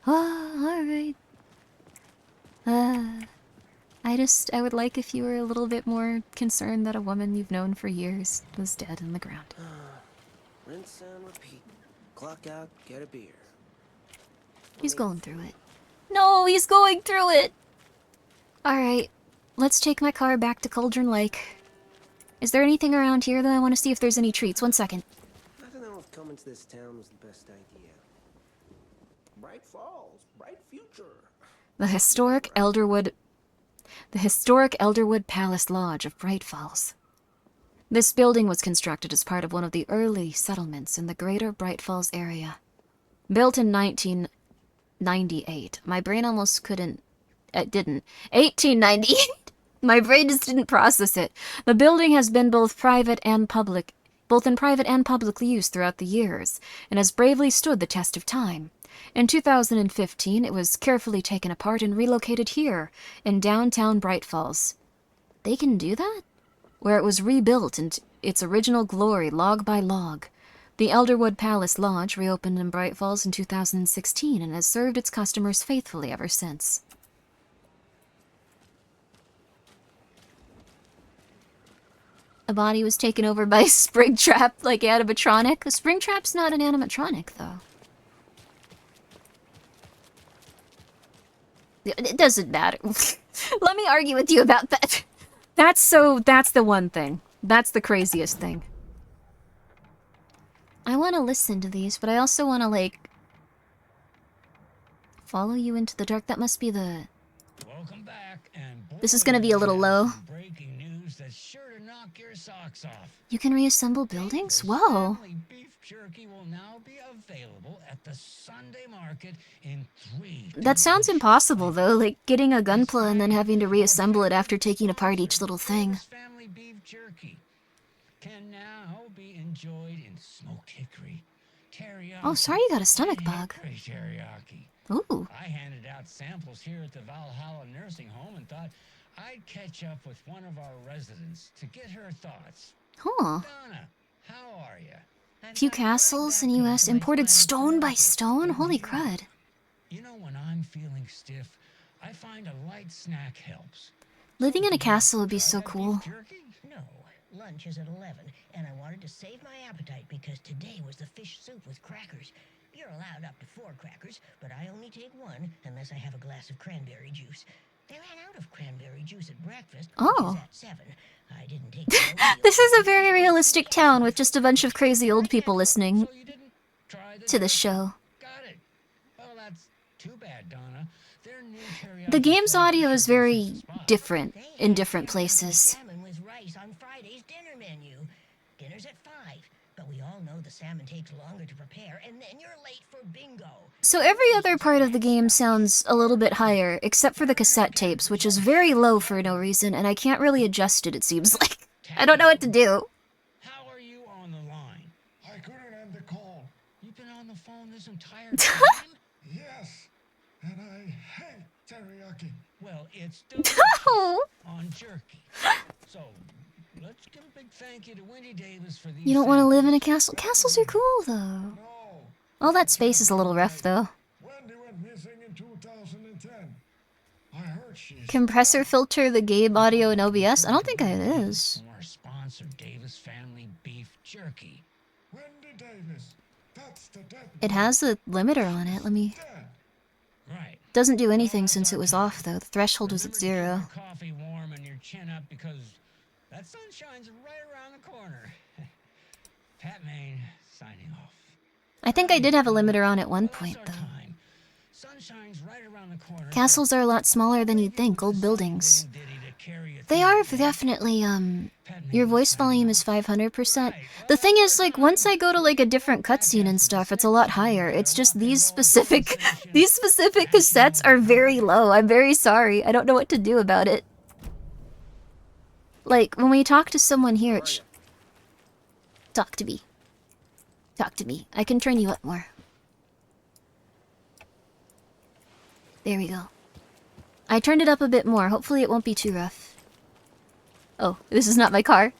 Oh, alright. I would like if you were a little bit more concerned that a woman you've known for years was dead in the ground. Rinse and repeat. Clock out, get a beer. He's going through it. No, he's going through it! Alright, let's take my car back to Cauldron Lake. Is there anything around here that I want to see if there's any treats? 1 second. I don't know if coming to this town was the best idea. Bright Falls, bright future. The historic Elderwood Palace Lodge of Bright Falls. This building was constructed as part of one of the early settlements in the greater Bright Falls area. Built in 1998. My brain almost couldn't... It didn't. 1898! My brain just didn't process it. The building has been both in private and public use throughout the years, and has bravely stood the test of time. In 2015, it was carefully taken apart and relocated here, in downtown Bright Falls. They can do that? Where it was rebuilt in its original glory, log by log. The Elderwood Palace Lodge reopened in Bright Falls in 2016 and has served its customers faithfully ever since. A body was taken over by a Springtrap, like animatronic. A Springtrap's not an animatronic, though. It doesn't matter. Let me argue with you about that. That's the one thing. That's the craziest thing. I want to listen to these, but I also want to, like, follow you into the dark. That must be the... Welcome back, and this is going to be a little low. breaking news that's sure to knock your socks off. You can reassemble buildings? Whoa. Beef jerky will now be available at the Sunday market in 3. That sounds impossible, though, like getting a gunpla and then having to reassemble it after taking apart each little thing. Family beef jerky can now be enjoyed in smoked hickory, teriyaki. Oh, sorry you got a stomach bug. Teriyaki. Ooh. I handed out samples here at the Valhalla Nursing Home and thought I'd catch up with one of our residents to get her thoughts. Huh. Donna, how are you? Few castles in US imported stone by stone? Holy crud. You know, when I'm feeling stiff, I find a light snack helps. Living in a castle would be so cool. No, lunch is at 11, and I wanted to save my appetite because today was the fish soup with crackers. You're allowed up to 4 crackers, but I only take 1 unless I have a glass of cranberry juice. They ran out of cranberry juice at breakfast, Oh. which is at 7. I didn't take This is a very realistic town with just a bunch of crazy old people listening to the show. Got it. Well, that's too bad, Donna. Their new teriyaki The game's audio is very different in different places. salmon with rice on Friday's dinner menu. Dinner's at 5, but we all know the salmon takes longer to prepare, and then you're late for bingo. So every other part of the game sounds a little bit higher, except for the cassette tapes, which is very low for no reason, and I can't really adjust it seems like. I don't know what to do. How are you on the line? I couldn't end the call. You've been on the phone this entire time? Yes, and I hate teriyaki. Well, it's No. on jerky. So, let's give a big thank you to Wendy Davis for these. You don't want to live in a castle? Castles are cool, though. All that space is a little rough, though. Wendy went missing in 2010. I heard she's... Compressor filter the game audio in OBS? I don't think it is. From our sponsor, Davis Family Beef Jerky. Wendy Davis. That's the dead It has a limiter on it. Let me... Right. Doesn't do anything since it was off, though. The threshold was at 0. Coffee warm and your chin up because that sun shines right around the corner. Pat Main signing off. I think I did have a limiter on at one point, though. Sunshine's right around the corner. Castles are a lot smaller than you'd think, old buildings. They are definitely, your voice volume is 500%. The thing is, like, once I go to, like, a different cutscene and stuff, it's a lot higher. It's just these specific cassettes are very low. I'm very sorry. I don't know what to do about it. Like, when we talk to someone here, talk to me. Talk to me. I can turn you up more. There we go. I turned it up a bit more. Hopefully it won't be too rough. Oh, this is not my car.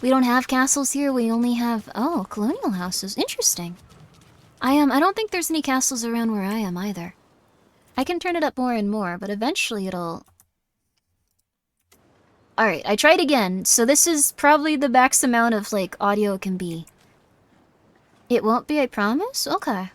We don't have castles here. We only have, oh, colonial houses. Interesting. I don't think there's any castles around where I am either. I can turn it up more and more, but eventually it'll... Alright, I tried again. So this is probably the max amount of, like, audio it can be. It won't be, I promise? Okay.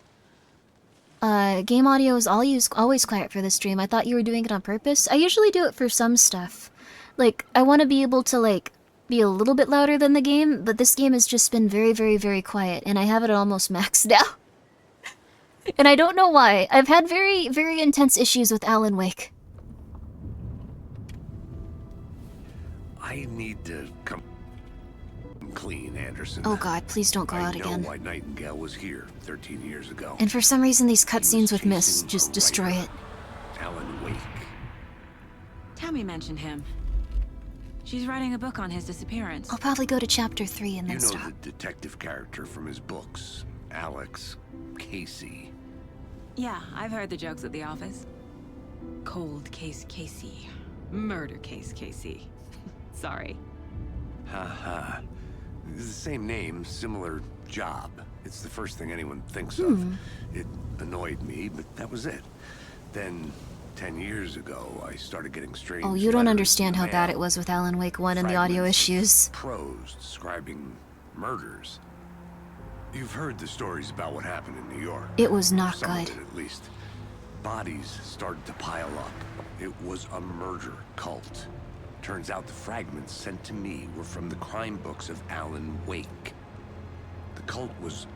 Game audio is always quiet for this stream. I thought you were doing it on purpose. I usually do it for some stuff. Like, I want to be able to, like, be a little bit louder than the game, but this game has just been very, very, very quiet, and I have it almost maxed out. And I don't know why. I've had very, very intense issues with Alan Wake. I need to come clean, Anderson. Oh god, please don't go out again. I know why Nightingale was here 13 years ago. And for some reason these cutscenes with Miss just destroy it. Alan Wake. Tammy mentioned him. She's writing a book on his disappearance. I'll probably go to chapter 3 and then stop. You know the detective character from his books, Alex Casey. Yeah, I've heard the jokes at the office. Cold case Casey. Murder case Casey. Sorry. Haha. It's the same name, similar job. It's the first thing anyone thinks of. It annoyed me, but that was it. Then, 10 years ago, I started getting strange. Oh, you don't understand how bad it was with Alan Wake 1 and the audio issues. Prose describing murders. You've heard the stories about what happened in New York. It was not Some of good. it, at least. Bodies started to pile up. It was a murder cult. Turns out the fragments sent to me were from the crime books of Alan Wake. The cult was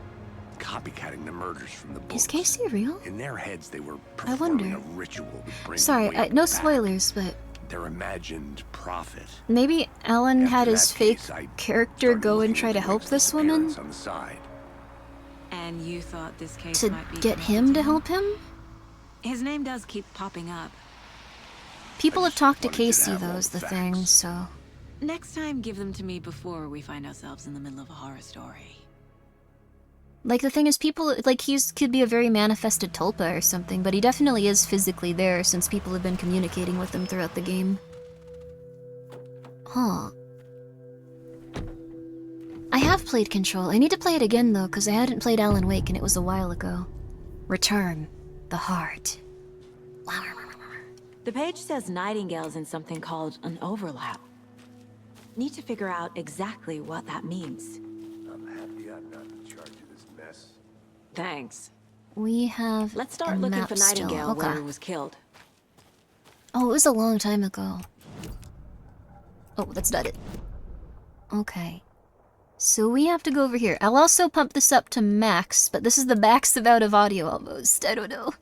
copycatting the murders from the books. Is Casey real? In their heads, they were I wonder. performing a ritual to bring Sorry, Wake no back. spoilers, but Their imagined prophet. maybe Alan had After his that fake case, I character go and try to help this woman Disappearance on the side. And you thought this case to might be get him to help him? His name does keep popping up. People have talked to Casey, though, is the thing, so... Next time, give them to me before we find ourselves in the middle of a horror story. Like, the thing is, people, like, could be a very manifested tulpa or something, but he definitely is physically there since people have been communicating with him throughout the game. Huh. I have played Control. I need to play it again, though, because I hadn't played Alan Wake and it was a while ago. Return. The Heart. The page says Nightingale's in something called an overlap. Need to figure out exactly what that means. I'm happy I'm not in charge of this mess. Thanks. We have Let's start a looking map for still. Nightingale Okay. where he was killed. Oh, it was a long time ago. Oh, that's not it. Okay. So we have to go over here. I'll also pump this up to max, but this is the max amount of audio almost. I don't know.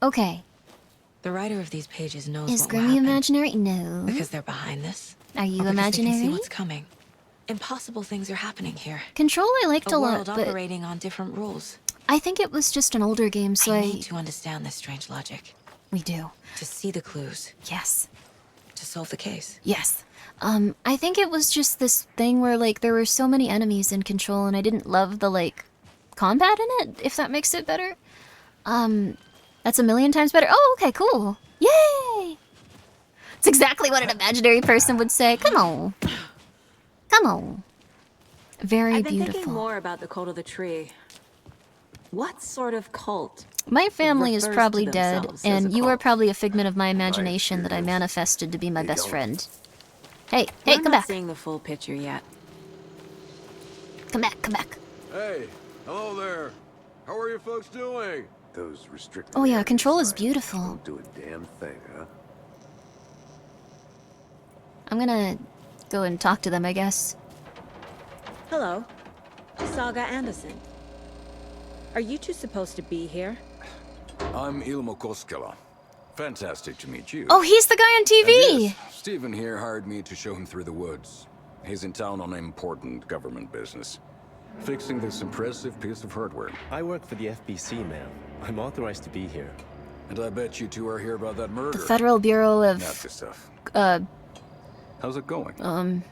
Okay. The writer of these pages knows Is what will Grimmi happen. imaginary? No. Because they're behind this. Are you Or because they can imaginary? see what's coming. Impossible things are happening here. Control I liked a lot, world but operating on different rules. I think it was just an older game, so I need to understand this strange logic. We do. To see the clues. Yes. To solve the case. Yes. I think it was just this thing where, like, there were so many enemies in Control, and I didn't love the, like, combat in it, if that makes it better. That's a million times better. Oh, okay, cool. Yay! It's exactly what an imaginary person would say. Come on. Come on. Very I've been beautiful. thinking more about the cult of the tree. What sort of cult? My family is refers probably to dead, themselves as and a you are cult? probably a figment of my imagination that I manifested to be my best friend. Hey, hey, We're come not back. seeing the full picture yet. Come back, come back. Hey, hello there. How are you folks doing? Those restricted Oh yeah, areas Control is signs beautiful. Don't do a damn thing, huh? I'm gonna go and talk to them, I guess. Hello. Saga Anderson. Are you two supposed to be here? I'm Ilmo Koskela. Fantastic to meet you. Oh, he's the guy on TV! And yes, Stephen here hired me to show him through the woods. He's in town on important government business. Fixing this impressive piece of hardware. I work for the FBC, ma'am. I'm authorized to be here. And I bet you two are here about that murder. The Federal Bureau of... Not this stuff. How's it going?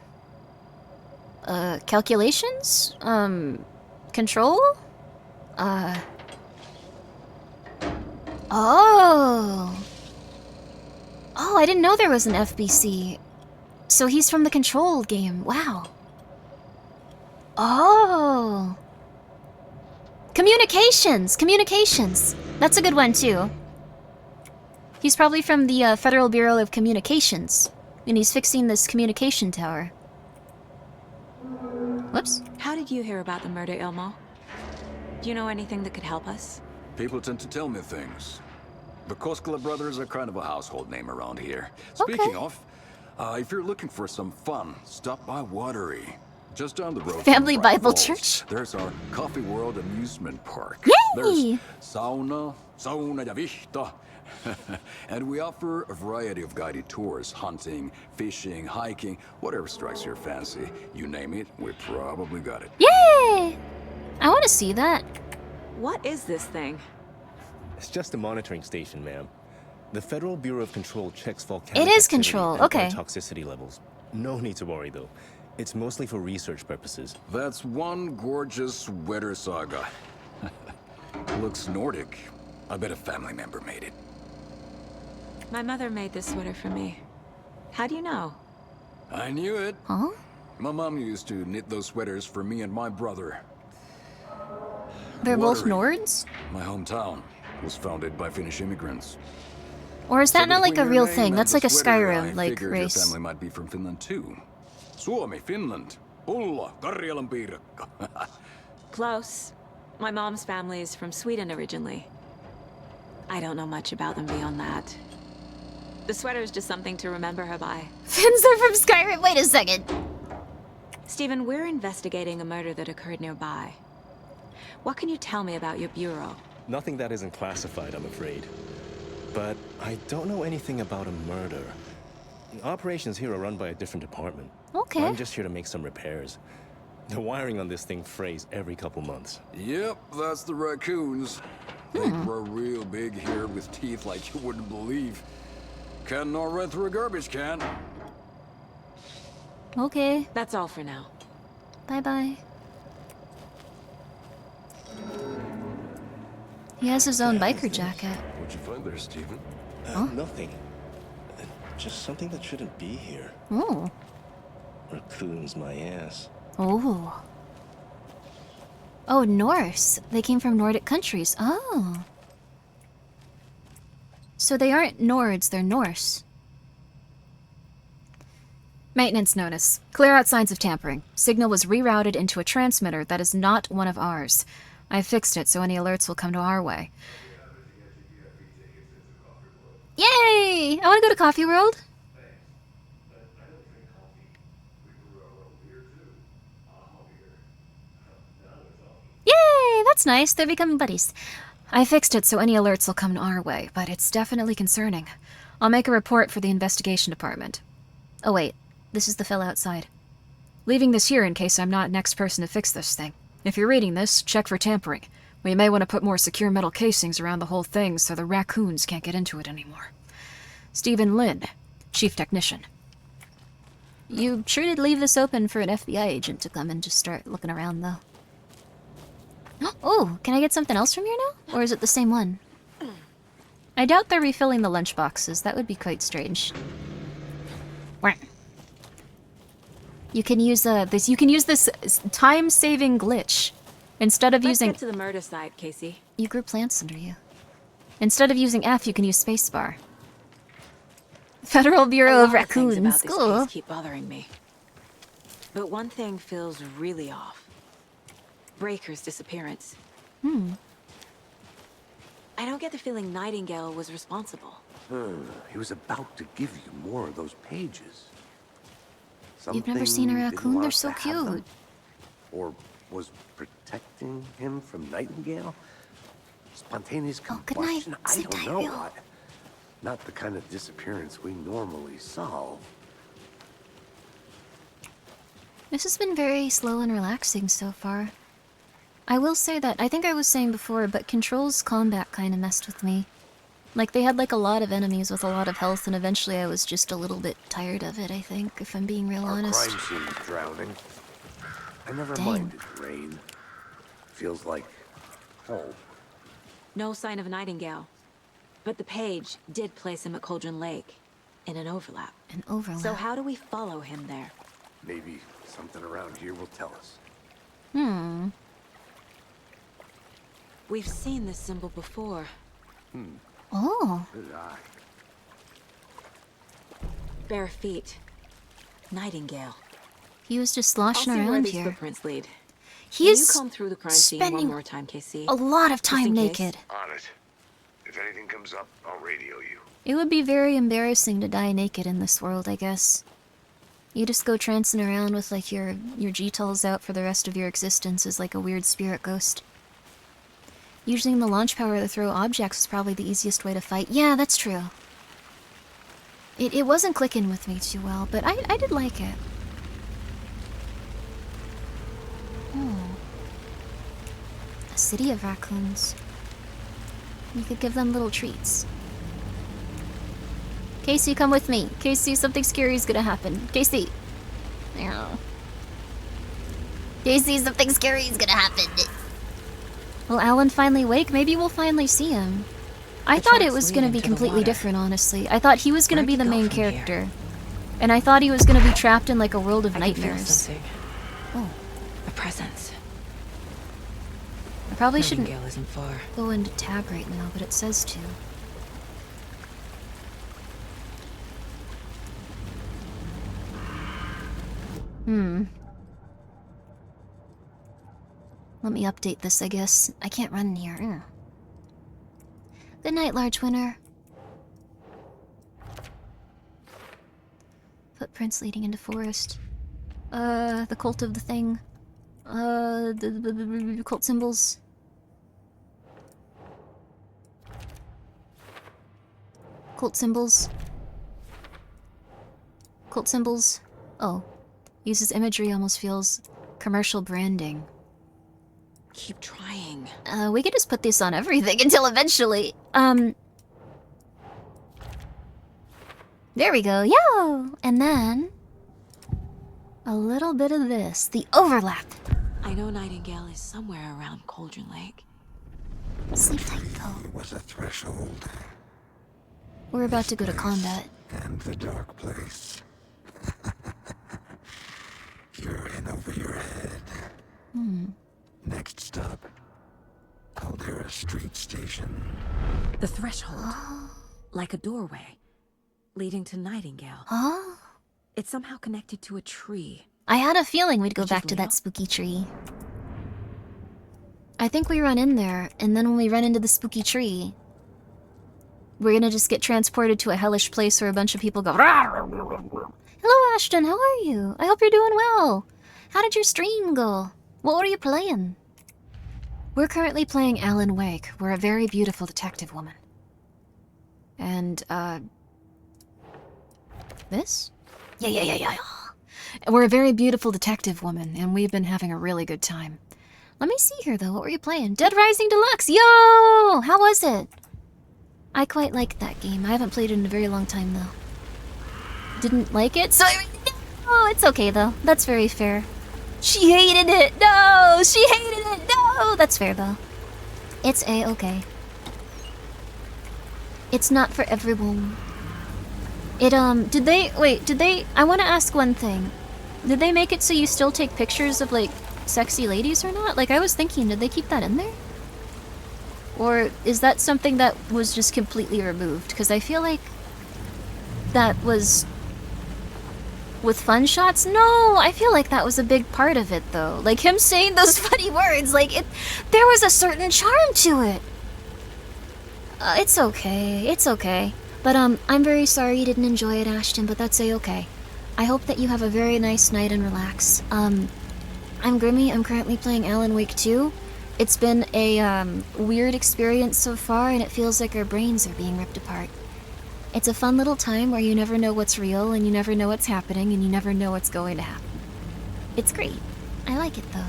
Calculations? Control? Oh. Oh, I didn't know there was an FBC. So he's from the Control game. Wow. Oh. Communications! Communications! That's a good one, too. He's probably from the Federal Bureau of Communications. And he's fixing this communication tower. Whoops. How did you hear about the murder, Ilmo? Do you know anything that could help us? People tend to tell me things. The Koskela brothers are kind of a household name around here. Speaking of, if you're looking for some fun, stop by Watery. Just down the road. Family from Bright Bible Falls. Church. There's our Coffee World amusement park. Yay! There's sauna ja vihta. And we offer a variety of guided tours, hunting, fishing, hiking, whatever strikes your fancy. You name it, we probably got it. Yay! I want to see that. What is this thing? It's just a monitoring station, ma'am. The Federal Bureau of Control checks volcanic It is activity Control, and okay. air toxicity levels. No need to worry, though. It's mostly for research purposes. That's one gorgeous weather saga. Looks Nordic. I bet a family member made it. My mother made this sweater for me. How do you know? I knew it. Huh? My mom used to knit those sweaters for me and my brother. They're both Watery, Nords? my hometown, was founded by Finnish immigrants. Or is that So not like a between real your name thing? and That's the like a sweater, I Skyrim like figured race. Your family might be from Finland too. Suomi, Finland, Pulla, Karjalan piirakka. Close. My mom's family is from Sweden originally. I don't know much about them beyond that. The sweater is just something to remember her by. Finns are from Skyrim. Wait a second. Stephen, we're investigating a murder that occurred nearby. What can you tell me about your bureau? Nothing that isn't classified, I'm afraid. But I don't know anything about a murder. Operations here are run by a different department. Okay. I'm just here to make some repairs. The wiring on this thing frays every couple months. Yep, that's the raccoons. They grow real big here with teeth like you wouldn't believe. Can not run through a garbage can. Okay. That's all for now. Bye-bye. He has his own biker jacket. What'd you find there, Stephen? Nothing. Just something that shouldn't be here. Oh. Raccoons, my ass. Oh. Oh, Norse. They came from Nordic countries. Oh. So they aren't Nords, they're Norse. Maintenance notice. Clear out signs of tampering. Signal was rerouted into a transmitter that is not one of ours. I fixed it so any alerts will come to our way. Yay! I want to go to Coffee World. Yay! That's nice. They're becoming buddies. I fixed it so any alerts will come our way, but it's definitely concerning. I'll make a report for the investigation department. Oh wait, this is the fellow outside. Leaving this here in case I'm not next person to fix this thing. If you're reading this, check for tampering. We may want to put more secure metal casings around the whole thing so the raccoons can't get into it anymore. Stephen Lynn, Chief Technician. You sure did leave this open for an FBI agent to come and just start looking around, though. Oh, can I get something else from here now? Or is it the same one? I doubt they're refilling the lunch boxes. That would be quite strange. You can use this. You can use this time-saving glitch instead of using. Let's get to the murder site, Casey. You grew plants under you. Instead of using F, you can use spacebar. Federal Bureau of A lot things Raccoons. about this Cool. case keep bothering me. But one thing feels really off. Breaker's disappearance. I don't get the feeling Nightingale was responsible. He was about to give you more of those pages. You've never seen a Something didn't raccoon? want They're us so to have them? cute. Or was protecting him from Nightingale? Spontaneous Oh, good night. combustion? I Sleep don't tight, know. Real. Not the kind of disappearance we normally solve. This has been very slow and relaxing so far. I will say that, I think I was saying before, but Control's combat kind of messed with me. Like, they had like a lot of enemies with a lot of health, and eventually I was just a little bit tired of it, I think, if I'm being real honest. Crime scene's drowning. I never Dang. minded rain. Feels like home. No sign of Nightingale. But the page did place him at Cauldron Lake, in an overlap. An overlap? So how do we follow him there? Maybe something around here will tell us. We've seen this symbol before. Oh. Good eye. Bare feet. Nightingale. He was just sloshing I'll see where around these here. footprints lead. He Can is you comb through the crime scene one more time, KC? a lot of Just time in case? naked. On it. If anything comes up, I'll radio you. It would be very embarrassing to die naked in this world, I guess. You just go trancing around with like your G-tools out for the rest of your existence as like a weird spirit ghost. Using the launch power to throw objects is probably the easiest way to fight. Yeah, that's true. It wasn't clicking with me too well, but I did like it. A city of raccoons. You could give them little treats. Casey, come with me. Casey, something scary is gonna happen. Casey. Yeah. Casey, something scary is gonna happen. Will Alan finally wake? Maybe we'll finally see him. I thought it was gonna be completely different, honestly. I thought he was gonna be the main character. And I thought he was gonna be trapped in like a world of nightmares. Oh. A presence. I probably shouldn't Nightingale isn't far. go into tab right now, but it says to. Let me update this, I guess. I can't run in here. Good night, large winner. Footprints leading into forest. The cult of the thing. The cult symbols. Cult symbols. Cult symbols. Oh. Uses imagery, almost feels commercial branding. Keep trying. We could just put this on everything until eventually. There we go. Yo! And then a little bit of this. The overlap. I know Nightingale is somewhere around Cauldron Lake. Sleep tight, though. It was a threshold. We're about to go to combat. And the dark place. You're in over your head. Next stop, Caldera Street Station. The threshold. Like a doorway. Leading to Nightingale. Huh? It's somehow connected to a tree. I had a feeling we'd go back to that spooky tree. I think we run in there, and then when we run into the spooky tree, we're gonna just get transported to a hellish place where a bunch of people go. Hello, Ashton. How are you? I hope you're doing well. How did your stream go? What were you playing? We're currently playing Alan Wake. We're a very beautiful detective woman. And, this? Yeah. We're a very beautiful detective woman, and we've been having a really good time. Let me see here, though. What were you playing? Dead Rising Deluxe! Yo! How was it? I quite liked that game. I haven't played it in a very long time, though. Didn't like it, so oh, it's okay, though. That's very fair. She hated it! No! She hated it! No! That's fair, though. It's A-okay. It's not for everyone. It, did they, I want to ask one thing. Did they make it so you still take pictures of, like, sexy ladies or not? Like, I was thinking, did they keep that in there? Or is that something that was just completely removed? Because I feel like that was with fun shots? No, I feel like that was a big part of it, though. Like, him saying those funny words, like, there was a certain charm to it. It's okay. But, I'm very sorry you didn't enjoy it, Ashton, but that's A-okay. I hope that you have a very nice night and relax. I'm Grimmi. I'm currently playing Alan Wake 2. It's been a weird experience so far, and it feels like our brains are being ripped apart. It's a fun little time where you never know what's real, and you never know what's happening, and you never know what's going to happen. It's great. I like it, though.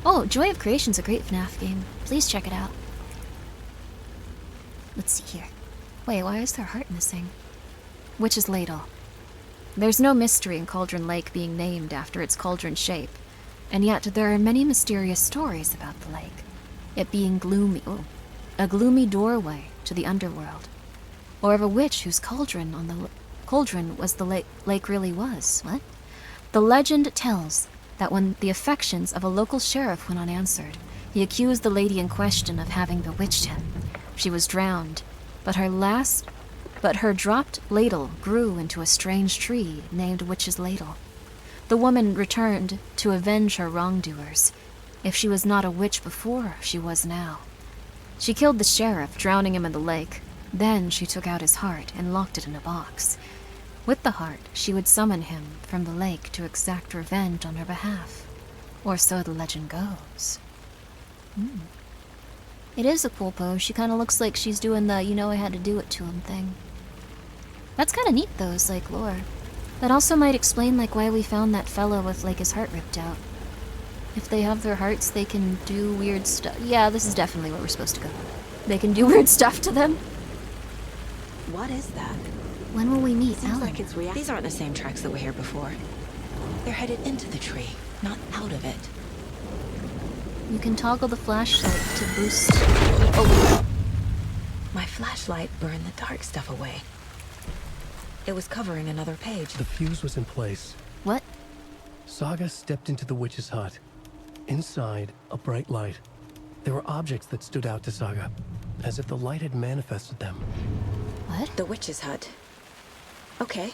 Oh, Joy of Creation's a great FNAF game. Please check it out. Let's see here. Wait, why is their heart missing? Witch's Ladle. There's no mystery in Cauldron Lake being named after its cauldron shape, and yet there are many mysterious stories about the lake. It being a gloomy doorway to the underworld, or of a witch whose cauldron was the lake really was. What? The legend tells that when the affections of a local sheriff went unanswered, he accused the lady in question of having bewitched him. She was drowned, but her dropped ladle grew into a strange tree named Witch's Ladle. The woman returned to avenge her wrongdoers. If she was not a witch before, she was now. She killed the sheriff, drowning him in the lake. Then she took out his heart and locked it in a box. With the heart, she would summon him from the lake to exact revenge on her behalf. Or so the legend goes. It is a cool pose. She kind of looks like she's doing the, you know I had to do it to him thing. That's kind of neat, though, as, like, lore. That also might explain, like, why we found that fellow with, like, his heart ripped out. If they have their hearts, they can do weird stuff. Yeah, this is definitely where we're supposed to go. They can do weird stuff to them. What is that? When will we meet Seems Alan? like it's These aren't the same tracks that were here before. They're headed into the tree, not out of it. You can toggle the flashlight to boost... Oh! My flashlight burned the dark stuff away. It was covering another page. The fuse was in place. What? Saga stepped into the witch's hut. Inside, a bright light. There were objects that stood out to Saga, as if the light had manifested them. What? The witch's hut. Okay.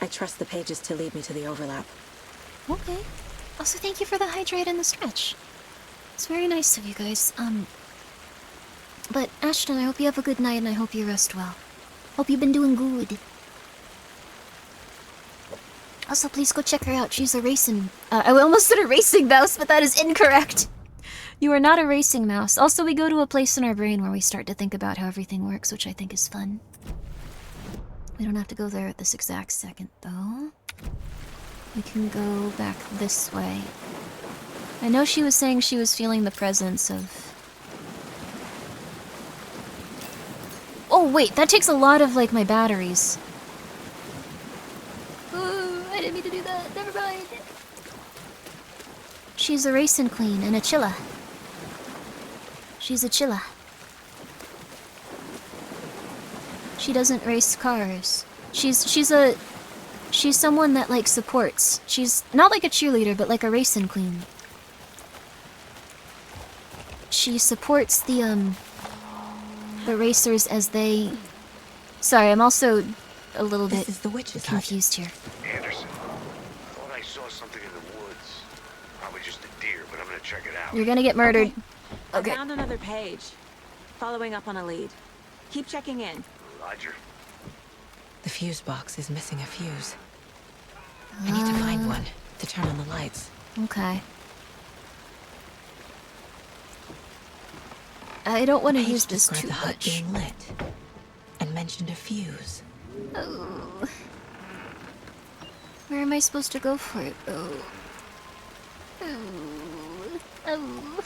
I trust the pages to lead me to the overlap. Okay. Also, thank you for the hydrate and the stretch. It's very nice of you guys. But Ashton, I hope you have a good night and I hope you rest well. Hope you've been doing good. Also, please go check her out. She's a racing... I almost said a racing mouse, but that is incorrect. You are not a racing mouse. Also, we go to a place in our brain where we start to think about how everything works, which I think is fun. We don't have to go there at this exact second, though. We can go back this way. I know she was saying she was feeling the presence of... Oh, wait, that takes a lot of, like, my batteries. I didn't mean to do that. Never mind. She's a racing queen and a chilla. She's a chilla. She doesn't race cars. She's someone that, like, supports. She's not like a cheerleader, but like a racing queen. She supports the racers as they... Sorry, I'm also a little bit confused here. Anderson, I thought I saw something in the woods. Probably just a deer, but I'm gonna check it out. You're gonna get murdered. Okay. I found another page. Following up on a lead. Keep checking in. Roger. The fuse box is missing a fuse. I need to find one to turn on the lights. Okay. I don't want to use this too the hut much. being lit and mentioned a fuse. Oh. Where am I supposed to go for it? Oh. Oh.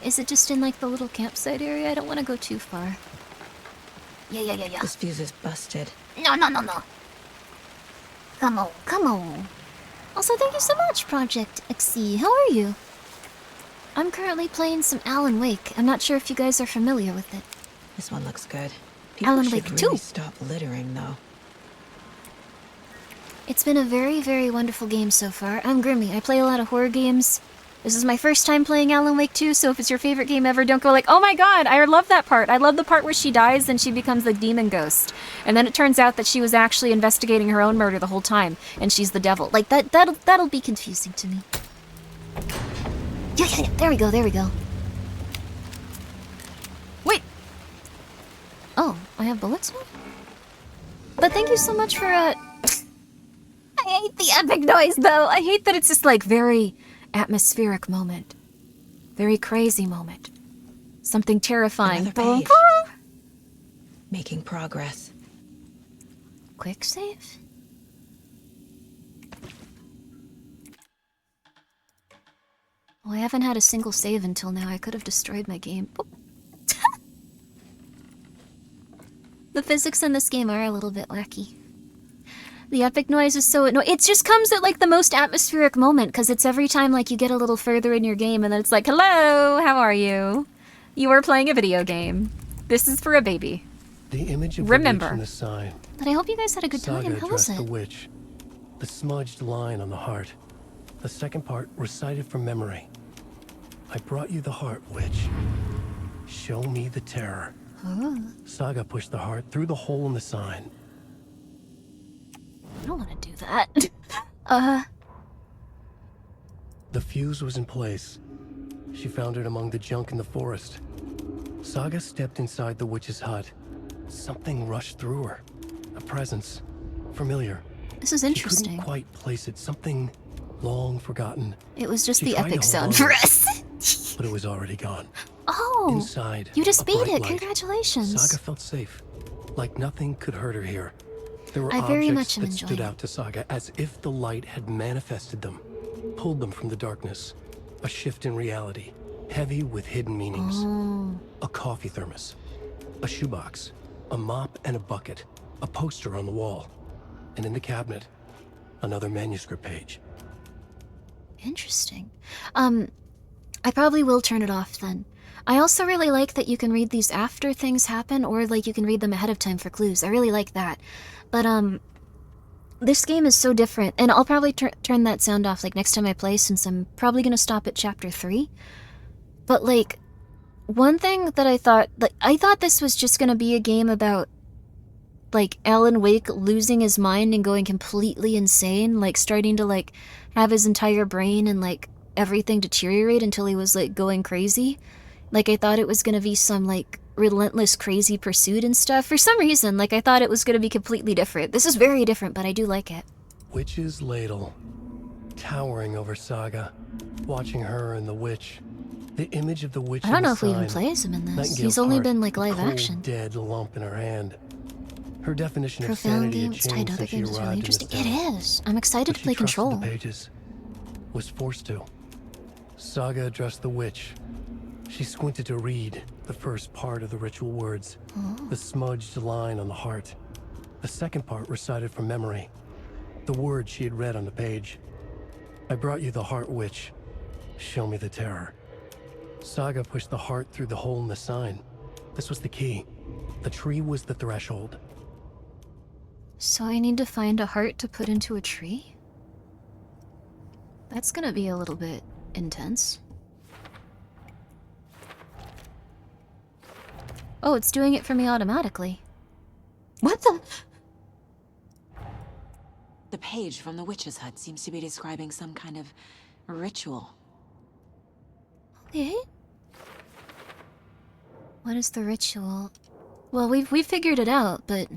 Is it just in, like, the little campsite area? I don't want to go too far. Yeah. This fuse is busted. No. Come on. Also, thank you so much, Project XC. How are you? I'm currently playing some Alan Wake. I'm not sure if you guys are familiar with it. This one looks good. People Alan should Wake really 2. stop littering, though. It's been a very, very wonderful game so far. I'm Grimmi. I play a lot of horror games. This is my first time playing Alan Wake 2, so if it's your favorite game ever, don't go like, oh my god, I love that part. I love the part where she dies and she becomes the demon ghost. And then it turns out that she was actually investigating her own murder the whole time, and she's the devil. Like, that'll be confusing to me. Yeah. There we go. Wait! Oh, I have bullets now? But thank you so much for, I hate the epic noise, though. I hate that it's just like very atmospheric moment. Very crazy moment. Something terrifying. Another page. Making progress. Quick save? Well, I haven't had a single save until now. I could have destroyed my game. Oh. The physics in this game are a little bit wacky. The epic noise is so annoying. It just comes at like the most atmospheric moment because it's every time like you get a little further in your game and then it's like, hello, how are you? You are playing a video game. This is for a baby. The image of Remember. the witch in the sign. But I hope you guys had a good time. Saga How was addressed it? the witch. The smudged line on the heart. The second part recited from memory. I brought you the heart, witch. Show me the terror. Oh. Saga pushed the heart through the hole in the sign. I don't want to do that. The fuse was in place. She found it among the junk in the forest. Saga stepped inside the witch's hut. Something rushed through her. A presence. Familiar. This is She interesting. couldn't quite place it. Something long forgotten. It was just She the tried to epic hold sound on for to it, us. but it was already gone. Oh, Inside, you just a beat bright it. light. Congratulations. Saga felt safe, like nothing could hurt her here. There were I very objects much am that stood enjoying out to Saga as if the light had manifested them, pulled them from the darkness. A shift in reality, heavy with hidden meanings. Oh. A coffee thermos, a shoebox, a mop and a bucket, a poster on the wall, and in the cabinet, another manuscript page. Interesting. I probably will turn it off then. I also really like that you can read these after things happen, or like you can read them ahead of time for clues. I really like that. But this game is so different, and I'll probably turn that sound off like next time I play, since I'm probably gonna stop at chapter 3. But like, one thing that I thought this was just gonna be a game about like Alan Wake losing his mind and going completely insane, like starting to like have his entire brain and like everything deteriorate until he was like going crazy. Like I thought it was gonna be some like relentless crazy pursuit and stuff. For some reason, like I thought it was gonna be completely different. This is very different, but I do like it. Witch's ladle, towering over Saga, watching her and the witch. The image of the witch. I don't in know the if we even sign, play as him in this. Nightingale's He's only heart, been like a live cold, action. dead lump in her hand. Her definition of Profound sanity had games tied changed to other since she games is really arrived in interesting. this It town. is. I'm excited But to she play trusted Control. the pages. Was forced to. Saga addressed the witch. She squinted to read the first part of the ritual words. Oh. The smudged line on the heart. The second part recited from memory. The words she had read on the page. I brought you the heart, witch. Show me the terror. Saga pushed the heart through the hole in the sign. This was the key. The tree was the threshold. So I need to find a heart to put into a tree? That's gonna be a little bit intense. Oh, it's doing it for me automatically. What the? The page from the witch's hut seems to be describing some kind of ritual. Okay. What is the ritual? Well, we've figured it out, but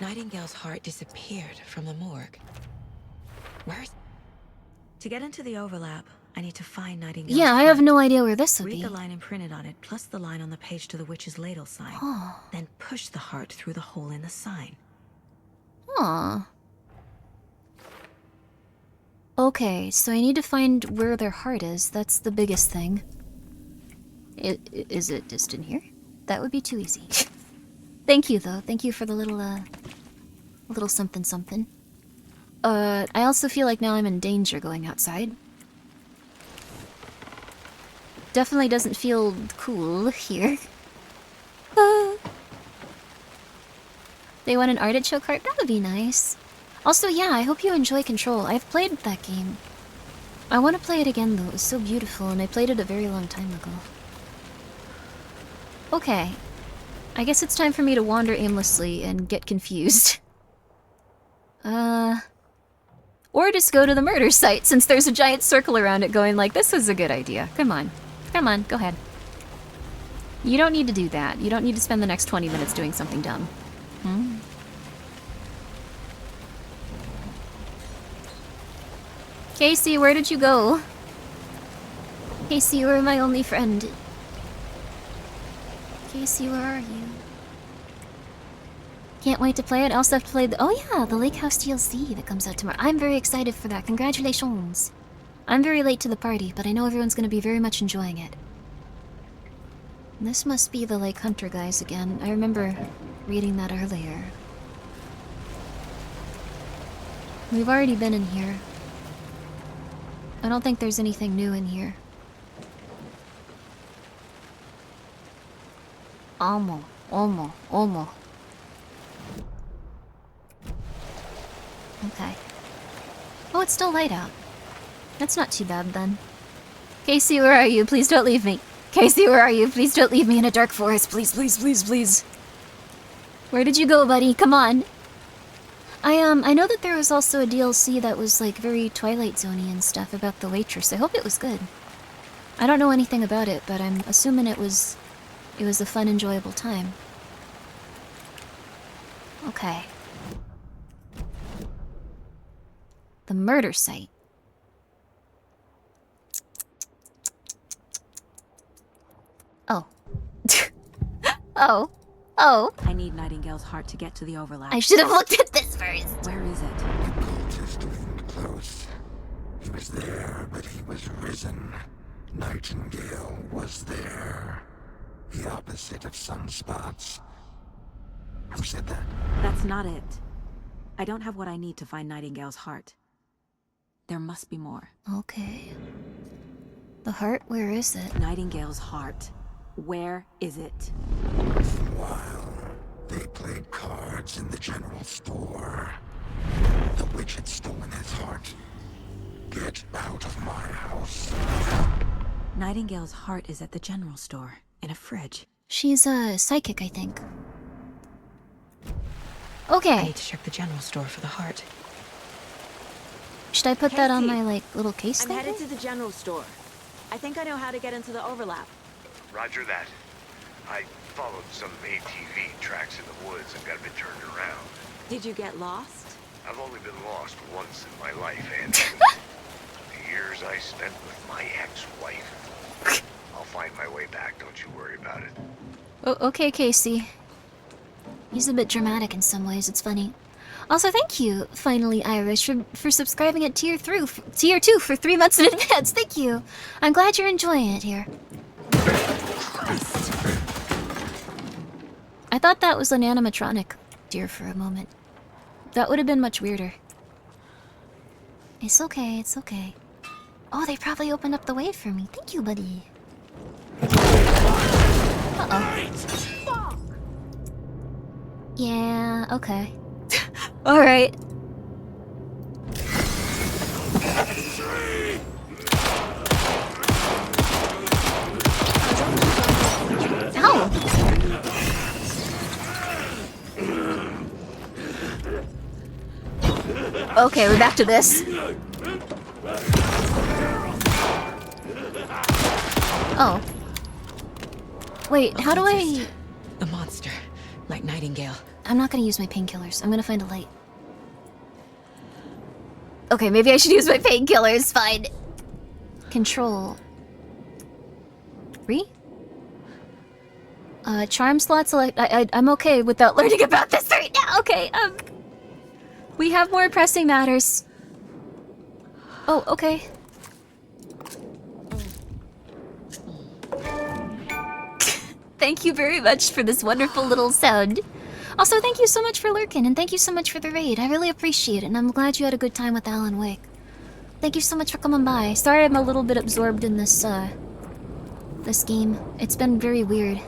Nightingale's heart disappeared from the morgue. Where's... To get into the overlap, I need to find Nightingale's yeah, I have no idea where this would Read be. the line imprinted on it, plus the line on the page to the witch's ladle sign. Oh. Then push the heart through the hole in the sign. Aw. Okay, so I need to find where their heart is. That's the biggest thing. Is it just in here? That would be too easy. Thank you, though. Thank you for the little something something. I also feel like now I'm in danger going outside. Definitely doesn't feel cool here. They want an artichoke heart? That would be nice. Also, yeah, I hope you enjoy Control. I've played that game. I want to play it again, though. It was so beautiful, and I played it a very long time ago. Okay. I guess it's time for me to wander aimlessly and get confused. Or just go to the murder site, since there's a giant circle around it going like, this is a good idea. Come on. Come on, go ahead. You don't need to do that. You don't need to spend the next 20 minutes doing something dumb. Casey, where did you go? Casey, you were my only friend. Casey, where are you? Can't wait to play it. I also have to play the— oh yeah, the Lake House DLC that comes out tomorrow. I'm very excited for that. Congratulations. I'm very late to the party, but I know everyone's going to be very much enjoying it. This must be the Lake Hunter guys again. I remember reading that earlier. We've already been in here. I don't think there's anything new in here. Almo. Okay. Oh, it's still light out. That's not too bad then. Casey, where are you? Please don't leave me. Casey, where are you? Please don't leave me in a dark forest. Please, please, please, please. Where did you go, buddy? Come on. I know that there was also a DLC that was like very Twilight Zone-y and stuff about the waitress. I hope it was good. I don't know anything about it, but I'm assuming it was a fun, enjoyable time. Okay. The murder site. Oh. Oh. I need Nightingale's heart to get to the overlap. I should have looked at this first. Where is it? Cultist wasn't close. He was there, but he was risen. Nightingale was there. The opposite of sunspots. Who said that? That's not it. I don't have what I need to find Nightingale's heart. There must be more. Okay. The heart, where is it? Nightingale's heart. Where is it? While they played cards in the general store, the witch had stolen his heart. Get out of my house. Nightingale's heart is at the general store, in a fridge. She's a psychic, I think. Okay. I need to check the general store for the heart. Should I put that on my, like, little case I'm thing? headed to the general store. I think I know how to get into the overlap. Roger that. I followed some ATV tracks in the woods and got a bit turned around. Did you get lost? I've only been lost once in my life, and the years I spent with my ex-wife. I'll find my way back, don't you worry about it. Oh, okay, Casey. He's a bit dramatic in some ways, it's funny. Also, thank you, finally, Irish, for subscribing at Tier 2 for 3 months in advance. Thank you. I'm glad you're enjoying it here. I thought that was an animatronic deer for a moment. That would have been much weirder. It's okay, it's okay. Oh, they probably opened up the way for me. Thank you, buddy. Uh-oh. Yeah, okay. Alright. Ow! Okay, we're back to this. Oh. Wait, how do I... A monster, like Nightingale. I'm not gonna use my painkillers. I'm gonna find a light. Okay, maybe I should use my painkillers. Fine. Control. 3? Charm slot select. I'm okay without learning about this right now. Okay, we have more pressing matters. Oh, okay. Thank you very much for this wonderful little sound. Also, thank you so much for lurking, and thank you so much for the raid. I really appreciate it, and I'm glad you had a good time with Alan Wake. Thank you so much for coming by. Sorry I'm a little bit absorbed in this game. It's been very weird.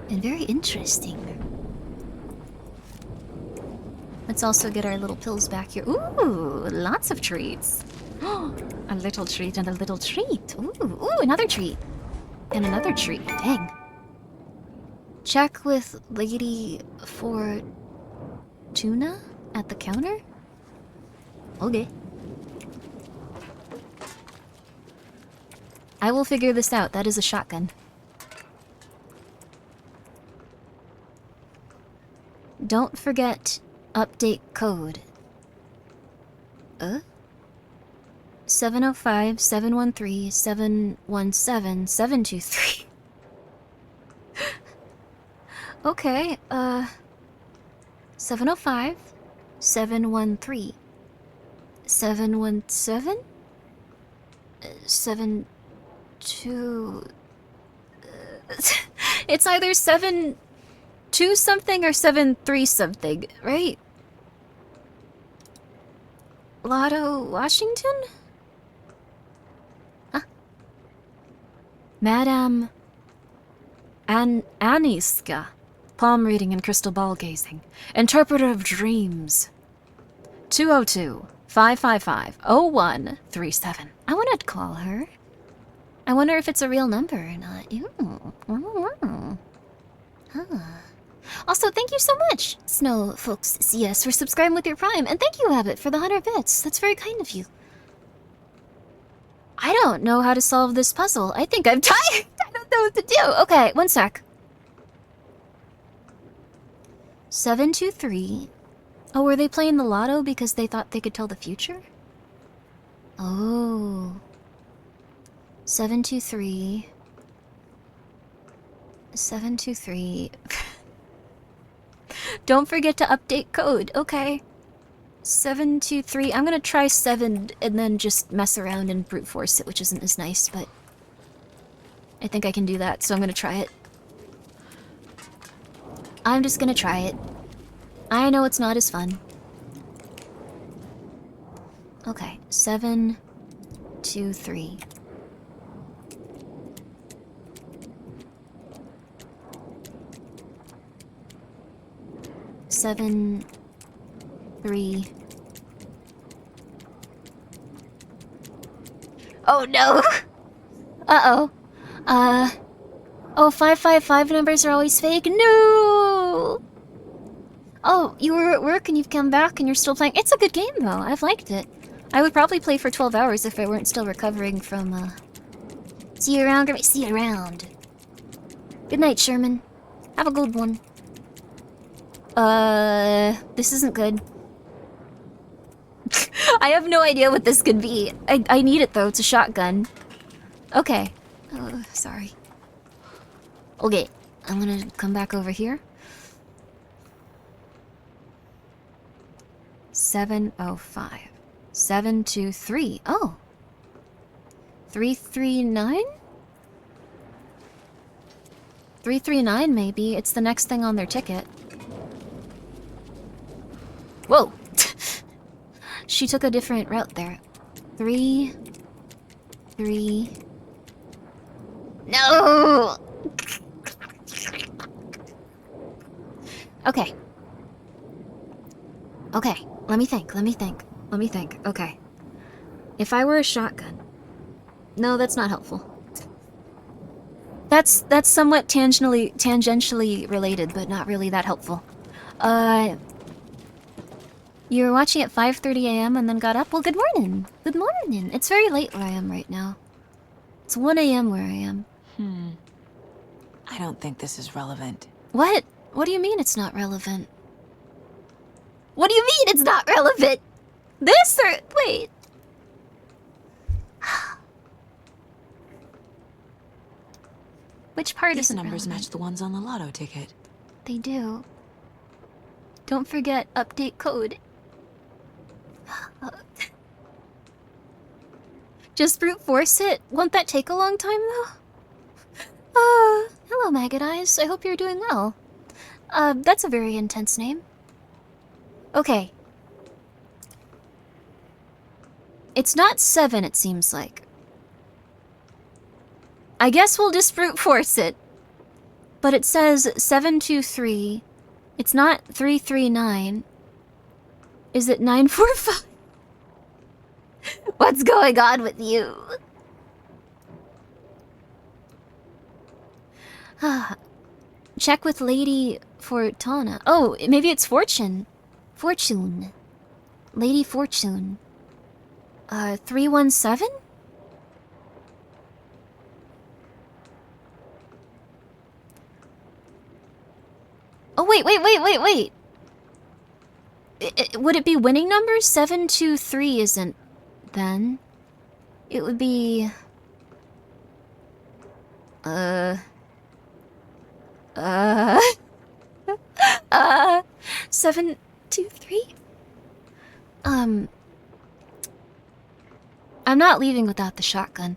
And very interesting. Let's also get our little pills back here. Ooh, lots of treats. A little treat and a little treat. Ooh, another treat. And another treat. Dang. Check with Lady for tuna at the counter? Okay. I will figure this out. That is a shotgun. Don't forget update code. 705, 713, 717, 723. Okay, 705, 713, 717, 72. It's either 72 something or 73 something, right? Lotto, Washington? Huh? Madame Aniska. Palm reading and crystal ball gazing. Interpreter of dreams. 202-555-0137. I want to call her. I wonder if it's a real number or not. Huh. Also, thank you so much, Snow Folks CS, for subscribing with your Prime. And thank you, Abbott, for the 100 bits. That's very kind of you. I don't know how to solve this puzzle. I think I'm tired. I don't know what to do. Okay, one sec. 723. Oh, were they playing the lotto because they thought they could tell the future? Oh. 723. 723. Don't forget to update code. Okay. 723. I'm gonna try 7 and then just mess around and brute force it, which isn't as nice, but I think I can do that, so I'm gonna try it. I'm just gonna try it. I know it's not as fun. Okay, 723. Seven, 3. Oh no! Uh-oh. Oh, 555 numbers are always fake. No! Oh, you were at work and you've come back and you're still playing. It's a good game, though. I've liked it. I would probably play for 12 hours if I weren't still recovering from, See you around, Grimmi. See you around. Good night, Sherman. Have a good one. This isn't good. I have no idea what this could be. I need it, though. It's a shotgun. Okay. Oh, sorry. Okay, I'm gonna come back over here. 705. 723. Oh. 339? 339, maybe. It's the next thing on their ticket. Whoa! She took a different route there. 3... No! Okay. Okay, let me think. Okay. If I were a shotgun... No, that's not helpful. That's somewhat tangentially related, but not really that helpful. You were watching at 5:30 a.m. and then got up? Well, good morning. Good morning. It's very late where I am right now. It's 1 a.m. where I am. I don't think this is relevant. What? What do you mean it's not relevant? What do you mean it's not relevant? This or... Wait. Which part These isn't numbers relevant? match the ones on the lotto ticket. They do. Don't forget, update code. Just brute force it? Won't that take a long time, though? Hello, Maggot Eyes. I hope you're doing well. That's a very intense name. Okay. It's not 7, it seems like. I guess we'll just brute force it. But it says 723. It's not 339. Is it 945? What's going on with you? Check with Lady Fortuna. Oh, maybe it's Fortune. Fortune. Lady Fortune. 317? Oh, wait. Would it be winning numbers? 723 isn't then. It would be... 7, 2, 3? I'm not leaving without the shotgun.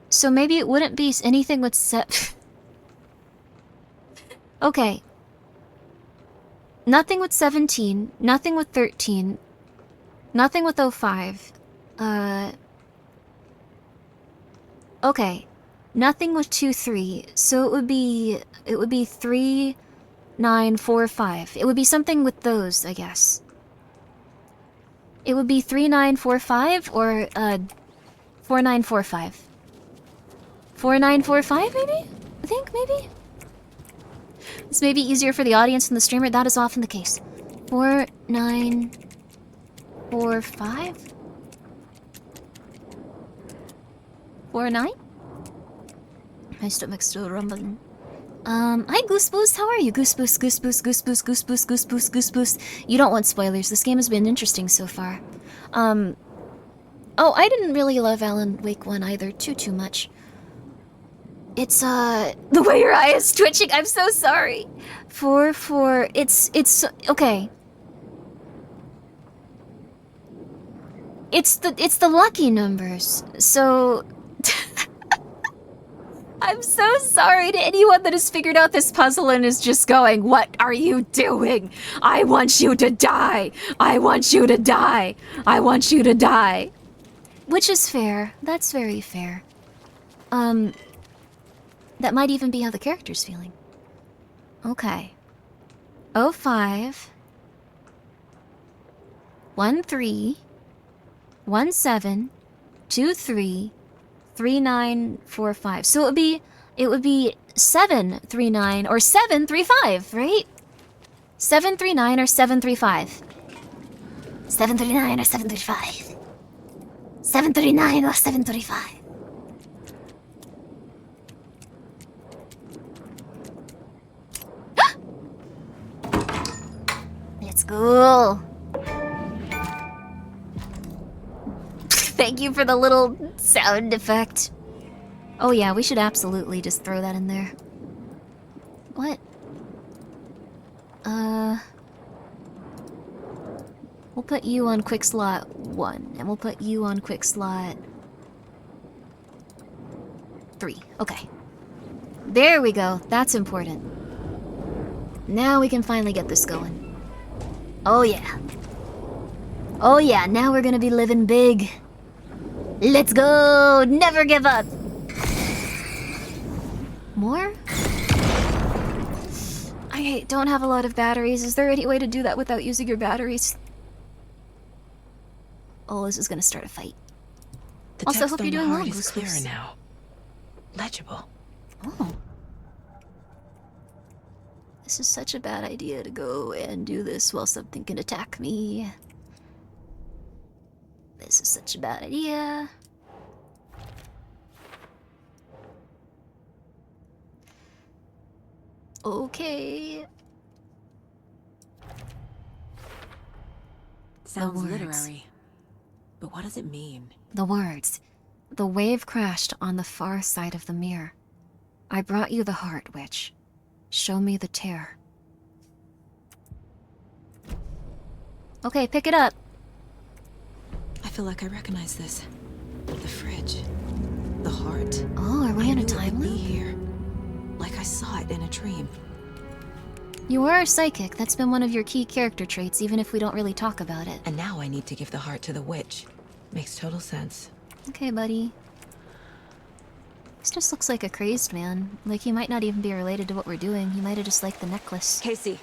So maybe it wouldn't be anything with Okay. Nothing with 17, nothing with 13, nothing with 05. Okay. Nothing with 2, 3. So it would be 3, 9, 4, 5. It would be something with those, I guess. It would be 3, 9, 4, 5 or 4, 9, 4, 5. 4, 9, 4, 5 maybe? I think maybe. This may be easier for the audience than the streamer. That is often the case. 4, 9, 4, 5? 4, 9? My stomach's still rumbling. Hi Goose Boost, how are you? Goose Boost, Goose Boost, Goose Boost, Goose Boost, Goose Boost, Goose Boost. You don't want spoilers. This game has been interesting so far. Oh, I didn't really love Alan Wake 1 either, too much. It's, the way your eye is twitching, I'm so sorry. 4, 4, it's, okay. It's the lucky numbers, so... I'm so sorry to anyone that has figured out this puzzle and is just going, what are you doing? I want you to die. I want you to die. I want you to die. Which is fair. That's very fair. That might even be how the character's feeling. Okay. 05. 13. 17. 23. 3945. So it would be 739 or 735, right? 739 or 735. 739 or 735. 739 or 735. Let's go. Thank you for the little sound effect. Oh yeah, we should absolutely just throw that in there. What? We'll put you on quick slot 1, and we'll put you on quick slot 3. Okay. There we go. That's important. Now we can finally get this going. Oh yeah. Oh yeah, now we're gonna be living big. Let's go! Never give up! More? I don't have a lot of batteries. Is there any way to do that without using your batteries? Oh, this is gonna start a fight. The Also, text hope on you're the doing well, heart is Goose clearer Goose. now. Legible. Oh. This is such a bad idea to go and do this while something can attack me. This is such a bad idea. Okay. Sounds words. literary. But what does it mean? The words. The wave crashed on the far side of the mirror. I brought you the heart, witch. Show me the tear. Okay, pick it up. I feel like I recognize this. The fridge. The heart. Oh, are we in a time Be loop? here. Like I saw it in a dream. You are a psychic. That's been one of your key character traits, even if we don't really talk about it. And now I need to give the heart to the witch. Makes total sense. Okay, buddy. This just looks like a crazed man. Like he might not even be related to what we're doing. He might have just liked the necklace. Casey,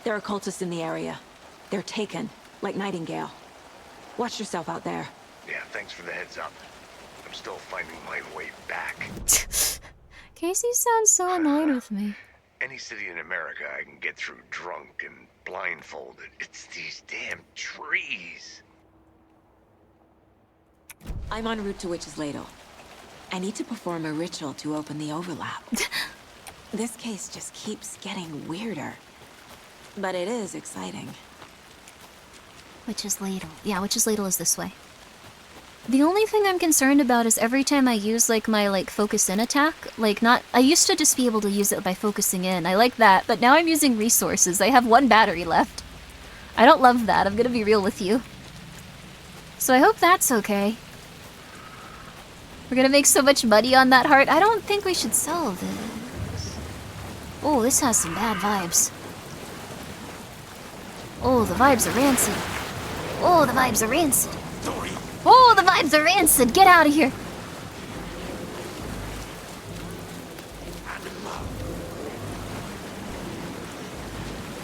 there are cultists in the area. They're taken, like Nightingale. Watch yourself out there. Yeah, thanks for the heads up. I'm still finding my way back. Casey sounds so annoyed with me. Any city in America I can get through drunk and blindfolded. It's these damn trees. I'm en route to Witch's Ladle. I need to perform a ritual to open the overlap. This case just keeps getting weirder. But it is exciting. Witch's Ladle. Yeah, Witch's Ladle is this way. The only thing I'm concerned about is every time I use, like, my, like, focus in attack, like, not- I used to just be able to use it by focusing in. I like that, but now I'm using resources. I have 1 battery left. I don't love that, I'm gonna be real with you. So I hope that's okay. We're gonna make so much money on that heart. I don't think we should sell this. Oh, this has some bad vibes. Oh, the vibes are rancid. Oh, the vibes are rancid. Oh, the vibes are rancid. Get out of here.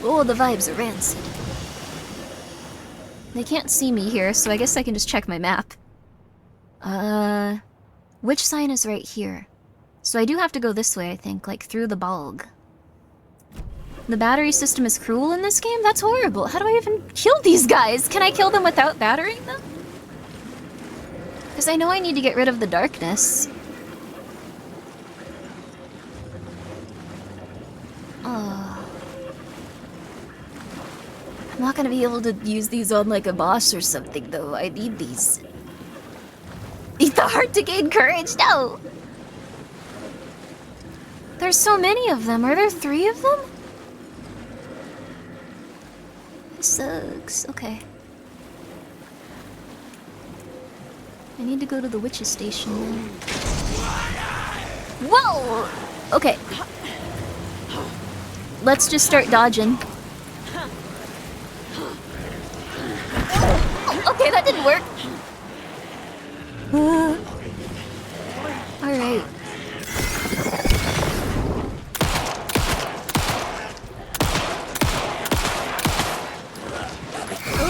Oh, the vibes are rancid. They can't see me here, so I guess I can just check my map. Which sign is right here? So I do have to go this way, I think, like through the bog. The battery system is cruel in this game? That's horrible. How do I even kill these guys? Can I kill them without battering them? Because I know I need to get rid of the darkness. Oh. I'm not gonna be able to use these on like a boss or something though. I need these. Eat the heart to gain courage? No! There's so many of them. Are there 3 of them? This sucks. Okay. I need to go to the witch's station then. Whoa! Okay. Let's just start dodging. Okay, that didn't work. Alright.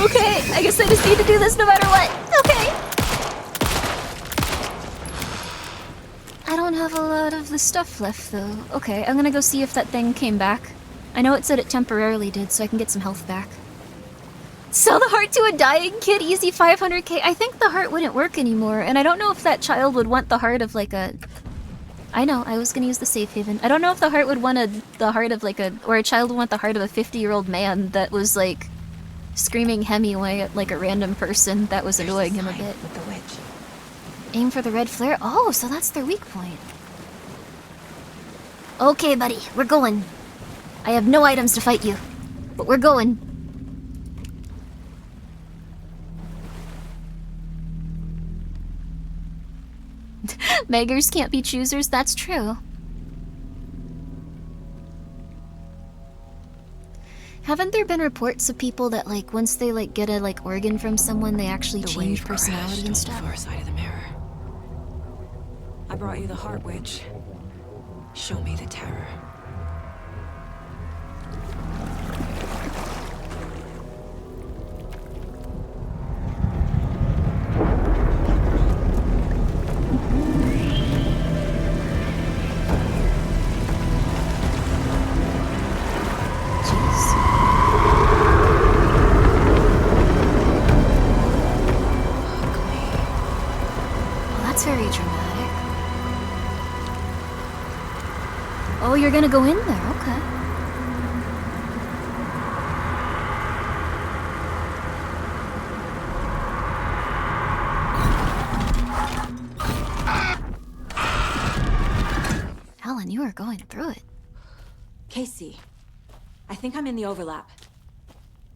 Okay, I guess I just need to do this no matter what. Okay. I don't have a lot of the stuff left though. Okay, I'm gonna go see if that thing came back. I know it said it temporarily did, so I can get some health back. Sell the heart to a dying kid, easy 500k. I think the heart wouldn't work anymore, and I don't know if that child would want the heart of like a... I know, I was gonna use the safe haven. I don't know if the heart would want the heart of like a... Or a child would want the heart of a 50-year-old man that was like... screaming Hemingway at like a random person that was annoying him a bit. With the witch. Aim for the red flare? Oh, so that's their weak point. Okay, buddy, we're going. I have no items to fight you, but we're going. Beggars can't be choosers, that's true. Haven't there been reports of people that, like, once they, like, get a, like, organ from someone, they actually change personality and stuff? Far side of the mirror. I brought you the heart, witch. Show me the terror. Very dramatic. Oh, you're gonna go in there, okay. Helen, you are going through it. Casey, I think I'm in the overlap.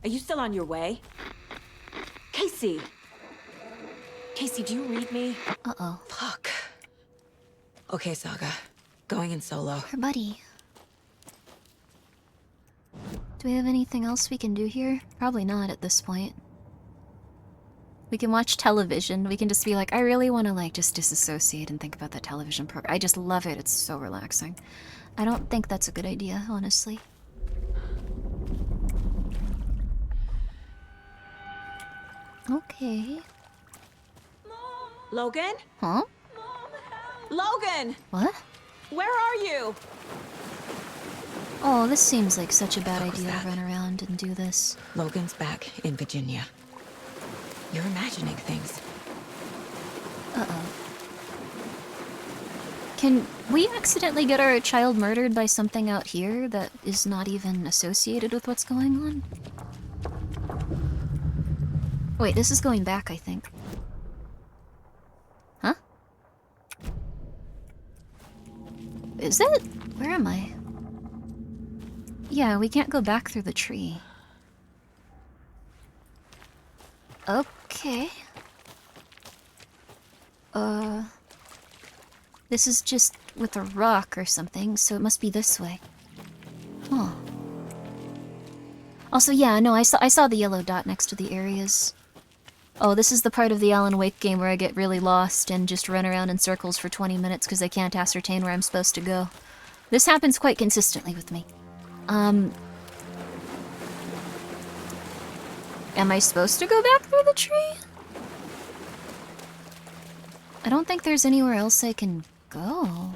Are you still on your way? Casey! Casey, do you read me? Uh-oh. Fuck. Okay, Saga. Going in solo. Her buddy. Do we have anything else we can do here? Probably not at this point. We can watch television. We can just be like, I really want to, like, just disassociate and think about that television program. I just love it. It's so relaxing. I don't think that's a good idea, honestly. Okay. Logan? Huh? Logan! What? Where are you? Oh, this seems like such a bad idea to run around and do this. Logan's back in Virginia. You're imagining things. Uh-oh. Can we accidentally get our child murdered by something out here that is not even associated with what's going on? Wait, this is going back, I think. Is it? Where am I? Yeah, we can't go back through the tree. Okay. This is just with a rock or something, so it must be this way. Huh. Also, yeah, no, I saw the yellow dot next to the areas. Oh, this is the part of the Alan Wake game where I get really lost and just run around in circles for 20 minutes because I can't ascertain where I'm supposed to go. This happens quite consistently with me. Am I supposed to go back through the tree? I don't think there's anywhere else I can go.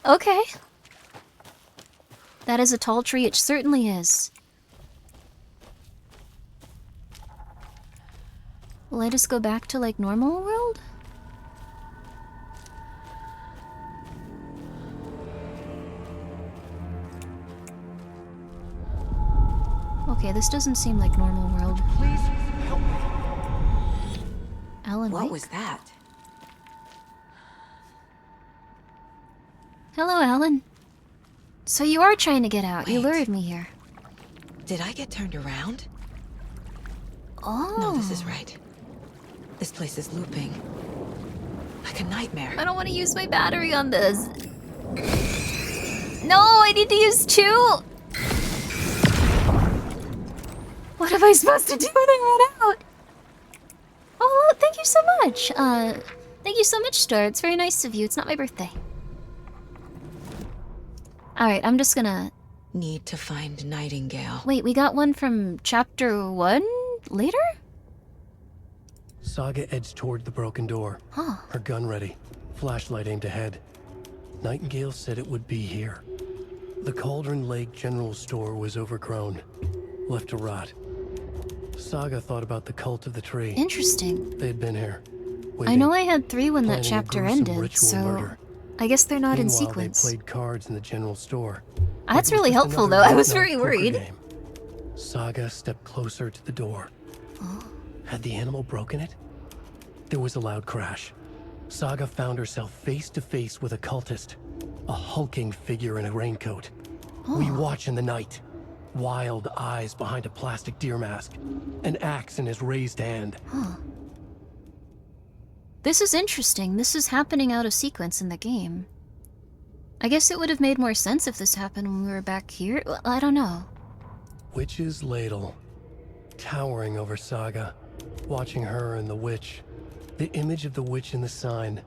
Okay. That is a tall tree, it certainly is. Will I just go back to, like, normal world? Okay, this doesn't seem like normal world. Please help me. Alan What Wake? was that? Hello, Alan. So you are trying to get out. You Wait. lured me here. Did I get turned around? Oh. No, this is right. This place is looping. Like a nightmare. I don't want to use my battery on this. No, I need to use 2. What am I supposed to do when I run out? Oh, thank you so much. Thank you so much, Star. It's very nice of you. It's not my birthday. Alright, I'm just gonna... Need to find Nightingale. Wait, we got one from chapter 1 later? Saga edged toward the broken door, her gun ready, flashlight aimed ahead. Nightingale said it would be here. The Cauldron Lake General Store was overgrown, left to rot. Saga thought about the cult of the tree. Interesting. They'd been here. I know I had 3 when that planning a chapter gruesome ended, ritual so murder. I guess they're not in Meanwhile, sequence. They played cards in the general store. That's It was really just helpful, another though. I was late-night very poker worried. game. Saga stepped closer to the door. Had the animal broken it? There was a loud crash. Saga found herself face to face with a cultist, a hulking figure in a raincoat. We watch in the night. Wild eyes behind a plastic deer mask, an axe in his raised hand. This is interesting. This is happening out of sequence in the game. I guess it would have made more sense if this happened when we were back here. Well, I don't know. Witch's ladle, towering over Saga, watching her and the witch. The image of the witch in the sign,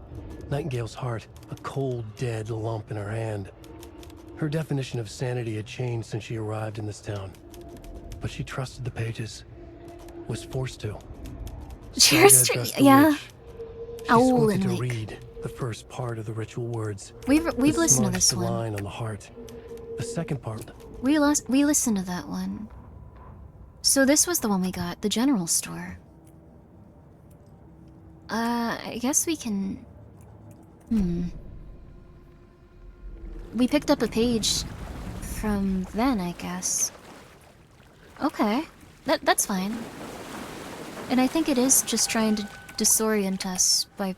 Nightingale's heart, a cold, dead lump in her hand. Her definition of sanity had changed since she arrived in this town. But she trusted the pages. Was forced to. Cheers, Saga addressed the yeah. witch. She Owl squinted and to Wake. read the first part of the ritual words. We've The listened to smudged this one. line on the heart. The second part. We listened to that one. So this was the one we got, the general store. I guess we can... We picked up a page from then, I guess. Okay, that's fine. And I think it is just trying to disorient us by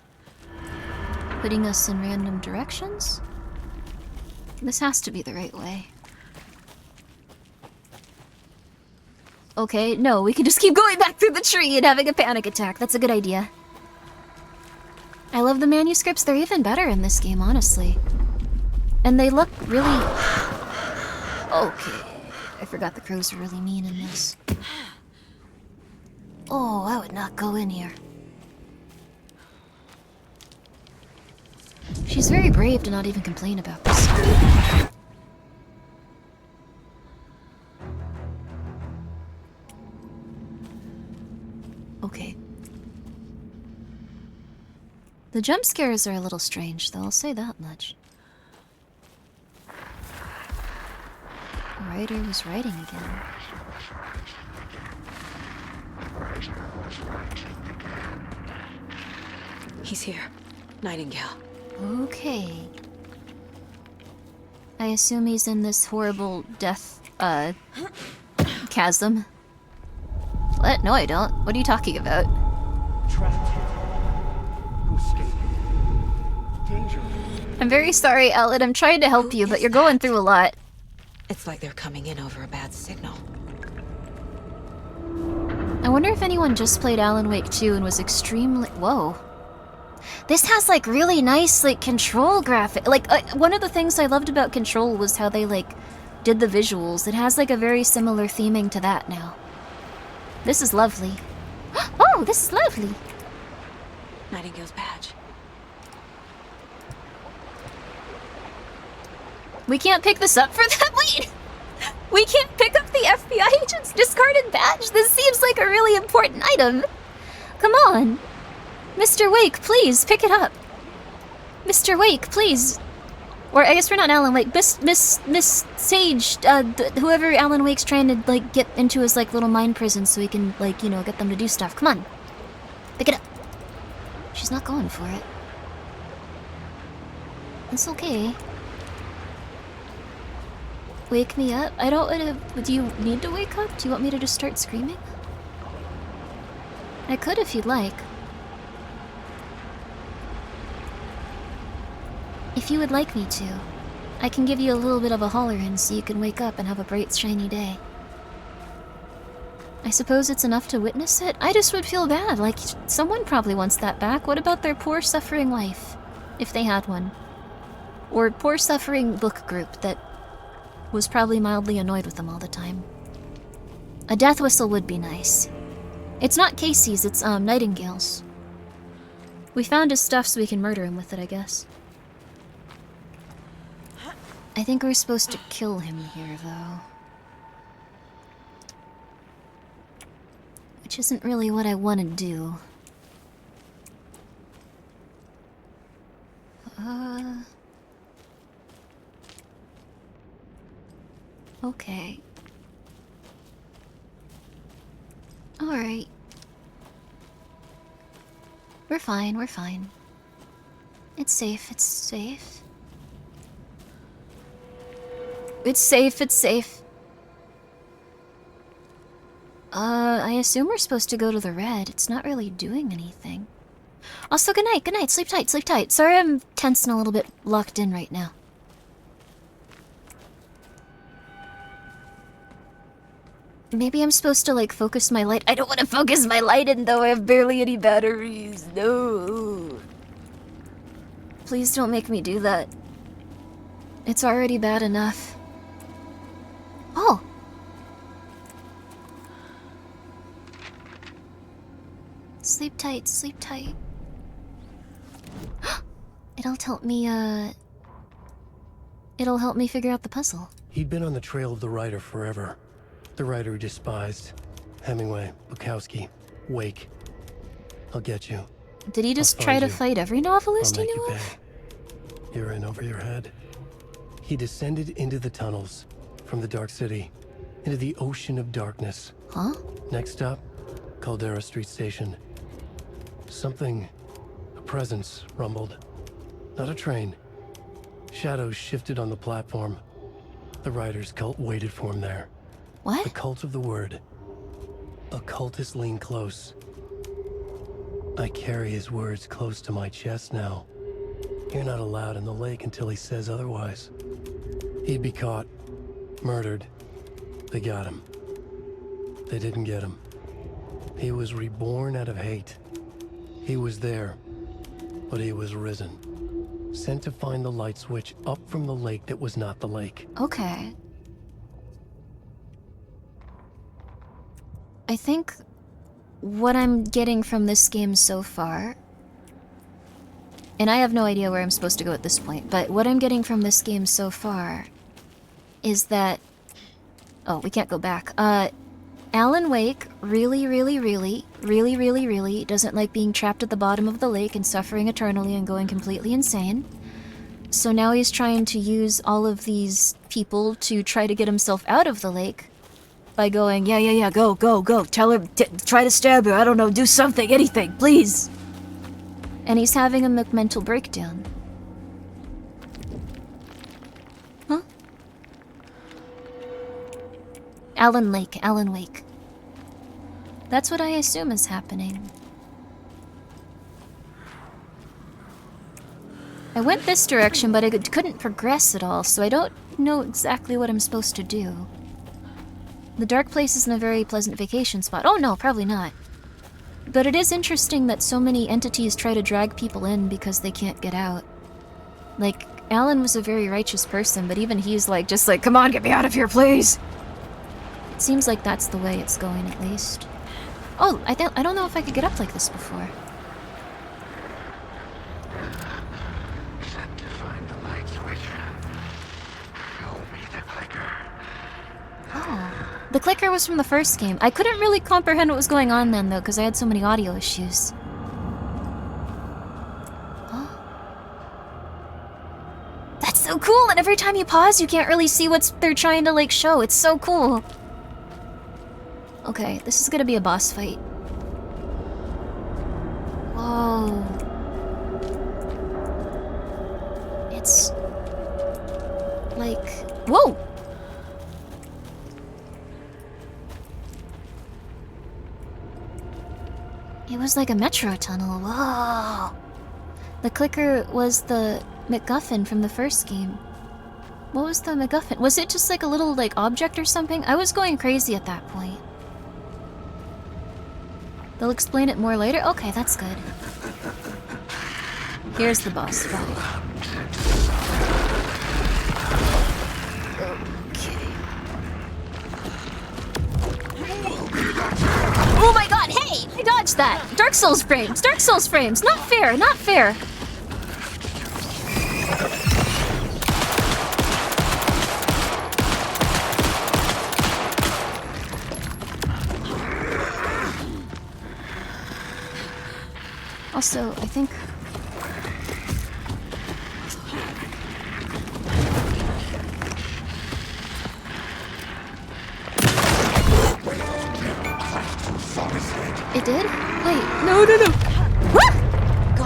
putting us in random directions. This has to be the right way. Okay, no, we can just keep going back through the tree and having a panic attack. That's a good idea. I love the manuscripts. They're even better in this game, honestly. And they look really... Okay. I forgot the crows are really mean in this. Oh, I would not go in here. She's very brave to not even complain about this. Okay. The jump scares are a little strange, though, I'll say that much. The writer was writing again. He's here. Nightingale. Okay. I assume he's in this horrible death, chasm. What? No, I don't. What are you talking about? Trapped here. Who escaped? danger. I'm very sorry, Alan. I'm trying to help you, but you're going through a lot. It's like they're coming in over a bad signal. I wonder if anyone just played Alan Wake 2 and was extremely... Whoa. This has, like, really nice, like, Control graphic. Like, one of the things I loved about Control was how they, like, did the visuals. It has, like, a very similar theming to that now. This is lovely. Oh, this is lovely. Nightingale's badge. We can't pick this up for them? Wait! We can't pick up the FBI agent's discarded badge? This seems like a really important item. Come on. Mr. Wake, please, pick it up. Mr. Wake, please. Or I guess we're not Alan Wake. Miss Sage, whoever Alan Wake's trying to, like, get into his, like, little mind prison so he can, like, you know, get them to do stuff. Come on. Pick it up. She's not going for it. It's okay. Wake me up? I don't want to... Do you need to wake up? Do you want me to just start screaming? I could if you'd like. If you would like me to, I can give you a little bit of a holler-in so you can wake up and have a bright, shiny day. I suppose it's enough to witness it? I just would feel bad, like, someone probably wants that back. What about their poor, suffering wife? If they had one. Or poor, suffering book group that was probably mildly annoyed with them all the time. A death whistle would be nice. It's not Casey's, it's, Nightingale's. We found his stuff so we can murder him with it, I guess. I think we're supposed to kill him here, though. Which isn't really what I want to do. Okay. Alright. We're fine, we're fine. It's safe, it's safe. It's safe, it's safe. I assume we're supposed to go to the red. It's not really doing anything. Also, good night, sleep tight, sleep tight. Sorry I'm tense and a little bit locked in right now. Maybe I'm supposed to, like, focus my light. I don't want to focus my light in, though. I have barely any batteries. No. Please don't make me do that. It's already bad enough. Oh. Sleep tight, sleep tight. It'll help me, it'll help me figure out the puzzle. He'd been on the trail of the writer forever. The writer he despised. Hemingway, Bukowski, Wake. I'll get you. Did he just try to fight every novelist he knew of? You're in over your head. He descended into the tunnels, from the Dark City, into the ocean of darkness. Huh? Next stop, Caldera Street Station. Something, a presence, rumbled. Not a train. Shadows shifted on the platform. The writer's cult waited for him there. What? The cult of the word. Occultists lean close. I carry his words close to my chest now. You're not allowed in the lake until he says otherwise. He'd be caught, murdered. They got him. They didn't get him. He was reborn out of hate. He was there, but he was risen. Sent to find the light switch up from the lake that was not the lake. Okay. I think what I'm getting from this game so far, and I have no idea where I'm supposed to go at this point, but what I'm getting from this game so far is that... Oh, we can't go back. Alan Wake really doesn't like being trapped at the bottom of the lake and suffering eternally and going completely insane. So now he's trying to use all of these people to try to get himself out of the lake by going, yeah, go. Tell her, try to stab her, I don't know, do something, anything, please. And he's having a mental breakdown. Huh? Alan Wake. That's what I assume is happening. I went this direction, but I couldn't progress at all, so I don't know exactly what I'm supposed to do. The dark place isn't a very pleasant vacation spot. Oh no, probably not. But it is interesting that so many entities try to drag people in because they can't get out. Like, Alan was a very righteous person, but even he's like, just like, come on, get me out of here, please! It seems like that's the way it's going, at least. Oh, I don't know if I could get up like this before. Set to find the light switch. Show me the clicker. Oh. The clicker was from the first game. I couldn't really comprehend what was going on then, though, because I had so many audio issues. Oh. That's so cool! And every time you pause, you can't really see what they're trying to, like, show. It's so cool! Okay, this is gonna be a boss fight. Whoa. It's... like... Whoa! It was like a metro tunnel. Whoa! The clicker was the MacGuffin from the first game. What was the MacGuffin? Was it just like a little, like, object or something? I was going crazy at that point. They'll explain it more later? Okay, that's good. Here's the boss fight. Okay. Oh my god, hey! I dodged that! Dark Souls frames! Dark Souls frames! Not fair, not fair! Also, I think... It did? Wait, no! Ah! Go.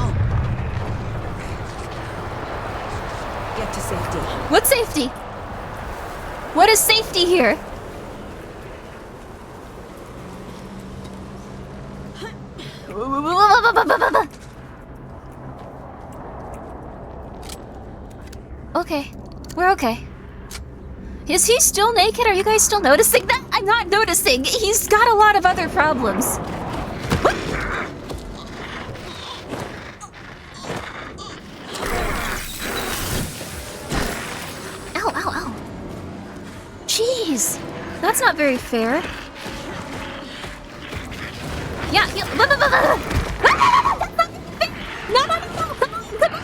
Get to safety. What safety? What is safety here? Okay, we're okay. Is he still naked? Are you guys still noticing that? I'm not noticing. He's got a lot of other problems. Ow, ow, ow. Jeez, that's not very fair. Yeah, no, come on,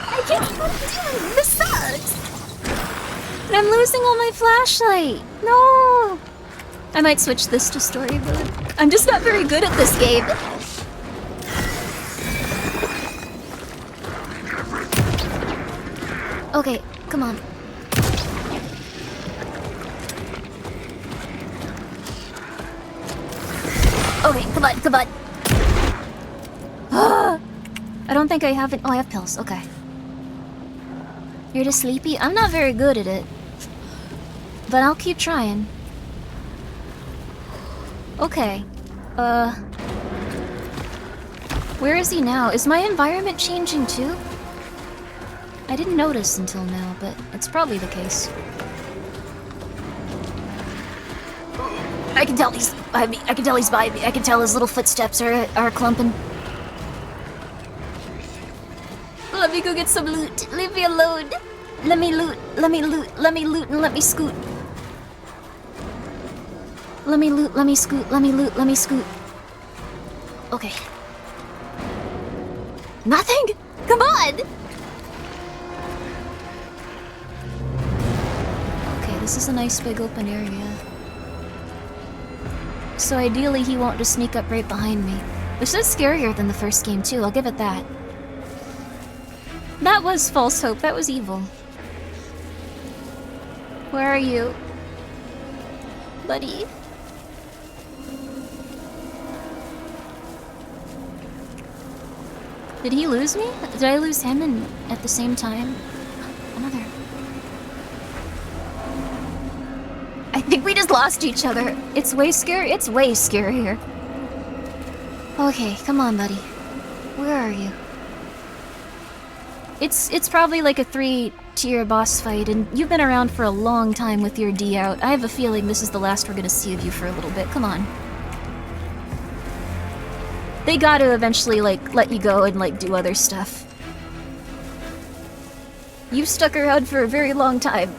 I can't see what I'm doing. This sucks. But I'm losing all my flashlight. No. I might switch this to story mode. I'm just not very good at this game. Okay, come on. Okay, come on. I don't think I have it. Oh, I have pills. Okay. You're just sleepy? I'm not very good at it. But I'll keep trying. Okay. Where is he now? Is my environment changing too? I didn't notice until now, but it's probably the case. I can tell he's by me. I can tell he's by me. I can tell his little footsteps are clumping. Let me go get some loot. Leave me alone. Let me loot, and let me scoot. Let me loot, let me scoot, let me scoot. Okay. Nothing? Come on! Okay, this is a nice big open area. So ideally he won't just sneak up right behind me. Which is scarier than the first game too, I'll give it that. That was false hope, that was evil. Where are you? Buddy? Did he lose me? Did I lose him at the same time? Another. I think we just lost each other. It's way scary. It's way scarier. Okay, come on, buddy. Where are you? It's probably like a 3-tier boss fight, and you've been around for a long time with your D out. I have a feeling this is the last we're gonna see of you for a little bit. Come on. They gotta eventually, like, let you go and, like, do other stuff. You've stuck around for a very long time,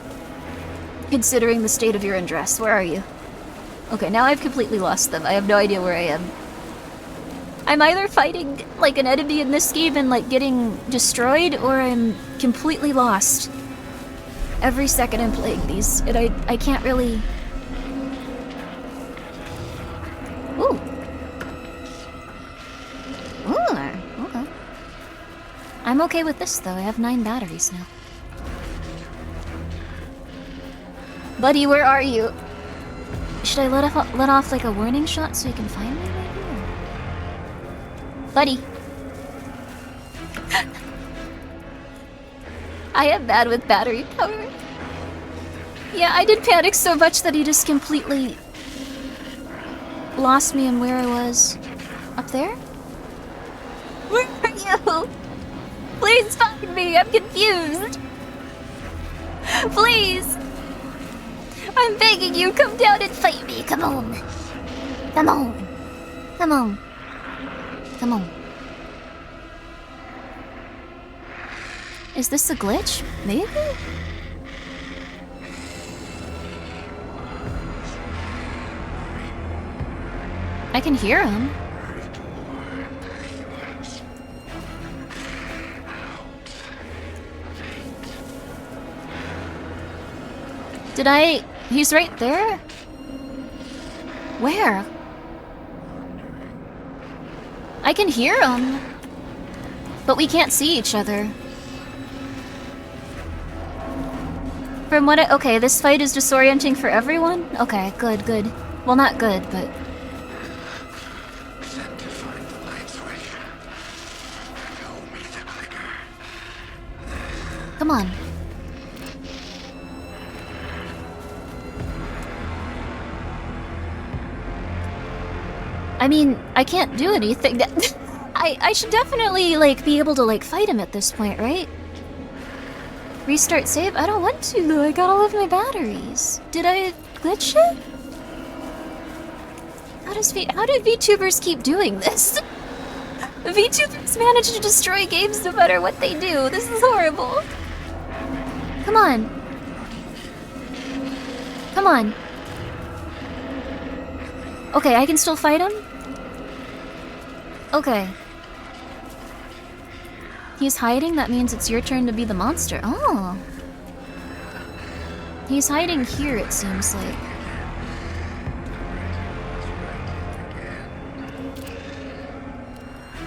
considering the state of your undress. Where are you? Okay, now I've completely lost them. I have no idea where I am. I'm either fighting, like, an enemy in this game and, like, getting destroyed, or I'm completely lost. Every second I'm playing these, and I can't really... Ooh. Ooh, okay. I'm okay with this, though. I have 9 batteries now. Buddy, where are you? Should I let off like a warning shot so you can find me, maybe? Or... Buddy. I am bad with battery power. Yeah, I did panic so much that he just completely lost me in where I was. Up there? Where are you? Please find me, I'm confused. Please. I'm begging you, come down and fight me, come on. Come on. Come on. Come on. Is this a glitch? Maybe? I can hear him. Did I... He's right there? Where? I can hear him. But we can't see each other. From what okay, this fight is disorienting for everyone? Okay, good, good. Well, not good, but... Come on. I mean, I can't do anything. I should definitely, like, be able to, like, fight him at this point, right? Restart save? I don't want to, though. I got all of my batteries. Did I glitch it? How did VTubers keep doing this? VTubers manage to destroy games no matter what they do. This is horrible. Come on. Come on. Okay, I can still fight him? Okay. He's hiding? That means it's your turn to be the monster. Oh. He's hiding here, it seems like.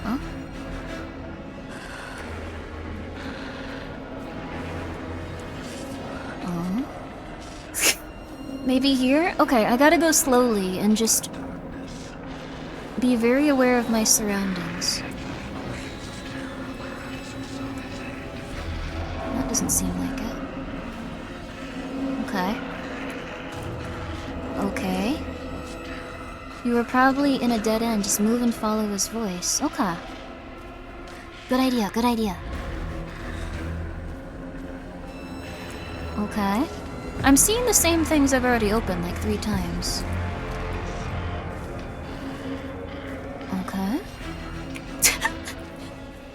Huh? Oh. Maybe here? Okay, I gotta go slowly and just be very aware of my surroundings. That doesn't seem like it. Okay. Okay. You were probably in a dead end. Just move and follow his voice. Okay. Good idea, good idea. Okay. I'm seeing the same things I've already opened like 3 times. Okay.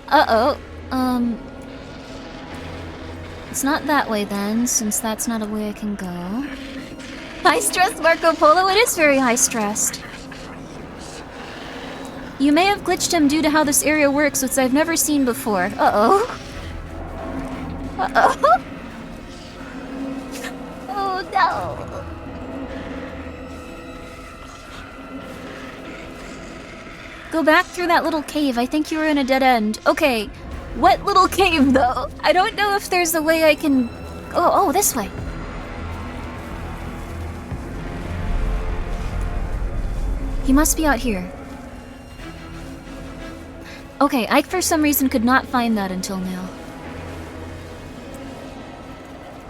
Uh-oh. It's not that way then, since that's not a way I can go. High stress Marco Polo? It is very high stressed. You may have glitched him due to how this area works, which I've never seen before. Uh-oh. Uh-oh. Oh no. Go back through that little cave. I think you were in a dead end. Okay. What little cave, though? I don't know if there's a way I can... Oh, this way. He must be out here. Okay, I for some reason could not find that until now.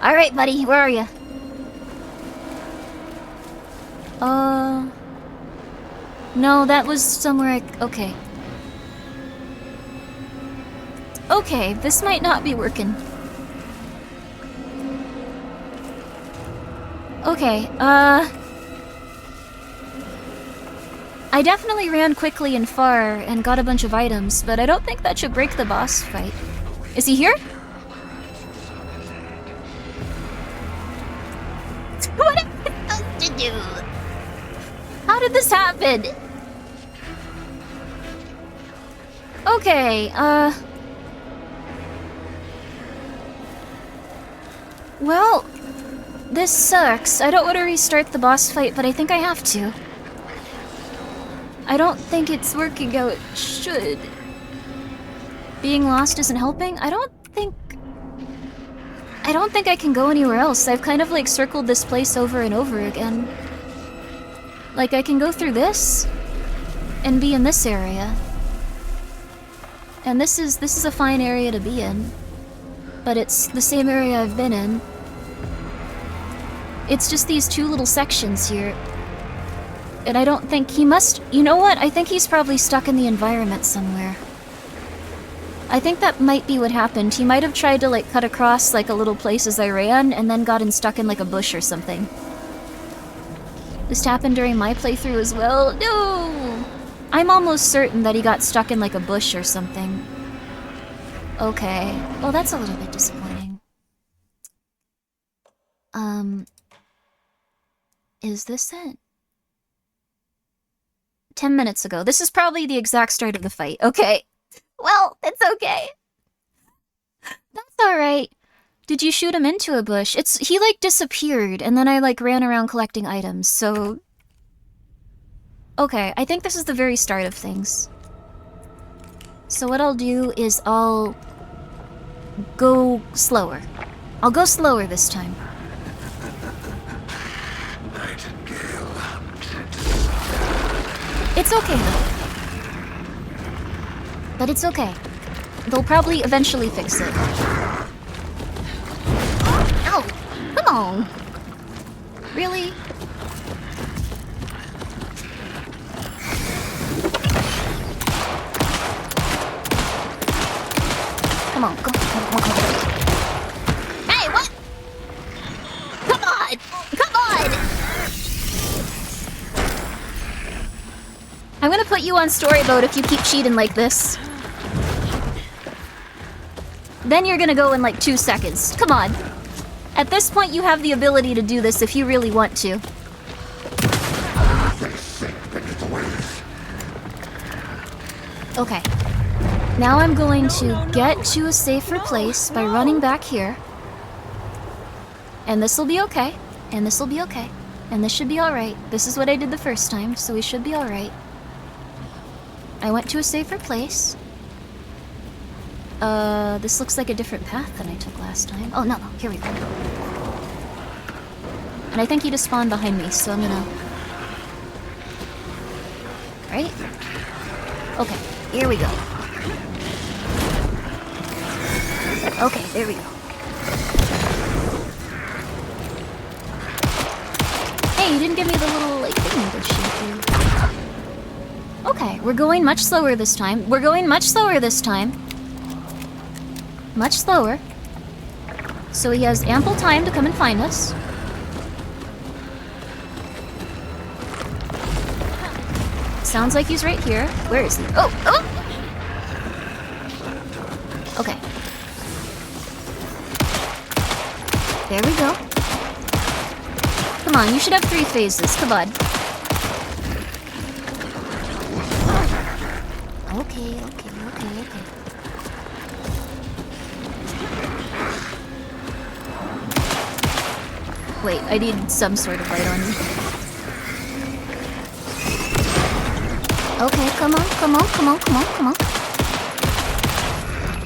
Alright, buddy, where are you? No, that was somewhere okay. Okay, this might not be working. Okay, I definitely ran quickly and far and got a bunch of items, but I don't think that should break the boss fight. Is he here? What am I supposed to do? How did this happen? Okay, well, this sucks. I don't want to restart the boss fight, but I think I have to. I don't think it's working how it should. Being lost isn't helping? I don't think I can go anywhere else. I've kind of like circled this place over and over again. Like I can go through this and be in this area. And this is a fine area to be in. But it's the same area I've been in. It's just these two little sections here. And I don't think he must... You know what? I think he's probably stuck in the environment somewhere. I think that might be what happened. He might have tried to like cut across like a little place as I ran and then gotten stuck in like a bush or something. This happened during my playthrough as well. No! I'm almost certain that he got stuck in like a bush or something. Okay. Well, that's a little bit disappointing. Is this it? 10 minutes ago. This is probably the exact start of the fight. Okay. Well, it's okay. That's alright. Did you shoot him into a bush? He like disappeared and then I like ran around collecting items, so... Okay, I think this is the very start of things. So what I'll do is I'll go slower. I'll go slower this time. It's okay though. But it's okay. They'll probably eventually fix it. Ow! Come on! Really? Come on, come on. Hey, what? Come on! Come on! I'm gonna put you on story mode if you keep cheating like this. Then you're gonna go in like 2 seconds. Come on. At this point, you have the ability to do this if you really want to. Okay. Now I'm going to get to a safer place by running back here. And this'll be okay. And this'll be okay. And this should be alright. This is what I did the first time, so we should be alright. I went to a safer place. This looks like a different path than I took last time. Oh, no, here we go. And I think he just spawned behind me, so I'm gonna... Right? Okay, here we go. Okay, there we go. Hey, you didn't give me the little, like, thing to shoot you. Okay, we're going much slower this time. We're going much slower this time. Much slower. So he has ample time to come and find us. Sounds like he's right here. Where is he? Oh! Oh! Okay. There we go. Come on, you should have 3 phases. Come on. Okay. Wait, I need some sort of light on me. Okay, come on.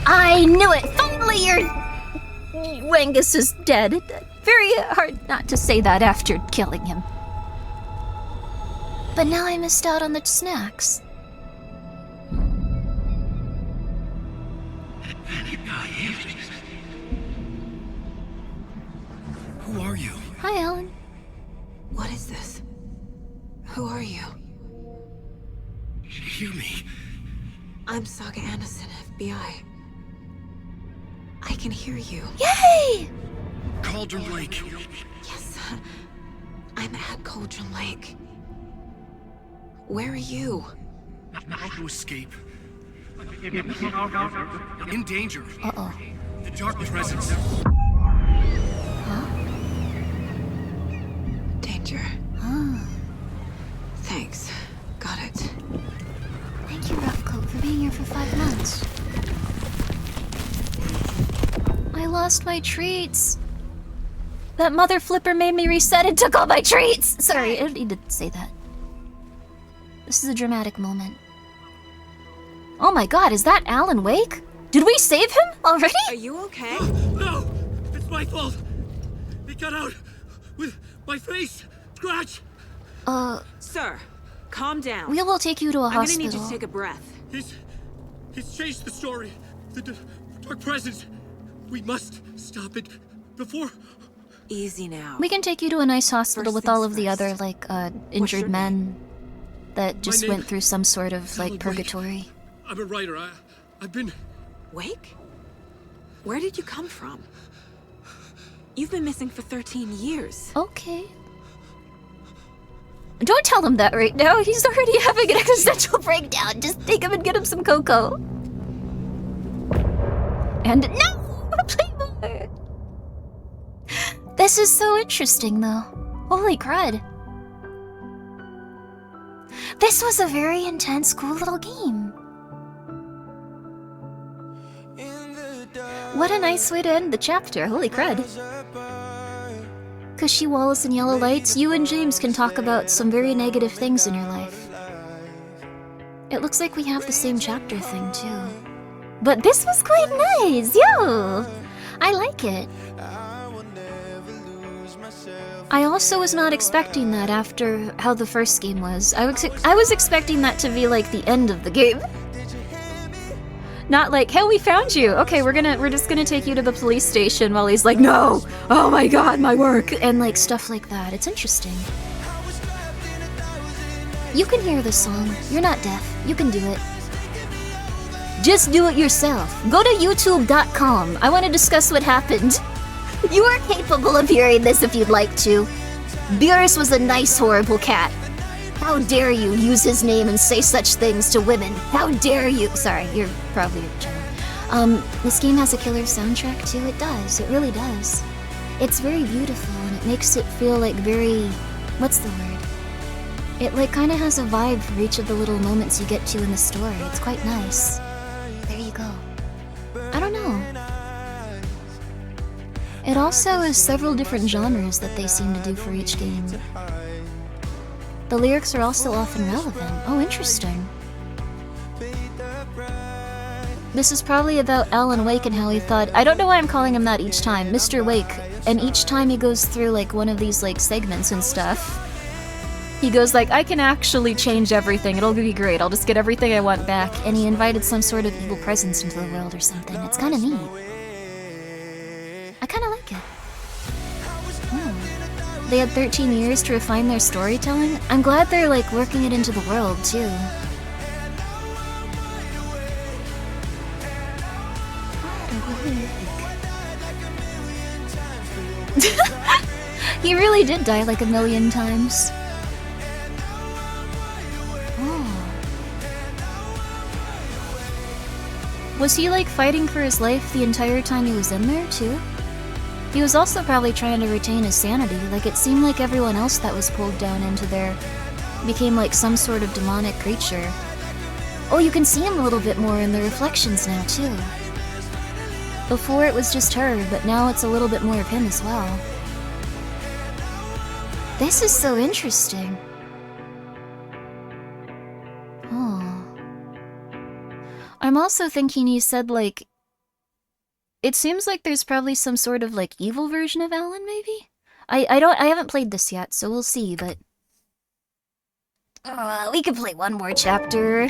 I knew it! Finally your Wengus is dead. Very hard not to say that after killing him. But now I missed out on the snacks. Who are you? Hi, Alan. What is this? Who are you? Hear me. I'm Saga Anderson, FBI. I can hear you. Yay! Cauldron Lake. Yes. I'm at Cauldron Lake. Where are you? Not to escape. In danger. Uh-oh. The dark presence. Danger. Ah. Thanks. Got it. Thank you, Rough for being here for 5 months. I lost my treats. That mother flipper made me reset and took all my treats. Sorry, I didn't need to say that. This is a dramatic moment. Oh my god, is that Alan Wake? Did we save him already? Are you okay? No! It's my fault! It got out with my face scratch! Sir, calm down. We will take you to a hospital. I'm gonna need you to take a breath. He's changed the story. The dark presence. We must stop it before... Easy now. We can take you to a nice hospital with all of the other, like, injured men that just went through some sort of, like, purgatory. I'm a writer. I've been... Wake? Where did you come from? You've been missing for 13 years. Okay. Don't tell him that right now. He's already having an existential breakdown. Just take him and get him some cocoa. And no! Play more! This is so interesting, though. Holy crud. This was a very intense, cool little game. What a nice way to end the chapter. Holy crud. Cushy Wallace and Yellow Lights, you and James can talk about some very negative things in your life. It looks like we have the same chapter thing, too. But this was quite nice, yo! I like it. I also was not expecting that after how the first game was. I was expecting that to be like the end of the game. Not like, hey, we found you. Okay, we're just gonna take you to the police station while he's like, no! Oh my god, my work! And like stuff like that. It's interesting. You can hear the song. You're not deaf. You can do it. Just do it yourself. Go to youtube.com. I want to discuss what happened. You are capable of hearing this if you'd like to. Beerus was a nice, horrible cat. How dare you use his name and say such things to women? How dare you? Sorry, you're probably a child. This game has a killer soundtrack too. It does. It really does. It's very beautiful and it makes it feel like very... what's the word? It like kind of has a vibe for each of the little moments you get to in the story. It's quite nice. There you go. I don't know. It also has several different genres that they seem to do for each game. The lyrics are also often relevant. Oh, interesting. This is probably about Alan Wake and how he thought... I don't know why I'm calling him that each time. Mr. Wake. And each time he goes through, like, one of these, like, segments and stuff, he goes like, I can actually change everything. It'll be great. I'll just get everything I want back. And he invited some sort of evil presence into the world or something. It's kind of neat. I kind of like it. They had 13 years to refine their storytelling. I'm glad they're, like, working it into the world, too. He really did die like a million times. Oh. Was he, like, fighting for his life the entire time he was in there, too? He was also probably trying to retain his sanity. Like, it seemed like everyone else that was pulled down into there became like some sort of demonic creature. Oh, you can see him a little bit more in the reflections now, too. Before it was just her, but now it's a little bit more of him as well. This is so interesting. Oh. I'm also thinking you said, like... It seems like there's probably some sort of, like, evil version of Alan, maybe? I haven't played this yet, so we'll see, but... we can play one more chapter.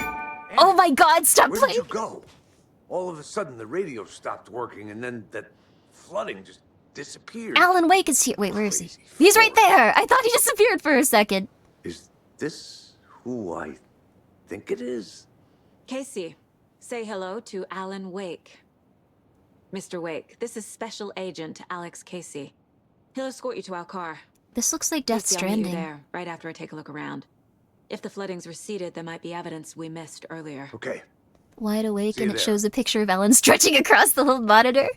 Oh my god, stop playing! Where did you go? All of a sudden, the radio stopped working, and then that flooding just disappeared. Alan Wake is here. Wait, where is he? He's right there! I thought he disappeared for a second. Is this who I think it is? Casey, say hello to Alan Wake. Mr. Wake, this is Special Agent Alex Casey. He'll escort you to our car. This looks like Death Casey, I'll meet you Stranding. there, right after I take a look around. If the flooding's receded, there might be evidence we missed earlier. Okay. Wide awake, See and you it there. shows a picture of Ellen stretching across the little monitor.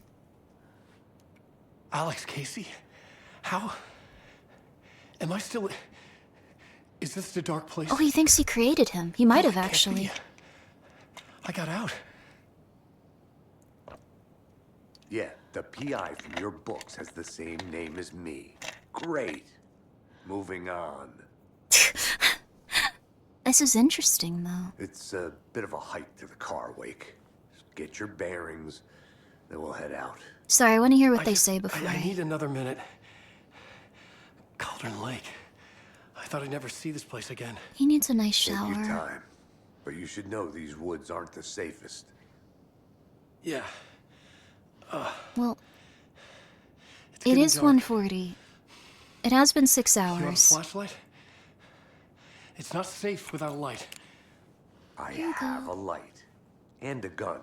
Alex Casey? How? Am I still... Is this the dark place? Oh, he thinks he created him. He might have, Can't actually. be. I got out. Yeah, the PI from your books has the same name as me. Great. Moving on. This is interesting, though. It's a bit of a hike to the car, Wake. Just get your bearings, then we'll head out. Sorry, I want to hear what they say before I need another minute. Cauldron Lake. I thought I'd never see this place again. He needs a nice Take shower. your time. But you should know these woods aren't the safest. Yeah. Well, it getting is dark. 1:40. It has been 6 You have a hours. flashlight? It's not safe without a light. I have a light. And a gun.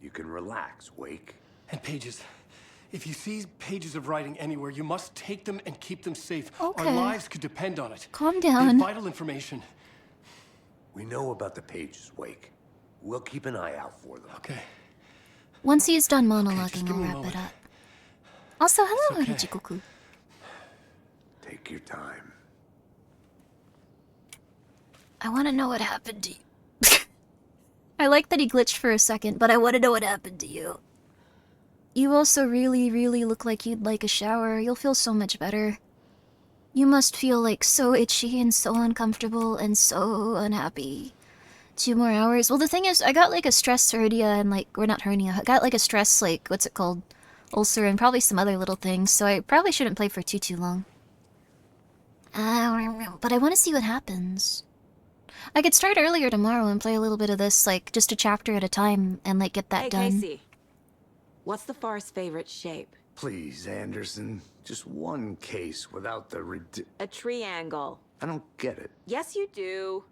You can relax, Wake. And pages. If you see pages of writing anywhere, you must take them and keep them safe. Okay. Our lives could depend on it. Calm They're down. vital information. We know about the pages, Wake. We'll keep an eye out for them. Okay. Once he's done monologuing, give I'll me a wrap moment. it up. Also, hello, okay. Hachikoku. Take your time. I want to know what happened to you. I like that he glitched for a second, but I want to know what happened to you. You also really, really look like you'd like a shower. You'll feel so much better. You must feel like so itchy and so uncomfortable and so unhappy. 2 more hours. Well, the thing is, I got like a stress hernia and like, or not hernia, I got like a stress, like, what's it called? Ulcer and probably some other little things, so I probably shouldn't play for too long. But I want to see what happens. I could start earlier tomorrow and play a little bit of this, like, just a chapter at a time and like get that Hey, done. Casey. What's the Forest's favorite shape? Please, Anderson. Just one case without the A triangle. I don't get it. Yes, you do.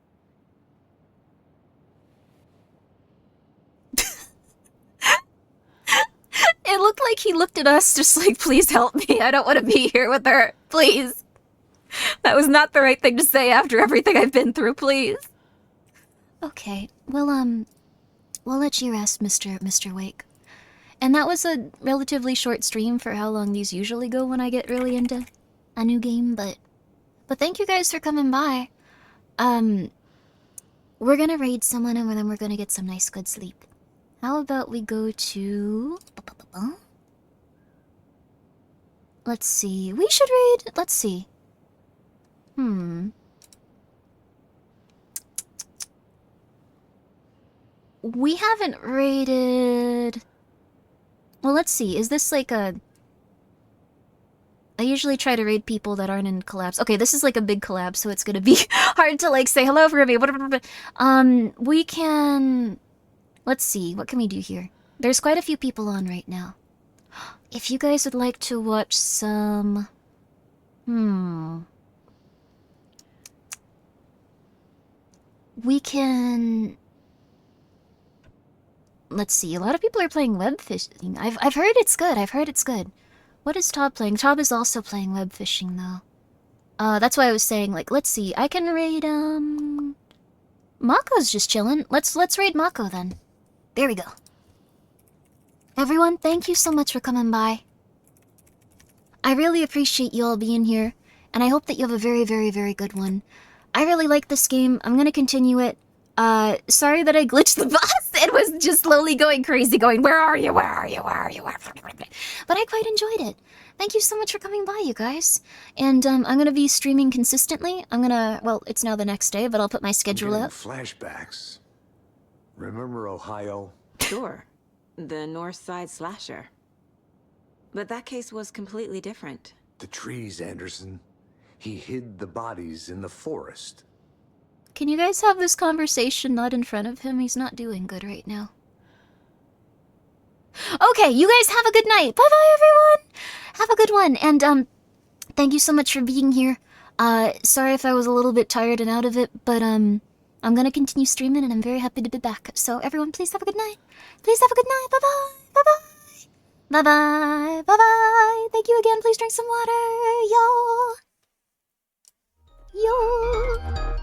It looked like he looked at us just like, please help me. I don't want to be here with her. Please. That was not the right thing to say after everything I've been through, please. Okay, well, we'll let you rest, Mr. Wake. And that was a relatively short stream for how long these usually go when I get really into a new game, but thank you guys for coming by. We're gonna raid someone and then we're gonna get some nice good sleep. How about we go to... Let's see. We should raid... Let's see. We haven't raided... Well, let's see. Is this like a... I usually try to raid people that aren't in collabs. Okay, this is like a big collab, so it's gonna be hard to like say hello for me. We can... Let's see. What can we do here? There's quite a few people on right now. If you guys would like to watch some... We can... Let's see. A lot of people are playing web fishing. I've heard it's good. I've heard it's good. What is Tob playing? Tob is also playing web fishing, though. That's why I was saying, like, let's see. I can raid, Mako's just chilling. Let's raid Mako, then. There we go. Everyone, thank you so much for coming by. I really appreciate you all being here, and I hope that you have a very, very, very good one. I really like this game. I'm gonna continue it. Sorry that I glitched the boss. It was just slowly going crazy, going, where are you, where are you, where are you, where are you? But I quite enjoyed it. Thank you so much for coming by, you guys. And, I'm gonna be streaming consistently. Well, it's now the next day, but I'll put my schedule up. Flashbacks. Remember Ohio? Sure. The North Side Slasher. But that case was completely different. The trees, Anderson. He hid the bodies in the forest. Can you guys have this conversation not in front of him? He's not doing good right now. Okay, you guys have a good night. Bye-bye, everyone! Have a good one, and, thank you so much for being here. Sorry if I was a little bit tired and out of it, but, I'm gonna continue streaming, and I'm very happy to be back. So, everyone, please have a good night. Please have a good night. Bye-bye. Bye-bye. Bye-bye. Bye-bye. Thank you again. Please drink some water. Yo. Yo.